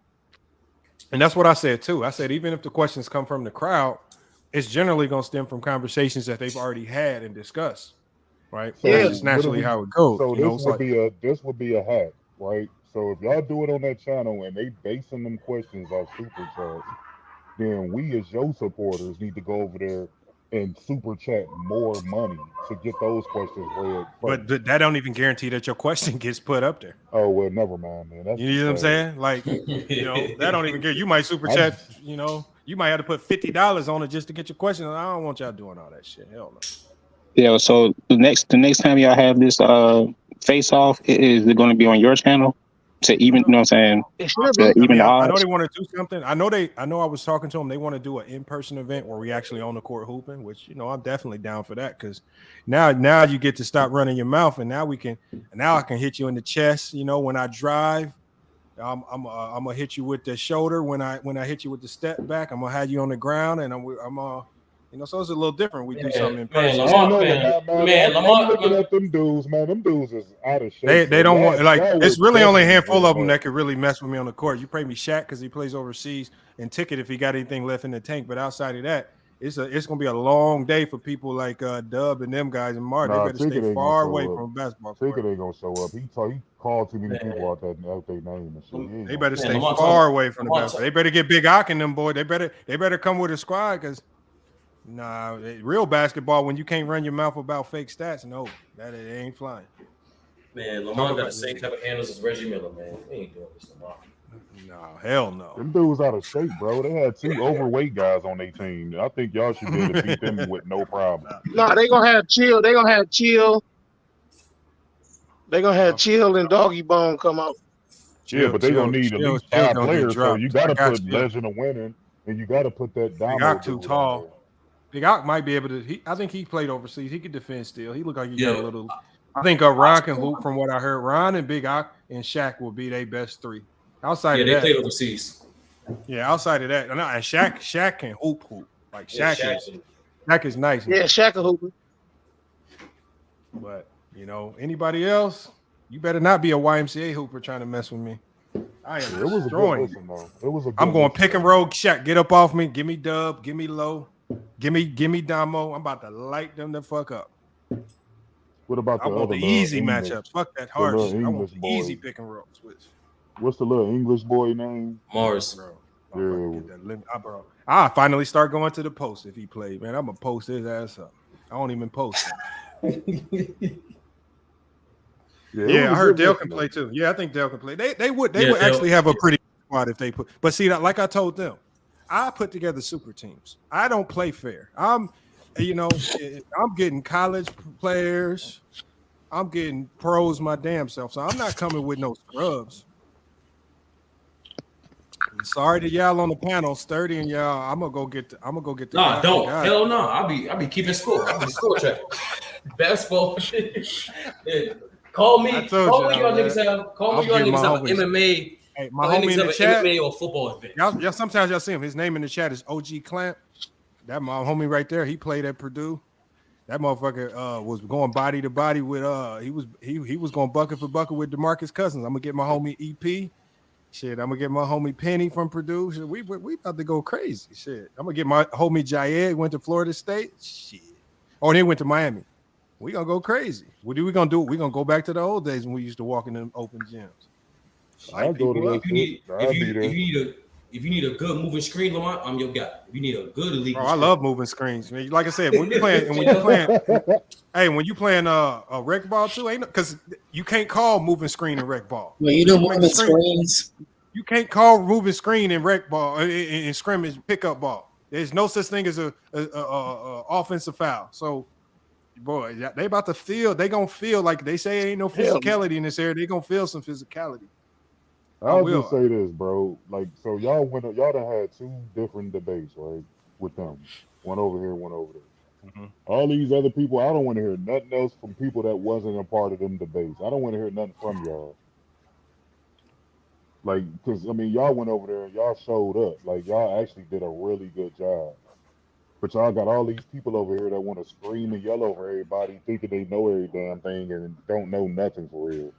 And that's what I said too. I said even if the questions come from the crowd, it's generally going to stem from conversations that they've already had and discussed, right? So that's just naturally how it goes. So this would be a hack, right? So if y'all do it on that channel and they basing them questions off super chats, then we as your supporters need to go over there and super chat more money to get those questions read. But that don't even guarantee that your question gets put up there. Oh well, never mind, man. That's you know what I'm saying? Like, that don't even guarantee. You might super chat. You might have to put $50 on it just to get your question. I don't want y'all doing all that shit. Hell no. Yeah. So the next time y'all have this face off, is it going to be on your channel? To even, you know what I'm saying? I know they want to do something. I know I was talking to them. They want to do an in-person event where we actually on the court hooping, which I'm definitely down for that, because now you get to stop running your mouth, and now I can hit you in the chest. When I drive, I'm gonna hit you with the shoulder when I hit you with the step back. I'm gonna have you on the ground, and so it's a little different. We do something in person. I'm looking at them dudes, man. Them dudes is out of shape. They don't want like y'all it's would really only a definitely handful get of them him that up. could really mess with me on the court. You pay me Shaq because he plays overseas, and Ticket if he got anything left in the tank. But outside of that, it's gonna be a long day for people like Dub and them guys and Mark. Nah, They better Ticket stay ain't far gonna away show up. from a basketball court. Ticket ain't gonna show up. He called too many people out their name and shit. They better stay far away from the basketball. They better get Big Ock and them boy. They better come with a squad because real basketball when you can't run your mouth about fake stats, no, that it ain't flying. Man, Lamar got the same type of handles as Reggie Miller, man. We ain't doing this, Lamar. No, hell no. Them dudes out of shape, bro. They had 2 overweight guys on their team. I think y'all should be able to beat them with no problem. Nah, they gonna have Chill. They gonna have Chill. They gonna have Chill and Doggy Bone come out. Chill, but they gonna need at least 5 gonna get players. So dropped. you got to I got put Chill. Legend of Winning, and you got to put that Big Damo Ock too dude on tall. there. Big Ock might be able to. I think he played overseas. He could defend still. He looked like he got Yeah. a little. I think Ron can hoop from what I heard. Ron and Big Ock and Shaq will be their best 3. Outside of they that, played overseas. Yeah, outside of that, and Shaq can hoop. Like Shaq is nice. Yeah, Shaq a hooper. But anybody else, you better not be a YMCA hooper trying to mess with me. I am destroying you. I'm going pick and roll. Shaq, get up off me. Give me Dub. Give me Low. Give me Damo. I'm about to light them the fuck up. What about I want the easy matchups. Fuck that hard shit. I want the boy. easy pick and roll switch. What's the little English boy name? Mars. Bro. I finally start going to the post if he played, man. I'm gonna post his ass up. I don't even post him. Yeah, I heard Dale can play too. Yeah, I think Dale can play. They would actually have a pretty good squad if they put. But see, like I told them, I put together super teams. I don't play fair. I'm getting college players. I'm getting pros my damn self. So I'm not coming with no scrubs. Sorry to y'all on the panel, Sturdy and y'all. I'm gonna go get the. Nah, don't. Hell no. I'll be keeping score. I'll be score track. Basketball. Call me. Call me, y'all niggas have. Call me, y'all niggas have MMA. Hey, my homie in the chat. MMA or football event. Y'all, sometimes y'all see him. His name in the chat is OG Clamp. That my homie right there. He played at Purdue. That motherfucker was going body to body with he was going bucket for bucket with DeMarcus Cousins. I'm gonna get my homie EP. Shit, I'm gonna get my homie Penny from Purdue. Shit, we about to go crazy. Shit, I'm gonna get my homie Jaed went to Florida State. Shit, and he went to Miami. We gonna go crazy. What are we gonna do? We gonna go back to the old days when we used to walk in them open gyms. I'll go to that shit. If you need a good moving screen, Lamont, I'm your guy. If you need a good elite, I love moving screens. Like I said, when you playing a rec ball too, ain't because you can't call moving screen and rec ball. Well, you know moving screens. You can't call moving screen and rec ball in scrimmage pickup ball. There's no such thing as a offensive foul. So, boy, they about to feel. They gonna feel like they say ain't no physicality in this area. They gonna feel some physicality. I'll just say this, bro. Like, so y'all done had 2 different debates, right? With them. One over here, one over there. Mm-hmm. All these other people, I don't want to hear nothing else from people that wasn't a part of them debates. I don't want to hear nothing from y'all. Like, because, y'all went over there and y'all showed up. Like, y'all actually did a really good job. But y'all got all these people over here that want to scream and yell over everybody, thinking they know every damn thing and don't know nothing for real.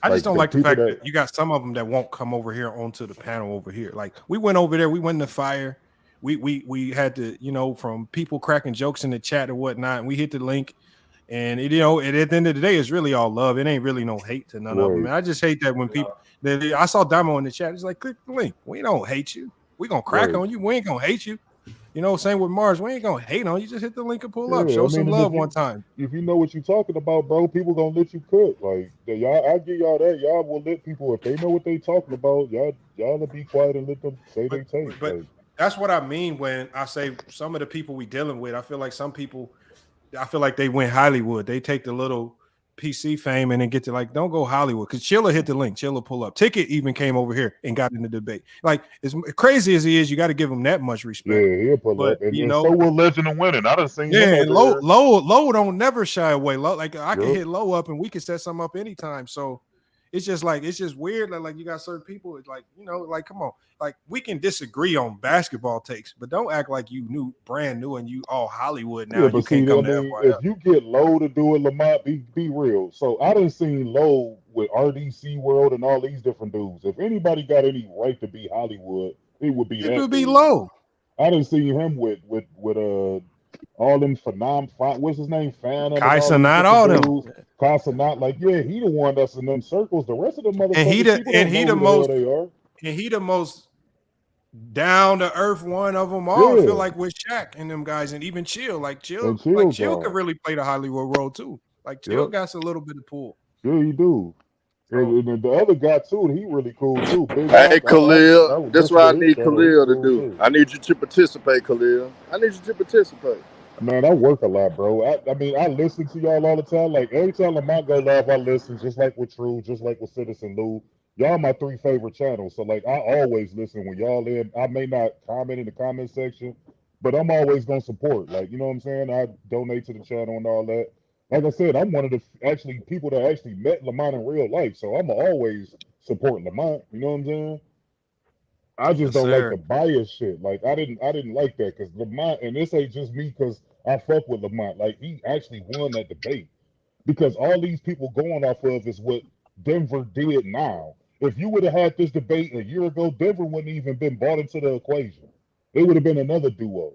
I just don't like the fact that you got some of them that won't come over here onto the panel over here. Like we went over there, we went in the fire. We had to, from people cracking jokes in the chat or whatnot. And we hit the link, and at the end of the day, it's really all love. It ain't really no hate to none of them. And I just hate that when people. I saw Damo in the chat. It's like, click the link. We don't hate you. We gonna crack on you. We ain't gonna hate you. Same with Mars. We ain't gonna hate on you. Just hit the link and pull up. Show some love one time. If you know what you're talking about, bro, people gonna let you cook. Like y'all, I give y'all that. Y'all will let people, if they know what they talking about, y'all will be quiet and let them say they take. But that's what I mean when I say some of the people we dealing with. I feel like some people, they went Hollywood. They take the little PC fame and then get to don't go Hollywood, because Chilla hit the link. Chilla pull up. Ticket even came over here and got in the debate. Like, as crazy as he is, you got to give him that much respect. Yeah, he'll pull up. And so will Legend of Winning. I done seen him over Low don't never shy away. Low, I can hit Low up and we can set something up anytime. So it's just weird. Like you got certain people. It's like, like, come on, like we can disagree on basketball takes, but don't act like you knew brand new and you all Hollywood now. Yeah, And you but see, can't come I to mean, FYF. if you get Low to do it, Lamont, be real. So I done seen Low with RDC World and all these different dudes. If anybody got any right to be Hollywood, it would be It that would be dude. Low. I done seen him with all them what's his name? Phantom and all these Not different all them. dudes. Casa not like, yeah, he the one that's in them circles. The rest of them motherfuckers, And he people don't know who the hell they are. And he the most down to earth one of them all. Yeah. I feel like with Shaq and them guys, and even Chill. Chill could really play the Hollywood role too. Like Chill got a little bit of pull. Yeah, he do. And the other guy too, he really cool too. Big Hey, Mike, Khalil, that's what I need Khalil to cool do. too. I need you to participate, Khalil. I need you to participate. Man, I work a lot, bro. I mean, I listen to y'all all the time. Like every time Lamont go live, I listen. Just like with True, just like with Citizen Lou. Y'all my 3 favorite channels. So like, I always listen when y'all in. I may not comment in the comment section, but I'm always gonna support. Like, you know what I'm saying? I donate to the channel and all that. Like I said, I'm one of the people that actually met Lamont in real life. So I'm always support Lamont. You know what I'm saying? I just don't like the bias shit. Like I didn't like that because Lamont, and this ain't just me because I fuck with Lamont. Like he actually won that debate because all these people going off of is what Denver did now. If you would have had this debate a year ago, Denver wouldn't even been brought into the equation. It would have been another duo.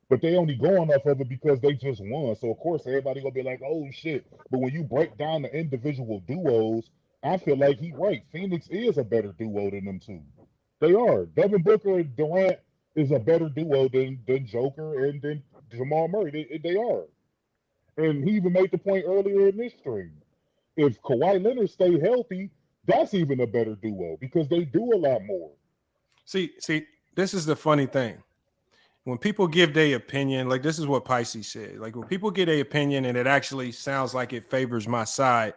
But they only going off of it because they just won. So of course everybody gonna be like, oh shit. But when you break down the individual duos, I feel like he right. Phoenix is a better duo than them two. They are. Devin Booker and Durant is a better duo than Joker and than Jamal Murray. They are. And he even made the point earlier in this stream. If Kawhi Leonard stay healthy, that's even a better duo because they do a lot more. See, this is the funny thing. When people give their opinion, like this is what Pisces said. Like when people get their opinion and it actually sounds like it favors my side,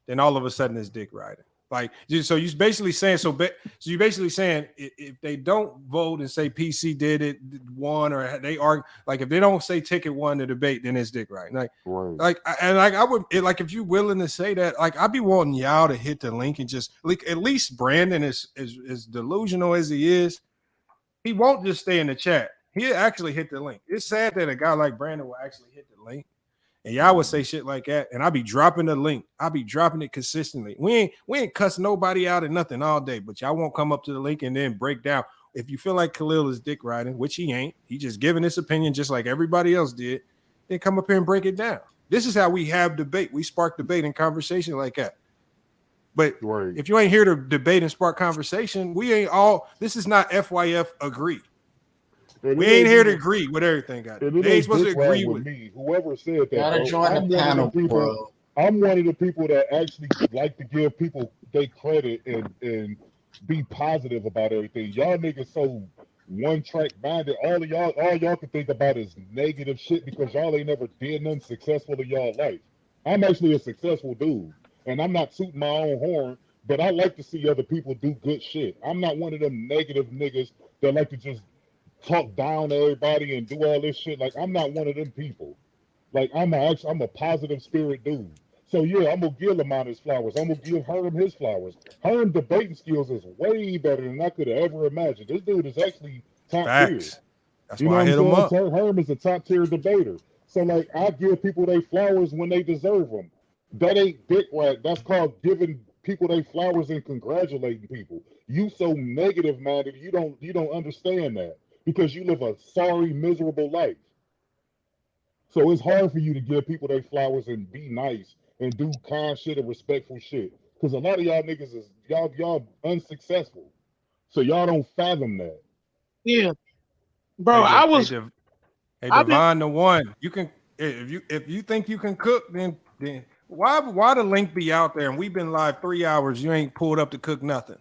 then all of a sudden it's dick riding. Like, so you're basically saying, if they don't vote and say PC did it, won, or they are like, if they don't say Ticket won the debate, then it's dick riding. I would if you're willing to say that, like I'd be wanting y'all to hit the link and just like at least Brandon is delusional as he is. He won't just stay in the chat. He'll actually hit the link. It's sad that a guy like Brandon will actually hit the link. And y'all would say shit like that, and I'll be dropping the link. I'll be dropping it consistently. We ain't cuss nobody out and nothing all day, but y'all won't come up to the link and then break down. If you feel like Khalil is dick riding, which he ain't, he just giving his opinion just like everybody else did, then come up here and break it down. This is how we have debate. We spark debate and conversation like that. But if you ain't here to debate and spark conversation, we ain't all. This is not FYF agree. We ain't here to agree with everything. They ain't supposed to agree with me. Whoever said that, Gotta join the panel, bro. I'm one of the people that actually like to give people their credit and be positive about everything. Y'all niggas so one track minded. All y'all can think about is negative shit because y'all ain't never did nothing successful in y'all life. I'm actually a successful dude, and I'm not tooting my own horn, but I like to see other people do good shit. I'm not one of them negative niggas that like to just talk down to everybody and do all this shit. Like I'm not one of them people. Like I'm a positive spirit dude. So yeah, I'm gonna give Lamont his flowers. I'm gonna give Herm his flowers. Herm debating skills is way better than I could have ever imagined. This dude is actually top tier. That's why I hit him up. Herm is a top tier debater. So like I give people their flowers when they deserve them. That ain't dick right. That's called giving people their flowers and congratulating people. You so negative minded, you don't understand that. Because you live a sorry, miserable life. So it's hard for you to give people their flowers and be nice and do kind shit and respectful shit. Because a lot of y'all niggas is y'all unsuccessful. So y'all don't fathom that. Yeah. Bro, Hey, Devon, the one. You can if you think you can cook, then why the link be out there and we've been live 3 hours, you ain't pulled up to cook nothing.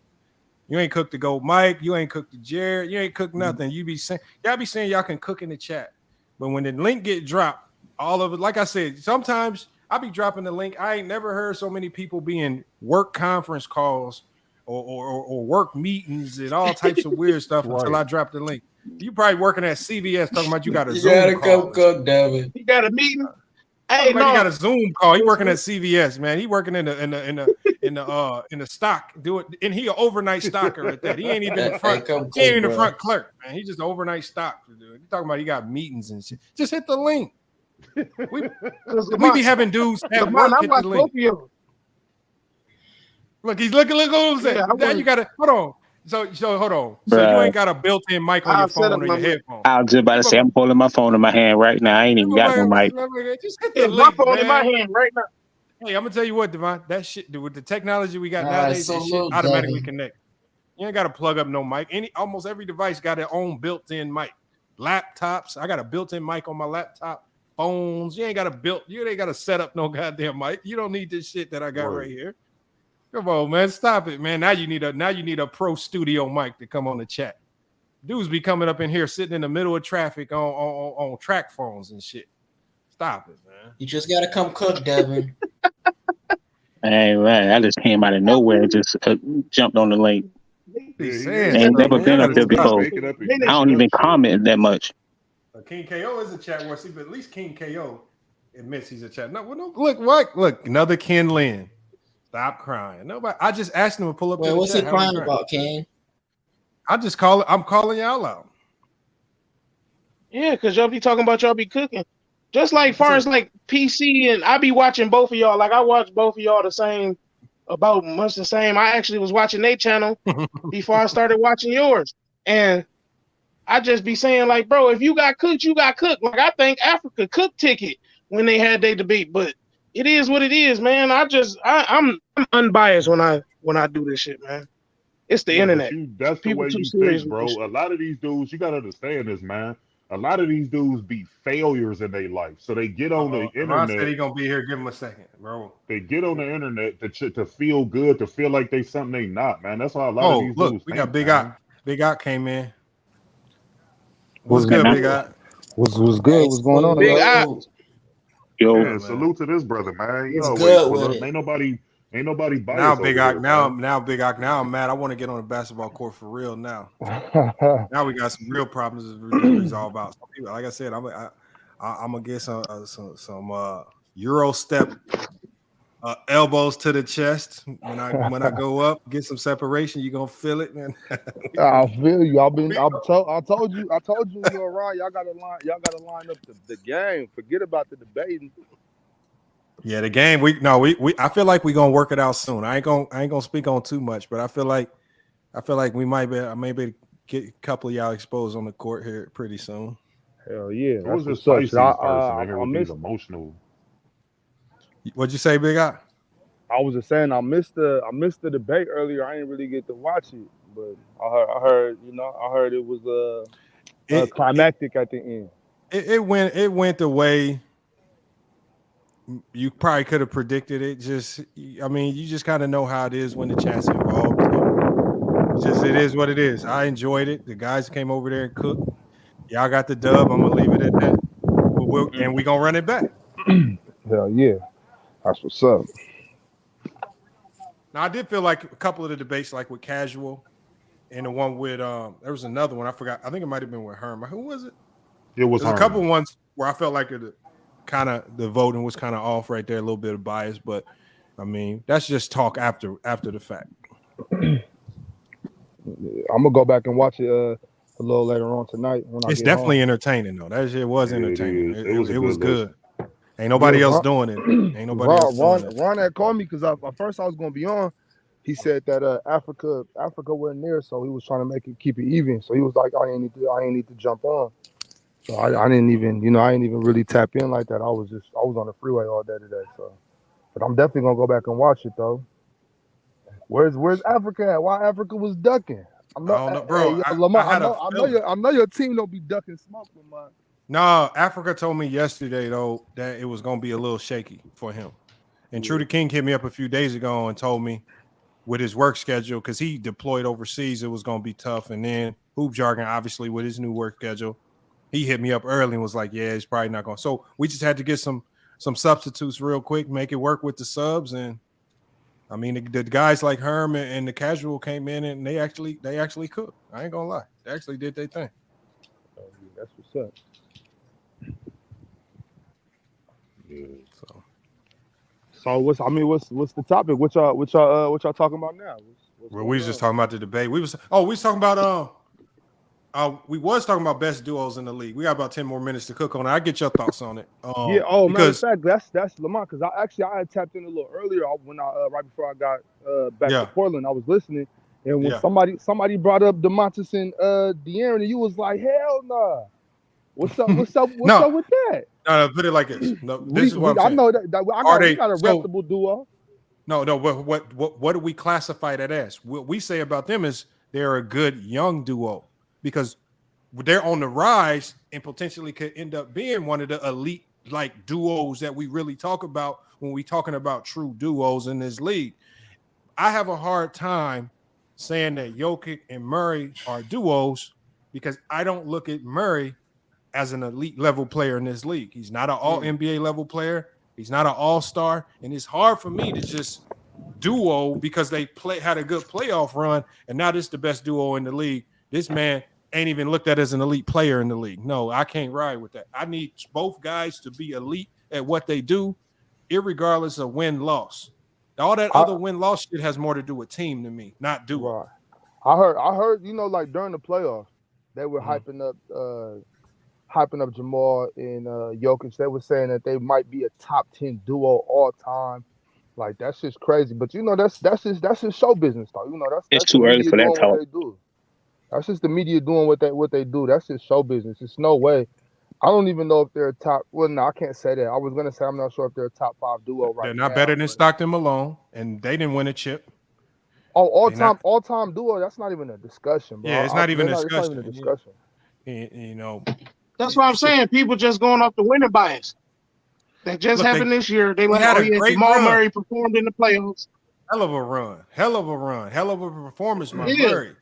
You ain't cooked the Gold Mike. You ain't cooked the Jared. You ain't cooked nothing. Y'all be saying y'all can cook in the chat. But when the link get dropped, all of it, like I said, sometimes I be dropping the link. I ain't never heard so many people be in work conference calls or work meetings and all types of weird stuff until I drop the link. You probably working at CVS talking about you got a Zoom call. Cook, Devin. You got a meeting? Hey, no. He got a Zoom call. He working at CVS, man. He working in the in the stock. Do it, and he an overnight stocker at that. He ain't even the Hey, front. come He ain't even cook, the bro. front clerk, man. He just an overnight stock. Dude. You talking about he got meetings and shit? Just hit the link. We be having dudes at work I hit watch the both link. of you. Look, he's looking. Look what I'm saying. Yeah, Now you got to hold on. So hold on. So you Bruh. ain't got a built-in mic on I'll your set up phone or my your mic. headphone. I was just about to say, I'm pulling my phone in my hand right now. I ain't even got no mic. Just hit Yeah, the my link, phone in my man. hand right now. Hey, I'm gonna tell you what, Devon. That shit, dude, with the technology we got All right, nowadays, so that shit look, automatically Devin. connect. You ain't got to plug up no mic. Almost every device got their own built-in mic. Laptops, I got a built-in mic on my laptop. Phones, you ain't got to set up no goddamn mic. You don't need this shit that I got right here. Come on, man, stop it, man. Now you need a pro studio mic to come on the chat. Dudes be coming up in here sitting in the middle of traffic on track phones and shit. Stop it, man. You just gotta come cook, Devin. Hey, man, I just came out of nowhere and just jumped on the link. Ain't never been up there before. I don't even comment that much. King KO is a chat war. See, but at least King KO admits he's a chat. No, look, another Ken Lin. Stop crying. Nobody. I just asked him to pull up to the What's chat. he crying about, Ken? I'm calling y'all out. Yeah, because y'all be talking about y'all be cooking. Just like far as like PC, and I be watching both of y'all. Like I watch both of y'all about much the same. I actually was watching their channel before I started watching yours. And I just be saying, like, bro, if you got cooked, you got cooked. Like I think Africa cooked Ticket when they had their debate, but it is what it is, man. I'm unbiased when I do this shit, man. It's the internet. That's the People way too you serious think, with bro. this shit. A lot of these dudes, you gotta understand this, man. A lot of these dudes be failures in their life, so they get on the Ron said internet. he gonna be here. Give him a second, bro. They get on the internet to feel good, to feel like they something they not, man. That's how a lot of these Look, dudes we think, got Big man. Ot. Big Ot came in. What's good, Big Ot? What's good? What's going on, Big y'all? Ot. Yeah, salute to this brother, man. You What's always good pull with up. it? Ain't nobody Now biased Big over Ot. here, Now man. Big Ot. Now I'm mad. I want to get on the basketball court for real. Now we got some real problems to resolve out. Some people, like I said, I'm gonna get some Euro step elbows to the chest when I go up. Get some separation. You gonna feel it, man. I feel you. I told you you're around. Y'all gotta line up the game. Forget about the debating. Yeah, the game. I feel like we're gonna work it out soon. I ain't gonna speak on too much, but I feel like we might maybe get a couple of y'all exposed on the court here pretty soon. Hell yeah. Who was That's this what's up. Pisces person in here with these emotional? What'd you say, Big Eye? I was just saying I missed the debate earlier. I didn't really get to watch it, but I heard it was climactic at the end. It went the way you probably could have predicted it. You just kind of know how it is when the chat's involved. So it is what it is. I enjoyed it. The guys came over there and cooked. Y'all got the dub. I'm gonna leave it at that. And we're gonna run it back. Hell yeah. That's what's up. Now I did feel like a couple of the debates, like with Casual and the one with there was another one, I forgot. I think it might have been with Herman. Who was it? It was There's a couple ones where I felt like the voting was kind of off right there, a little bit of bias, but I mean that's just talk after the fact. I'm gonna go back and watch it a little later on tonight when I It's get definitely home. entertaining though. That shit was entertaining. It was It was good. Listen. Ain't nobody Yeah, else Ron, doing it. Ain't nobody else doing it. Ron had called me because at first I was gonna be on. He said that Africa wasn't there, so he was trying to keep it even. So he was like, I ain't need to jump on. So I didn't even really tap in like that. I was on the freeway all day today. So, but I'm definitely gonna go back and watch it though. Where's Africa at? Why Africa was ducking? I don't know, bro. Hey, Lamar, I know your team don't be ducking smoke, Lamar. No, Africa told me yesterday though that it was gonna be a little shaky for him. And True the King hit me up a few days ago and told me with his work schedule, because he deployed overseas, it was gonna be tough. And then Hoop Jargon, obviously, with his new work schedule, he hit me up early and was like, "Yeah, he's probably not going." So we just had to get some substitutes real quick, make it work with the subs. And I mean, the guys like Herm and the Casual came in and they actually cooked. I ain't gonna lie, they actually did their thing. That's what's up. Yeah. So what's the topic? What y'all talking about now? Well, we was just talking about the debate. We was talking about we was talking about best duos in the league. We got about 10 more minutes to cook on it. I get your thoughts on it. Yeah. Oh, because matter of fact, that's Lamont. Because I had tapped in a little earlier when right before I got back to Portland. I was listening, and when somebody brought up DeMontis and De'Aaron, and you was like, hell nah. What's up with that? No, put it like this. No, this is what I'm saying. I know that we got a reputable duo. No. What do we classify that as? What we say about them is they're a good young duo because they're on the rise and potentially could end up being one of the elite like duos that we really talk about when we talking about true duos in this league. I have a hard time saying that Jokic and Murray are duos because I don't look at Murray as an elite level player in this league. He's not an all NBA level player. He's not an all-star. And it's hard for me to just duo because they had a good playoff run. And now this is the best duo in the league. This man ain't even looked at as an elite player in the league. No, I can't ride with that. I need both guys to be elite at what they do, irregardless of win-loss. All that other win-loss shit has more to do with team to me, not duo. Right. I heard, like during the playoffs, they were hyping up Jamal and Jokic. They were saying that they might be a top 10 duo all time. Like that's just crazy. But that's just show business though. That's too early for that talk. That's just the media doing what they do. That's just show business. It's no way. I don't even know if they're a top. Well, no, I can't say that. I was gonna say I'm not sure if they're a top 5 duo right now. They're not better than Stockton Malone, and they didn't win a chip. Oh, all time duo. That's not even a discussion, bro. Yeah, it's not even a discussion. It's not even a discussion. That's what I'm saying. People just going off the winning bias. That just happened this year. They like, Jamal Murray performed in the playoffs. Hell of a run. Hell of a performance by Murray.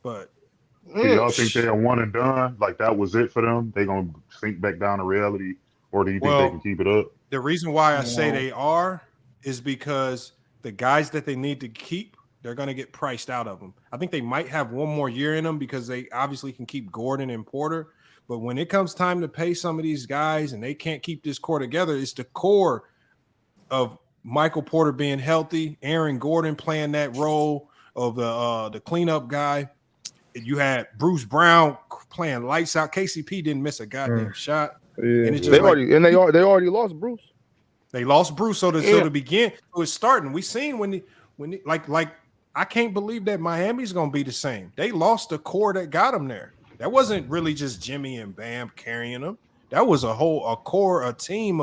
But do y'all think they're one and done? Like that was it for them? They gonna sink back down to reality, or do you think they can keep it up? The reason why I say they are is because the guys that they need to keep, they're gonna get priced out of them. I think they might have one more year in them because they obviously can keep Gordon and Porter. But when it comes time to pay some of these guys and they can't keep this core together, it's the core of Michael Porter being healthy, Aaron Gordon playing that role of the cleanup guy. You had Bruce Brown playing lights out. KCP didn't miss a goddamn shot. Yeah. And it's just they already lost Bruce. They lost Bruce. So to begin, it's starting. We seen when like I can't believe that Miami's gonna be the same. They lost the core that got them there. That wasn't really just Jimmy and Bam carrying them. That was a team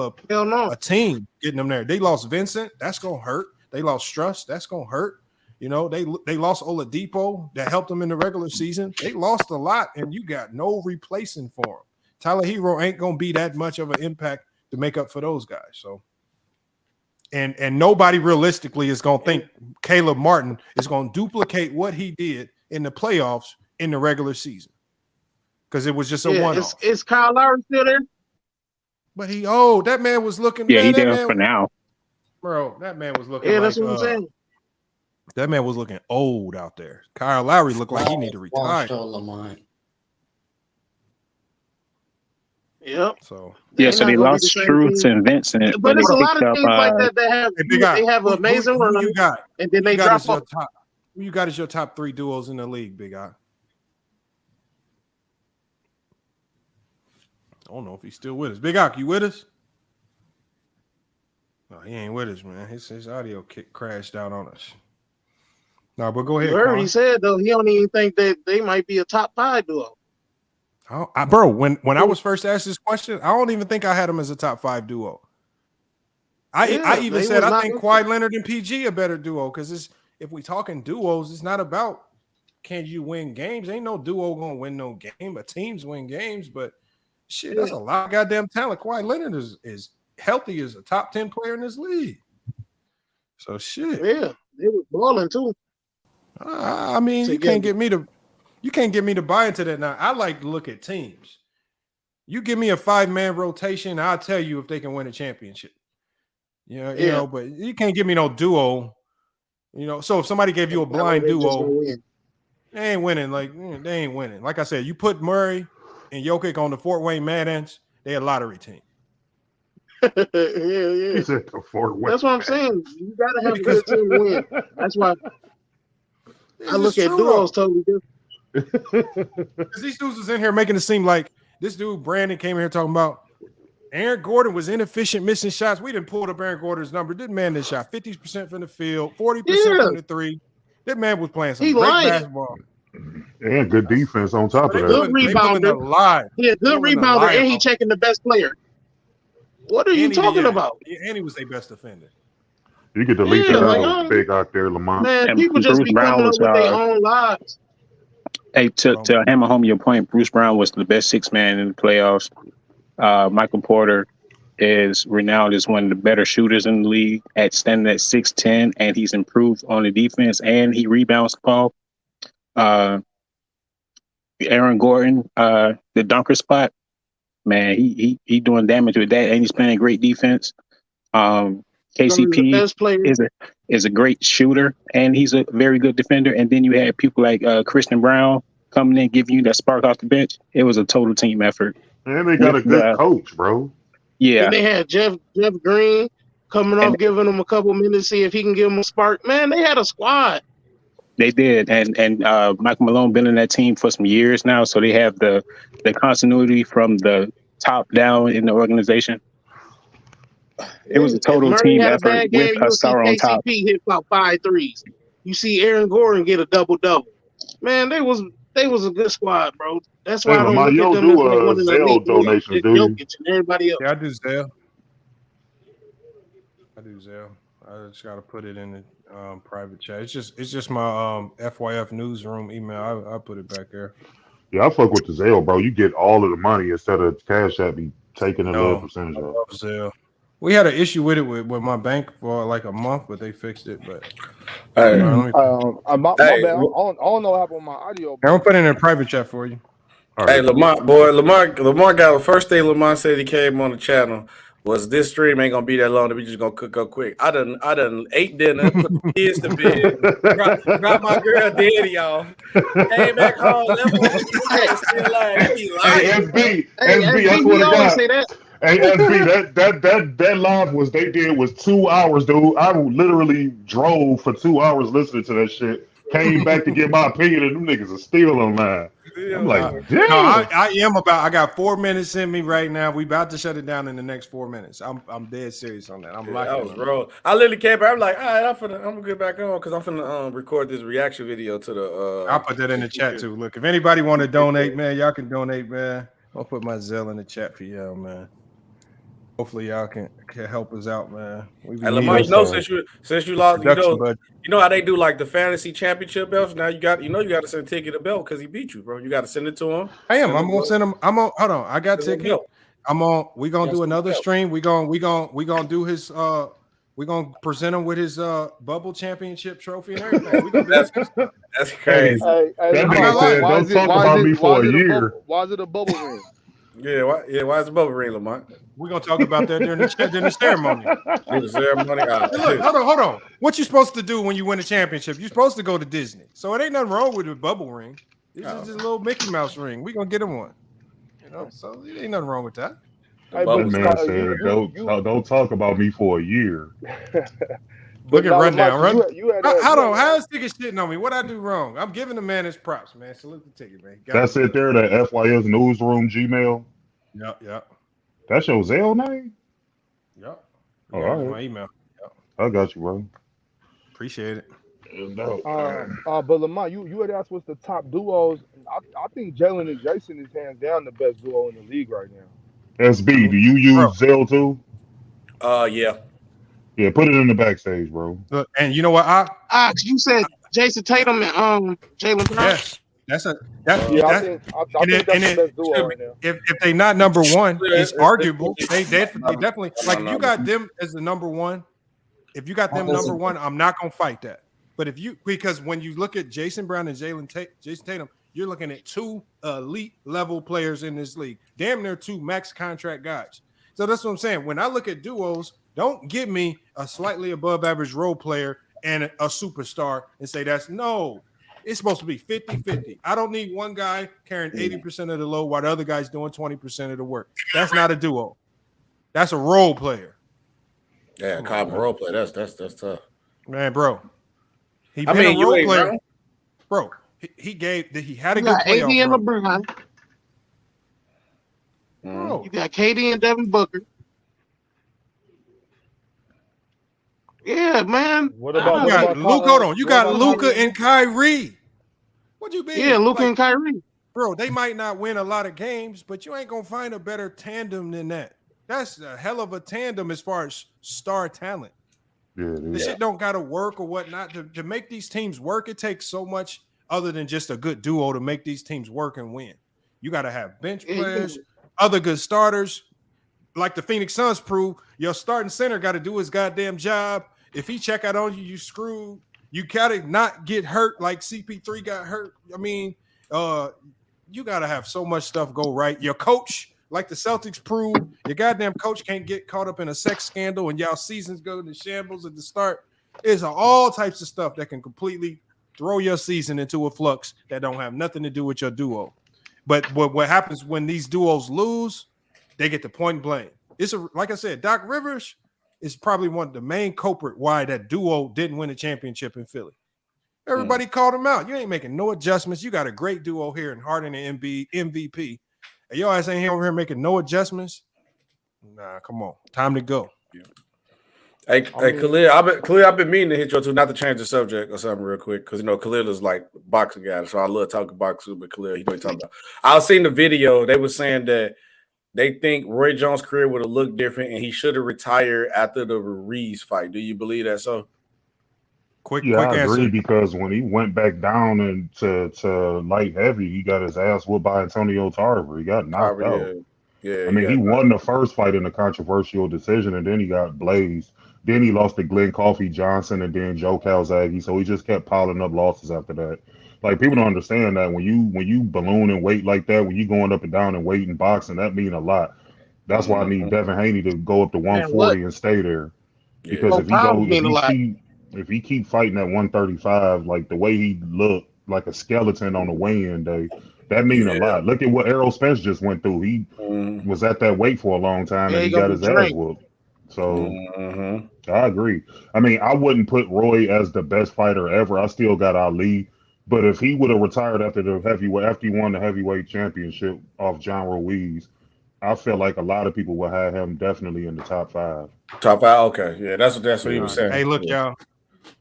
getting them there. They lost Vincent. That's gonna hurt. They lost Struss. That's gonna hurt. They lost Oladipo that helped them in the regular season. They lost a lot, and you got no replacing for them. Tyler Hero ain't gonna be that much of an impact to make up for those guys. So, and nobody realistically is gonna think Caleb Martin is gonna duplicate what he did in the playoffs in the regular season because it was just a one-off. Is Kyle Lowry still there? But that man was looking. Yeah, he's there for now, bro. That man was looking. Yeah, that's what I'm saying. That man was looking old out there. Kyle Lowry looked like he need to retire. Yep. So so they lost Struess and Vincent, but there's a lot of things like that they have an amazing run. You got, and then they drop off. Who you got as your top 3 duos in the league, Big Eye? I don't know if he's still with us. Big Eye, you with us? No, he ain't with us, man. His audio crashed out on us. No, but go ahead. You heard he said though he don't even think that they might be a top 5 duo. Bro, when I was first asked this question, I don't even think I had them as a top 5 duo. I even said I think Kawhi Leonard and PG a better duo because if we talking duos, it's not about can you win games. Ain't no duo gonna win no game. But teams win games, but shit, that's a lot of goddamn talent. Kawhi Leonard is healthy as a top 10 player in this league. So shit. Yeah, they were balling too. I mean, you can't get me to buy into that now. I like to look at teams. You give me a 5-man rotation, I'll tell you if they can win a championship. You know, but you can't give me no duo. So if somebody gave you a blind duo, they ain't winning. They ain't winning. Like I said, you put Murray and Jokic on the Fort Wayne Mad Ants, they're a lottery team. Yeah. He said the Fort Wayne. That's what I'm saying. You gotta have a good team to win. That's why I look at duos totally different. Because these dudes was in here making it seem like this dude Brandon came in here talking about Aaron Gordon was inefficient missing shots. We didn't pull up Aaron Gordon's number. This man that shot 50% from the field, 40% from the three. That man was playing some great basketball. And good defense on top of that. Good rebounder. Yeah, good rebounder, and he checking the best player. What are you talking about? And he was their best defender. You could delete that big out there, Lamont. Man, people just be coming up with their own lives. Hey, to hammer home your point, Bruce Brown was the best six man in the playoffs. Michael Porter is renowned as one of the better shooters in the league at standing at 6'10", and he's improved on the defense and he rebounds the ball. Aaron Gordon, the dunker spot, man, he doing damage with that, and he's playing great defense. KCP is a great shooter, and he's a very good defender. And then you had people like Christian Brown coming in, giving you that spark off the bench. It was a total team effort. And they got a good coach, bro. Yeah. And they had Jeff Green coming off, giving him a couple minutes, see if he can give him a spark. Man, they had a squad. They did, and Michael Malone been in that team for some years now, so they have the continuity from the top down in the organization. It was a total team effort with a star on top. KCP hit about 5 threes. You see Aaron Gordon get a double-double. Man, they was a good squad, bro. That's why I don't look at them as like one of the elite donations, Jokic and everybody else. Yeah, I do Zelle. I just got to put it in the private chat. It's just my FYF newsroom email. I put it back there. Yeah, I fuck with the Zelle, bro. You get all of the money instead of Cash App be taking a little percentage of it. Zelle. We had an issue with it with my bank for like a month, but they fixed it. But my bad. I don't know what happened with my audio. I'll put it in a private chat for you. Hey, Lamar got the first thing Lamar said he came on the channel was this stream ain't gonna be that long. We just gonna cook up quick. I done ate dinner, put the kids to bed, dropped my girl dead, y'all. Came back home, left still lying. Hey, SB, I swear to God. Hey, SB, that live they did was 2 hours, dude. I literally drove for 2 hours listening to that shit. Came back to get my opinion, and them niggas are still online. I'm like, damn. No, I got 4 minutes in me right now. We about to shut it down in the next 4 minutes. I'm dead serious on that. I'm locked in. I literally came back. I'm like, all right, I'm gonna get back on because I'm finna record this reaction video to the. I'll put that in the chat too. Look, if anybody want to donate, man, y'all can donate, man. I'll put my Zelle in the chat for y'all, man. Hopefully y'all can help us out, man. Hey, Lamar, since you lost, you know how they do like the fantasy championship belts. Now you got to send Ticket a belt because he beat you, bro. You got to send it to him. I'm gonna send him. Hold on. I got Ticket. We gonna do another stream. We gonna do his. We gonna present him with his bubble championship trophy and everything. We gonna that's crazy. That nigga said, don't talk about me for a year. Why is it a bubble ring? Why is the bubble ring, Lamont? We're gonna talk about that during the ceremony. Look, hold on. What you supposed to do when you win a championship? You're supposed to go to Disney. So it ain't nothing wrong with a bubble ring. This is just a little Mickey Mouse ring. We're gonna get him one. So it ain't nothing wrong with that. That man said, don't talk about me for a year. Look at rundown. Hold on. How's Ticket shitting on me? What I do wrong? I'm giving the man his props, man. Salute the Ticket, man. That's it there, that FYS newsroom Gmail. Yep. That's your Zelle name? Yep. All right. My email. Yep. I got you, bro. Appreciate it. But Lamont, you had asked what's the top duos. I think Jalen and Jason is hands down the best duo in the league right now. SB, do you use Zelle too? Yeah. Yeah, put it in the backstage, bro. Look, and you know what? You said Jason Tatum and Jalen Brown. Yes, I think that's the best duo right now. If they not number one, it's arguable. They definitely like if you got them as the number one. If you got them number one, I'm not gonna fight that. But because when you look at Jason Brown and Jason Tatum, you're looking at two elite level players in this league. Damn near two max contract guys. So that's what I'm saying. When I look at duos, don't give me a slightly above average role player and a superstar and say it's supposed to be 50-50. I don't need one guy carrying 80% of the load while the other guy's doing 20% of the work. That's not a duo. That's a role player. Yeah, Cobb role play. That's tough. Man, bro. He I been mean, a role you ain't player. wrong. Bro, he had a You good got AD playoff and run. LeBron. Bro. You got KD and Devin Booker. Yeah, man. What about You got Luka? Hold on. You what got about Luka Kyrie? and Kyrie. What you mean? Yeah, Luka Like, and Kyrie. bro, they might not win a lot of games, but you ain't gonna find a better tandem than that. That's a hell of a tandem as far as star talent. Yeah, This shit don't gotta work or whatnot. To make these teams work, it takes so much other than just a good duo to make these teams work and win. You gotta have bench players, other good starters. Like the Phoenix Suns prove, your starting center got to do his goddamn job. If he check out on you, you screwed. You gotta not get hurt like CP3 got hurt. I mean, you gotta have so much stuff go right. Your coach, like the Celtics prove, your goddamn coach can't get caught up in a sex scandal and y'all seasons go to shambles at the start. There's all types of stuff that can completely throw your season into a flux that don't have nothing to do with your duo. But what happens when these duos lose? They get the point blame. Like I said, Doc Rivers is probably one of the main culprit why that duo didn't win a championship in Philly. Everybody called him out. You ain't making no adjustments. You got a great duo here in Harden and MVP. And your ass ain't over here making no adjustments. Nah, come on. Time to go. Hey, Khalil, I've been meaning to hit you too, not to change the subject or something real quick, because Khalil is like boxing guy, so I love talking boxing, but Khalil, you know what I'm talking about. I was seeing the video. They were saying that they think Roy Jones' career would have looked different, and he should have retired after the Ruiz fight. Do you believe that? So, quick I agree, answer. because when he went back down to light heavy, he got his ass whooped by Antonio Tarver. He got knocked out. Yeah. I mean, he won the first fight in a controversial decision, and then he got blazed. Then he lost to Glenn Coffey Johnson and then Joe Calzaghe. So he just kept piling up losses after that. Like, people don't understand that when you balloon in weight like that, when you going up and down in weight in boxing, that means a lot. That's why I need Devin Haney to go up to 140 and stay there. Because if he keep fighting at 135, like the way he looked like a skeleton on the weigh-in day, that mean a lot. Look at what Errol Spence just went through. He was at that weight for a long time and he got his ass whooped. So I agree. I mean, I wouldn't put Roy as the best fighter ever. I still got Ali. But if he would have retired after he won the heavyweight championship off John Ruiz, I feel like a lot of people would have him definitely in the top 5. Top 5, okay. Yeah, that's what he was saying. Hey, look, y'all.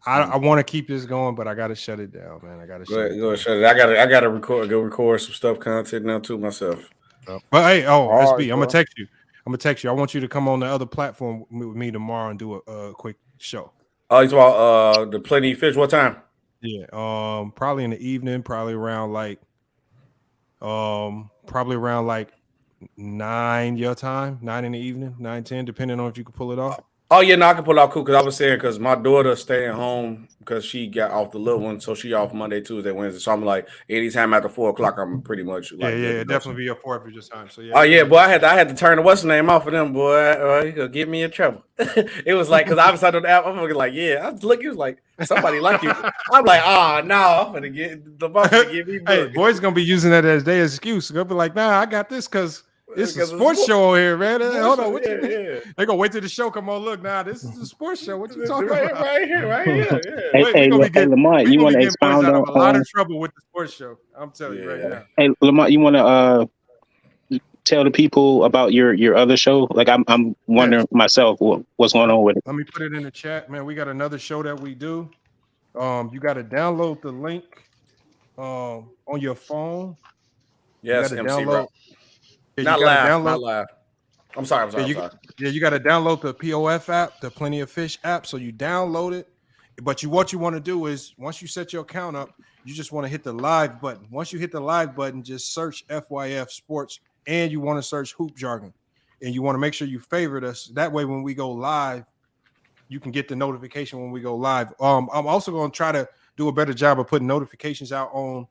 I want to keep this going, but I got to shut it down, man. I got to shut it. I gotta record some stuff, content now too myself. But hey, All SB, I'm gonna text you. I want you to come on the other platform with me tomorrow and do a quick show. Oh, you talking about the Plenty of Fish? What time? Yeah, probably in the evening, probably around like 9 your time, 9 in the evening, 9-10, depending on if you can pull it off. Oh yeah, no, I can pull out cool because I was saying because my daughter staying home because she got off the little one, so she off Monday, Tuesday, Wednesday. So I'm like, anytime after 4 o'clock, I'm pretty much like definitely be up 4 if your time. So yeah. Oh yeah, boy, I had to turn the what's the name off for them, boy. He gonna get me in trouble. It was like because I was on the app, I'm like, yeah, I was looking, it was like somebody like you. I'm like, oh no, I'm gonna get the boss to give me. Hey, boys gonna be using that as their excuse. Gonna be like, nah, I got this because. It's a sports show here, man. Hold on, They gonna wait till the show come on. Look, now this is a sports show. What you talking about? Right here. Hey, Lamont, you want to expound on a lot of trouble with the sports show? I'm telling you right now. Hey, Lamont, you want to tell the people about your other show? Like, I'm wondering myself what's going on with it. Let me put it in the chat, man. We got another show that we do. You got to download the link on your phone. Yes, you MC download. Yeah, not live. I'm sorry. You got to download the POF app, the Plenty of Fish app. So you download it. But what you want to do is once you set your account up, you just want to hit the live button. Once you hit the live button, just search FYFSports and you want to search Hoop Jargon. And you want to make sure you favorite us. That way, when we go live, you can get the notification when we go live. I'm also going to try to do a better job of putting notifications out on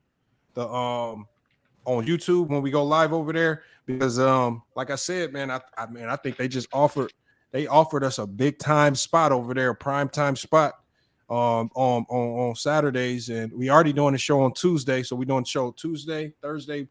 the on YouTube when we go live over there. Because like I said, man, I think they just offered us a big time spot over there, a prime time spot on Saturdays, and we already doing the show on Tuesday, so we're doing the show Tuesday, Thursday,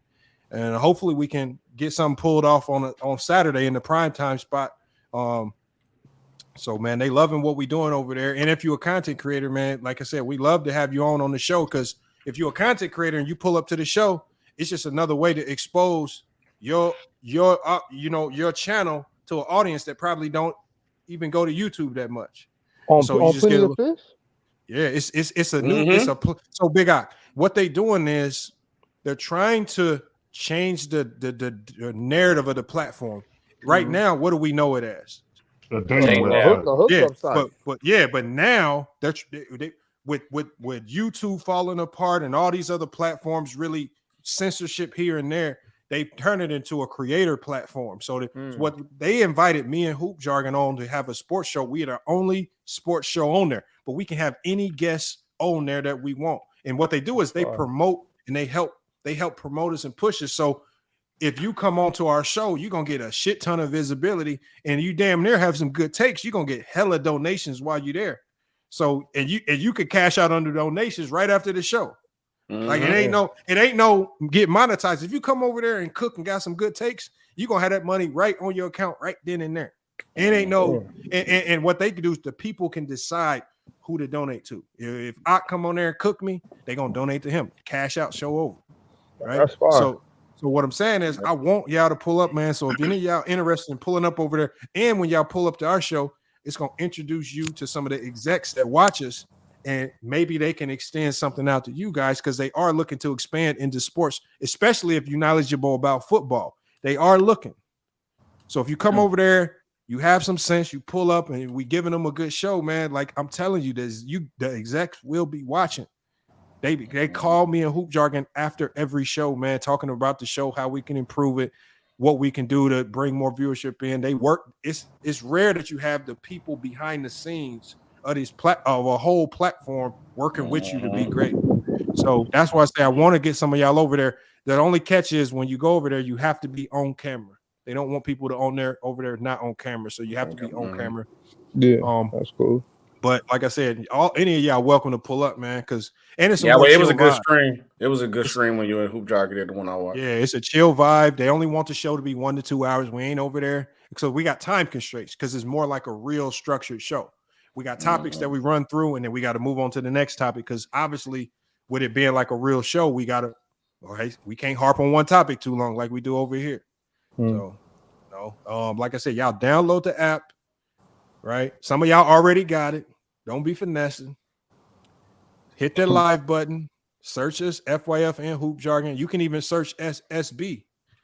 and hopefully we can get something pulled off on Saturday in the prime time spot So man, they loving what we doing over there. And if you're a content creator, man, like I said, we love to have you on the show, because if you're a content creator and you pull up to the show, it's just another way to expose your channel to an audience that probably don't even go to YouTube that much. So you just get a Fish? Yeah, it's a new so Big Eye. What they doing is they're trying to change the narrative of the platform. Right now, what do we know it as? A hookup site. But now they with YouTube falling apart and all these other platforms really censorship here and there, they turn it into a creator platform. So what they invited me and Hoop Jargon on to have a sports show. We are the only sports show on there, but we can have any guests on there that we want. And what they do is they promote and they help promote us and push us. So if you come onto our show, you're gonna get a shit ton of visibility, and you damn near have some good takes. You're gonna get hella donations while you're there. So and you could cash out under donations right after the show. Like it ain't no get monetized. If you come over there and cook and got some good takes, you're gonna have that money right on your account right then and there. It ain't no and what they can do is the people can decide who to donate to. If I come on there and cook me, they're gonna donate to him. Cash out, show over. Right. That's fine. So what I'm saying is I want y'all to pull up, man. So if any of y'all interested in pulling up over there, and when y'all pull up to our show, it's gonna introduce you to some of the execs that watch us, and maybe they can extend something out to you guys, because they are looking to expand into sports, especially if you're knowledgeable about football. They are looking. So if you come over there, you have some sense, you pull up, and we giving them a good show, man. Like I'm telling you, the execs will be watching. They call me and Hoop Jargon after every show, man, talking about the show, how we can improve it, what we can do to bring more viewership in. They work. It's rare that you have the people behind the scenes of a whole platform working with you to be great. So that's why I say I want to get some of y'all over there. The only catch is when you go over there, you have to be on camera. They don't want people to over there not on camera, so you have to be on camera. Yeah, that's cool. But like I said, any of y'all welcome to pull up, man. Because it was a good stream. It was a good stream when you and Hoop Jargon did the one I watched. Yeah, it's a chill vibe. They only want the show to be 1 to 2 hours. We ain't over there, so we got time constraints because it's more like a real structured show. We got topics that we run through, and then we got to move on to the next topic. Because obviously, with it being like a real show, we can't harp on one topic too long like we do over here. So, like I said, y'all download the app. Right, some of y'all already got it. Don't be finessing. Hit that live button. Search us FYF and Hoop Jargon. You can even search SB.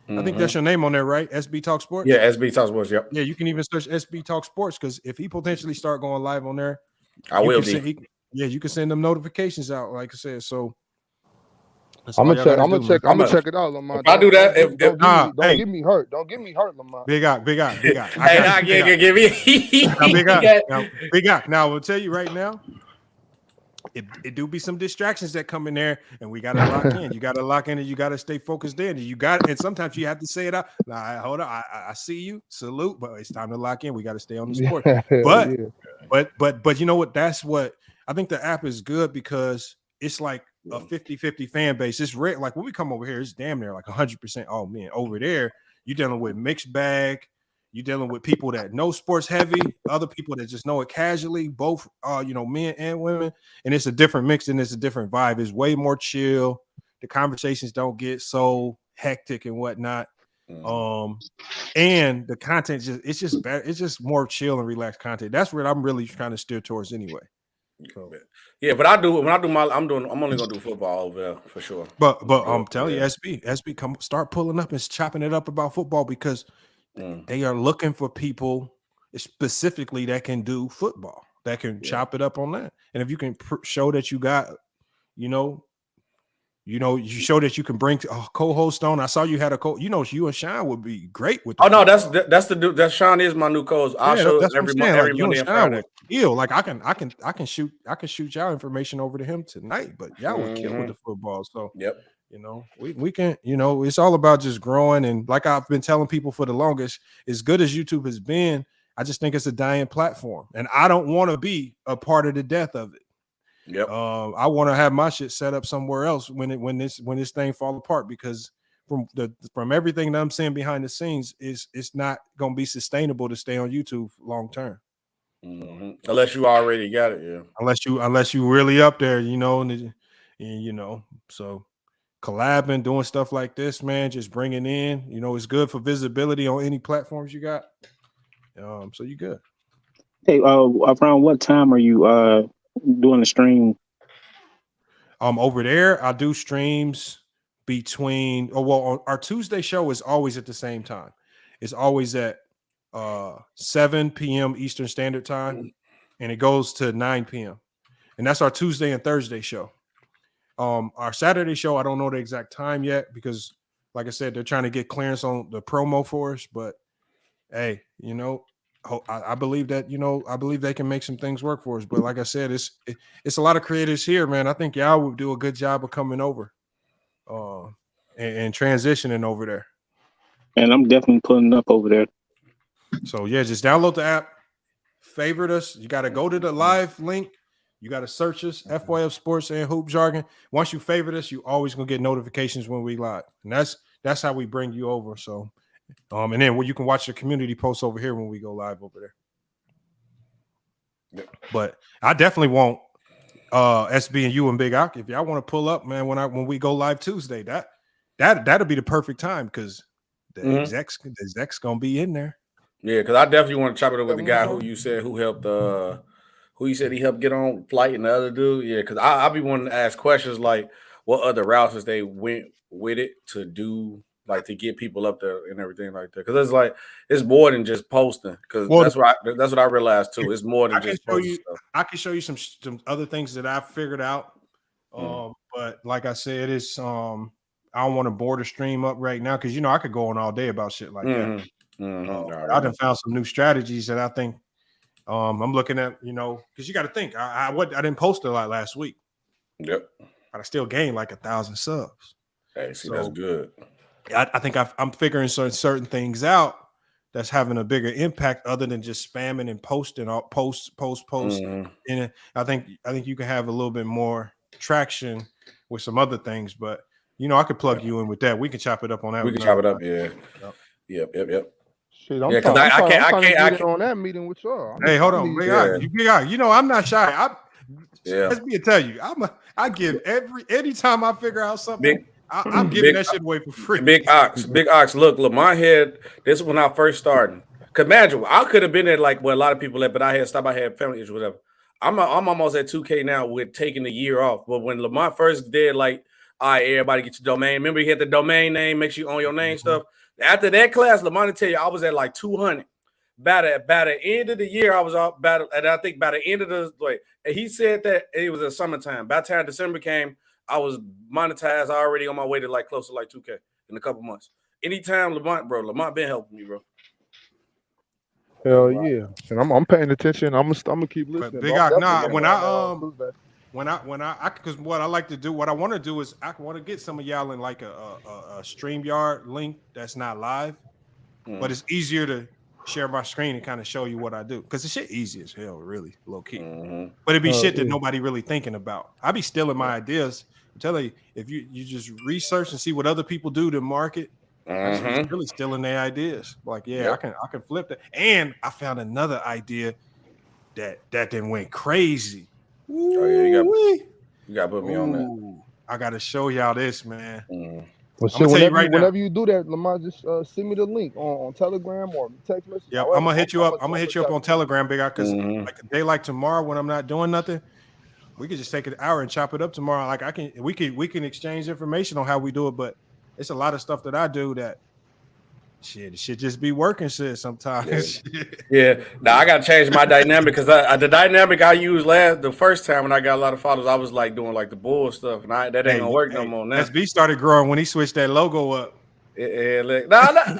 I think that's your name on there, right? SB Talk Sports. Yeah, SB Talk Sports. Yep. Yeah, you can even search SB Talk Sports, because if he potentially start going live on there, you can send them notifications out. Like I said, so I'm gonna check it out, Lamont. If I do that, don't get me hurt. Don't get me hurt, Lamont. Big eye. Big eye. Now, I will tell you right now, it do be some distractions that come in there, and we gotta lock in. You gotta lock in, and you gotta stay focused in. And sometimes you have to say it out. Nah, hold on. I see you. Salute, but it's time to lock in. We gotta stay on the sport. But you know what? That's what I think the app is good, because it's like a 50-50 fan base. It's rare. Like when we come over here, it's damn near like 100%. Oh man, over there, you're dealing with mixed bag. You're dealing with people that know sports heavy, other people that just know it casually, both men and women. And it's a different mix, and it's a different vibe. It's way more chill. The conversations don't get so hectic and whatnot. And the content it's just better. It's just more chill and relaxed content. That's what I'm really trying to steer towards anyway. Yeah, but I'm only gonna do football over there for sure. But I'm telling you, SB, come start pulling up and chopping it up about football, because they are looking for people specifically that can do football, that can chop it up on that. And if you can show that you got, you show that you can bring a co-host on. I saw you had a you and Sean would be great with. That's the dude. That Sean is my new co-host. I'll show every Monday and Friday. Like I can shoot y'all information over to him tonight, but y'all would kill with the football. So we can. It's all about just growing, and like I've been telling people for the longest, as good as YouTube has been, I just think it's a dying platform, and I don't want to be a part of the death of it. Yep. I want to have my shit set up somewhere else when this thing fall apart, because from everything that I'm seeing behind the scenes, it's not gonna be sustainable to stay on YouTube long term. Unless you already got it, yeah. Unless you really up there, you know, and you know, so collabing, doing stuff like this, man, just bringing in, you know, it's good for visibility on any platforms you got. So you good. Hey, around what time are you doing the stream? Over there, I do streams between. Our Tuesday show is always at the same time. It's always at 7 p.m. Eastern Standard Time, and it goes to 9 p.m. And that's our Tuesday and Thursday show. Our Saturday show, I don't know the exact time yet because, like I said, they're trying to get clearance on the promo for us. But hey, you know, I believe that, you know, I believe they can make some things work for us. But like I said, it's a lot of creators here, man. I think y'all would do a good job of coming over and transitioning over there. And I'm definitely pulling up over there. So yeah, just download the app, favorite us. You got to go to the live link. You got to search us, FYFSports and Hoop Jargon. Once you favorite us, you always gonna get notifications when we live, and that's how we bring you over. So, and then you can watch the community posts over here when we go live over there. But I definitely want SB and you and Big Ock, if y'all want to pull up, man, when we go live Tuesday, that'll be the perfect time because the execs gonna be in there. Yeah, because I definitely want to chop it up with the guy who you said who helped who you said he helped get on flight and the other dude. Yeah, because I'll be wanting to ask questions like what other routes they went with it to do, like to get people up there and everything like that. Because it's more than just posting. Because that's what I realized too. It's more than just posting stuff. I can show you some other things that I've figured out. But like I said, it's I don't want to board a stream up right now because I could go on all day about shit like that. I done found some new strategies that I think I'm looking at, because you got to think I didn't post a lot last week. Yep. But I still gained like 1,000 subs. Hey, see, that's good. I think I'm figuring certain things out that's having a bigger impact other than just spamming and posting all post. And I think you can have a little bit more traction with some other things, but I could plug you in with that. We can chop it up on that. We can chop it up, yeah. Yep. Shit, I can't on that meeting with y'all. Hey, hold on, I'm not shy. Let me tell you, I give anytime I figure out something, I'm giving that shit away for free. Big Ox. Look, my head. This is when I first started. Cause imagine I could have been at like where a lot of people at, but I had stopped. I had family issues, whatever. I'm almost at 2K now with taking a year off. But when Lamont first did, like, all right, everybody get your domain. Remember, you hit the domain name, make sure you own your name stuff. After that class, Lamont tell you, I was at like 200. By the end of the year, I was off. And I think by the end of and he said that it was a summertime. By the time December came, I was monetized already on my way to like close to like 2K in a couple months. Anytime Lamont been helping me, bro. Hell yeah, and I'm paying attention. I'm gonna keep listening. Big because what I like to do, what I want to do is I want to get some of y'all in like a StreamYard link that's not live, but it's easier to share my screen and kind of show you what I do because the shit easy as hell, really low key. But it'd be shit that nobody really thinking about. I be stealing my ideas. I'm telling you, if you just research and see what other people do to market, I'm really stealing their ideas. Like, I can flip that. And I found another idea that then went crazy. Oh yeah, you got to put me on that. I got to show y'all this, man. Well, so whenever you do that, Lamont, just send me the link on Telegram or text message. Yeah, I'm gonna hit you up. I'm gonna hit you up on Telegram, Big Eye, because like a day like tomorrow when I'm not doing nothing, we could just take an hour and chop it up tomorrow. Like we can exchange information on how we do it, but it's a lot of stuff that I do that it should just be working shit sometimes. Yeah. Now I gotta change my dynamic because the dynamic I used the first time when I got a lot of followers, I was like doing like the bull stuff, and that ain't gonna work no more now. SB started growing when he switched that logo up. Yeah, look.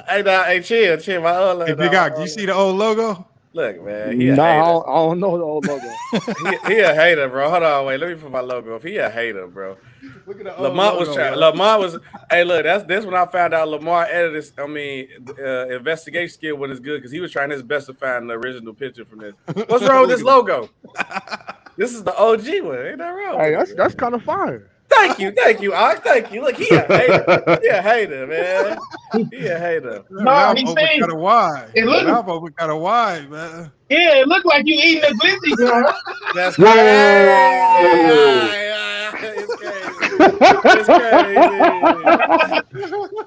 Hey, chill. My old Big Eye, do you see the old logo? Look, man. I don't know the old logo. he a hater, bro. Hold on, wait. Let me put my logo up. He a hater, bro. Look at the Lamont was trying. Lamont was. Hey, look. That's when I found out Lamar edited. Investigation skill when it's good because he was trying his best to find the original picture from this. What's wrong with this logo? This is the OG one. Ain't that wrong? Hey, that's kind of fire. thank you. Thank you. Look, he a hater. He a hater, man. He a hater. No, he said Kind of wide. it looked Mouth open kind of wide, man. Yeah, it looked like you eating a glizzy, girl. That's Whoa. It's crazy.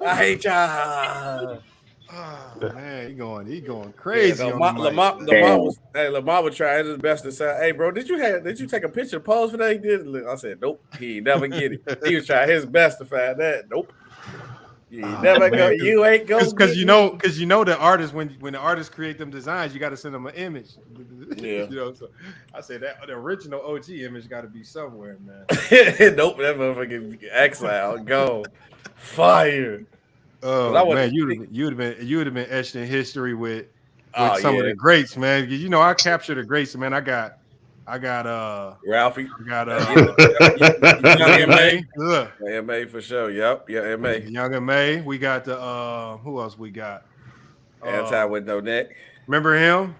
I hate y'all. Oh, man, he going crazy. Yeah, on the mic, Lamar was trying his best to say, "Hey, bro, did you take a picture pose for that?" He did. I said, "Nope, he never get it." He was trying his best to find that. Nope. You never go. You ain't go because you know the artists when the artists create them designs, you got to send them an image. Yeah. So I say that the original OG image got to be somewhere, man. Nope, that motherfucking exile go fire. Oh man, you'd have been etched in history with some of the greats, man. You know, I captured the greats, man. I got Ralphie. I got Young M.A. M.A. for sure. Yep. Yeah, M.A. Young M.A. We got the who else we got? Anti with no neck. Remember him?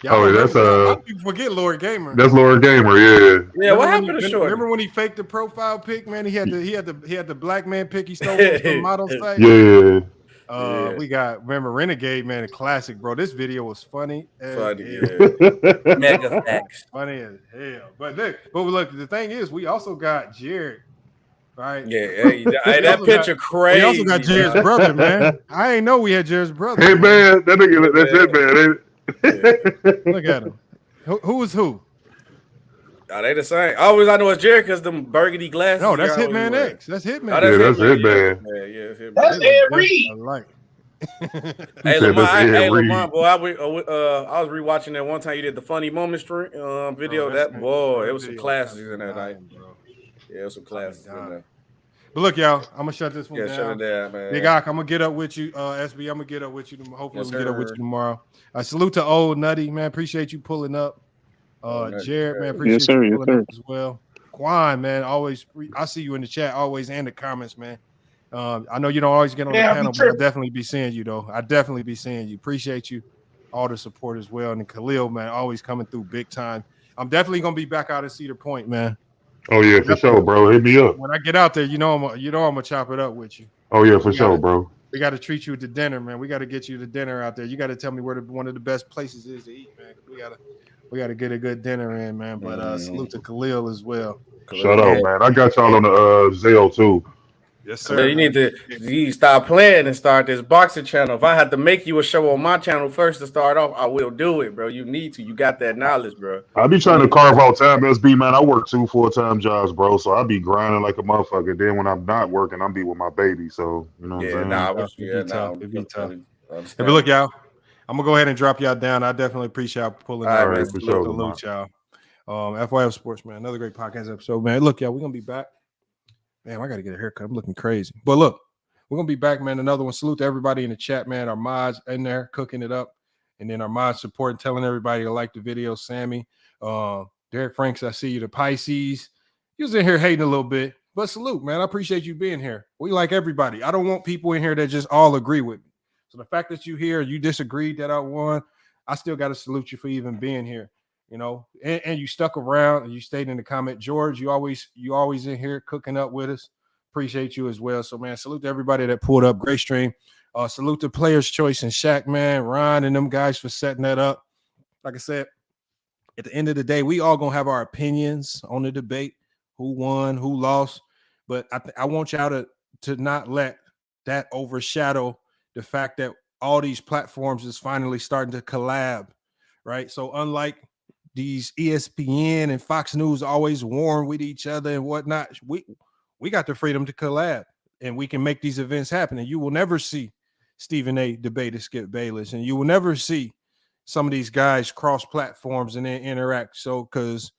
That's a lot of people forget Lord Gamer. That's Lord Gamer, yeah. Yeah, what happened to Shorty? Remember when he faked the profile pic, man? He had the black man pic he stole from the model site. Yeah. We got Renegade, man, a classic, bro. This video was funny. Mega facts. Funny as hell. But look, the thing is, we also got Jared, right? Yeah, hey, that picture crazy. We also got Jared's brother, man. I ain't know we had Jared's brother. Hey man, that nigga, that's it, man. Look at him. Who is who? Are they the same? Always I know it's Jared because them burgundy glasses. No, that's Hitman X. That's Hitman. Oh, that's Hitman. Yeah, that's Ed Reed. I like. Hey Lamar, boy, I was rewatching that one time you did the funny moments video. It was some classics in that night. Yeah, it was some classics in there. But look, y'all, I'm gonna shut this one down. Shut it down, man. Big Ock, I'm gonna get up with you. SB, I'm gonna get up with you. Hopefully, we get up with you tomorrow. Salute to Old Nutty, man. Appreciate you pulling up. Jared, man, appreciate you pulling up as well. Quan, man, always. I see you in the chat, always, and the comments, man. I know you don't always get on the panel, but I'll definitely be seeing you, though. I definitely be seeing you. Appreciate you, all the support as well. And Khalil, man, always coming through big time. I'm definitely gonna be back out at Cedar Point, man. Oh yeah, for sure, bro. Hit me up when I get out there. I'm gonna chop it up with you. Oh yeah, for sure, bro. We got to treat you to dinner, man. We got to get you to dinner out there. You got to tell me where one of the best places is to eat, man. We gotta get a good dinner in, man. But salute to Khalil as well. Shout out, man. I got y'all on the Zelle too. Yes, sir. You need to stop playing and start this boxing channel. If I had to make you a show on my channel first to start off, I will do it, bro. You need to. You got that knowledge, bro. I be trying to carve out time, SB, man. I work 2 full-time jobs, bro. So I be grinding like a motherfucker. Then when I'm not working, I'm be with my baby. So you know what I'm saying? It'd be tough. But look, y'all, I'm gonna go ahead and drop y'all down. I definitely appreciate y'all pulling out. Right, for sure, salute, y'all. FYFSports, man. Another great podcast episode, man. Look, y'all, we're gonna be back. Man, I got to get a haircut. I'm looking crazy. But look, we're going to be back, man. Another one. Salute to everybody in the chat, man. Our mods in there cooking it up. And then our mods supporting, telling everybody to like the video. Sammy, Derek Franks, I see you. The Pisces. You was in here hating a little bit. But salute, man. I appreciate you being here. We like everybody. I don't want people in here that just all agree with me. So the fact that you here, you disagreed that I won, I still got to salute you for even being here. You know, and you stuck around and you stayed in the comment. George, you always in here cooking up with us. Appreciate you as well. So, man, salute to everybody that pulled up. Great stream. Salute to Players Choice and Shaq, man, Ron and them guys for setting that up. Like I said, at the end of the day, we all gonna have our opinions on the debate, who won, who lost. But I want y'all to not let that overshadow the fact that all these platforms is finally starting to collab, right? So unlike these ESPN and Fox News always warn with each other and whatnot, we got the freedom to collab and we can make these events happen. And you will never see Stephen A. debate and Skip Bayless, and you will never see some of these guys cross platforms and then interact. So because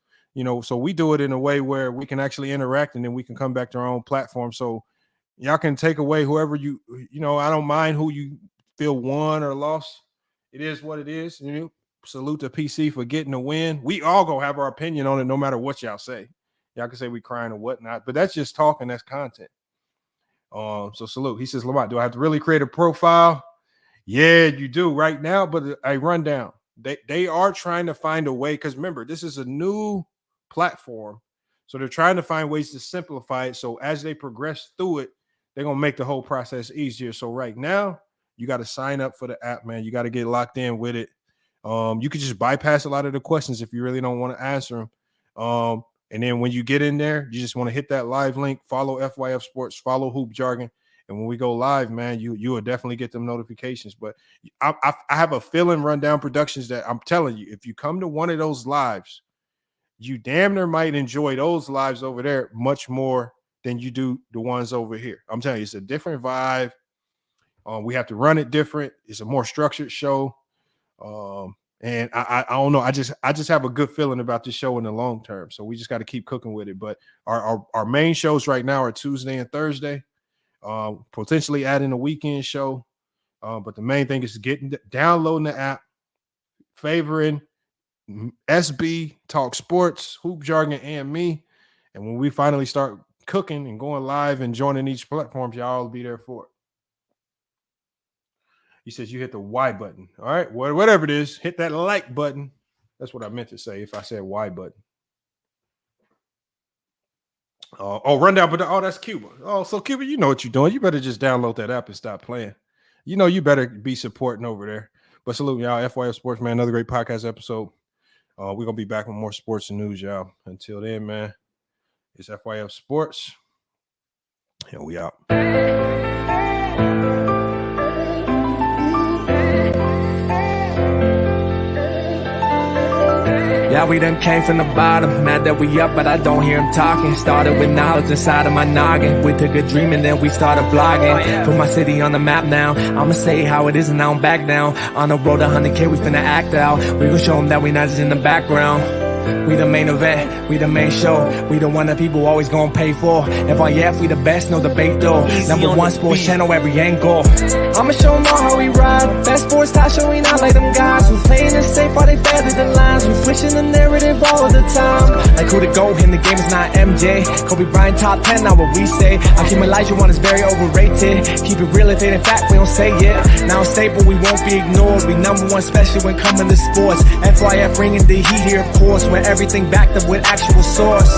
so we do it in a way where we can actually interact and then we can come back to our own platform. So y'all can take away whoever I don't mind who you feel won or lost. It is what it is. Salute to PC for getting the win. We all gonna have our opinion on it no matter what y'all say. Y'all can say we crying or whatnot, but that's just talking, that's content. So salute. He says, Lamont, do I have to really create a profile? Yeah, you do right now, but a rundown. They are trying to find a way, because remember, this is a new platform. So they're trying to find ways to simplify it. So as they progress through it, they're going to make the whole process easier. So right now, you got to sign up for the app, man. You got to get locked in with it. You could just bypass a lot of the questions if you really don't want to answer them. And then when you get in there, you just want to hit that live link, follow FYFSports, follow Hoop Jargon. And when we go live, man, you will definitely get them notifications. But I have a feeling Rundown Productions that I'm telling you, if you come to one of those lives, you damn near might enjoy those lives over there much more than you do the ones over here. I'm telling you, it's a different vibe. We have to run it different. It's a more structured show. And I don't know. I just have a good feeling about this show in the long term. So we just got to keep cooking with it. But our main shows right now are Tuesday and Thursday. Potentially adding a weekend show. But the main thing is downloading the app, favoring SB Talk Sports, Hoop Jargon, and me. And when we finally start cooking and going live and joining each platform, y'all will be there for it. He says you hit the Y button. All right, whatever it is, hit that like button. That's what I meant to say if I said Y button. Rundown, but that's Cuba. Oh, so Cuba, you know what you're doing. You better just download that app and stop playing. You know you better be supporting over there. But salute y'all, FYF Sports, man. Another great podcast episode. We're gonna be back with more sports and news, y'all. Until then, man, it's FYF Sports, and we out. Yeah, we done came from the bottom, mad that we up, but I don't hear him talking. Started with knowledge inside of my noggin. We took a dream and then we started vlogging. Put my city on the map now. I'ma say how it is and I don't back down. On the road to 100K, we finna act out. We gon' show them that we not just in the background. We the main event, we the main show. We the one that people always gon' pay for. FYF, we the best, no debate though. Number one sports channel, every angle. I'ma show them all how we ride. Best sports talk show, we not like them guys. We playing it safe while they feather the lines. We pushing the narrative all the time. Like who to go in the game is not MJ. Kobe Bryant top 10, not what we say. I keep Elijah one is very overrated. Keep it real if it ain't fact, we don't say it. Now it's stable, we won't be ignored. We number one special when coming to sports. FYF ringing the heat here, of course. Where everything backed up with actual source.